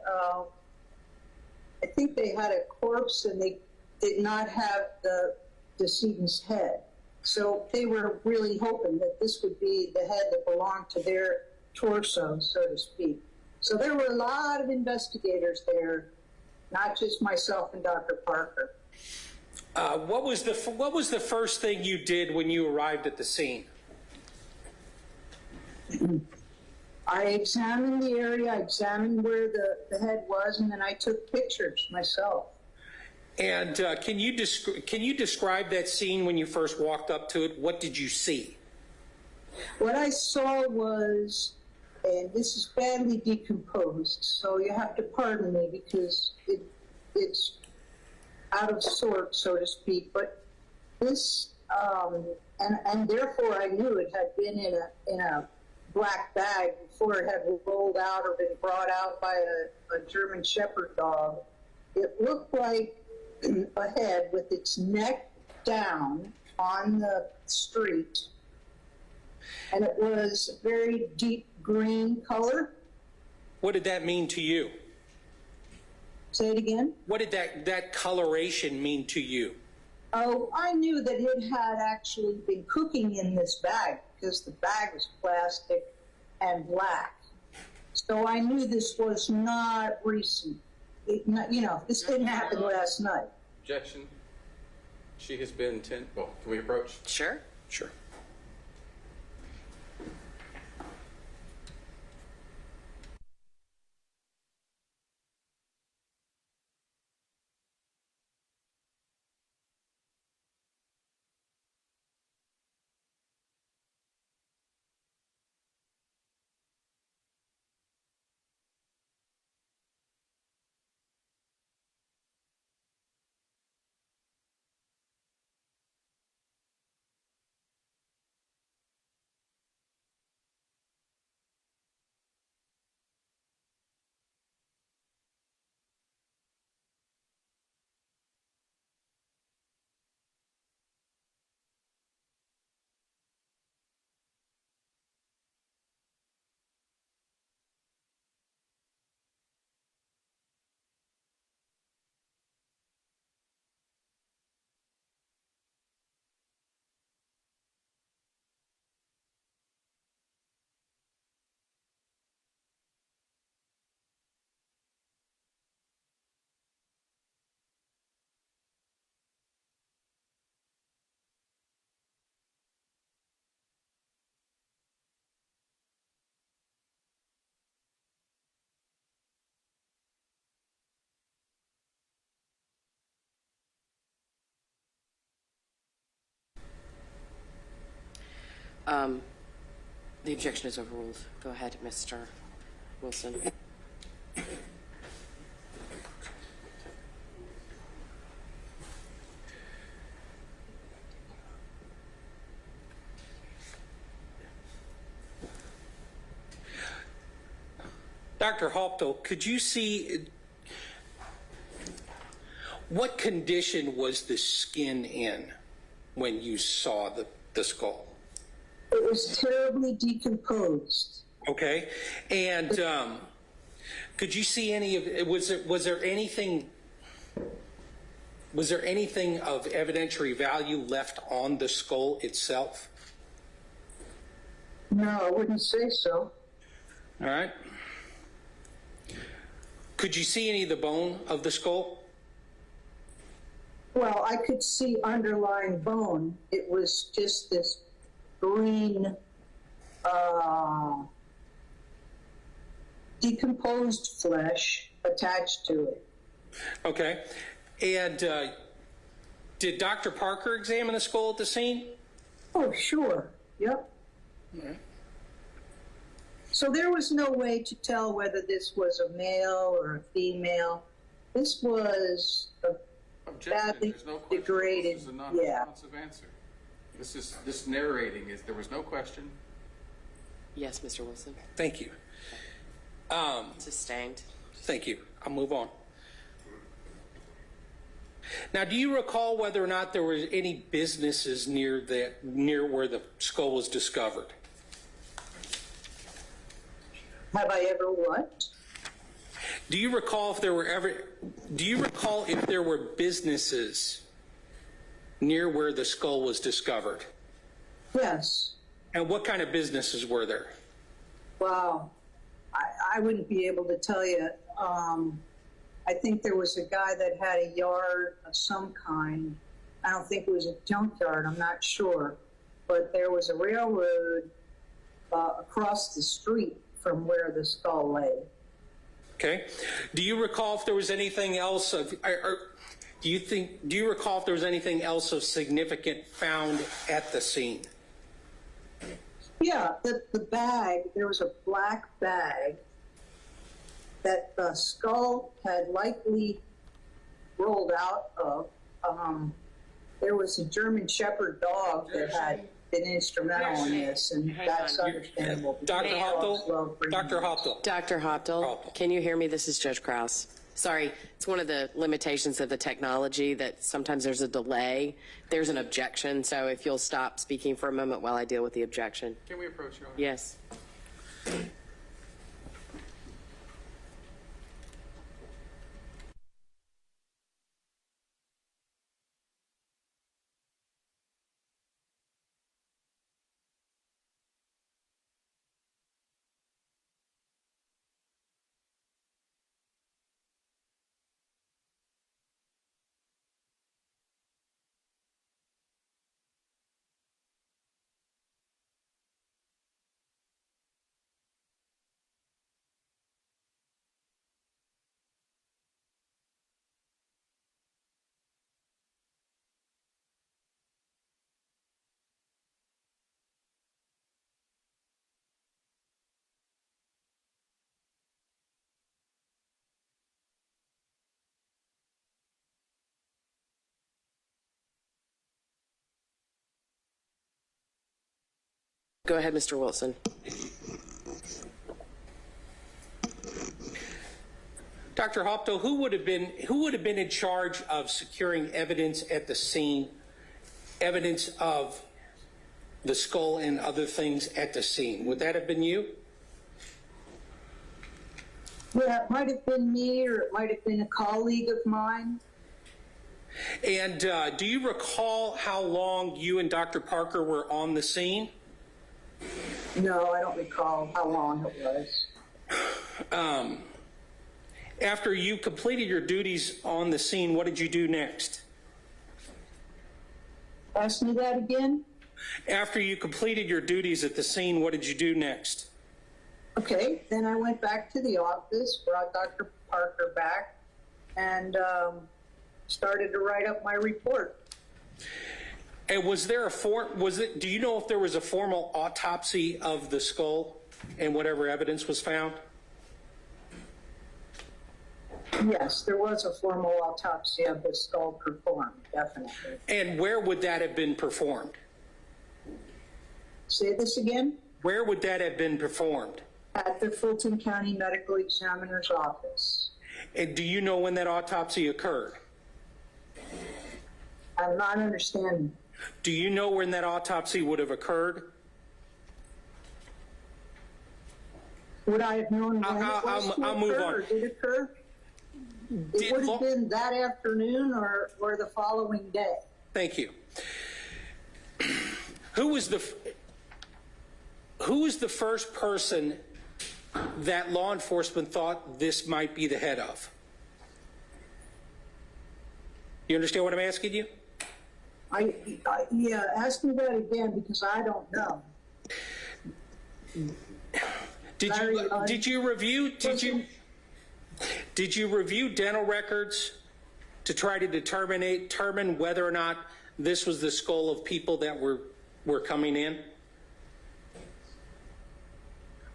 I think they had a corpse and they did not have the decedent's head. So they were really hoping that this would be the head that belonged to their torso, so to speak. So there were a lot of investigators there, not just myself and Dr. Parker. What was the first thing you did when you arrived at the scene? I examined the area, I examined where the head was, and then I took pictures myself. And can you describe that scene when you first walked up to it? What did you see? What I saw was, and this is badly decomposed, so you have to pardon me because it's out of sort, so to speak, but this, and therefore I knew it had been in a black bag before it had rolled out or been brought out by a German Shepherd dog. It looked like a head with its neck down on the street, and it was a very deep green color. What did that mean to you? Say it again? What did that coloration mean to you? Oh, I knew that it had actually been cooking in this bag because the bag was plastic and black. So I knew this was not recent. This didn't happen last night. Objection. She has been well, can we approach? Sure. Sure. The objection is overruled. Go ahead, Mr. Wilson. Dr. Hopel, could you see what condition was the skin in when you saw the skull? It was terribly decomposed. Okay, and could you see any of it? Was there anything of evidentiary value left on the skull itself? No, I wouldn't say so. All right. Could you see any of the bone of the skull? Well, I could see underlying bone. It was just this green, decomposed flesh attached to it. Okay. And did Dr. Parker examine the skull at the scene? Oh, sure. Yep. All right. So there was no way to tell whether this was a male or a female. This was a badly degraded. This is a non-responsive answer. This narrating is there was no question. Yes, Mr. Wilson. Thank you. Sustained. Thank you. I'll move on. Now, do you recall whether or not there were any businesses near where the skull was discovered? Have I ever what? Do you recall if there were businesses near where the skull was discovered? Yes. And what kind of businesses were there? Wow. I wouldn't be able to tell you. I think there was a guy that had a yard of some kind. I don't think it was a junkyard. I'm not sure. But there was a railroad across the street from where the skull lay. Okay. Do you recall if there was anything else do you recall if there was anything else of significant found at the scene? Yeah, the bag, there was a black bag that the skull had likely rolled out of. There was a German Shepherd dog that had been instrumental in this, and that's understandable. Dr. Hopel, can you hear me? This is Judge Krause. Sorry, it's one of the limitations of the technology that sometimes there's a delay. There's an objection, so if you'll stop speaking for a moment while I deal with the objection. Can we approach Your Honor? Yes. Go ahead, Mr. Wilson. Dr. Hopel, who would have been in charge of securing evidence at the scene, evidence of the skull and other things at the scene? Would that have been you? Yeah, it might have been me, or it might have been a colleague of mine. And do you recall how long you and Dr. Parker were on the scene? No, I don't recall how long it was. After you completed your duties on the scene, what did you do next? Ask me that again? After you completed your duties at the scene, what did you do next? Okay, then I went back to the office, brought Dr. Parker back, and started to write up my report. And was there do you know if there was a formal autopsy of the skull and whatever evidence was found? Yes, there was a formal autopsy of the skull performed, definitely. And where would that have been performed? Say this again? Where would that have been performed? At the Fulton County Medical Examiner's office. And do you know when that autopsy occurred? I'm not understanding. Do you know when that autopsy would have occurred? Would I have known when I'll move on. Or did it occur? It would have been that afternoon or the following day. Thank you. Who was the first person that law enforcement thought this might be the head of? You understand what I'm asking you? Yeah, ask me that again because I don't know. Did you review dental records to try to determine whether or not this was the skull of people that were coming in?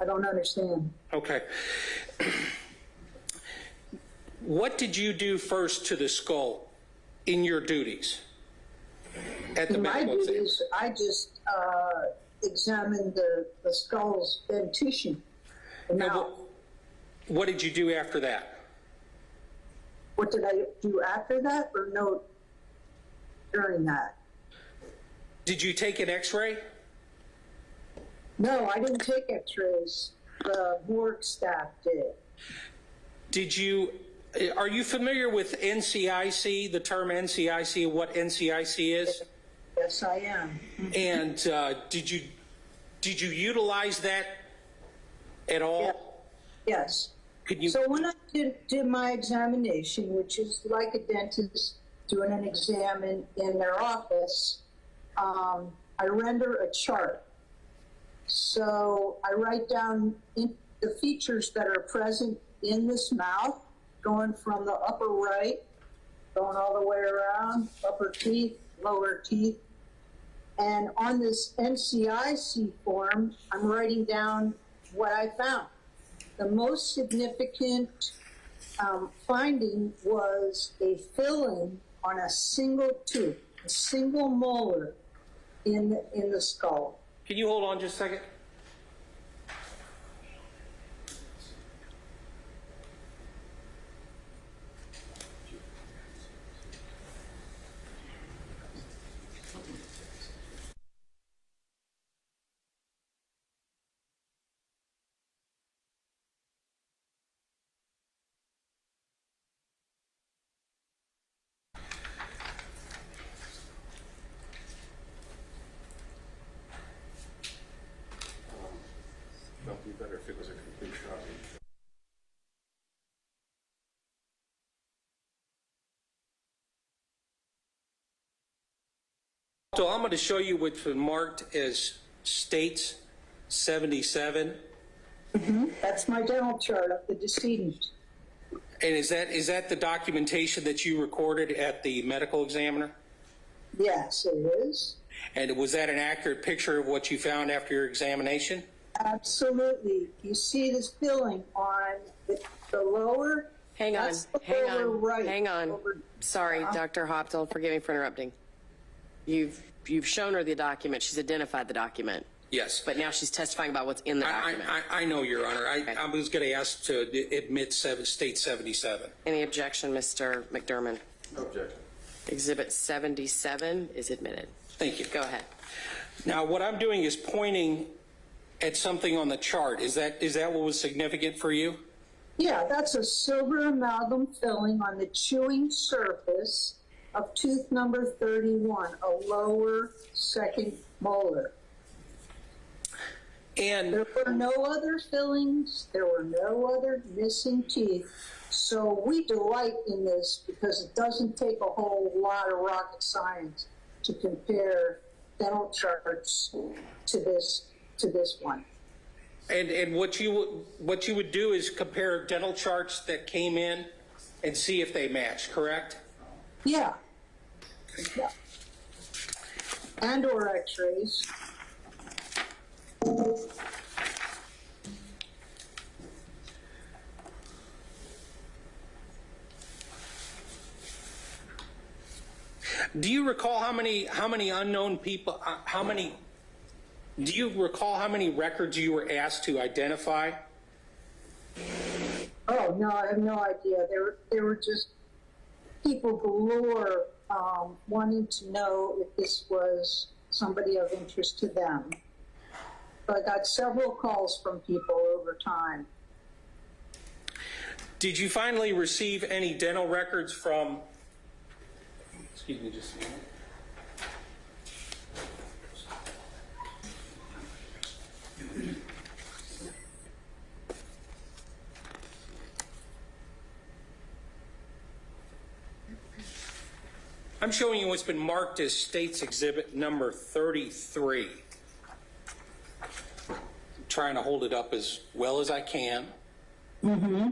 I don't understand. Okay. What did you do first to the skull in your duties at the medical exam? Duties, I just examined the skull's dentition. What did you do after that? What did I do after that, or no, during that? Did you take an x-ray? No, I didn't take x-rays. The morgue staff did. Are you familiar with NCIC, the term NCIC, what NCIC is? Yes, I am. And did you utilize that at all? Yes. So when I did my examination, which is like a dentist doing an exam in their office, I render a chart. So I write down the features that are present in this mouth, going from the upper right, going all the way around, upper teeth, lower teeth. And on this NCIC form, I'm writing down what I found. The most significant finding was a filling on a single tooth, a single molar in the skull. Can you hold on just a second? It'd be better if it was a complete copy. So I'm going to show you what's been marked as States 77. Mm-hmm. That's my dental chart of the decedent. And is that the documentation that you recorded at the medical examiner? Yes, it is. And was that an accurate picture of what you found after your examination? Absolutely. You see this filling on the lower. Hang on. Right. Sorry, Dr. Hopel, forgive me for interrupting. You've shown her the document. She's identified the document. Yes. But now she's testifying about what's in the document. I know, Your Honor. I was going to ask to admit State 77. Any objection, Mr. McDermott? No objection. Exhibit 77 is admitted. Thank you. Go ahead. Now, what I'm doing is pointing at something on the chart. Is that what was significant for you? Yeah, that's a silver amalgam filling on the chewing surface of tooth number 31, a lower second molar. And there were no other fillings, there were no other missing teeth. So we delight in this because it doesn't take a whole lot of rocket science to compare dental charts to this one. And what you would do is compare dental charts that came in and see if they match, correct? Yeah. Yeah. And or x-rays. Do you recall how many unknown people, do you recall how many records you were asked to identify? Oh, no, I have no idea. There were just people galore wanting to know if this was somebody of interest to them. So I got several calls from people over time. Did you finally receive any dental records from, excuse me just a minute. I'm showing you what's been marked as State's Exhibit number 33. I'm trying to hold it up as well as I can. Mm-hmm.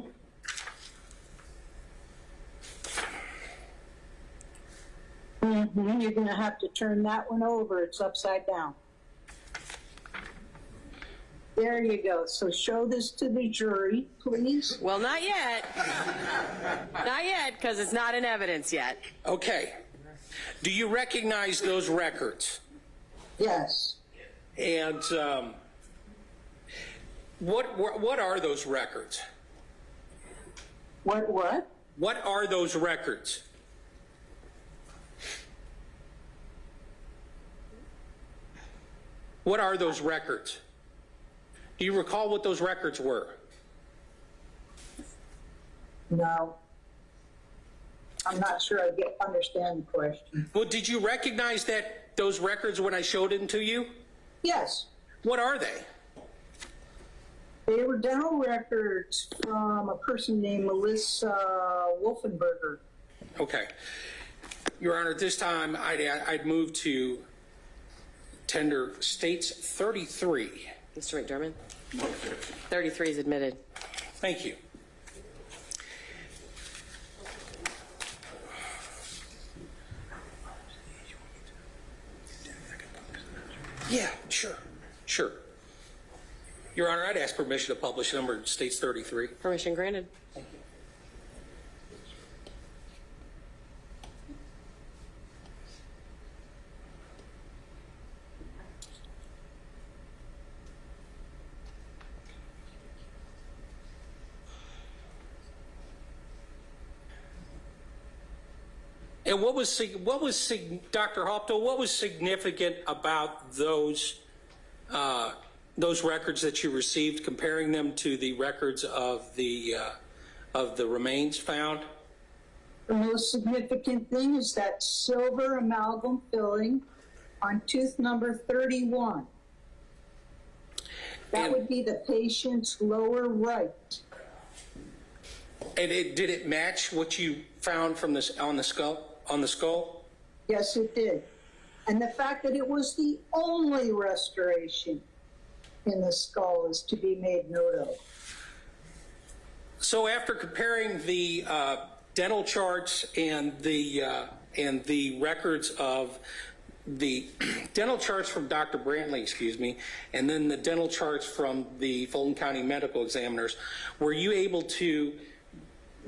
Mm-hmm. You're going to have to turn that one over. It's upside down. There you go. So show this to the jury, please. Well, not yet. Not yet, because it's not in evidence yet. Okay. Do you recognize those records? Yes. And what are those records? What? What are those records? What are those records? Do you recall what those records were? No. I'm not sure I understand the question. Well, did you recognize those records when I showed them to you? Yes. What are they? They were dental records from a person named Melissa Wolfenbarger. Okay. Your Honor, at this time, I'd move to tender States 33. Mr. McDermott? 33 is admitted. Thank you. Yeah, sure. Your Honor, I'd ask permission to publish number States 33. Permission granted. Thank you. And what was Dr. Hopel, what was significant about those records that you received, comparing them to the records of the remains found? The most significant thing is that silver amalgam filling on tooth number 31. That would be the patient's lower right. And did it match what you found from on the skull? Yes, it did. And the fact that it was the only restoration in the skull is to be made note of. So after comparing the dental charts and the records of the dental charts from Dr. Brantley, and then the dental charts from the Fulton County medical examiners, were you able to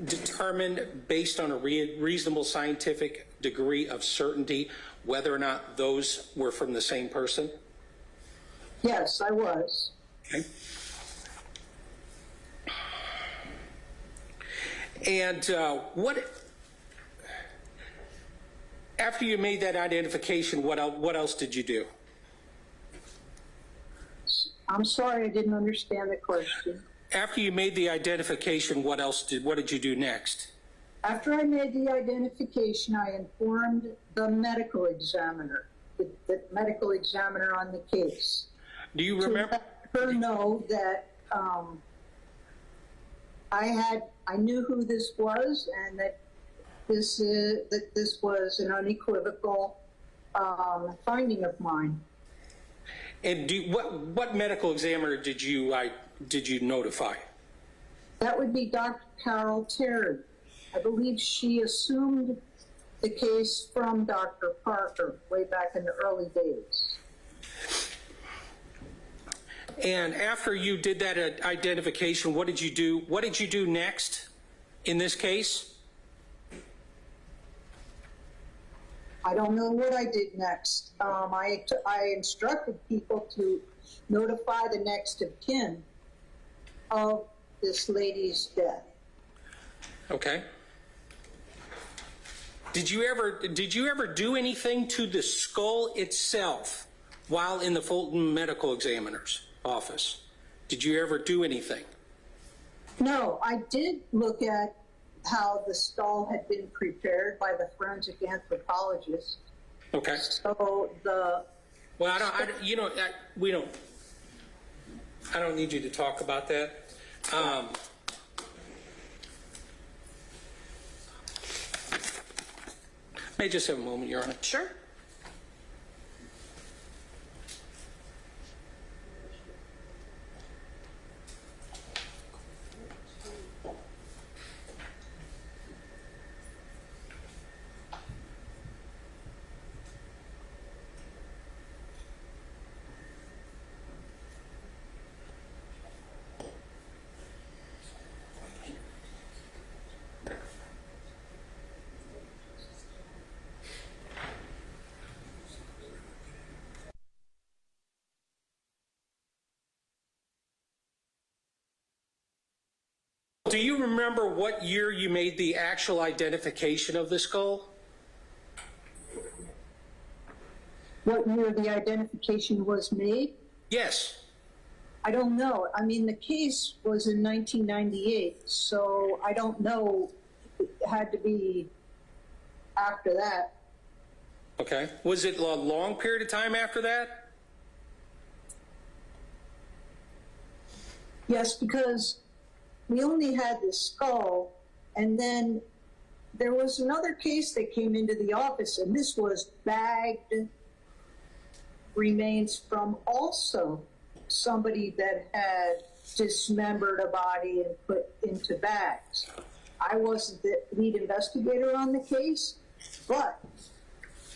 determine, based on a reasonable scientific degree of certainty, whether or not those were from the same person? Yes, I was. Okay. And after you made that identification, what else did you do? I'm sorry, I didn't understand the question. After you made the identification, what did you do next? After I made the identification, I informed the medical examiner, the medical examiner on the case. Do you remember? To let her know that I knew who this was, and that this was an unequivocal finding of mine. And what medical examiner did you notify? That would be Dr. Carol Terry. I believe she assumed the case from Dr. Parker way back in the early days. And after you did that identification, what did you do? What did you do next in this case? I don't know what I did next. I instructed people to notify the next of kin of this lady's death. Okay. Did you ever do anything to the skull itself while in the Fulton medical examiner's office? Did you ever do anything? No, I did look at how the skull had been prepared by the forensic anthropologist. Okay. So I don't need you to talk about that. May I just have a moment, Your Honor? Sure. Do you remember what year you made the actual identification of the skull? what year the identification was made? Yes. I don't know. I mean, the case was in 1998, so I don't know. It had to be after that. Okay. Was it a long period of time after that? Yes, because we only had the skull, and then there was another case that came into the office, and this was bagged remains from also somebody that had dismembered a body and put into bags. I wasn't the lead investigator on the case, but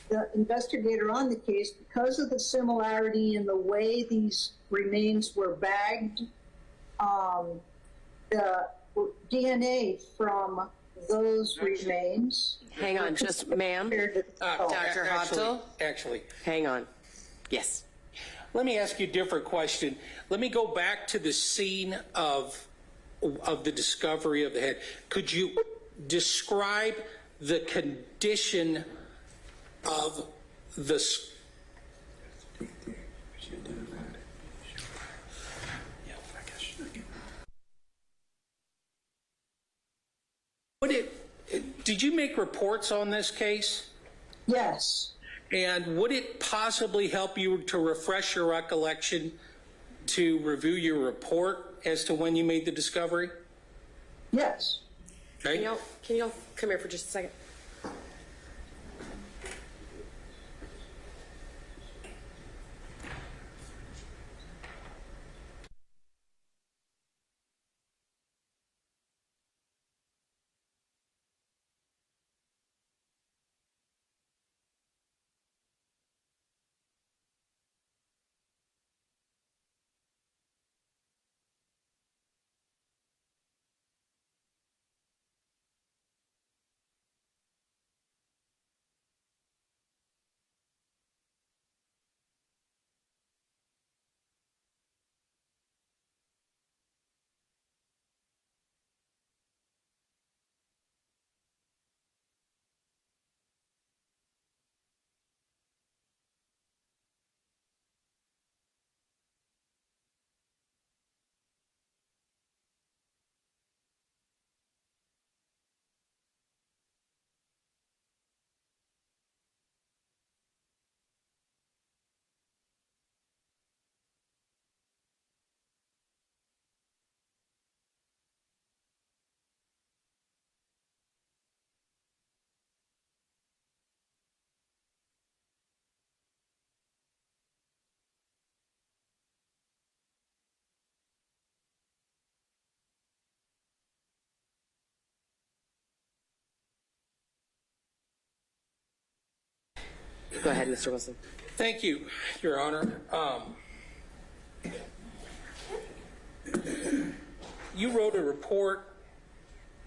the investigator on the case, because of the similarity in the way these remains were bagged, the DNA from those remains. Hang on, just ma'am. Dr. Hopel? Actually. Hang on. Yes. Let me ask you a different question. Let me go back to the scene of the discovery of the head. Could you describe the condition of the did you make reports on this case? Yes. And would it possibly help you to refresh your recollection to review your report as to when you made the discovery? Yes. Okay. Can y'all come here for just a second? Go ahead, Mr. Wilson. Thank you, Your Honor. You wrote a report.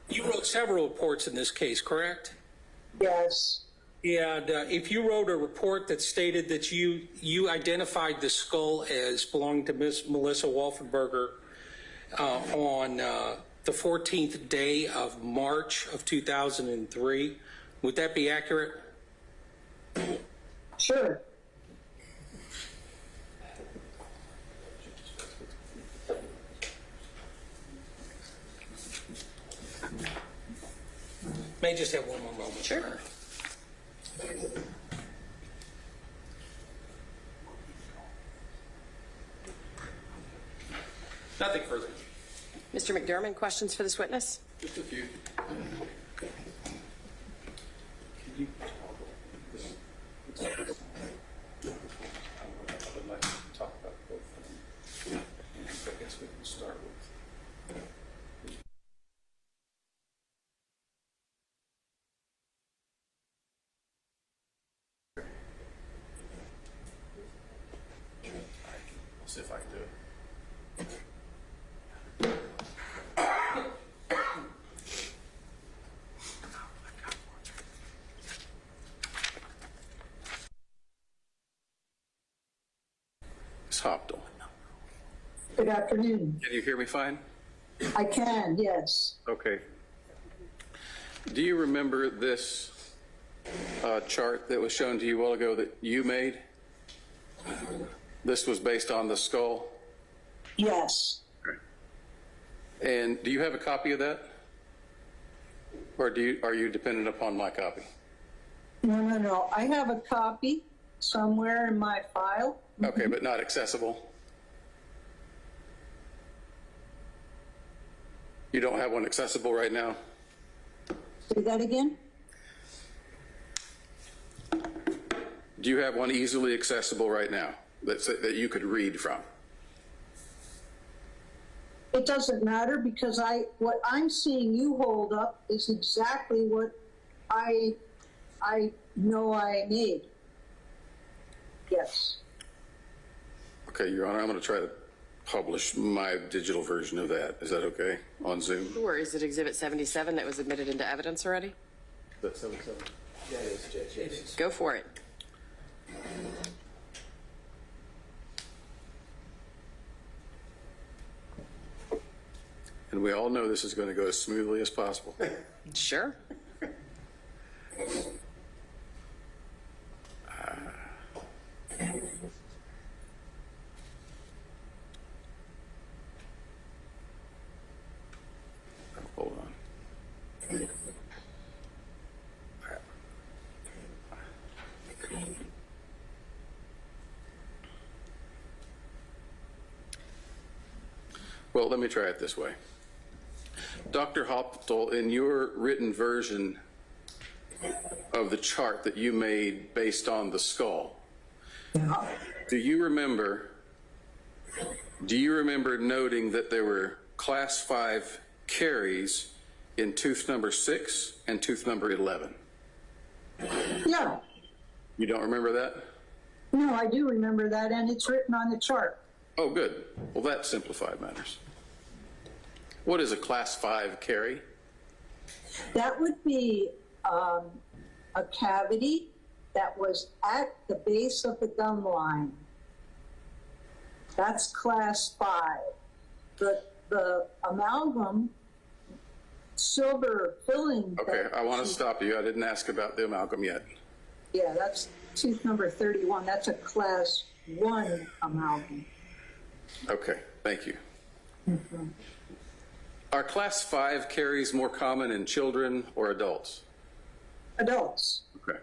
You wrote several reports in this case, correct? Yes. And if you wrote a report that stated that you identified the skull as belonging to Miss Melissa Wolfenbarger on the 14th day of March of 2003, would that be accurate? Sure. May just have one more moment. Sure. Nothing further. Mr. McDermott, questions for this witness? Just a few. I would like to talk about both of them. I guess we can start with. I'll see if I can do it. Ms. Hopel. Good afternoon. Can you hear me fine? I can, yes. Okay. Do you remember this chart that was shown to you a while ago that you made? This was based on the skull? Yes. Okay. And do you have a copy of that? Or are you dependent upon my copy? No. I have a copy somewhere in my file. Okay, but not accessible? You don't have one accessible right now? Say that again? Do you have one easily accessible right now that you could read from? It doesn't matter because what I'm seeing you hold up is exactly what I know I made. Yes. Okay, Your Honor, I'm going to try to publish my digital version of that. Is that okay on Zoom? Or is it Exhibit 77 that was admitted into evidence already? That's 77. That is, Judge, yes. Go for it. And we all know this is going to go as smoothly as possible. Sure. Hold on. Well, let me try it this way. Dr. Hopel, in your written version of the chart that you made based on the skull, do you remember noting that there were class 5 caries in tooth number 6 and tooth number 11? Yeah. You don't remember that? No, I do remember that, and it's written on the chart. Oh, good. Well, that simplified matters. What is a class 5 carie? That would be a cavity that was at the base of the gum line. That's class 5. The amalgam silver filling. Okay, I want to stop you. I didn't ask about the amalgam yet. Yeah, that's tooth number 31. That's a class 1 amalgam. Okay, thank you. Are class 5 caries more common in children or adults? Adults. Okay.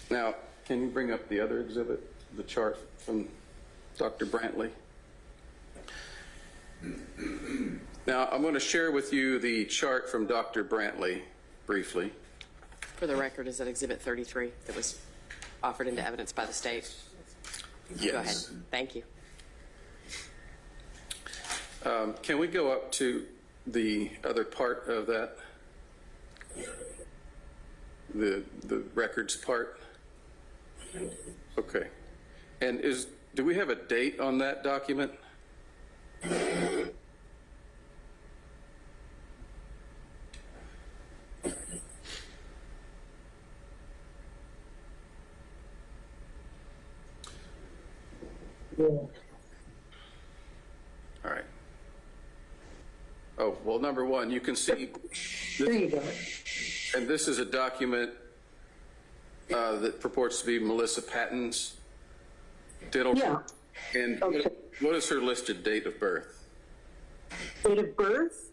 Now, can you bring up the other exhibit, the chart from Dr. Brantley? Now, I'm going to share with you the chart from Dr. Brantley briefly. For the record, is that Exhibit 33 that was offered into evidence by the state? Yes. Go ahead. Thank you. Can we go up to the other part of that? The records part? Okay. And do we have a date on that document? All right. Oh, well, number one, you can see, There you go. and this is a document that purports to be Melissa Patton's dental. Yeah. And Okay. what is her listed date of birth? Date of birth,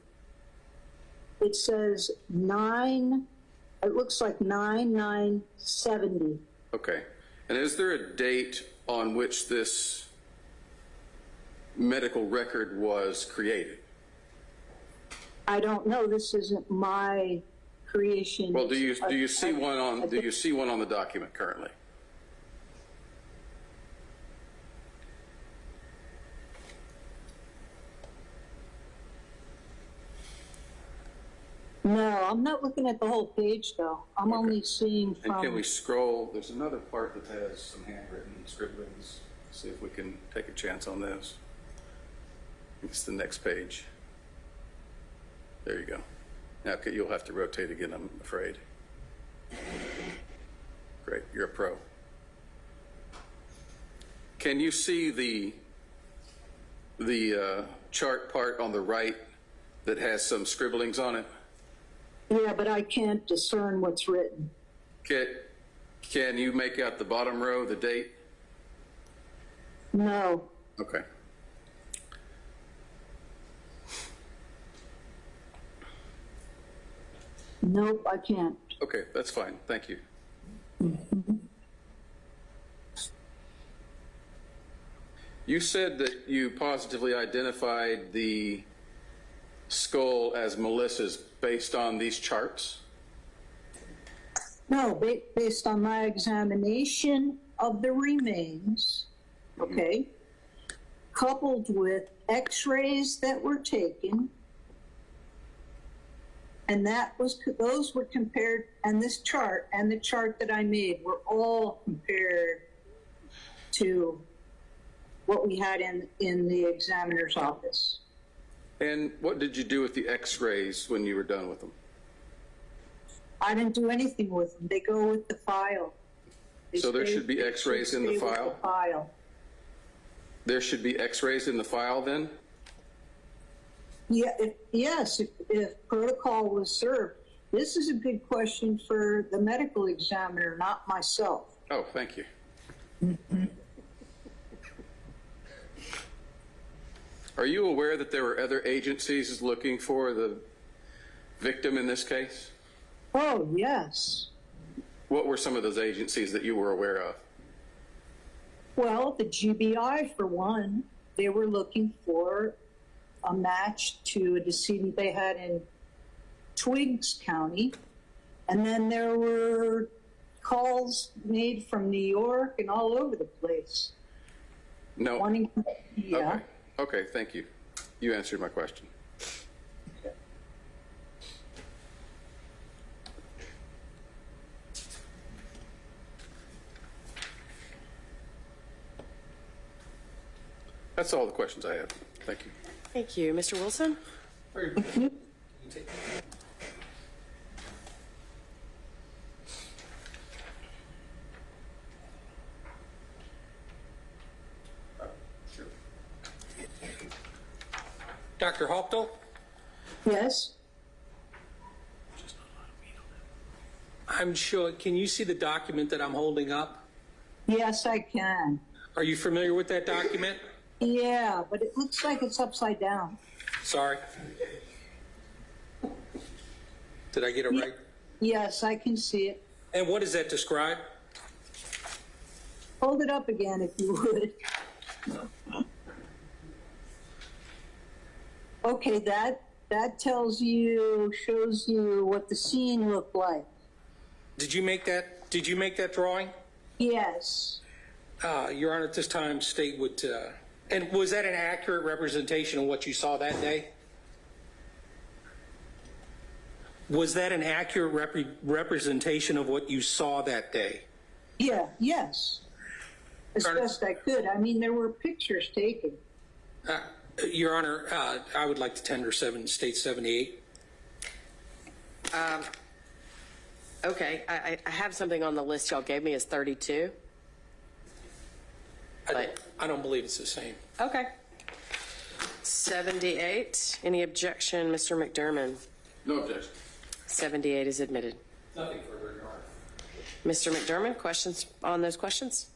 it says it looks like 9/9/70. Okay. And is there a date on which this medical record was created? I don't know, this isn't my creation. Well, do you see one on the document currently? No, I'm not looking at the whole page though. I'm only seeing And can from, we scroll? There's another part that has some handwritten scribblings. See if we can take a chance on this. It's the next page. There you go. Now you'll have to rotate again, I'm afraid. Great, you're a pro. Can you see the chart part on the right that has some scribblings on it? yeah, but I can't discern what's written. Can you make out the bottom row, the date? No. Okay. Nope, I can't. Okay, that's fine. Thank you. You said that you positively identified the skull as Melissa's based on these charts? No, based on my examination of the remains, okay, coupled with x-rays that were taken, and those were compared, and this chart and the chart that I made were all compared to what we had in the examiner's office. And what did you do with the x-rays when you were done with them? I didn't do anything with them. They go with the file. So there should be x-rays in the stay with file? the file. There should be x-rays in the file then? Yeah, if protocol was served. This is a good question for the medical examiner, not myself. Oh, thank you. Are you aware that there were other agencies looking for the victim in this case? Oh, yes. What were some of those agencies that you were aware of? Well, the GBI, for one, they were looking for a match to a decedent they had in Twiggs County. And then there were calls made from New York and all over the place. No. Yeah. Okay, thank you. You answered my question. That's all the questions I have. Thank you. Thank you. Mr. Wilson? Dr. Hopel? Yes. I'm sure, can you see the document that I'm holding up? Yes, I can. Are you familiar with that document? Yeah, but it looks like it's upside down. Sorry. Did I get it right? Yes, I can see it. And what does that describe? Hold it up again if you would. Okay, that tells you, shows you what the scene looked like. Did you make that drawing? Yes. Your Honor, at this time, state what, and was that an accurate representation of what you saw that day? Was that an accurate representation of what you saw that day? Yeah, yes. As best I could. I mean, there were pictures taken. Your Honor, I would like to tender State 78. Okay, I have something on the list y'all gave me as 32. I don't believe it's the same. Okay. 78. Any objection, Mr. McDermott? No objection. 78 is admitted. Nothing further, Your Honor. Mr. McDermott, questions on those questions?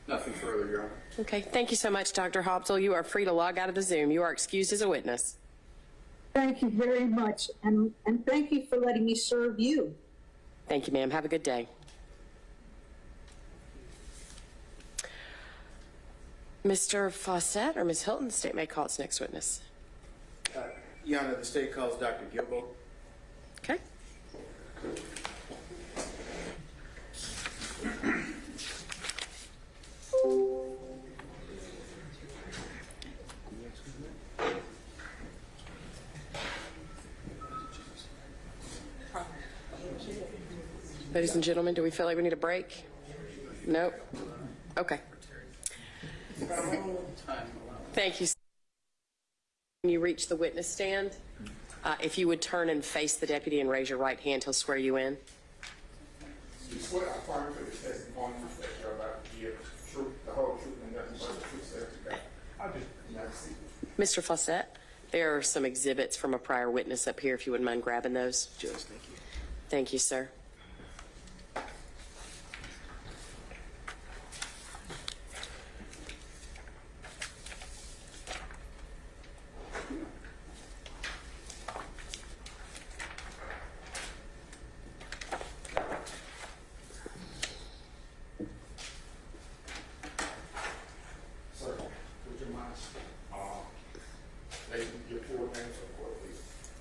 Nothing further, Your Honor. Okay, thank you so much, Dr. Hopel. You are free to log out of the Zoom. You are excused as a witness. Thank you very much, and thank you for letting me serve you. Thank you, ma'am. Have a good day. Mr. Fawcett or Ms. Hilton, the state may call its next witness. Your Honor, the state calls Dr. Gilbo. Okay. Ladies and gentlemen, do we feel like we need a break? Nope. Okay. Thank you. When you reach the witness stand, if you would turn and face the deputy and raise your right hand, he'll swear you in. You swear affirm to the testimony that you're about to give truth, the whole truth, and nothing but the truth, so help you God. I'll just not see. Mr. Fawcett, there are some exhibits from a prior witness up here, if you wouldn't mind grabbing those. Just thank you. Thank you, sir.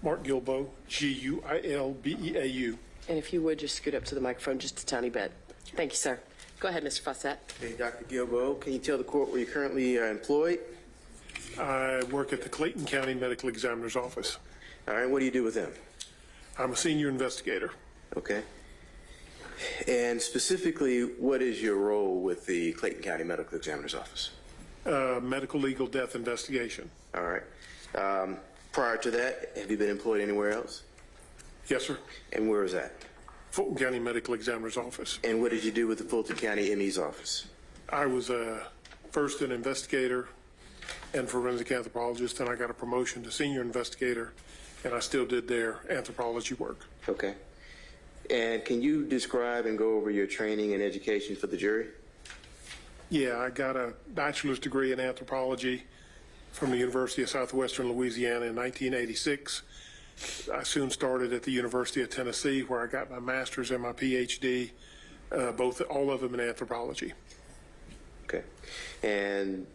Mark Gilbo, Gilbeau. And if you would just scoot up to the microphone just a tiny bit. Thank you, sir. Go ahead, Mr. Fawcett. Hey, Dr. Gilbo, can you tell the court where you currently are employed? I work at the Clayton County Medical Examiner's Office. All right, what do you do with them? I'm a senior investigator. Okay. And specifically, what is your role with the Clayton County Medical Examiner's Office? Medical legal death investigation. All right. Prior to that, have you been employed anywhere else? Yes, sir. And where is that? Fulton County Medical Examiner's Office. And what did you do with the Fulton County ME's office? I was first an investigator and forensic anthropologist, and I got a promotion to senior investigator, and I still did their anthropology work. Okay. And can you describe and go over your training and education for the jury? Yeah, I got a bachelor's degree in anthropology from the University of Southwestern Louisiana in 1986. I soon started at the University of Tennessee, where I got my master's and my PhD, all of them in anthropology. Okay. And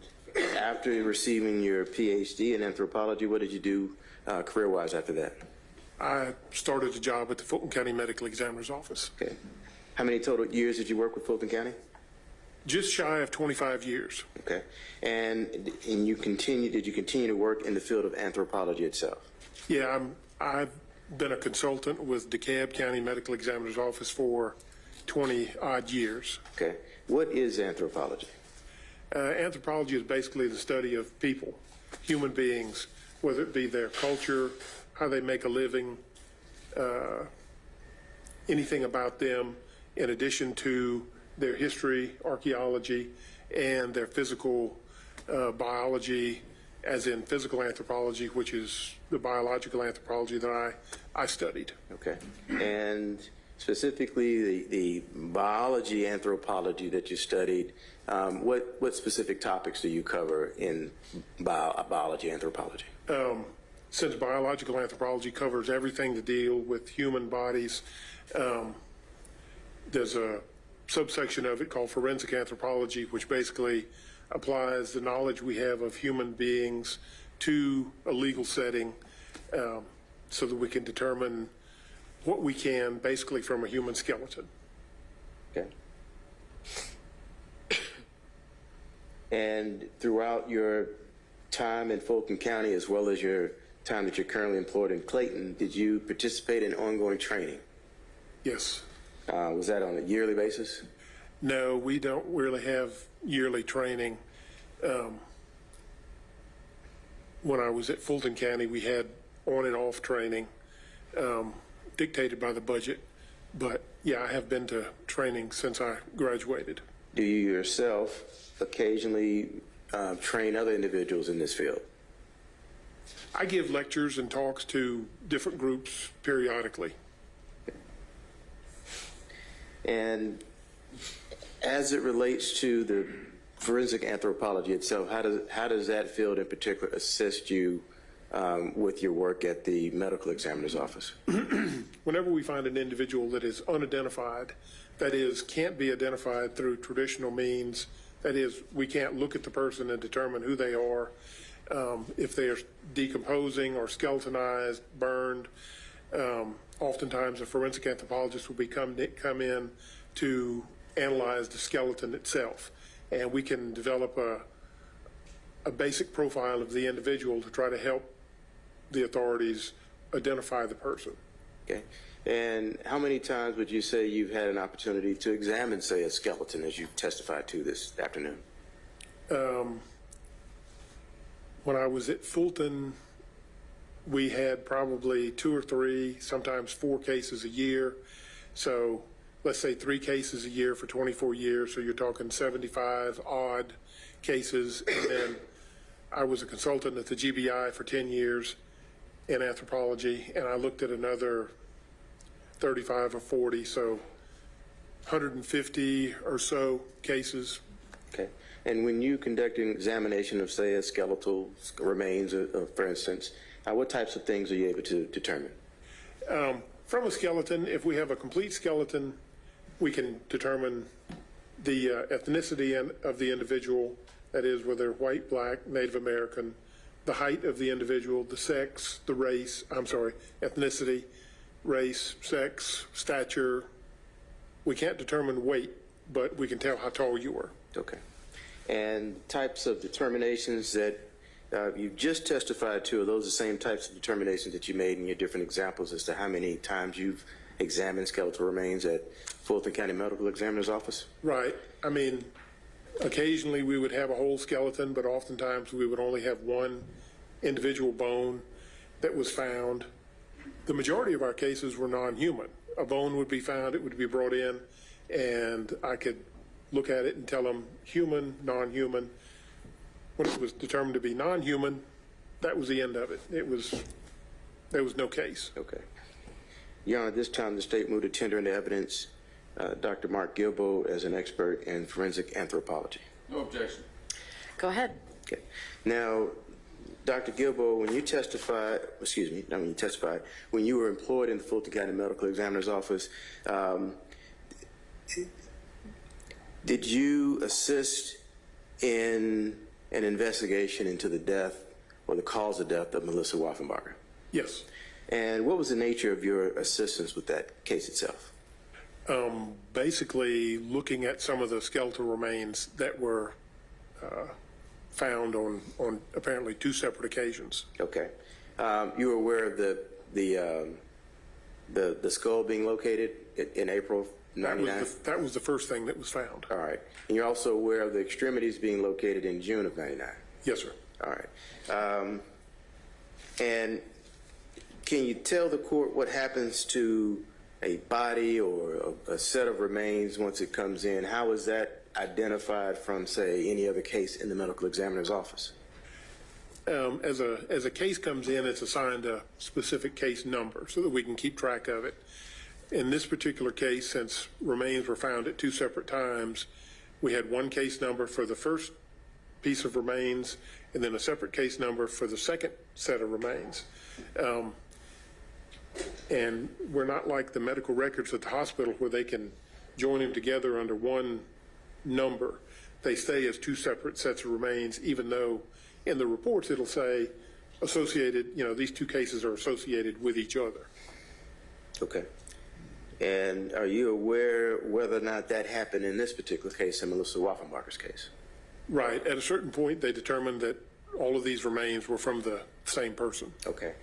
after receiving your PhD in anthropology, what did you do career-wise after that? I started a job at the Fulton County Medical Examiner's Office. Okay. How many total years did you work with Fulton County? Just shy of 25 years. Okay. And did you continue to work in the field of anthropology itself? Yeah, I've been a consultant with DeKalb County Medical Examiner's Office for 20 odd years. Okay. What is anthropology? Anthropology is basically the study of people, human beings, whether it be their culture, how they make a living, anything about them, in addition to their history, archaeology, and their physical biology, as in physical anthropology, which is the biological anthropology that I studied. Okay. And specifically the biology anthropology that you studied, what specific topics do you cover in biology anthropology? Since biological anthropology covers everything to deal with human bodies, there's a subsection of it called forensic anthropology, which basically applies the knowledge we have of human beings to a legal setting, so that we can determine what we can basically from a human skeleton. Okay. And throughout your time in Fulton County, as well as your time that you're currently employed in Clayton, did you participate in ongoing training? Yes. Was that on a yearly basis? No, we don't really have yearly training. When I was at Fulton County, we had on and off training dictated by the budget. But yeah, I have been to training since I graduated. Do you yourself occasionally train other individuals in this field? I give lectures and talks to different groups periodically. And as it relates to the forensic anthropology itself, how does that field in particular assist you with your work at the medical examiner's office? Whenever we find an individual that is unidentified, that is, can't be identified through traditional means, that is, we can't look at the person and determine who they are, if they are decomposing or skeletonized, burned, oftentimes a forensic anthropologist will come in to analyze the skeleton itself. And we can develop a basic profile of the individual to try to help the authorities identify the person. Okay. And how many times would you say you've had an opportunity to examine, say, a skeleton as you've testified to this afternoon? When I was at Fulton, we had probably 2 or 3, sometimes 4 cases a year. So let's say 3 cases a year for 24 years. So you're talking 75 odd cases. And then I was a consultant at the GBI for 10 years in anthropology, and I looked at another 35 or 40, so 150 or so cases. Okay. And when you conduct an examination of, say, a skeletal remains, for instance, what types of things are you able to determine? From a skeleton, if we have a complete skeleton, we can determine the ethnicity of the individual, that is, whether white, black, Native American, the height of the individual, the sex, the race, ethnicity, race, sex, stature. We can't determine weight, but we can tell how tall you were. Okay. And types of determinations that you just testified to, are those the same types of determinations that you made in your different examples as to how many times you've examined skeletal remains at Fulton County Medical Examiner's Office? Right. I mean, occasionally we would have a whole skeleton, but oftentimes we would only have one individual bone that was found. The majority of our cases were non-human. A bone would be found, it would be brought in, and I could look at it and tell them human, non-human. When it was determined to be non-human, that was the end of it. There was no case. Okay. Your Honor, this time the state moved to tender into evidence Dr. Mark Gilbo as an expert in forensic anthropology. No objection. Go ahead. Okay. Now, Dr. Gilbo, when you when you were employed in the Fulton County Medical Examiner's Office, did you assist in an investigation into the death or the cause of death of Melissa Wolfenbarger? Yes. And what was the nature of your assistance with that case itself? Basically looking at some of the skeletal remains that were found on apparently 2 separate occasions. Okay. You were aware of the skull being located in April 99? That was the first thing that was found. All right. And you're also aware of the extremities being located in June of 99? Yes, sir. All right. And can you tell the court what happens to a body or a set of remains once it comes in? How is that identified from, say, any other case in the medical examiner's office? As a case comes in, it's assigned a specific case number so that we can keep track of it. In this particular case, since remains were found at 2 separate times, we had one case number for the first piece of remains and then a separate case number for the second set of remains. And we're not like the medical records at the hospital where they can join them together under one number. They stay as 2 separate sets of remains, even though in the reports it'll say associated, these 2 cases are associated with each other. Okay. And are you aware whether or not that happened in this particular case, in Melissa Wolfenbarger's case? Right. At a certain point, they determined that all of these remains were from the same person. Okay.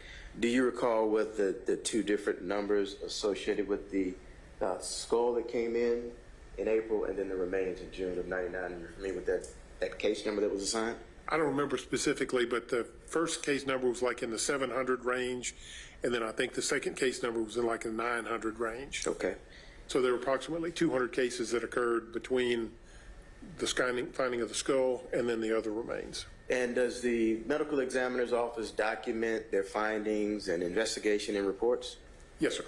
Do you recall what the 2 different numbers associated with the skull that came in in April, and then the remains in June of 99. You're familiar with that case number that was assigned? I don't remember specifically, but the first case number was like in the 700 range, and then I think the second case number was in like the 900 range. Okay. So there were approximately 200 cases that occurred between the finding of the skull and then the other remains. And does the medical examiner's office document their findings and investigation in reports? Yes, sir.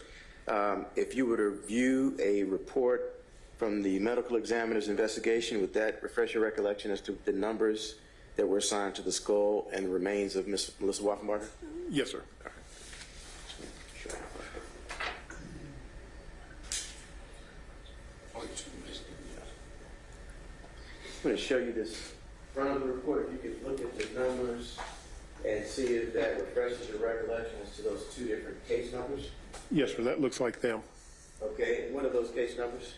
If you were to review a report from the medical examiner's investigation, would that refresh your recollection as to the numbers that were assigned to the skull and the remains of Miss Melissa Wolfenbarger? Yes, sir. I'm going to show you this front of the report. If you could look at the numbers and see if that refreshes your recollection as to those two different case numbers. Yes, sir. That looks like them. Okay. What are those case numbers?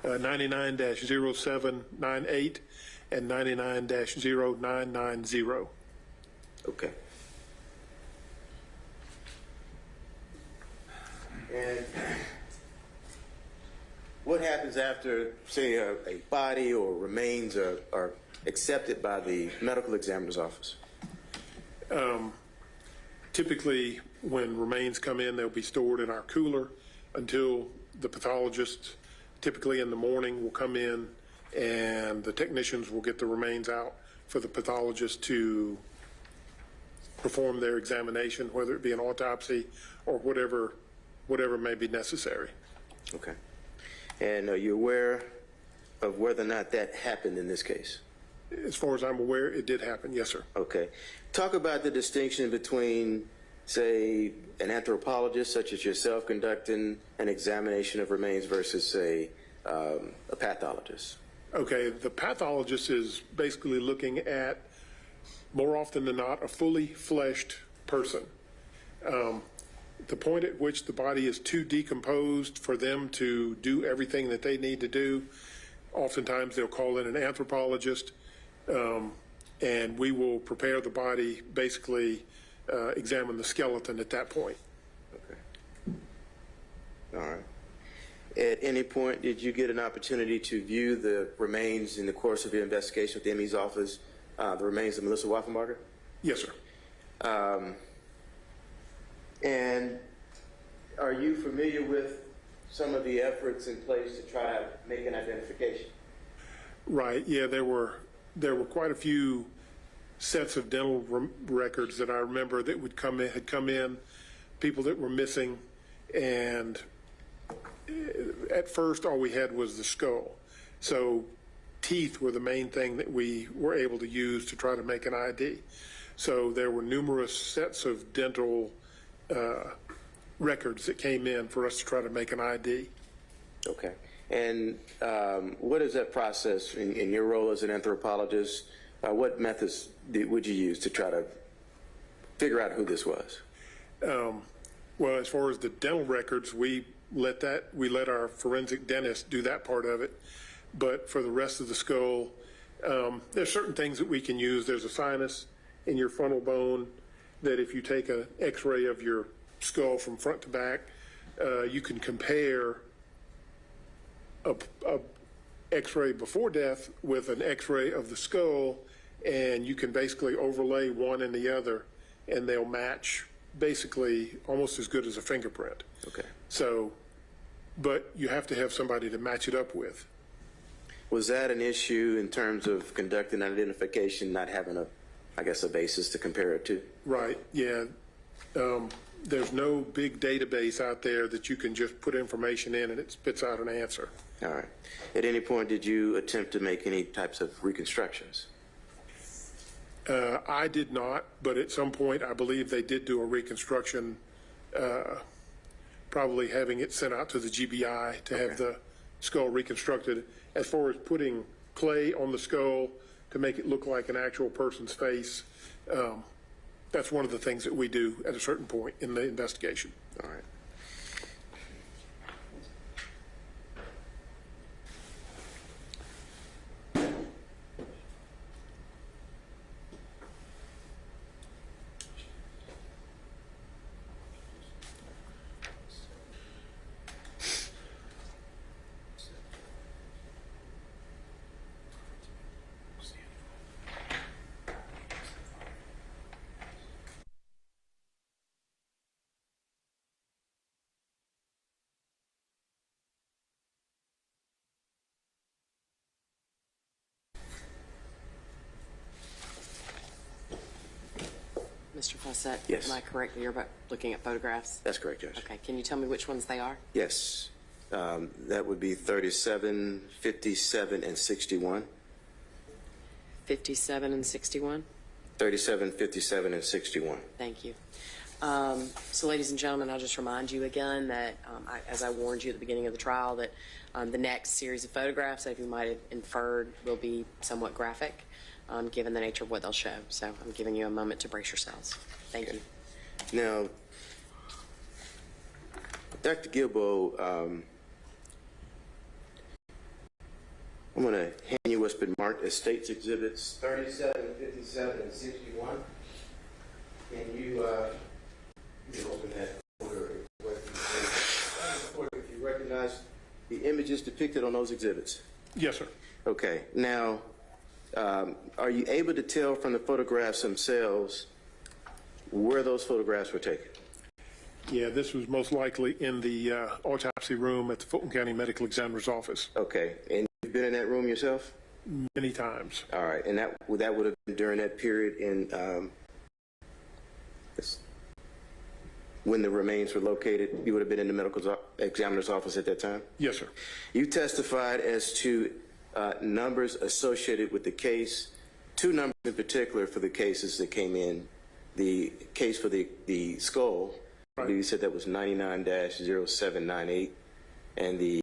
99-0798 and 99-0990. Okay. And what happens after, say, a body or remains are accepted by the medical examiner's office? Typically, when remains come in, they'll be stored in our cooler until the pathologist, typically in the morning, will come in and the technicians will get the remains out for the pathologist to perform their examination, whether it be an autopsy or whatever may be necessary. Okay. And are you aware of whether or not that happened in this case? As far as I'm aware, it did happen, yes, sir. Okay. Talk about the distinction between, say, an anthropologist such as yourself conducting an examination of remains versus, say, a pathologist. Okay, the pathologist is basically looking at, more often than not, a fully fleshed person. The point at which the body is too decomposed for them to do everything that they need to do, oftentimes they'll call in an anthropologist, and we will prepare the body, basically examine the skeleton at that point. Okay. All right. At any point, did you get an opportunity to view the remains in the course of your investigation with the ME's office, the remains of Melissa Wolfenbarger? Yes, sir. And are you familiar with some of the efforts in place to try to make an identification? Right. Yeah, there were quite a few sets of dental records that I remember that had come in, people that were missing, and at first all we had was the skull. So teeth were the main thing that we were able to use to try to make an ID. So there were numerous sets of dental records that came in for us to try to make an ID. Okay. And what is that process in your role as an anthropologist? What methods would you use to try to figure out who this was? Well, as far as the dental records, we let our forensic dentist do that part of it. But for the rest of the skull, there's certain things that we can use. There's a sinus in your frontal bone that if you take an x-ray of your skull from front to back, you can compare a x-ray before death with an x-ray of the skull, and you can basically overlay one and the other, and they'll match basically almost as good as a fingerprint. Okay. So, but you have to have somebody to match it up with. Was that an issue in terms of conducting identification, not having a basis to compare it to? Right, yeah. There's no big database out there that you can just put information in and it spits out an answer. All right. At any point, did you attempt to make any types of reconstructions? I did not, but at some point I believe they did do a reconstruction, probably having it sent out to the GBI to have the skull reconstructed. As far as putting clay on the skull to make it look like an actual person's face, that's one of the things that we do at a certain point in the investigation. All right. Mr. Fawcett? Yes. Am I correct that you're looking at photographs? That's correct, Judge. Okay, can you tell me which ones they are? Yes. That would be 37, 57, and 61. 57 and 61? 37, 57, and 61. Thank you. So, ladies and gentlemen, I'll just remind you again that, as I warned you at the beginning of the trial, that the next series of photographs, as you might have inferred, will be somewhat graphic, given the nature of what they'll show. So I'm giving you a moment to brace yourselves. Thank you. Now, Dr. Gilbo, I'm going to hand you what's been marked as states exhibits 37, 57, and 61. Can you open that folder if you recognize the images depicted on those exhibits? Yes, sir. Okay. Now, are you able to tell from the photographs themselves where those photographs were taken? Yeah, this was most likely in the autopsy room at the Fulton County Medical Examiner's office. Okay. And you've been in that room yourself? Many times. All right. And that would have been during that period in when the remains were located? You would have been in the medical examiner's office at that time? Yes, sir. You testified as to numbers associated with the case, two numbers in particular for the cases that came in. The case for the skull, right. You said that was 99-0798, and the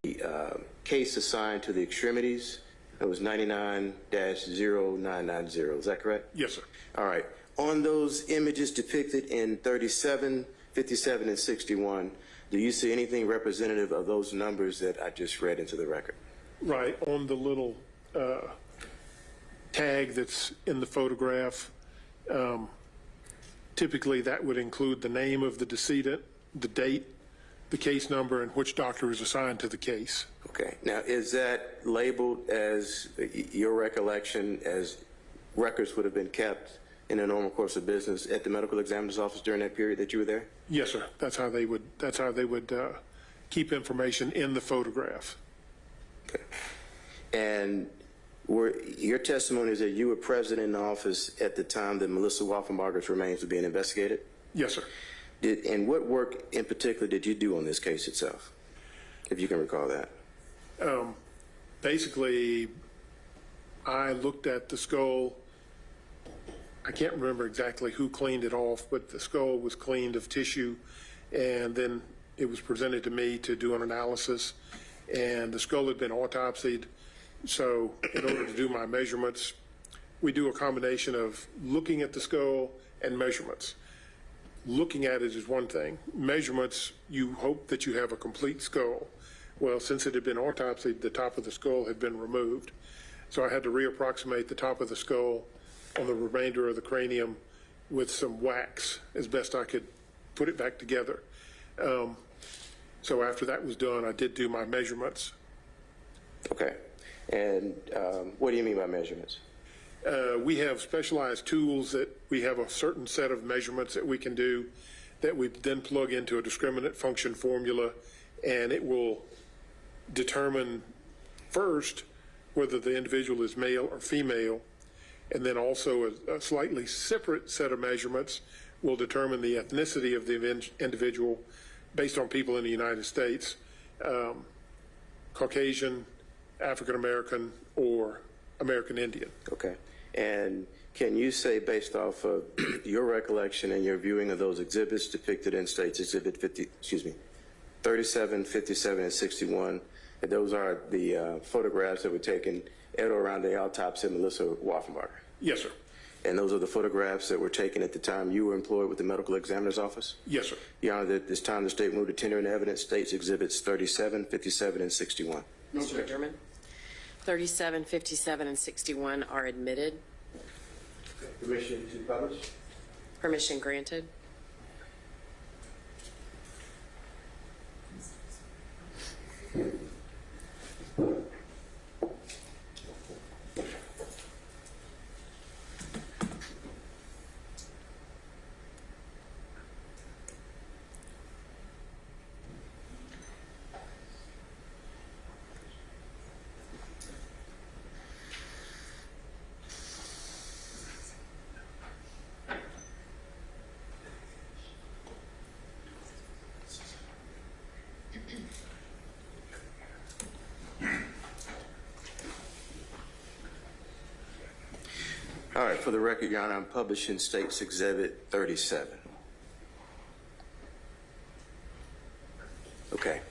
case assigned to the extremities, that was 99-0990. Is that correct? Yes, sir. All right. On those images depicted in 37, 57, and 61, do you see anything representative of those numbers that I just read into the record? Right. On the little tag that's in the photograph, typically that would include the name of the decedent, the date, the case number, and which doctor is assigned to the case. Okay. Now, is that labeled as your recollection as records would have been kept in the normal course of business at the medical examiner's office during that period that you were there? Yes, sir. That's how they would keep information in the photograph. Okay. And your testimony is that you were present in the office at the time that Melissa Wolfenbarger's remains were being investigated? Yes, sir. And what work in particular did you do on this case itself, if you can recall that? Basically, I looked at the skull. I can't remember exactly who cleaned it off, but the skull was cleaned of tissue, and then it was presented to me to do an analysis, and the skull had been autopsied. So in order to do my measurements, we do a combination of looking at the skull and measurements. Looking at it is one thing. Measurements, you hope that you have a complete skull. Well, since it had been autopsied, the top of the skull had been removed. So I had to reapproximate the top of the skull on the remainder of the cranium with some wax as best I could put it back together. So after that was done, I did do my measurements. Okay. And what do you mean by measurements? We have specialized tools that we have a certain set of measurements that we can do that we then plug into a discriminant function formula, and it will determine first whether the individual is male or female, and then also a slightly separate set of measurements will determine the ethnicity of the individual based on people in the United States, Caucasian, African American, or American Indian. Okay. And can you say, based off of your recollection and your viewing of those exhibits depicted in States Exhibit 37, 57, and 61, that those are the photographs that were taken at or around the autopsy of Melissa Wolfenbarger? Yes, sir. And those are the photographs that were taken at the time you were employed with the medical examiner's office? Yes, sir. Your Honor, at this time the state moved to tendering evidence, States Exhibits 37, 57, and 61. Mr. Adjournment. 37, 57, and 61 are admitted. Permission to publish? Permission granted. For the record, Your Honor, I'm publishing State's Exhibit 37. Okay.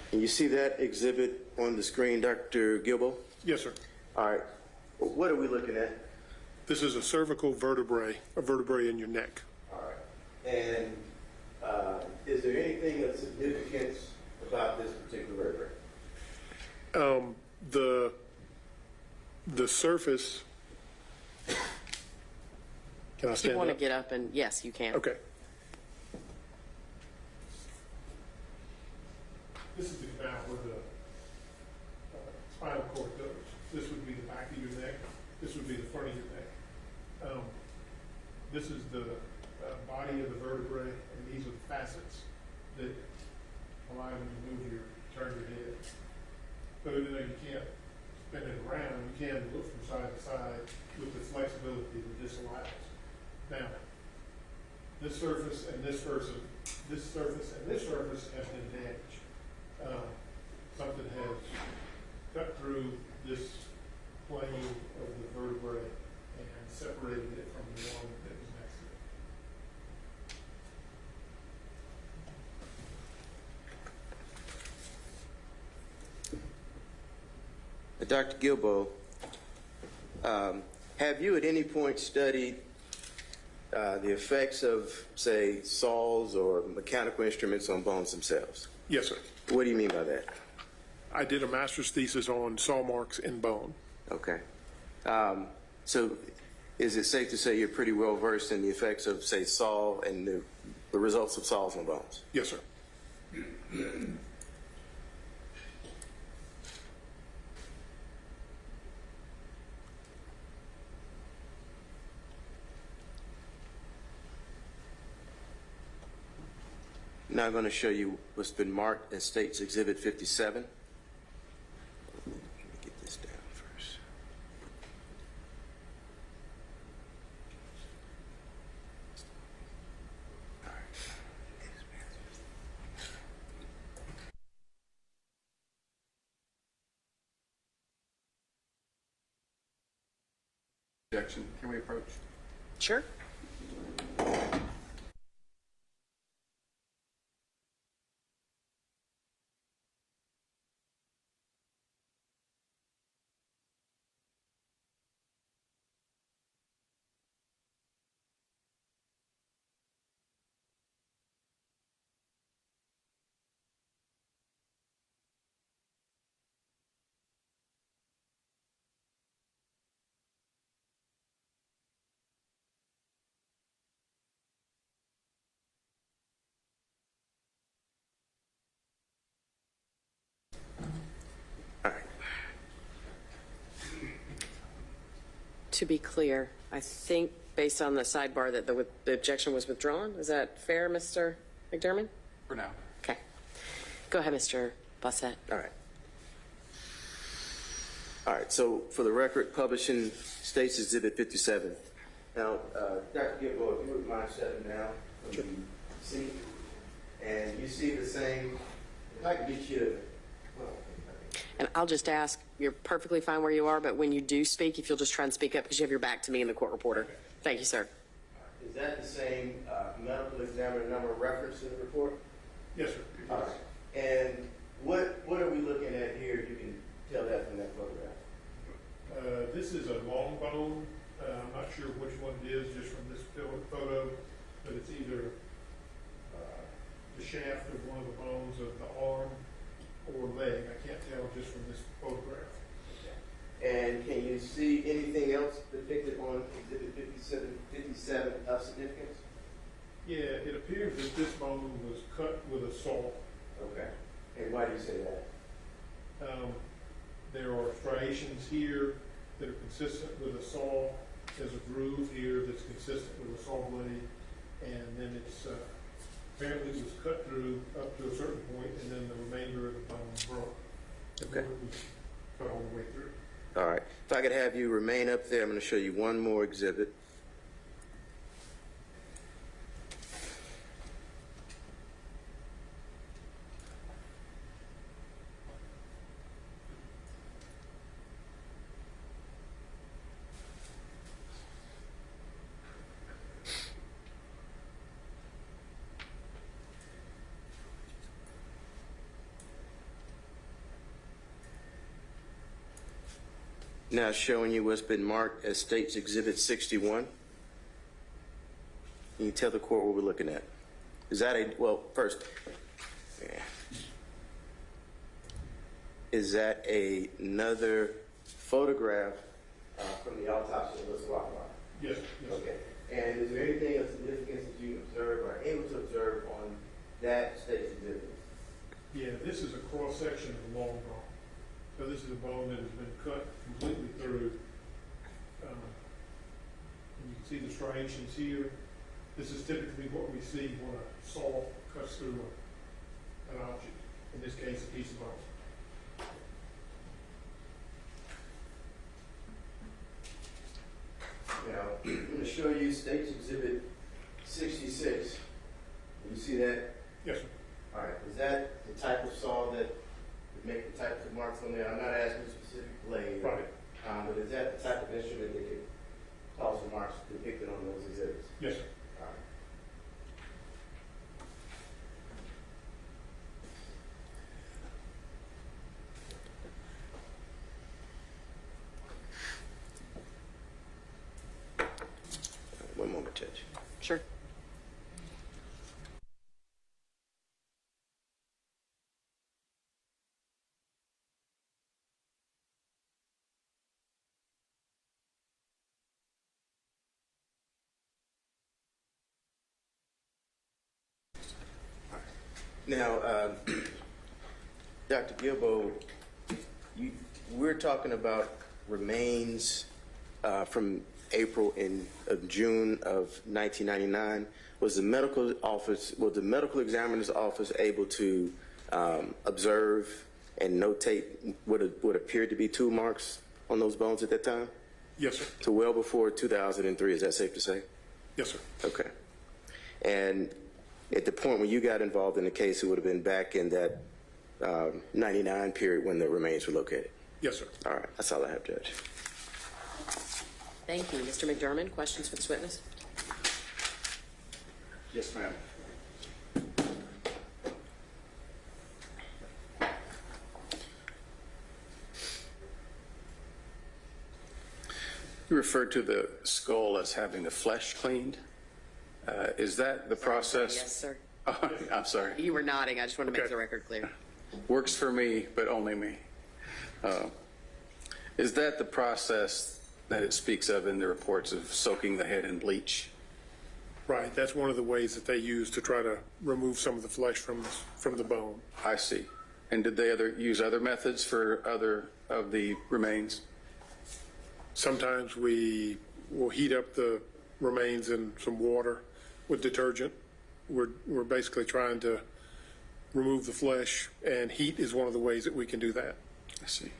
Can you see that exhibit on the screen, Dr. Gilbo? Yes, sir. All right. What are we looking at? This is a cervical vertebrae, a vertebrae in your neck. All right. And is there anything of significance about this particular vertebrae? The surface. Can I stand up? If you want to get up and, yes, you can. Okay. This is about where the spinal cord goes. This would be the back of your neck. This would be the front of your neck. This is the body of the vertebrae, and these are the facets that allow you to turn your head. But even though you can't spin it around, you can look from side to side with the flexibility that this allows. Now, this surface and this surface have been damaged. Something has cut through this plane of the vertebrae and separated it from the one that was next to it. Dr. Gilbo, have you at any point studied the effects of, say, saws or mechanical instruments on bones themselves? Yes, sir. What do you mean by that? I did a master's thesis on saw marks in bone. Okay. So is it safe to say you're pretty well versed in the effects of, say, saw and the results of saws on bones? Yes, sir. Now I'm going to show you what's been marked as State's Exhibit 57. Let me get this down first. Objection. Can we approach? Sure. To be clear, I think based on the sidebar that the objection was withdrawn. Is that fair, Mr. McDermott? For now. Okay. Go ahead, Mr. Bossett. All right. All right, so for the record, publishing State's Exhibit 57. Now, Dr. Gilbo, if you wouldn't mind stepping down from the seat, and you see the same, if I could get you to, And I'll just ask, you're perfectly fine where you are, but when you do speak, if you'll just try and speak up because you have your back to me and the court reporter. Thank you, sir. is that the same medical examiner number referenced in the report? Yes, sir. All right. And what are we looking at here? You can tell that from that photograph. This is a long bone. I'm not sure which one it is just from this photo, but it's either the shaft of one of the bones of the arm or leg. I can't tell just from this photograph. And can you see anything else depicted on Exhibit 57 of significance? Yeah, it appears that this bone was cut with a saw. Okay. And why do you say that? There are striations here that are consistent with a saw. There's a groove here that's consistent with a saw blade, and then it's apparently it was cut through up to a certain point, and then the remainder of the bone broke. Okay. It was cut all the way through. All right. If I could have you remain up there, I'm going to show you one more exhibit. now showing you what's been marked as State's Exhibit 61. Can you tell the court what we're looking at? Is that a, well, first, is that another photograph from the autopsy of Ms. Wolfenbarger? Yes. Okay. And is there anything of significance that you observed or able to observe on that State's Exhibit? Yeah, this is a cross-section of the long bone. So this is a bone that has been cut completely through. And you can see the striations here. This is typically what we see when a saw cuts through an object, in this case, a piece of bone. Now, I'm going to show you State's Exhibit 66. You see that? Yes, sir. All right. Is that the type of saw that would make the types of marks on there? I'm not asking specific blade. Right. But is that the type of instrument that could cause the marks depicted on those exhibits? Yes, sir. All right. One moment, Judge. Sure. Now, Dr. Gilbo, we're talking about remains from April and June of 1999. Was the medical examiner's office able to observe and notate what appeared to be tool marks on those bones at that time? Yes, sir. So well before 2003, is that safe to say? Yes, sir. Okay. And at the point when you got involved in the case, it would have been back in that 99 period when the remains were located? Yes, sir. All right. That's all I have, Judge. Thank you. Mr. McDermott, questions for this witness? Yes, ma'am. You referred to the skull as having the flesh cleaned. Is that the process? Yes, sir. Oh, I'm sorry. You were nodding. I just want to make the record clear. Works for me, but only me. Is that the process that it speaks of in the reports of soaking the head in bleach? Right. That's one of the ways that they use to try to remove some of the flesh from the bone. I see. And did they use other methods for other of the remains? Sometimes we will heat up the remains in some water with detergent. We're basically trying to remove the flesh, and heat is one of the ways that we can do that. I see.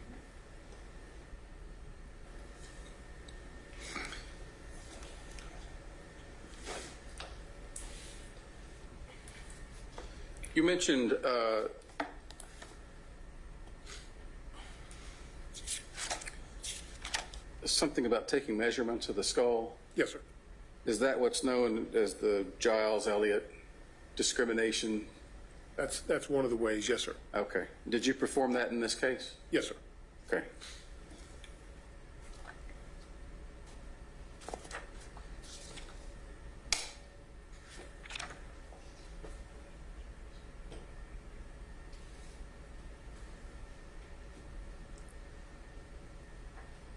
You mentioned something about taking measurements of the skull. Yes, sir. Is that what's known as the Giles-Elliott discrimination? That's one of the ways, yes, sir. Okay. Did you perform that in this case? Yes, sir. Okay.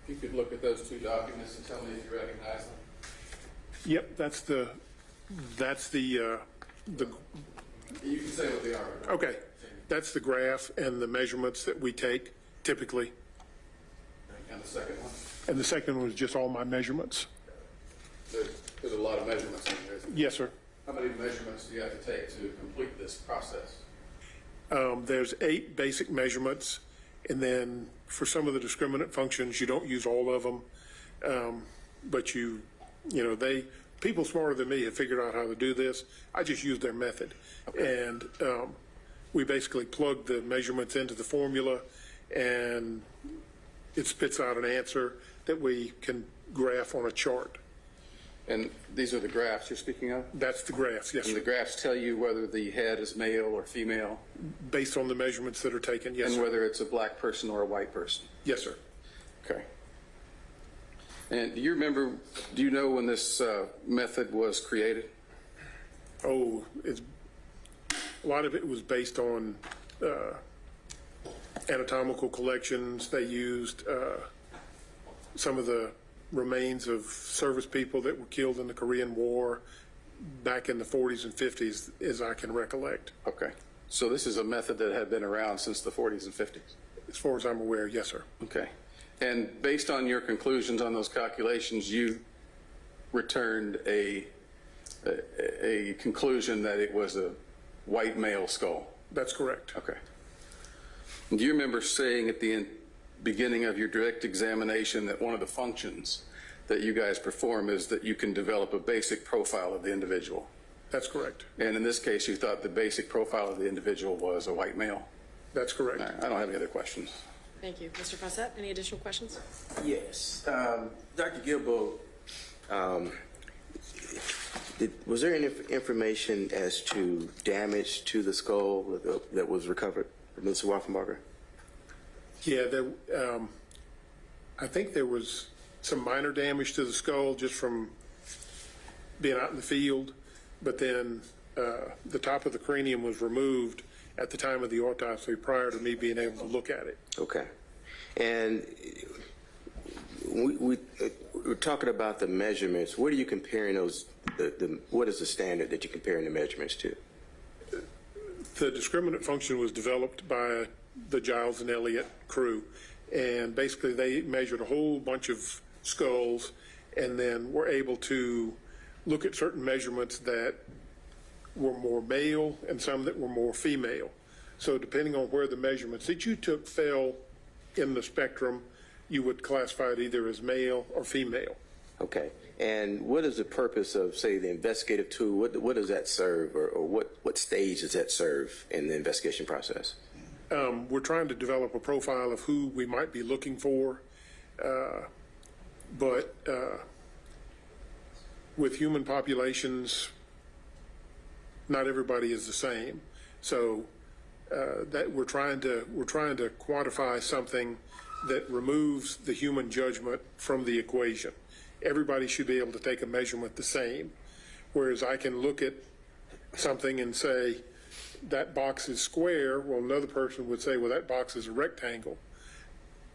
If you could look at those two documents and tell me if you recognize them. Yep, that's the. You can say what they are. Okay, that's the graph and the measurements that we take typically. And the second one? And the second one was just all my measurements. There's a lot of measurements in there, isn't there? Yes, sir. How many measurements do you have to take to complete this process? There's 8 basic measurements, and then for some of the discriminant functions, you don't use all of them, but people smarter than me have figured out how to do this. I just use their method. Okay. And we basically plug the measurements into the formula, and it spits out an answer that we can graph on a chart. And these are the graphs you're speaking of? That's the graphs, yes, and sir. The graphs tell you whether the head is male or female? Based on the measurements that are taken, yes, and sir. Whether it's a black person or a white person? Yes, sir. Okay. And do you know when this method was created? Oh, a lot of it was based on anatomical collections. They used some of the remains of service people that were killed in the Korean War back in the 40s and 50s, as I can recollect. Okay. So this is a method that had been around since the 40s and 50s? As far as I'm aware, yes, sir. Okay. And based on your conclusions on those calculations, you returned a conclusion that it was a white male skull? That's correct. Okay. Do you remember saying at the beginning of your direct examination that one of the functions that you guys perform is that you can develop a basic profile of the individual? That's correct. And in this case, you thought the basic profile of the individual was a white male? That's correct. All right, I don't have any other questions. Thank you. Mr. Fawcett, any additional questions? Yes. Dr. Gilbo, was there any information as to damage to the skull that was recovered from Mr. Wolfenbarger? Yeah, I think there was some minor damage to the skull just from being out in the field, but then the top of the cranium was removed at the time of the autopsy prior to me being able to look at it. Okay. And we're talking about the measurements. What are you comparing those, what is the standard that you're comparing the measurements to? The discriminant function was developed by the Giles and Elliott crew, and basically they measured a whole bunch of skulls and then were able to look at certain measurements that were more male and some that were more female. So depending on where the measurements that you took fell in the spectrum, you would classify it either as male or female. Okay. And what is the purpose of, say, the investigative tool? What does that serve, or what stage does that serve in the investigation process? We're trying to develop a profile of who we might be looking for, but with human populations, not everybody is the same. So that we're trying to quantify something that removes the human judgment from the equation. Everybody should be able to take a measurement the same, whereas I can look at something and say that box is square. Well, another person would say, well, that box is a rectangle.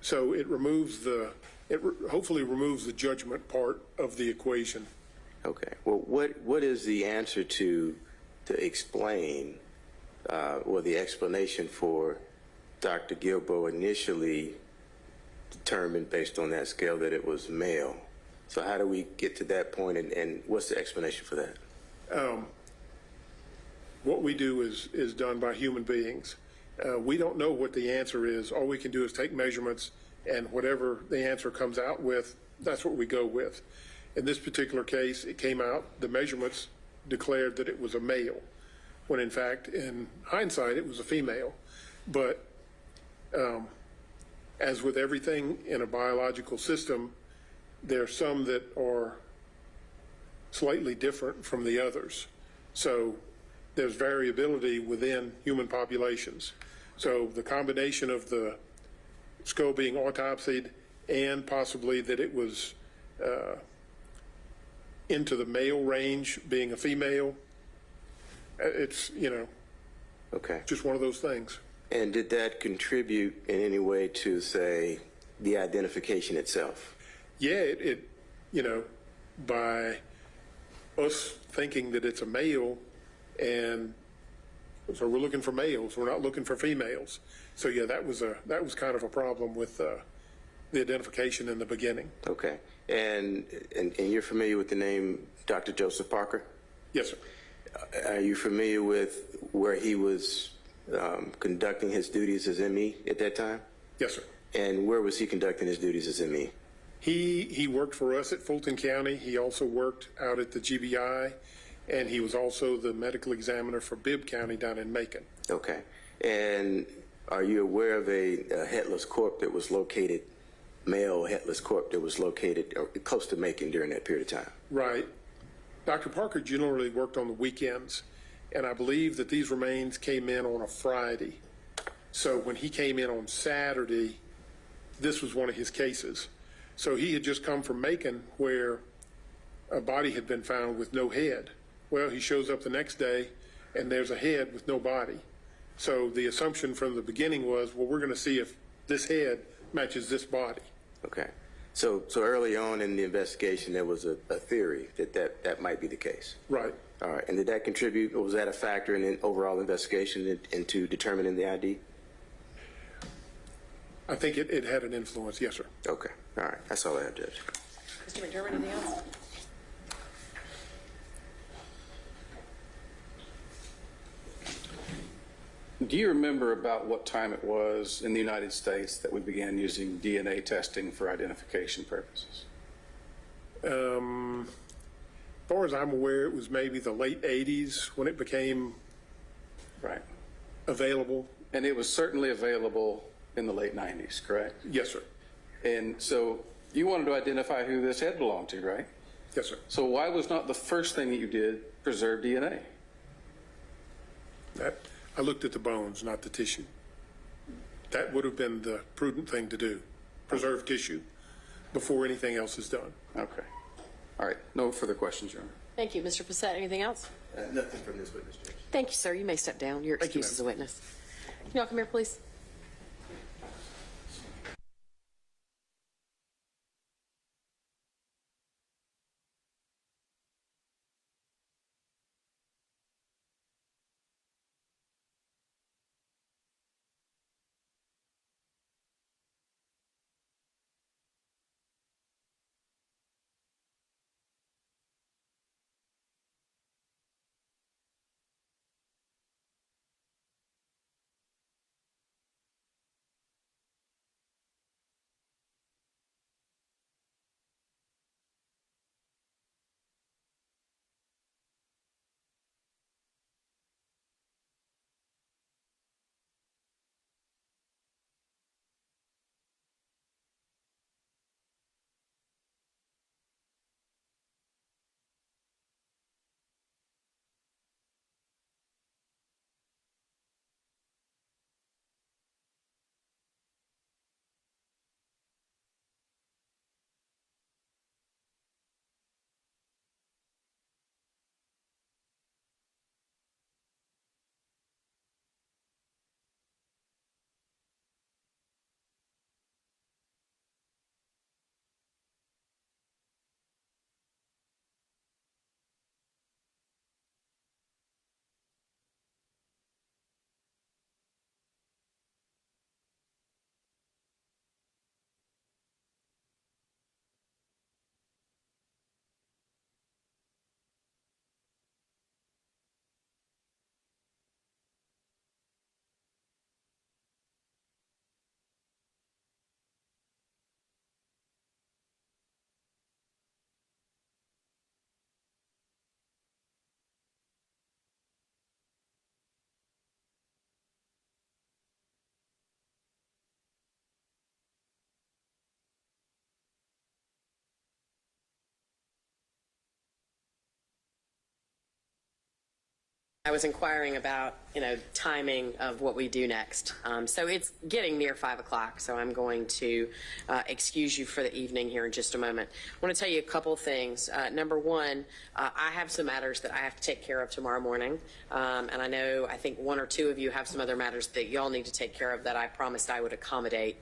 So it removes hopefully removes the judgment part of the equation. Okay. Well, what is the answer to explain, or the explanation for Dr. Gilbo initially determined based on that scale that it was male? So how do we get to that point, and what's the explanation for that? What we do is done by human beings. We don't know what the answer is. All we can do is take measurements, and whatever the answer comes out with, that's what we go with. In this particular case, it came out, the measurements declared that it was a male, when in fact, in hindsight, it was a female. But as with everything in a biological system, there are some that are slightly different from the others. So there's variability within human populations. So the combination of the skull being autopsied and possibly that it was into the male range, being a female, it's, okay, just one of those things. And did that contribute in any way to, say, the identification itself? Yeah, it by us thinking that it's a male, and so we're looking for males, we're not looking for females. So yeah, that was kind of a problem with the identification in the beginning. Okay, and you're familiar with the name Dr. Joseph Parker? Yes, sir. Are you familiar with where he was conducting his duties as ME at that time? Yes, sir. And where was he conducting his duties as ME? He worked for us at Fulton County. He also worked out at the GBI, and he was also the medical examiner for Bibb County down in Macon. Okay. And are you aware of a headless corpse that was located, male headless corpse that was located close to Macon during that period of time? Right. Dr. Parker generally worked on the weekends, and I believe that these remains came in on a Friday. So when he came in on Saturday, this was one of his cases. So he had just come from Macon where a body had been found with no head. Well, he shows up the next day and there's a head with no body. So the assumption from the beginning was, well, we're going to see if this head matches this body. Okay. So early on in the investigation, there was a theory that might be the case. Right. All right. And did that contribute, or was that a factor in the overall investigation into determining the ID? I think it had an influence, yes, sir. Okay. All right. That's all I have, Judge. Mr. McDermott, anything else? Do you remember about what time it was in the United States that we began using DNA testing for identification purposes? As far as I'm aware, it was maybe the late 80s when it became available. And it was certainly available in the late 90s, correct? Yes, sir. And so you wanted to identify who this head belonged to, right? Yes, sir. So why was not the first thing that you did preserve DNA? I looked at the bones, not the tissue. That would have been the prudent thing to do, preserve tissue before anything else is done. Okay. All right. No further questions, Your Honor. Thank you. Mr. Fassett, anything else? Nothing from this witness, Judge. Thank you, sir. You may step down. Your excuse as a witness. Can you all come here, please? I was inquiring about, timing of what we do next. So it's getting near 5 o'clock, so I'm going to excuse you for the evening here in just a moment. I want to tell you a couple things. Number one, I have some matters that I have to take care of tomorrow morning, and I think one or two of you have some other matters that y'all need to take care of that I promised I would accommodate.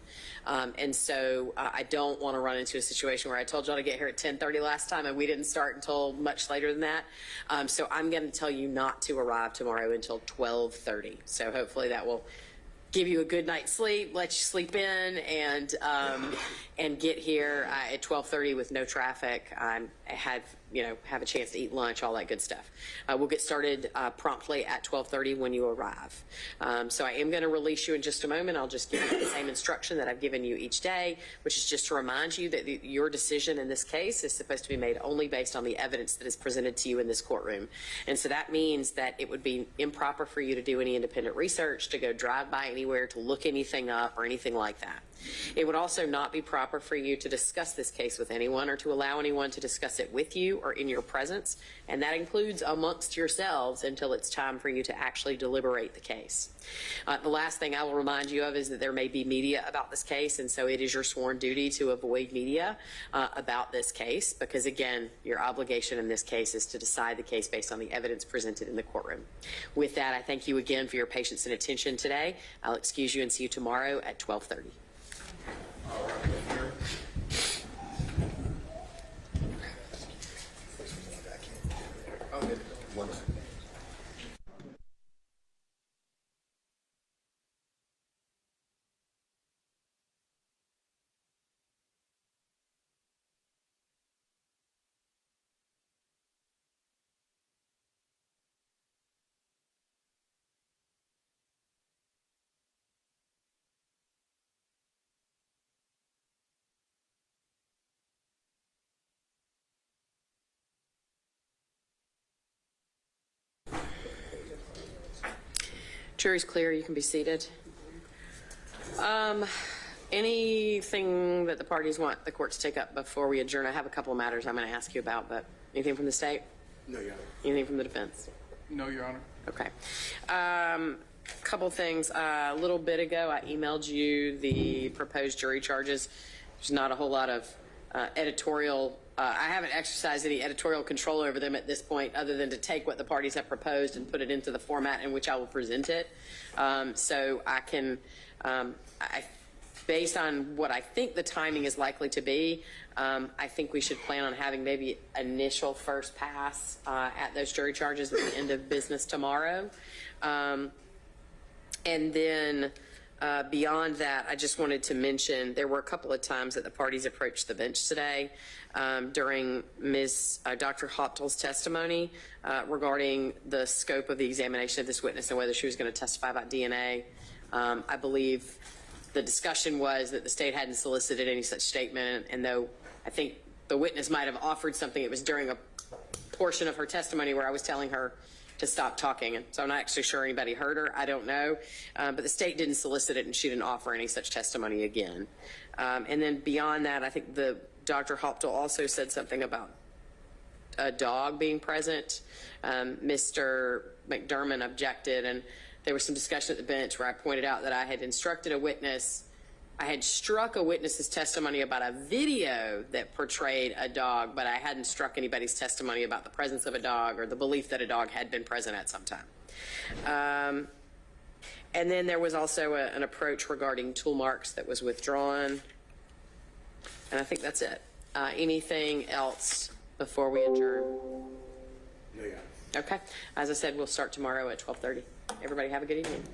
And so I don't want to run into a situation where I told y'all to get here at 10:30 last time and we didn't start until much later than that. So I'm going to tell you not to arrive tomorrow until 12:30. So hopefully that will give you a good night's sleep, let you sleep in, and get here at 12:30 with no traffic. Have a chance to eat lunch, all that good stuff. We'll get started promptly at 12:30 when you arrive. So I am going to release you in just a moment. I'll just give you the same instruction that I've given you each day, which is just to remind you that your decision in this case is supposed to be made only based on the evidence that is presented to you in this courtroom. And so that means that it would be improper for you to do any independent research, to go drive by anywhere, to look anything up or anything like that. It would also not be proper for you to discuss this case with anyone or to allow anyone to discuss it with you or in your presence, and that includes amongst yourselves until it's time for you to actually deliberate the case. The last thing I will remind you of is that there may be media about this case, and so it is your sworn duty to avoid media about this case because, again, your obligation in this case is to decide the case based on the evidence presented in the courtroom. With that, I thank you again for your patience and attention today. I'll excuse you and see you tomorrow at 12:30. Jury's clear. You can be seated. Anything that the parties want the court to take up before we adjourn? I have a couple of matters I'm going to ask you about, but anything from the state? No, Your Honor. Anything from the defense? No, Your Honor. Okay. Couple things. A little bit ago, I emailed you the proposed jury charges. There's not a whole lot of editorial. I haven't exercised any editorial control over them at this point other than to take what the parties have proposed and put it into the format in which I will present it. So I can, based on what I think the timing is likely to be, I think we should plan on having maybe initial first pass at those jury charges at the end of business tomorrow. And then beyond that, I just wanted to mention there were a couple of times that the parties approached the bench today during Dr. Hopel's testimony regarding the scope of the examination of this witness and whether she was going to testify about DNA. I believe the discussion was that the state hadn't solicited any such statement, and though I think the witness might have offered something, it was during a portion of her testimony where I was telling her to stop talking, and so I'm not actually sure anybody heard her. I don't know, but the state didn't solicit it, and she didn't offer any such testimony again. And then beyond that, I think Dr. Hopel also said something about a dog being present. Mr. McDermott objected, and there was some discussion at the bench where I pointed out that I had instructed a witness. I had struck a witness's testimony about a video that portrayed a dog, but I hadn't struck anybody's testimony about the presence of a dog or the belief that a dog had been present at some time. And then there was also an approach regarding tool marks that was withdrawn. And I think that's it. Anything else before we adjourn? No, Your Honor. Okay. As I said, we'll start tomorrow at 12:30. Everybody have a good evening.